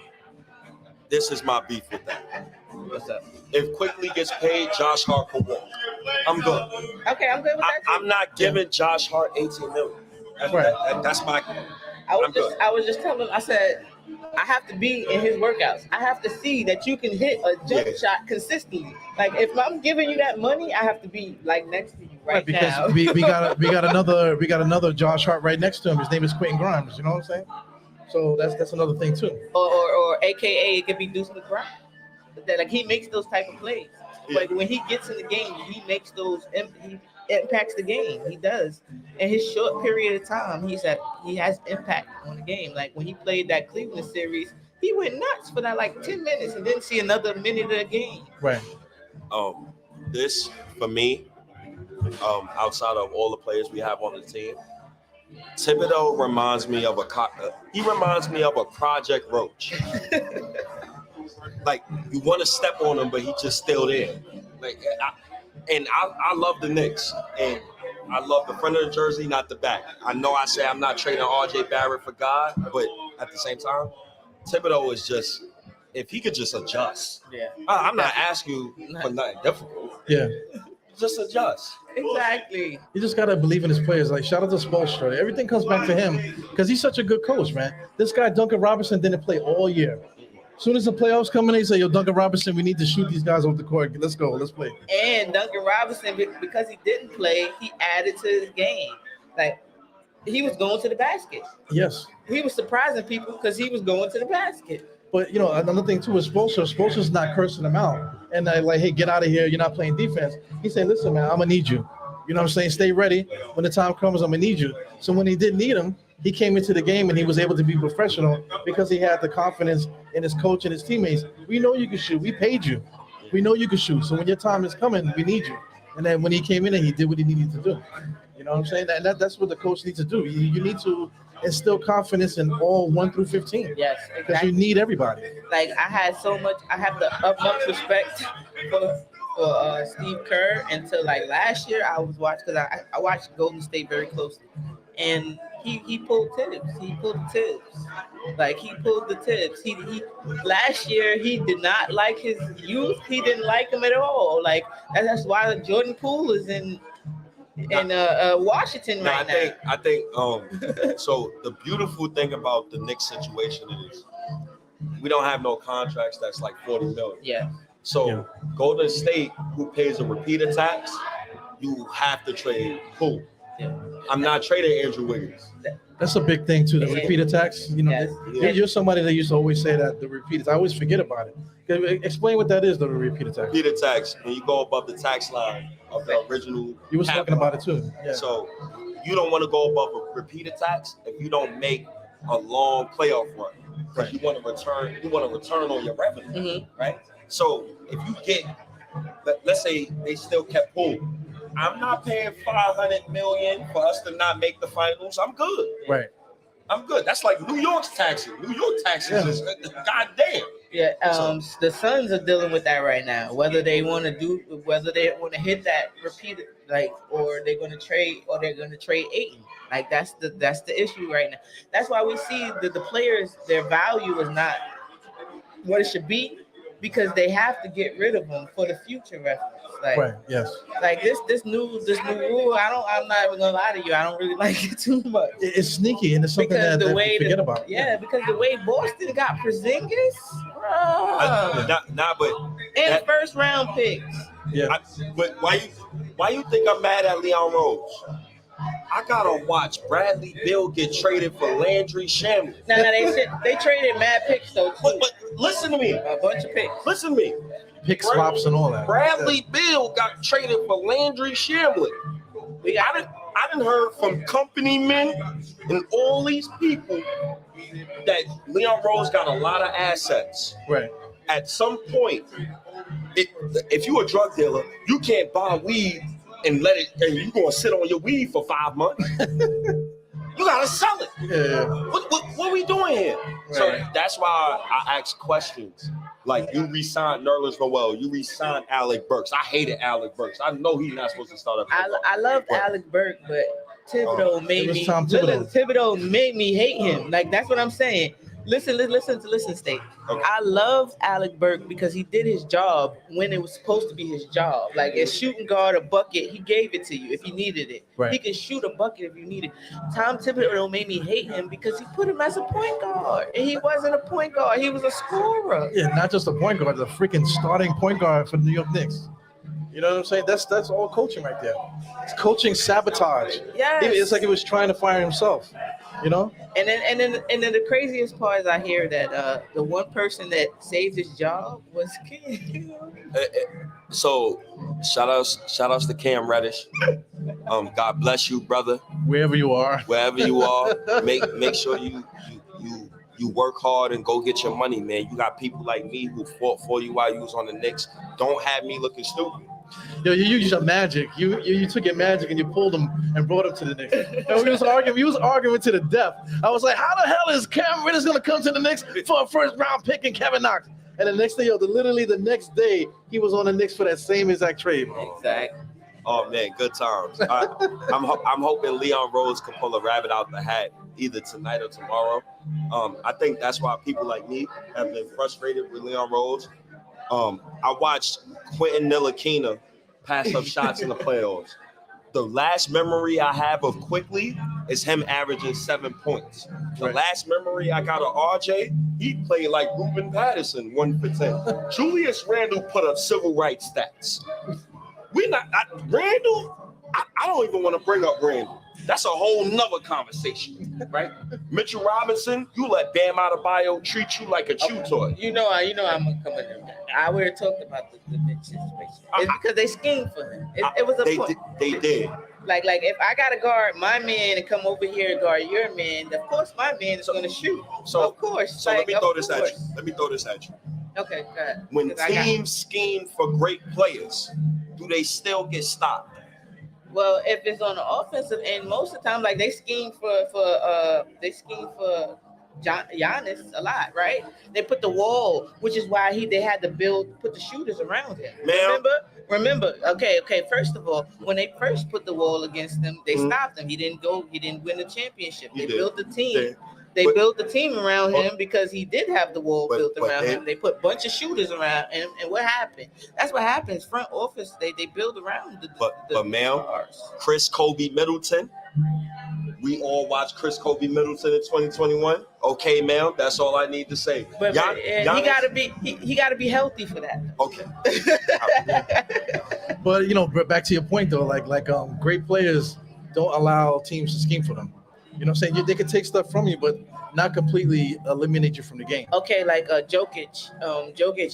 Speaker 8: This is my beef with that.
Speaker 7: What's up?
Speaker 8: If Quickly gets paid, Josh Hart can walk. I'm good.
Speaker 7: Okay, I'm good with that.
Speaker 8: I'm not giving Josh Hart 18 million. That's my.
Speaker 7: I was just telling him, I said, I have to be in his workouts. I have to see that you can hit a jump shot consistently. Like if I'm giving you that money, I have to be like next to you right now.
Speaker 2: Because we got another Josh Hart right next to him. His name is Quentin Grimes. You know what I'm saying? So that's another thing too.
Speaker 7: Or AKA it could be Deuce McBride. That like he makes those type of plays. Like when he gets in the game, he makes those. He impacts the game. He does. In his short period of time, he has impact on the game. Like when he played that Cleveland series, he went nuts for that like 10 minutes and didn't see another minute of the game.
Speaker 2: Right.
Speaker 8: This for me, outside of all the players we have on the team, Thibodeau reminds me of a Project Roach. Like you want to step on him, but he just still there. Like, I love the Knicks, and I love the front of the jersey, not the back. I know I say I'm not trading R.J. Barrett for God, but at the same time, Thibodeau is just, if he could just adjust.
Speaker 7: Yeah.
Speaker 8: I'm not asking you for nothing difficult.
Speaker 2: Yeah.
Speaker 8: Just adjust.
Speaker 7: Exactly.
Speaker 2: You just gotta believe in his players. Like shout out to Spoelstra. Everything comes back to him because he's such a good coach, man. This guy Duncan Robinson didn't play all year. As soon as the playoffs come in, they say, yo, Duncan Robinson, we need to shoot these guys off the court. Let's go. Let's play.
Speaker 7: And Duncan Robinson, because he didn't play, he added to his game. Like, he was going to the basket.
Speaker 2: Yes.
Speaker 7: He was surprising people because he was going to the basket.
Speaker 2: But, you know, another thing, too, is Spoelstra's not cursing him out. And like, hey, get out of here. You're not playing defense. He said, listen, man, I'm going to need you. You know what I'm saying? Stay ready. When the time comes, I'm going to need you. So when he didn't need him, he came into the game and he was able to be professional because he had the confidence in his coach and his teammates. We know you can shoot. We paid you. We know you can shoot. So when your time is coming, we need you. And then when he came in and he did what he needed to do. You know what I'm saying? That's what the coach needs to do. You need to instill confidence in all 1 through 15.
Speaker 7: Yes,
Speaker 2: Because
Speaker 7: exactly.
Speaker 2: you need everybody.
Speaker 7: Like, I have the utmost respect for Steve Kerr until like last year. I was watching because I watched Golden State very closely. And he pulled tips. He pulled the tips. Like he pulled the tips. He last year he did not like his youth. He didn't like him at all. Like that's why Jordan Poole is in Washington right now.
Speaker 8: I think so the beautiful thing about the Knicks situation is we don't have no contracts that's like 40 million.
Speaker 7: Yeah.
Speaker 8: So Golden State, who pays a repeater tax, you have to trade Poole.
Speaker 7: Yeah.
Speaker 8: I'm not trading Andrew Wiggins.
Speaker 2: That's a big thing too. The repeater tax. You know, you're somebody that used to always say that the repeaters. I always forget about it. Explain what that is. The repeater tax.
Speaker 8: Repeater tax, when you go above the tax line of the original.
Speaker 2: You was talking about it too. Yeah.
Speaker 8: So you don't want to go above a repeater tax if you don't make a long playoff run because you want to return. You want to return on your revenue, right? So if you get, let's say they still kept Poole. I'm not paying $500 million for us to not make the finals. I'm good.
Speaker 2: Right.
Speaker 8: I'm good. That's like New York's taxes. New York taxes is goddamn.
Speaker 7: Yeah. The Suns are dealing with that right now. Whether they want to hit that repeated, like, or they're going to trade, or they're going to trade Ayton. Like that's the issue right now. That's why we see that the players, their value is not what it should be because they have to get rid of them for the future reference. Like,
Speaker 2: right. Yes.
Speaker 7: Like this new rule, I'm not even gonna lie to you. I don't really like it too much.
Speaker 2: It's sneaky and it's something that we forget about.
Speaker 7: Yeah, because the way Boston got Porzingis, and first round picks.
Speaker 2: Yeah.
Speaker 8: But why you think I'm mad at Leon Rose? I gotta watch Bradley Beal get traded for Landry Shamet.
Speaker 7: No, they traded mad picks though.
Speaker 8: But listen to me.
Speaker 7: A bunch of picks.
Speaker 8: Listen to me.
Speaker 2: Pick swaps and all that.
Speaker 8: Bradley Beal got traded for Landry Shamet. I done heard from company men and all these people that Leon Rose got a lot of assets.
Speaker 2: Right.
Speaker 8: At some point, if you a drug dealer, you can't buy weed and let it, and you gonna sit on your weed for 5 months. You gotta sell it.
Speaker 2: Yeah.
Speaker 8: What are we doing here? Right. So that's why I ask questions. Like you re-signed Nerlens Noel, you re-signed Alec Burks. I hated Alec Burks. I know he's not supposed to start up.
Speaker 7: I loved Alec Burks, but Thibodeau made me hate him. Like that's what I'm saying. Listen, State.
Speaker 8: Okay.
Speaker 7: I love Alec Burke because he did his job when it was supposed to be his job. Like as shooting guard, a bucket, he gave it to you if you needed it.
Speaker 2: Right.
Speaker 7: He can shoot a bucket if you need it. Tom Thibodeau made me hate him because he put him as a point guard, and he wasn't a point guard. He was a scorer.
Speaker 2: Yeah, not just a point guard, the freaking starting point guard for the New York Knicks. You know what I'm saying? That's all coaching right there. It's coaching sabotage.
Speaker 7: Yes.
Speaker 2: It's like he was trying to fire himself. You know?
Speaker 7: And then the craziest part is I hear that the one person that saved his job was King.
Speaker 8: So shout outs to Cam Reddish. God bless you, brother.
Speaker 2: Wherever you are.
Speaker 8: Wherever you are, make sure you work hard and go get your money, man. You got people like me who fought for you while you was on the Knicks. Don't have me looking stupid.
Speaker 2: Yo, you used your magic. You took your magic and you pulled him and brought him to the Knicks. And we was arguing to the death. I was like, how the hell is Cam Reddish gonna come to the Knicks for a first round pick and Kevin Knox? And the next day, literally the next day, he was on the Knicks for that same exact trade.
Speaker 7: Exactly.
Speaker 8: Oh man, good times. I'm hoping Leon Rose can pull a rabbit out the hat either tonight or tomorrow. I think that's why people like me have been frustrated with Leon Rose. I watched Quentin Ntilikina pass up shots in the playoffs. The last memory I have of Quickly is him averaging 7 points. The last memory I got of RJ, he played like Ruben Patterson, 1 for 10. Julius Randle put up civil rights stats. Randle, I don't even want to bring up Randle. That's a whole nother conversation, right? Mitchell Robinson, you let Bam Adebayo treat you like a chew toy.
Speaker 7: You know I'm gonna come in there. I already talked about the Knicks situation. It's because they schemed for him. It was a point.
Speaker 8: They did.
Speaker 7: Like if I gotta guard my man and come over here and guard your man, of course my man is gonna shoot.
Speaker 8: So
Speaker 7: of course.
Speaker 8: So let me throw this at you.
Speaker 7: Okay, go ahead.
Speaker 8: When teams scheme for great players, do they still get stopped?
Speaker 7: Well, if it's on the offensive end, most of the time, like they scheme for Giannis a lot, right? They put the wall, which is why they had to put the shooters around him. Remember. Okay. First of all, when they first put the wall against him, they stopped him. He didn't win the championship. They built the team. They built the team around him because he did have the wall built around him. They put a bunch of shooters around him, and what happened? That's what happens. Front office, they build around the stars.
Speaker 8: Chris Kobe Middleton. We all watched Chris Kobe Middleton in 2021. Okay, ma'am, that's all I need to say.
Speaker 7: But he gotta be healthy for that.
Speaker 8: Okay.
Speaker 2: But back to your point though, like great players don't allow teams to scheme for them. You know what I'm saying? They can take stuff from you, but not completely eliminate you from the game.
Speaker 7: Okay, like Jokic,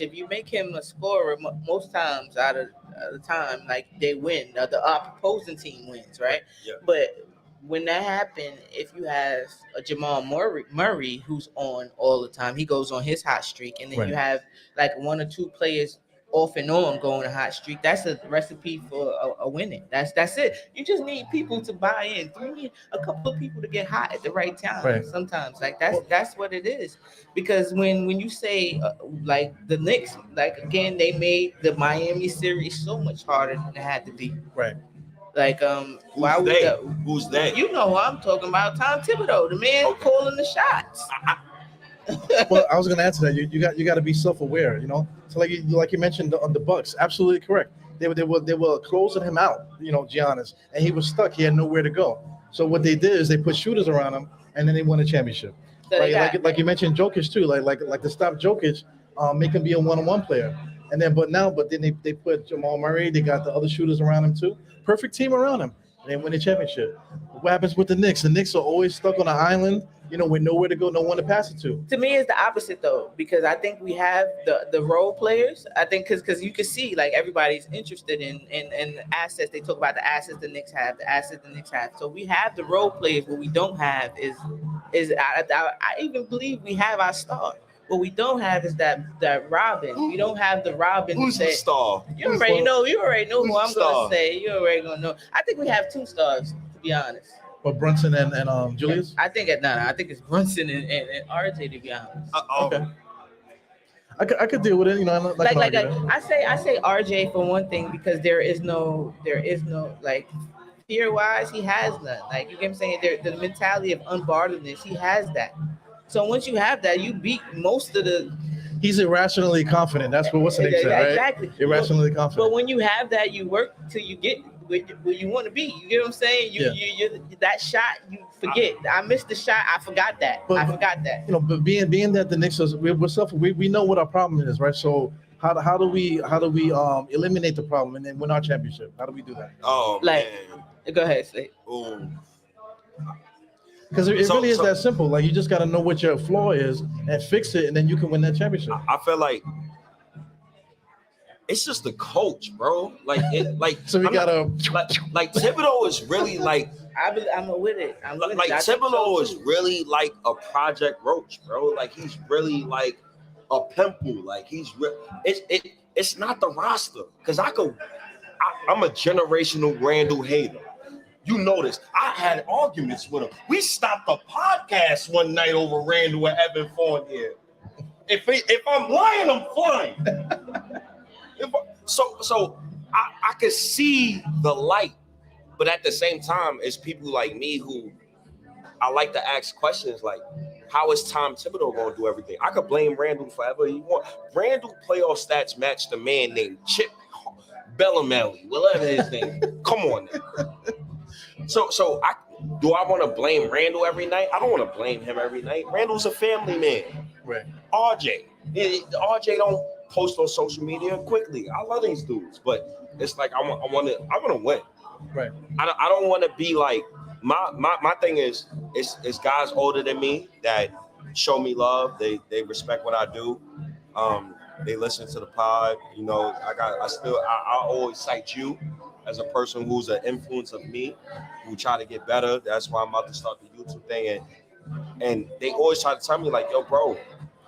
Speaker 7: if you make him a scorer, most times out of the time, like they win. The opposing team wins, right?
Speaker 8: Yeah.
Speaker 7: But when that happens, if you have a Jamal Murray who's on all the time, he goes on his hot streak, and then you have like one or two players off and on going a hot streak. That's a recipe for a winning. That's it. You just need people to buy in. You need a couple of people to get hot at the right time.
Speaker 2: Right.
Speaker 7: Sometimes, like that's what it is. Because when you say like the Knicks, like again, they made the Miami series so much harder than it had to be.
Speaker 2: Right.
Speaker 7: Like
Speaker 8: Who's they?
Speaker 7: You know who I'm talking about? Tom Thibodeau, the man calling the shots.
Speaker 2: Well, I was going to answer that. You got to be self-aware, you know. So like you mentioned on the Bucks, absolutely correct. They were closing him out, Giannis, and he was stuck. He had nowhere to go. So what they did is they put shooters around him, and then they won a championship. So like you mentioned Jokic too, like to stop Jokic, make him be a one-on-one player. And then they put Jamal Murray. They got the other shooters around him too. Perfect team around him. They win the championship. What happens with the Knicks? The Knicks are always stuck on an island, with nowhere to go, no one to pass it to.
Speaker 7: To me, it's the opposite though, because I think we have the role players. I think because you can see like everybody's interested in assets. They talk about the assets the Knicks have, So we have the role players. What we don't have is I even believe we have our star. What we don't have is that Robin. We don't have the Robin.
Speaker 8: Who's the star?
Speaker 7: You already know who I'm going to say. You already going to know. I think we have two stars, to be honest.
Speaker 2: But Brunson and Julius?
Speaker 7: I think it's Brunson and RJ, to be honest.
Speaker 2: Okay. I could deal with it,
Speaker 7: I say RJ for one thing because there is no like fear wise he has none. Like you get what I'm saying? The mentality of unguardedness, he has that. So once you have that, you beat most of the.
Speaker 2: He's irrationally confident. That's what what's the name said, right?
Speaker 7: Exactly.
Speaker 2: Irrationally confident.
Speaker 7: But when you have that, you work till you get where you want to be. You get what I'm saying? You that shot, you forget. I missed the shot. I forgot that.
Speaker 2: But,
Speaker 7: I forgot that.
Speaker 2: You know, but being that the Knicks we're suffering, we know what our problem is, right? So how do we eliminate the problem and then win our championship? How do we do that?
Speaker 8: Oh,
Speaker 7: Like,
Speaker 8: man.
Speaker 7: go ahead, say.
Speaker 8: Ooh.
Speaker 2: Because it really is that simple. Like, you just got to know what your flaw is and fix it, and then you can win that championship.
Speaker 8: I feel like it's just the coach, bro. Like
Speaker 2: So we gotta
Speaker 8: like Thibodeau is really like
Speaker 7: I'm with it. I'm with
Speaker 8: like
Speaker 7: it. I think
Speaker 8: Thibodeau
Speaker 7: so,
Speaker 8: is
Speaker 7: too.
Speaker 8: really like a Project Roach, bro. Like he's really like a pimple. Like it's not the roster because I'm a generational Randle hater. You know this. I had arguments with him. We stopped the podcast one night over Randle and Evan Fournier. If I'm lying, I'm flying. So I can see the light, but at the same time, it's people like me who I like to ask questions like, how is Tom Thibodeau going to do everything? I could blame Randle forever you want. Randle playoff stats match the man named Chip Bellameli, whatever his name. Come on now. So do I want to blame Randle every night? I don't want to blame him every night. Randle's a family man.
Speaker 2: Right.
Speaker 8: RJ don't post on social media quickly. I love these dudes, but it's like I want to win.
Speaker 2: Right.
Speaker 8: I don't want to be like my thing is it's guys older than me that show me love. They respect what I do. They listen to the pod. You know, I always cite you as a person who's an influence of me, who try to get better. That's why I'm about to start the YouTube thing. And they always try to tell me like, yo, bro,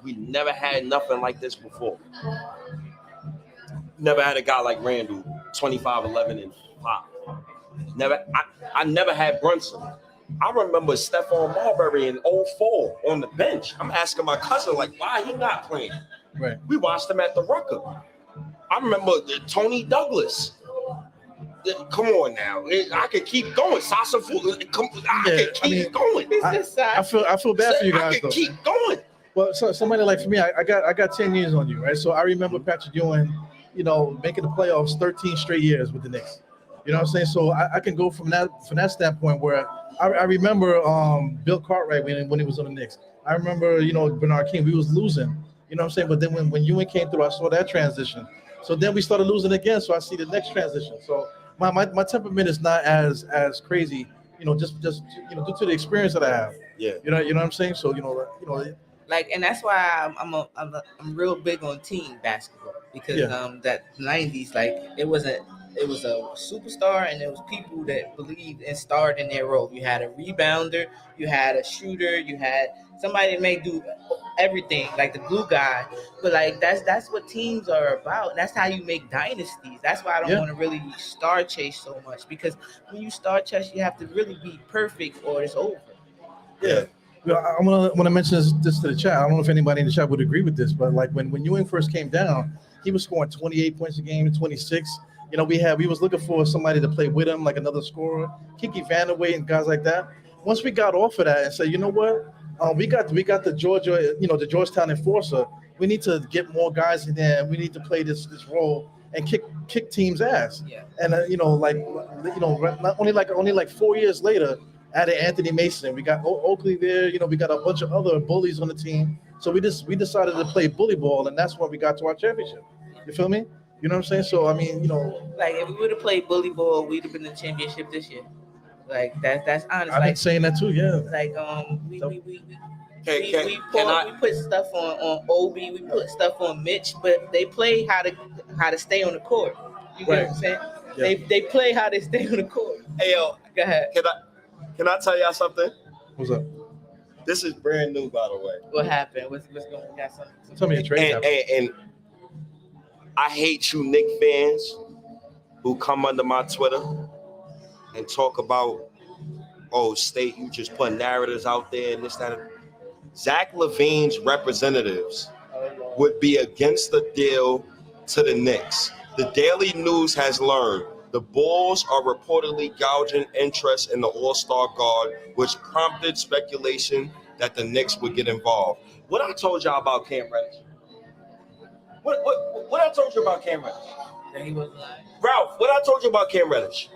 Speaker 8: we never had nothing like this before. Never had a guy like Randle, 25, 11, and 5. I never had Brunson. I remember Stephon Marbury in 04 on the bench. I'm asking my cousin, like, why he not playing?
Speaker 2: Right.
Speaker 8: We watched him at the Rucker. I remember Tony Douglas. Come on now. I could keep going. Sasa I could keep going.
Speaker 2: I feel bad for you guys,
Speaker 8: I could
Speaker 2: though.
Speaker 8: keep going.
Speaker 2: Well, so somebody like for me, I got 10 years on you, right? So I remember Patrick Ewing, making the playoffs 13 straight years with the Knicks. You know what I'm saying? So I can go from that standpoint where I remember Bill Cartwright when he was on the Knicks. I remember, Bernard King, we was losing. You know what I'm saying? But then when Ewing came through, I saw that transition. So then we started losing again. So I see the next transition. So my temperament is not as crazy, just due to the experience that I have.
Speaker 8: Yeah.
Speaker 2: You know what I'm saying? So
Speaker 7: Like, and that's why I'm real big on team basketball because that 90s, like it was a superstar and there was people that believed and starred in their role. You had a rebounder, you had a shooter, you had somebody that may do everything, like the glue guy. But like that's what teams are about. That's how you make dynasties. That's why I don't want to really star chase so much, because when you star chase, you have to really be perfect or it's over.
Speaker 2: Yeah. Well, I want to mention this to the chat. I don't know if anybody in the chat would agree with this, but like when Ewing first came down, he was scoring 28 points a game, 26. We was looking for somebody to play with him, like another scorer, Kiki Vanderway and guys like that. Once we got off of that and said, you know what, we got the Georgia, the Georgetown enforcer. We need to get more guys in there. And we need to play this role and kick teams' ass. Yeah. And only like 4 years later, added Anthony Mason. We got Oakley there. We got a bunch of other bullies on the team. So we decided to play bully ball, and that's when we got to our championship. You feel me? You know what I'm saying? So I mean,
Speaker 7: like if we would have played bully ball, we'd have been in the championship this year. Like that's honest.
Speaker 2: I've been saying that too. Yeah.
Speaker 7: Like we put stuff on Obi, we put stuff on Mitch, but they play how to stay on the court. You get what I'm saying? Yeah. They play how they stay on the court.
Speaker 8: Hey yo,
Speaker 7: go ahead.
Speaker 8: Can I tell y'all something?
Speaker 2: What's up?
Speaker 8: This is brand new, by the way.
Speaker 7: What happened? What's going on? Got something?
Speaker 2: Tell me a trade.
Speaker 8: And I hate you Knicks fans who come under my Twitter and talk about, State, you just put narratives out there and this, that. Zach LaVine's representatives would be against the deal to the Knicks. The Daily News has learned the Bulls are reportedly gouging interest in the All-Star guard, which prompted speculation that the Knicks would get involved. What I told y'all about Cam Reddish? What I told you about Cam Reddish?
Speaker 7: That he was lying.
Speaker 8: Ralph, what I told you about Cam Reddish?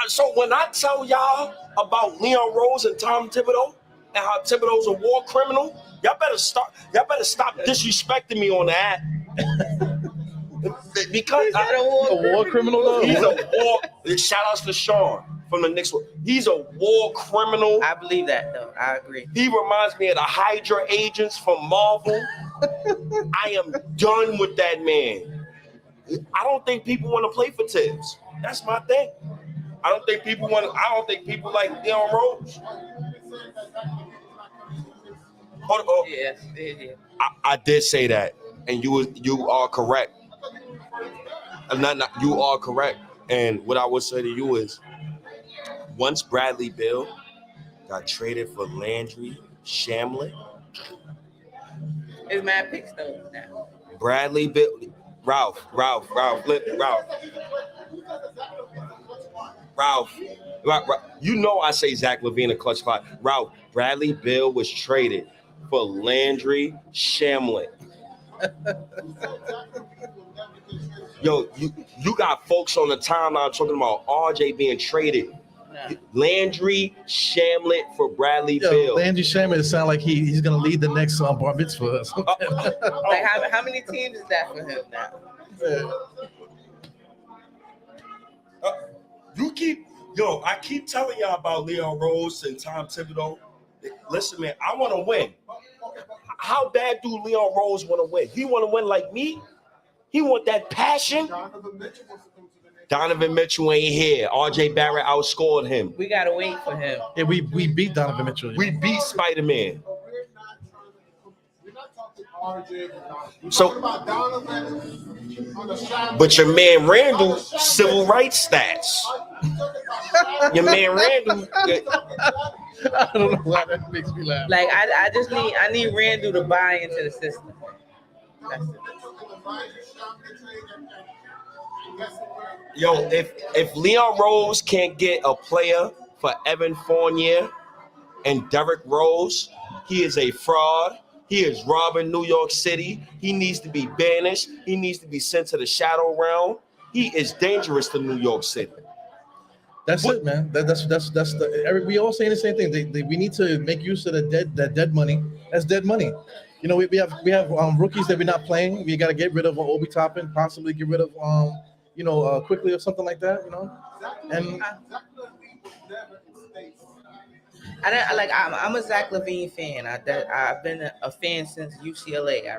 Speaker 8: So when I tell y'all about Leon Rose and Tom Thibodeau and how Thibodeau's a war criminal, y'all better stop disrespecting me on that. Because
Speaker 2: A war criminal though?
Speaker 8: he's a war. Shout outs to Sean from the Knicks. He's a war criminal.
Speaker 7: I believe that though. I agree.
Speaker 8: He reminds me of the Hydra agents from Marvel. I am done with that man. I don't think people want to play for Tibbs. That's my thing. I don't think people like Leon Rose. Hold on.
Speaker 7: Yeah.
Speaker 8: I did say that, and you are correct. You are correct. And what I would say to you is, once Bradley Beal got traded for Landry Shamet,
Speaker 7: It's mad picks though now.
Speaker 8: Bradley Beal, Ralph. You know I say Zach LaVine a clutch spot. Ralph, Bradley Beal was traded for Landry Shamet. Yo, you got folks on the timeline talking about RJ being traded.
Speaker 7: Nah.
Speaker 8: Landry Shamet for Bradley Beal.
Speaker 2: Landry Shamet sound like he's gonna lead the next bar mitzvah or something.
Speaker 7: Like how many teams is that for him now?
Speaker 8: I keep telling y'all about Leon Rose and Tom Thibodeau. Listen, man, I want to win. How bad do Leon Rose want to win? He want to win like me? He want that passion? Donovan Mitchell ain't here. RJ Barrett outscored him.
Speaker 7: We gotta wait for him.
Speaker 2: Yeah, we beat Donovan Mitchell.
Speaker 8: We beat Spider-Man. So, but your man Randle, civil rights stats. Your man Randle.
Speaker 2: I don't know why that makes me laugh.
Speaker 7: Like I need Randle to buy into the system. That's it.
Speaker 8: Yo, if Leon Rose can't get a player for Evan Fournier and Derrick Rose, he is a fraud. He is robbing New York City. He needs to be banished. He needs to be sent to the shadow realm. He is dangerous to New York City.
Speaker 2: That's it, man. That's we all saying the same thing. We need to make use of that dead money. That's dead money. You know, we have rookies that we're not playing. We got to get rid of Obi Toppin, possibly get rid of quickly or something like that. You know, and
Speaker 7: I'm a Zach LaVine fan. I've been a fan since UCLA. I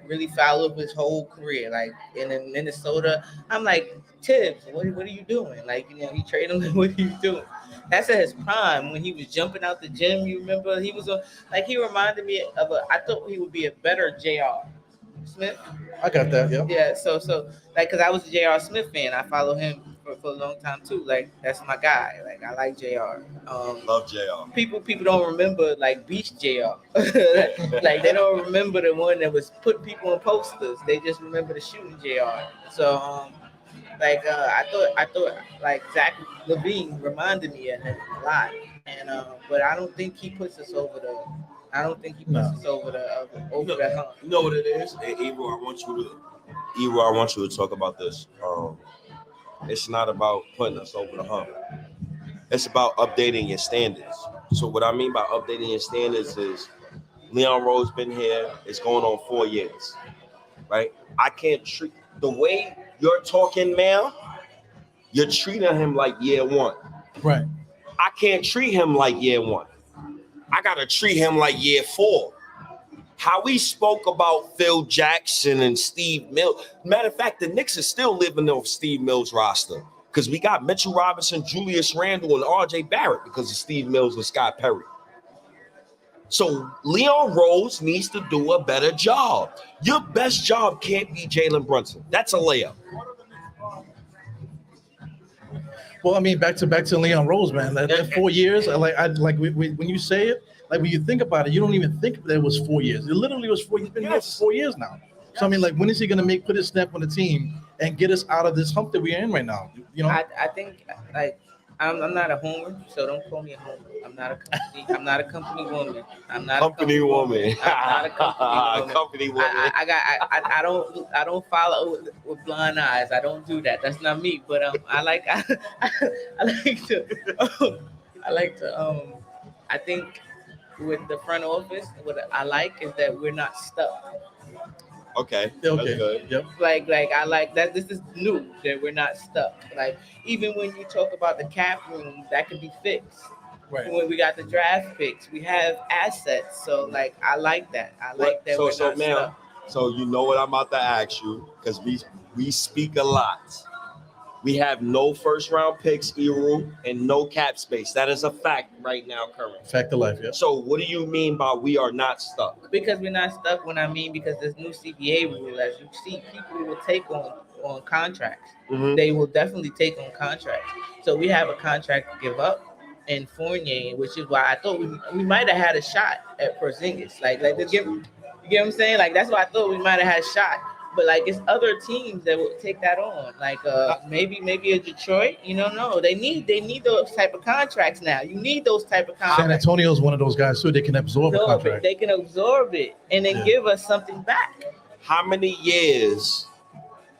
Speaker 7: really followed his whole career. Like in Minnesota, I'm like, Tibbs, what are you doing? Like, he traded him. What are you doing? That's at his prime when he was jumping out the gym. You remember he reminded me of I thought he would be a better J.R. Smith.
Speaker 2: I got that. Yeah.
Speaker 7: Yeah. So because I was a J.R. Smith fan, I follow him for a long time too. Like that's my guy. Like I like J.R.
Speaker 8: Love J.R.
Speaker 7: People don't remember like Beach J.R. Like they don't remember the one that was put people in posters. They just remember the shooting J.R. So I thought like Zach LaVine reminded me of him a lot, and but I don't think he puts us over the. I don't think he puts us over the hump.
Speaker 8: You know what it is, hey, Ebro. I want you to talk about this. It's not about putting us over the hump. It's about updating your standards. So what I mean by updating your standards is Leon Rose been here. It's going on 4 years, right? I can't treat the way you're talking now. You're treating him like year one.
Speaker 2: Right.
Speaker 8: I can't treat him like year one. I gotta treat him like year 4. How we spoke about Phil Jackson and Steve Mills. Matter of fact, the Knicks are still living off Steve Mills' roster because we got Mitchell Robinson, Julius Randle, and RJ Barrett because of Steve Mills and Scott Perry. So Leon Rose needs to do a better job. Your best job can't be Jalen Brunson. That's a layup.
Speaker 2: Well, I mean, back to Leon Rose, man. That 4 years, when you say it, like when you think about it, you don't even think that it was 4 years. It literally was 4 years. He's been here for 4 years now. So I mean, like, when is he gonna put his stamp on the team and get us out of this hump that we're in right now? You know,
Speaker 7: I think like I'm not a homer, so don't call me a homer. I'm not a company. I'm not a company woman. I'm not
Speaker 8: Company
Speaker 7: a company
Speaker 8: woman.
Speaker 7: I'm not a company woman.
Speaker 8: Company woman.
Speaker 7: I don't follow with blind eyes. I don't do that. That's not me. But I like I like to I like to I think with the front office, what I like is that we're not stuck.
Speaker 8: Okay.
Speaker 2: Okay.
Speaker 8: That's good.
Speaker 2: Yep.
Speaker 7: Like I like that. This is new that we're not stuck. Like even when you talk about the cap room, that could be fixed.
Speaker 2: Right.
Speaker 7: When we got the draft picks, we have assets. So like I like that. I like that
Speaker 8: So
Speaker 7: we're
Speaker 8: so
Speaker 7: not
Speaker 8: ma'am,
Speaker 7: stuck.
Speaker 8: so you know what I'm about to ask you because we speak a lot. We have no first round picks, Eru, and no cap space. That is a fact right now, currently.
Speaker 2: Fact of life. Yeah.
Speaker 8: So what do you mean by we are not stuck?
Speaker 7: Because we're not stuck. When I mean because this new CBA rule, as you see, people will take on contracts.
Speaker 8: Mhm.
Speaker 7: They will definitely take on contracts. So we have a contract to give up in Fournier, which is why I thought we might have had a shot at Porzingis. Like to give, you get what I'm saying? Like that's why I thought we might have had a shot. But like it's other teams that will take that on. Like maybe a Detroit. You don't know. They need those type of contracts now. You need those type of
Speaker 2: San
Speaker 7: contracts.
Speaker 2: Antonio's one of those guys too. They can absorb a
Speaker 7: Absorb it.
Speaker 2: contract.
Speaker 7: They can absorb it and then
Speaker 2: Yeah.
Speaker 7: give us something back.
Speaker 8: How many years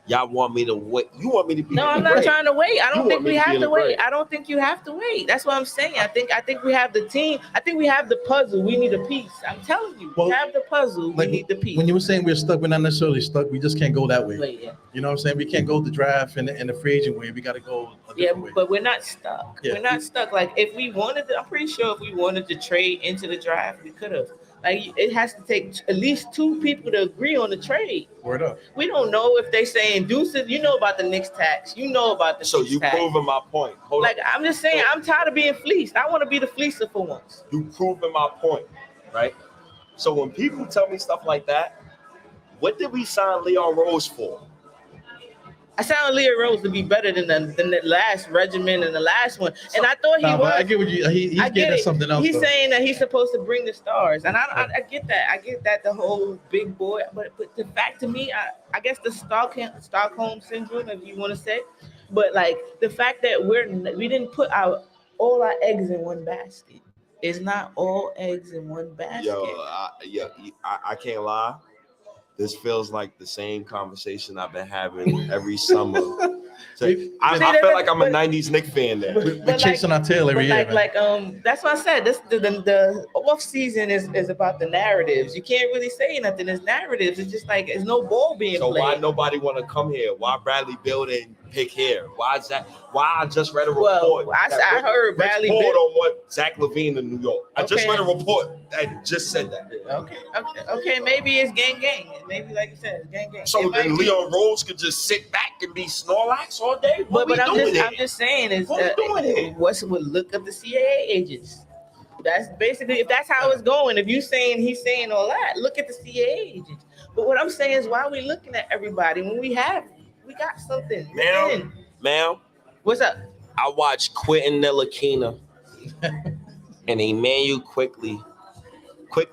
Speaker 8: y'all want me to wait? You want me to be
Speaker 7: No, I'm not
Speaker 8: great.
Speaker 7: trying to wait. I
Speaker 8: You
Speaker 7: don't
Speaker 8: want
Speaker 7: think
Speaker 8: me
Speaker 7: we
Speaker 8: to be
Speaker 7: have
Speaker 8: in
Speaker 7: to
Speaker 8: the
Speaker 7: wait.
Speaker 8: break.
Speaker 7: I don't think you have to wait. That's what I'm saying. I think we have the team. I think we have the puzzle. We need a piece. I'm telling you,
Speaker 2: Well,
Speaker 7: we have the puzzle. We
Speaker 2: like,
Speaker 7: need the piece.
Speaker 2: When you were saying we're stuck, we're not necessarily stuck. We just can't go that way.
Speaker 7: Wait, yeah.
Speaker 2: You know what I'm saying? We can't go the draft and the free agent way. We got to go a
Speaker 7: Yeah,
Speaker 2: different way.
Speaker 7: but we're not stuck.
Speaker 2: Yeah.
Speaker 7: We're not stuck. Like if we wanted to, I'm pretty sure if we wanted to trade into the draft, we could have. Like it has to take at least two people to agree on the trade.
Speaker 2: Word up.
Speaker 7: We don't know if they saying deuces. You know about the Knicks tax. You know about the
Speaker 8: So
Speaker 7: Knicks
Speaker 8: you
Speaker 7: tax.
Speaker 8: proving my point. Hold
Speaker 7: Like
Speaker 8: on.
Speaker 7: I'm just saying, I'm tired of being fleeced. I want to be the fleecer for once.
Speaker 8: You proving my point, right? So when people tell me stuff like that, what did we sign Leon Rose for?
Speaker 7: I found Leah Rose to be better than the last regimen and the last one, and I thought he
Speaker 2: Nah, but
Speaker 7: was.
Speaker 2: I get what you. He's
Speaker 7: I get
Speaker 2: getting at
Speaker 7: it.
Speaker 2: something else.
Speaker 7: He's
Speaker 2: though.
Speaker 7: saying that he's supposed to bring the stars, and I get that. I get that the whole big boy, but the fact to me, I guess the Stockholm syndrome, if you want to say, but like the fact that we didn't put all our eggs in one basket. It's not all eggs in one basket.
Speaker 8: I can't lie. This feels like the same conversation I've been having every summer. So I feel like I'm a '90s Knicks fan there.
Speaker 2: We're chasing our tail every year. man.
Speaker 7: That's why I said this. The off season is about the narratives. You can't really say nothing. It's narratives. It's just like there's no ball being
Speaker 8: So
Speaker 7: played.
Speaker 8: why nobody want to come here? Why Bradley Beal didn't pick here? Why is that? Why I just read a report?
Speaker 7: I heard
Speaker 8: Rich
Speaker 7: Bradley
Speaker 8: poured
Speaker 7: Beal.
Speaker 8: on what Zach LaVine in New York. I just
Speaker 7: Okay.
Speaker 8: read a report that just said that.
Speaker 7: Okay. Maybe it's gang. Maybe like you said, it's gang.
Speaker 8: So
Speaker 7: It might
Speaker 8: then
Speaker 7: be.
Speaker 8: Leon Rose could just sit back and be Snorlax all day. What
Speaker 7: But
Speaker 8: we doing here?
Speaker 7: I'm just saying is
Speaker 8: What we doing here?
Speaker 7: what's with look of the CAA agents. That's basically if that's how it's going. If you saying he's saying all that, look at the CAA agents. But what I'm saying is why are we looking at everybody when we got something?
Speaker 8: Ma'am,
Speaker 7: What's up?
Speaker 8: I watched Quentin Ntilikina and Emmanuel quickly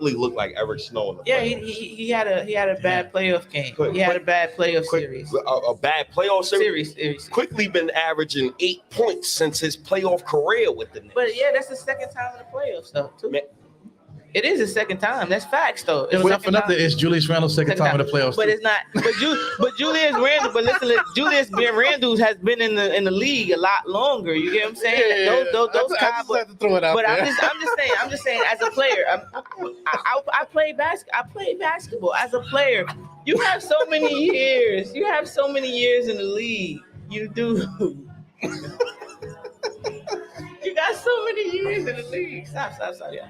Speaker 8: looked like Eric Snow in the
Speaker 7: Yeah,
Speaker 8: playoffs.
Speaker 7: he had a bad playoff game. He had a bad playoff series.
Speaker 8: A bad playoff series.
Speaker 7: Series.
Speaker 8: Quickly been averaging 8 points since his playoff career with the Knicks.
Speaker 7: But yeah, that's the second time in the playoffs though, too.
Speaker 8: Man.
Speaker 7: It is the second time. That's facts though.
Speaker 2: It was not for nothing. It's Julius Randle's second time in the playoffs.
Speaker 7: But
Speaker 2: too.
Speaker 7: it's not. But Julius Randle. But listen, Julius Randle has been in the league a lot longer. You get what I'm saying?
Speaker 2: Yeah.
Speaker 7: Those
Speaker 2: I just had to throw it out
Speaker 7: But
Speaker 2: there.
Speaker 7: I'm just saying. As a player, I play basketball. As a player, you have so many years. You have so many years in the league. You do. You got so many years in the league. Stop. Yeah.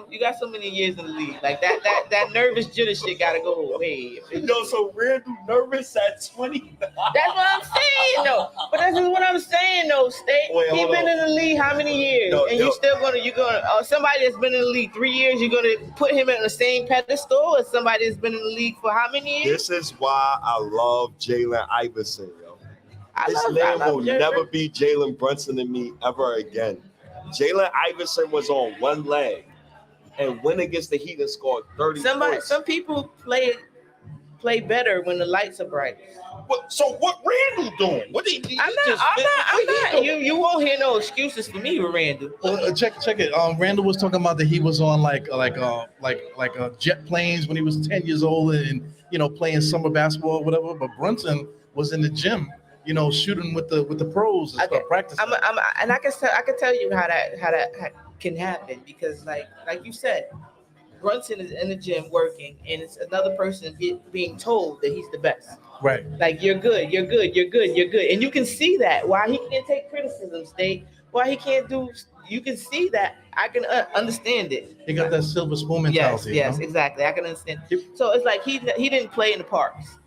Speaker 7: You got so many years in the league. Like that nervous jitter shit gotta go away.
Speaker 8: So Randle nervous at 20.
Speaker 7: That's what I'm saying though. But this is what I'm saying though. He been in the league how many years? You're gonna somebody that's been in the league 3 years, you're gonna put him at the same pedestal as somebody that's been in the league for how many years?
Speaker 8: This is why I love Jalen Iverson, yo. This man will
Speaker 7: Jalen
Speaker 8: never be Jalen Brunson to me ever again. Jalen Iverson was on one leg and went against the Heat and scored 30 points.
Speaker 7: Some people play play better when the lights are bright.
Speaker 8: So what Randle doing? What he
Speaker 7: I'm not. You won't hear no excuses for me with Randle.
Speaker 2: Well, check it. Randall was talking about that he was on like jet planes when he was 10 years old and playing summer basketball or whatever. But Brunson was in the gym, shooting with the pros and stuff, practicing.
Speaker 7: And I can tell you how that can happen because like you said, Brunson is in the gym working, and it's another person being told that he's the best.
Speaker 2: Right.
Speaker 7: Like you're good, and you can see that why he can't take criticism, State. Why he can't do. You can see that. I can understand it.
Speaker 2: He got that silver spoon mentality.
Speaker 7: Yes, exactly. I can understand. So it's like he didn't play in the parks.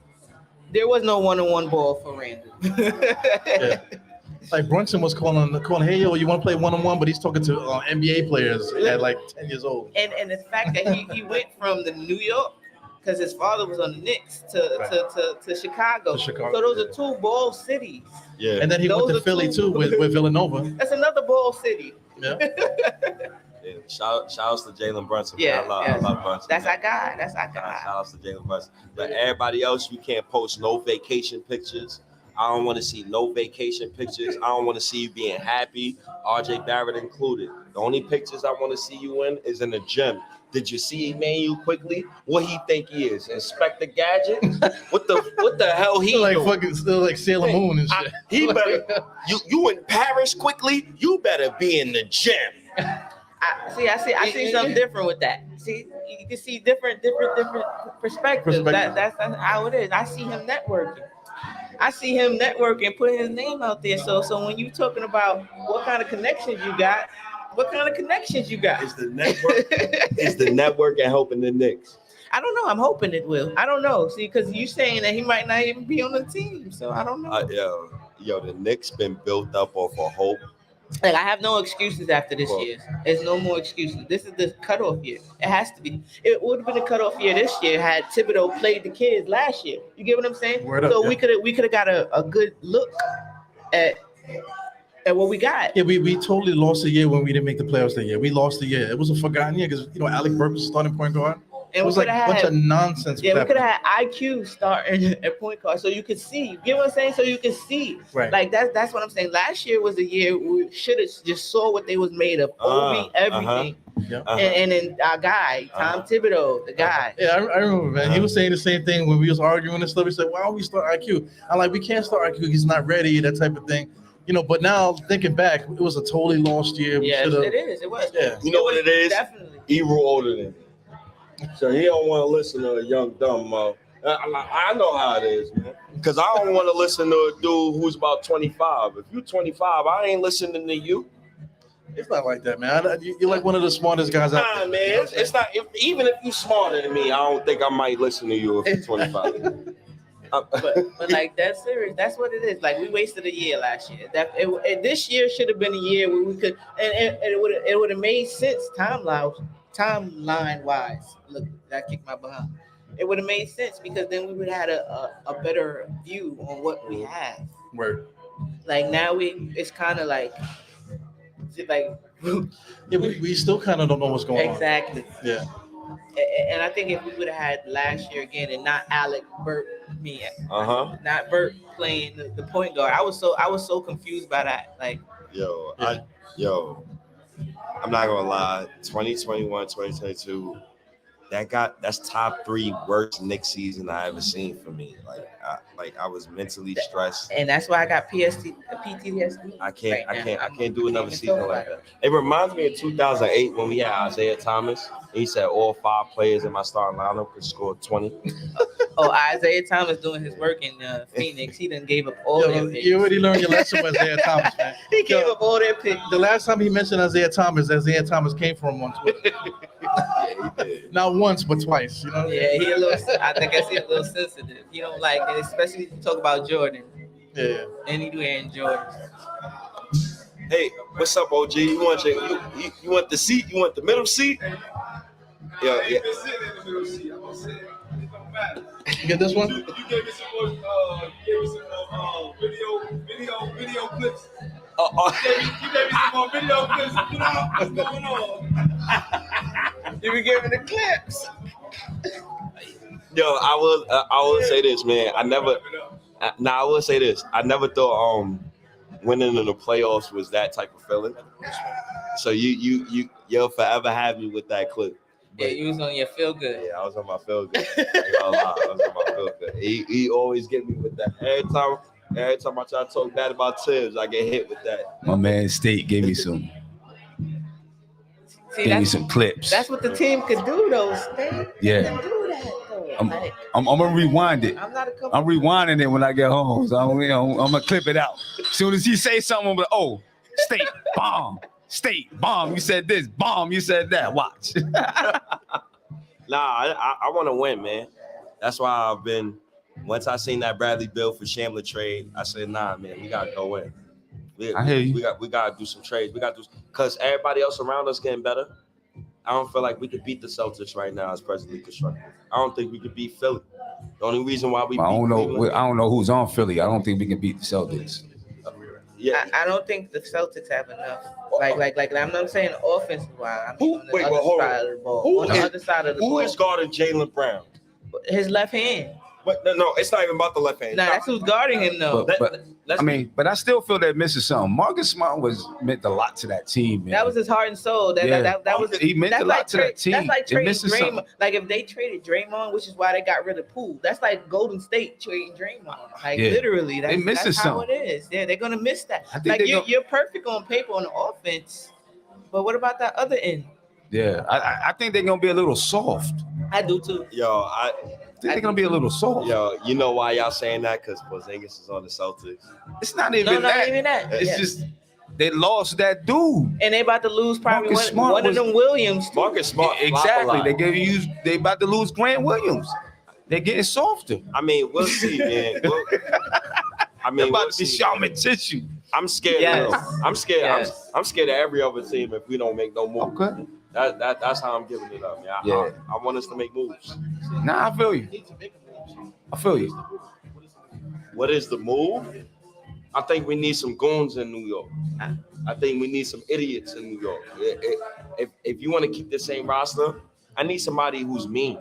Speaker 7: There was no one-on-one ball for Randle.
Speaker 2: Yeah. Like Brunson was calling, hey, yo, you want to play one-on-one? But he's talking to NBA players at like 10 years old.
Speaker 7: And the fact that he went from the New York, because his father was on the Knicks, to Chicago. So those are two ball cities.
Speaker 8: Yeah.
Speaker 2: And then he went to Philly too with Villanova.
Speaker 7: That's another ball city.
Speaker 2: Yeah.
Speaker 8: Yeah. Shout outs to Jalen Brunson.
Speaker 7: Yeah,
Speaker 8: I love Brunson.
Speaker 7: That's our guy.
Speaker 8: Shout outs to Jalen Brunson. But everybody else, you can't post no vacation pictures. I don't want to see no vacation pictures. I don't want to see you being happy, RJ Barrett included. The only pictures I want to see you in is in the gym. Did you see Emmanuel quickly? What he think he is? Inspector Gadget? What the hell he
Speaker 2: still like Sailor Moon and shit.
Speaker 8: He better you in Paris quickly? You better be in the gym.
Speaker 7: I see something different with that. See, you can see different perspectives. That's how it is. I see him networking, putting his name out there. So when you talking about what kind of connections you got? Is
Speaker 8: the network and helping the Knicks?
Speaker 7: I don't know. I'm hoping it will. I don't know. See, because you saying that he might not even be on the team, so I don't know.
Speaker 8: The Knicks been built up off of hope.
Speaker 7: Like I have no excuses after this year. There's no more excuses. This is the cutoff year. It has to be. It would have been a cutoff year this year had Thibodeau played the kids last year. You get what I'm saying? We could have got a good look at what we got.
Speaker 2: Yeah, we totally lost the year when we didn't make the playoffs that year. We lost the year. It was a forgotten year because Alec Burks was starting point guard. It was like a bunch of nonsense.
Speaker 7: Yeah, we could have had IQ starting at point guard, so you could see. You get what I'm saying? So you can see.
Speaker 2: Right.
Speaker 7: Like that's what I'm saying. Last year was a year we should have just saw what they was made of. Everything. And then our guy, Tom Thibodeau, the guy.
Speaker 2: Yeah, I remember, man. He was saying the same thing when we was arguing and stuff. He said, "Why don't we start IQ?" I'm like, "We can't start IQ. He's not ready." That type of thing. But now thinking back, it was a totally lost year.
Speaker 7: Yes, it is. It was.
Speaker 2: Yeah.
Speaker 8: You know what it is?
Speaker 7: Definitely.
Speaker 8: Ebro older than me. So he don't want to listen to a young dumb mo. I know how it is, man. Because I don't want to listen to a dude who's about 25. If you're 25, I ain't listening to you.
Speaker 2: It's not like that, man. You're like one of the smartest guys out there.
Speaker 8: Nah, man. It's not. Even if you're smarter than me, I don't think I might listen to you if you're 25.
Speaker 7: but like that's serious. That's what it is. Like we wasted a year last year. This year should have been a year where we could, and it would have made sense timeline wise. Look, that kicked my behind. It would have made sense because then we would have had a better view on what we have.
Speaker 2: Word.
Speaker 7: Like now it's kind of like
Speaker 2: yeah, we still kind of don't know what's going on.
Speaker 7: Exactly.
Speaker 2: Yeah.
Speaker 7: And I think if we would have had last year again and not Alec Burt, not Burt playing the point guard, I was so confused by that. Like,
Speaker 8: I'm not gonna lie, 2021, 2022, that's top 3 worst Knicks season I ever seen for me. I was mentally stressed.
Speaker 7: And that's why I got PTSD.
Speaker 8: I can't do another season like that. It reminds me of 2008 when we had Isaiah Thomas. He said all 5 players in my starting lineup could score 20.
Speaker 7: Isaiah Thomas doing his work in Phoenix. He done gave up all their picks.
Speaker 2: You already learned your lesson with Isaiah Thomas, man.
Speaker 7: He gave up all their picks.
Speaker 2: The last time he mentioned Isaiah Thomas came from him on Twitter. Not once, but twice.
Speaker 7: Yeah, I think I see a little sensitive. He don't like it, especially if you talk about Jordan.
Speaker 2: Yeah.
Speaker 7: And he wearing Jordan.
Speaker 8: Hey, what's up, OG? You want the seat? You want the middle seat? Yeah.
Speaker 1: Been sitting in the middle seat. I'm gonna say it don't matter.
Speaker 2: You get this one?
Speaker 1: You gave me some more, video clips. You gave me some more video clips. What's going on?
Speaker 7: You be giving the clips.
Speaker 8: Yo, I will say this, man. I will say this. I never thought winning in the playoffs was that type of feeling. So you'll forever have me with that clip.
Speaker 7: Yeah, you was on your feel good.
Speaker 8: Yeah, I was on my feel good. I was on my feel good. He always get me with that. Every time I try to talk bad about Tibbs, I get hit with that.
Speaker 1: My man State gave me some clips.
Speaker 7: That's what the team could do, though. State.
Speaker 1: Yeah.
Speaker 7: Can do that, though.
Speaker 1: I'm gonna rewind it. I'm rewinding it when I get home. So I'm gonna clip it out. As soon as he say something, I'm like, oh, State bomb. State bomb. You said this. Bomb. You said that. Watch.
Speaker 8: I want to win, man. That's why I've been. Once I seen that Bradley Beal for Shambler trade, I said, nah, man, we gotta go in.
Speaker 1: I hear you.
Speaker 8: We gotta do some trades. We gotta do because everybody else around us getting better. I don't feel like we could beat the Celtics right now as presently constructed. I don't think we could beat Philly. The only reason why we
Speaker 1: I don't know who's on Philly. I don't think we can beat the Celtics.
Speaker 8: Yeah,
Speaker 7: I don't think the Celtics have enough. Like I'm not saying offensive wise. On the other side of the ball.
Speaker 8: Who is guarding Jaylen Brown?
Speaker 7: His left hand.
Speaker 8: But no, it's not even about the left hand.
Speaker 7: Nah, that's who's guarding him though.
Speaker 1: But I still feel they're missing something. Marcus Smart meant a lot to that team, man.
Speaker 7: That was his heart and soul.
Speaker 1: He meant a lot to that team.
Speaker 7: That's like trading
Speaker 1: missing
Speaker 7: Draymond.
Speaker 1: something.
Speaker 7: Like if they traded Draymond, which is why they got rid of Poole. That's like Golden State trading Draymond. Like literally, that's how it is. Yeah, they're gonna miss that. Like you're perfect on paper on the offense, but what about that other end?
Speaker 1: Yeah, I think they're gonna be a little soft.
Speaker 7: I do too.
Speaker 8: Yo,
Speaker 1: I think they're gonna be a little soft.
Speaker 8: Yo, you know why y'all saying that? Because Porzingis is on the Celtics.
Speaker 1: It's not even that. It's just they lost that dude,
Speaker 7: and they about to lose probably one of them Williams. Too.
Speaker 8: Marcus Smart,
Speaker 1: exactly. They about to lose Grant Williams. They're getting softer.
Speaker 8: I mean, we'll see, man.
Speaker 1: They're about to be Shaman tissue.
Speaker 8: I'm scared.
Speaker 7: Yes.
Speaker 8: I'm scared. Yes. I'm scared of every other team if we don't make no moves.
Speaker 1: Okay.
Speaker 8: That's how I'm giving it up, man. I want us to make moves.
Speaker 1: Nah, I feel you.
Speaker 8: What is the move? I think we need some goons in New York. I think we need some idiots in New York. If you want to keep the same roster, I need somebody who's mean.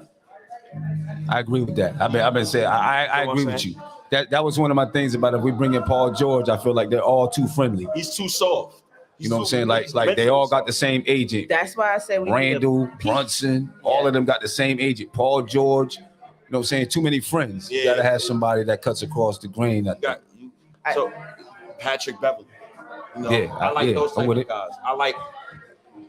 Speaker 1: I agree with that. I've been saying I agree with you. That was one of my things about if we bring in Paul George, I feel like they're all too friendly.
Speaker 8: He's too soft.
Speaker 1: You know what I'm saying? Like they all got the same agent.
Speaker 7: That's why I said
Speaker 1: Randle, Brunson, all of them got the same agent. Paul George, you know what I'm saying? Too many friends. You gotta have somebody that cuts across the grain.
Speaker 8: So Patrick Beverly. You know, I like those type of guys. I like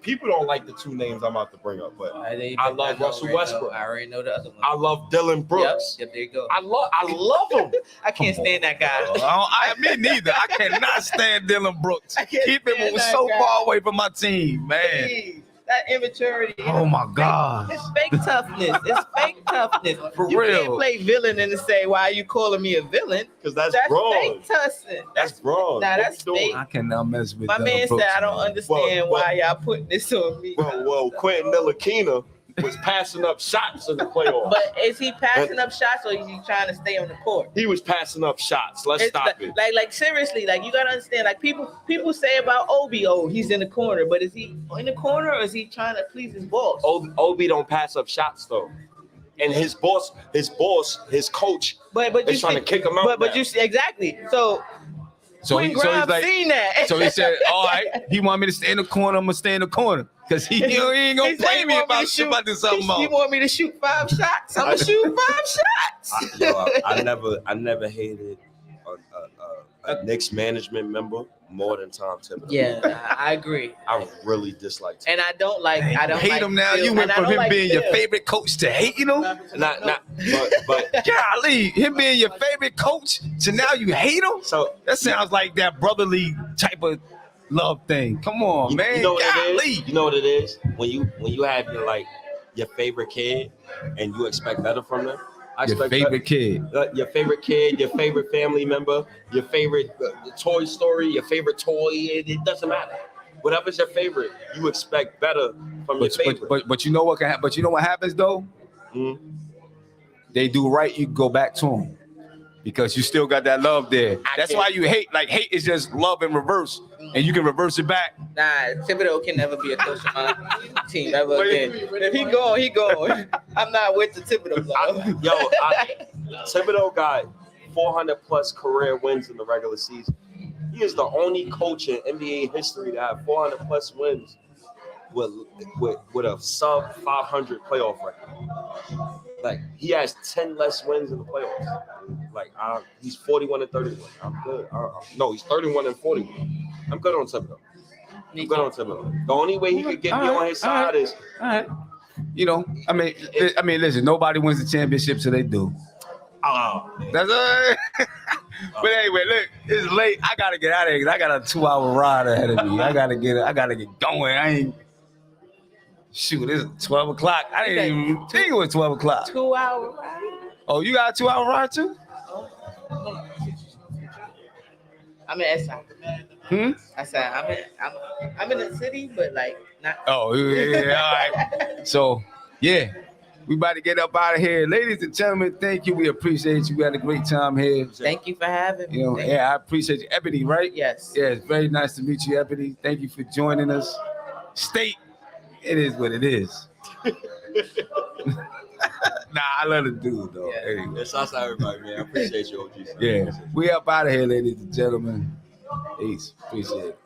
Speaker 8: people don't like the two names I'm about to bring up, but I love Russell Westbrook.
Speaker 7: I already know the other one.
Speaker 8: I love Dylan Brooks.
Speaker 7: Yep, there you go.
Speaker 8: I love him.
Speaker 7: I can't stand that guy.
Speaker 1: Me neither. I cannot stand Dylan Brooks. Keep him so far away from my team, man.
Speaker 7: Please. That immaturity.
Speaker 1: Oh my God.
Speaker 7: It's fake toughness. It's fake toughness.
Speaker 1: For
Speaker 7: you
Speaker 1: real.
Speaker 7: You can't play villain and say, why are you calling me a villain?
Speaker 8: Because that's
Speaker 7: wrong. Fake toughness.
Speaker 8: That's wrong.
Speaker 7: Nah, that's fake.
Speaker 1: I cannot mess with
Speaker 7: my man
Speaker 1: Brooks,
Speaker 7: said, I don't understand why y'all putting this on me.
Speaker 8: Well, Quentin Ntilikina was passing up shots in the playoffs.
Speaker 7: But is he passing up shots or is he trying to stay on the court?
Speaker 8: He was passing up shots. Let's stop it.
Speaker 7: Like seriously, like you gotta understand. Like people say about Obi, he's in the corner, but is he in the corner or is he trying to please his boss?
Speaker 8: Obi don't pass up shots though, and his coach,
Speaker 7: but
Speaker 8: is trying to kick him out.
Speaker 7: But you see exactly so. He's like, seen that.
Speaker 1: So he said, all right, he want me to stay in the corner, I'm gonna stay in the corner. Because he ain't gonna play me about do something else.
Speaker 7: He want me to shoot 5 shots. I'm gonna shoot 5 shots.
Speaker 8: I never hated a Knicks management member more than Tom Thibodeau.
Speaker 7: Yeah, I agree.
Speaker 8: I really disliked him.
Speaker 7: And I don't
Speaker 1: hate him now. You went from him being your favorite coach to hating him?
Speaker 8: But
Speaker 1: golly, him being your favorite coach to now you hate him?
Speaker 8: So
Speaker 1: that sounds like that brotherly type of love thing. Come on, man.
Speaker 8: You know what it is? You know what it is? When you have your favorite kid and you expect better from them.
Speaker 1: Your favorite kid,
Speaker 8: your favorite family member, your favorite Toy Story, your favorite toy. It doesn't matter. Whatever's your favorite, you expect better from your favorite.
Speaker 1: But you know what can happen? But you know what happens though?
Speaker 8: Mm-hmm.
Speaker 1: They do right, you go back to them. because you still got that love there. That's why you hate. Like hate is just love in reverse, and you can reverse it back.
Speaker 7: Nah, Thibodeau can never be a coach of my team ever again. If he gone, he gone. I'm not with the Thibodeau.
Speaker 8: Thibodeau got 400 plus career wins in the regular season. He is the only coach in NBA history to have 400 plus wins with a sub 500 playoff record. Like he has 10 less wins in the playoffs. Like he's 41-31. I'm good. No, he's 31-41. I'm good on Thibodeau. The only way he could get me on his side is
Speaker 1: all right. You know, I mean, listen. Nobody wins the championship, so they do. That's it. But anyway, look, it's late. I gotta get out of here. I got a 2-hour ride ahead of me. I gotta get going. I ain't. Shoot, it's 12 o'clock. I didn't even think it was 12 o'clock.
Speaker 7: 2 hour ride.
Speaker 1: Oh, you got a 2-hour ride too?
Speaker 7: I'm in SI. I said I'm in the city, but like not.
Speaker 1: Oh, yeah. All right. So, yeah, we about to get up out of here, ladies and gentlemen. Thank you. We appreciate you. We had a great time here.
Speaker 7: Thank you for having me.
Speaker 1: You know, I appreciate you, Ebony. Right?
Speaker 7: Yes.
Speaker 1: Yeah, it's very nice to meet you, Ebony. Thank you for joining us. State. It is what it is. Nah, I love the dude, though.
Speaker 7: Yeah.
Speaker 1: Anyway.
Speaker 8: it's us, everybody, man. I appreciate you, OG.
Speaker 1: Yeah. We up out of here, ladies and gentlemen. Peace. Appreciate it.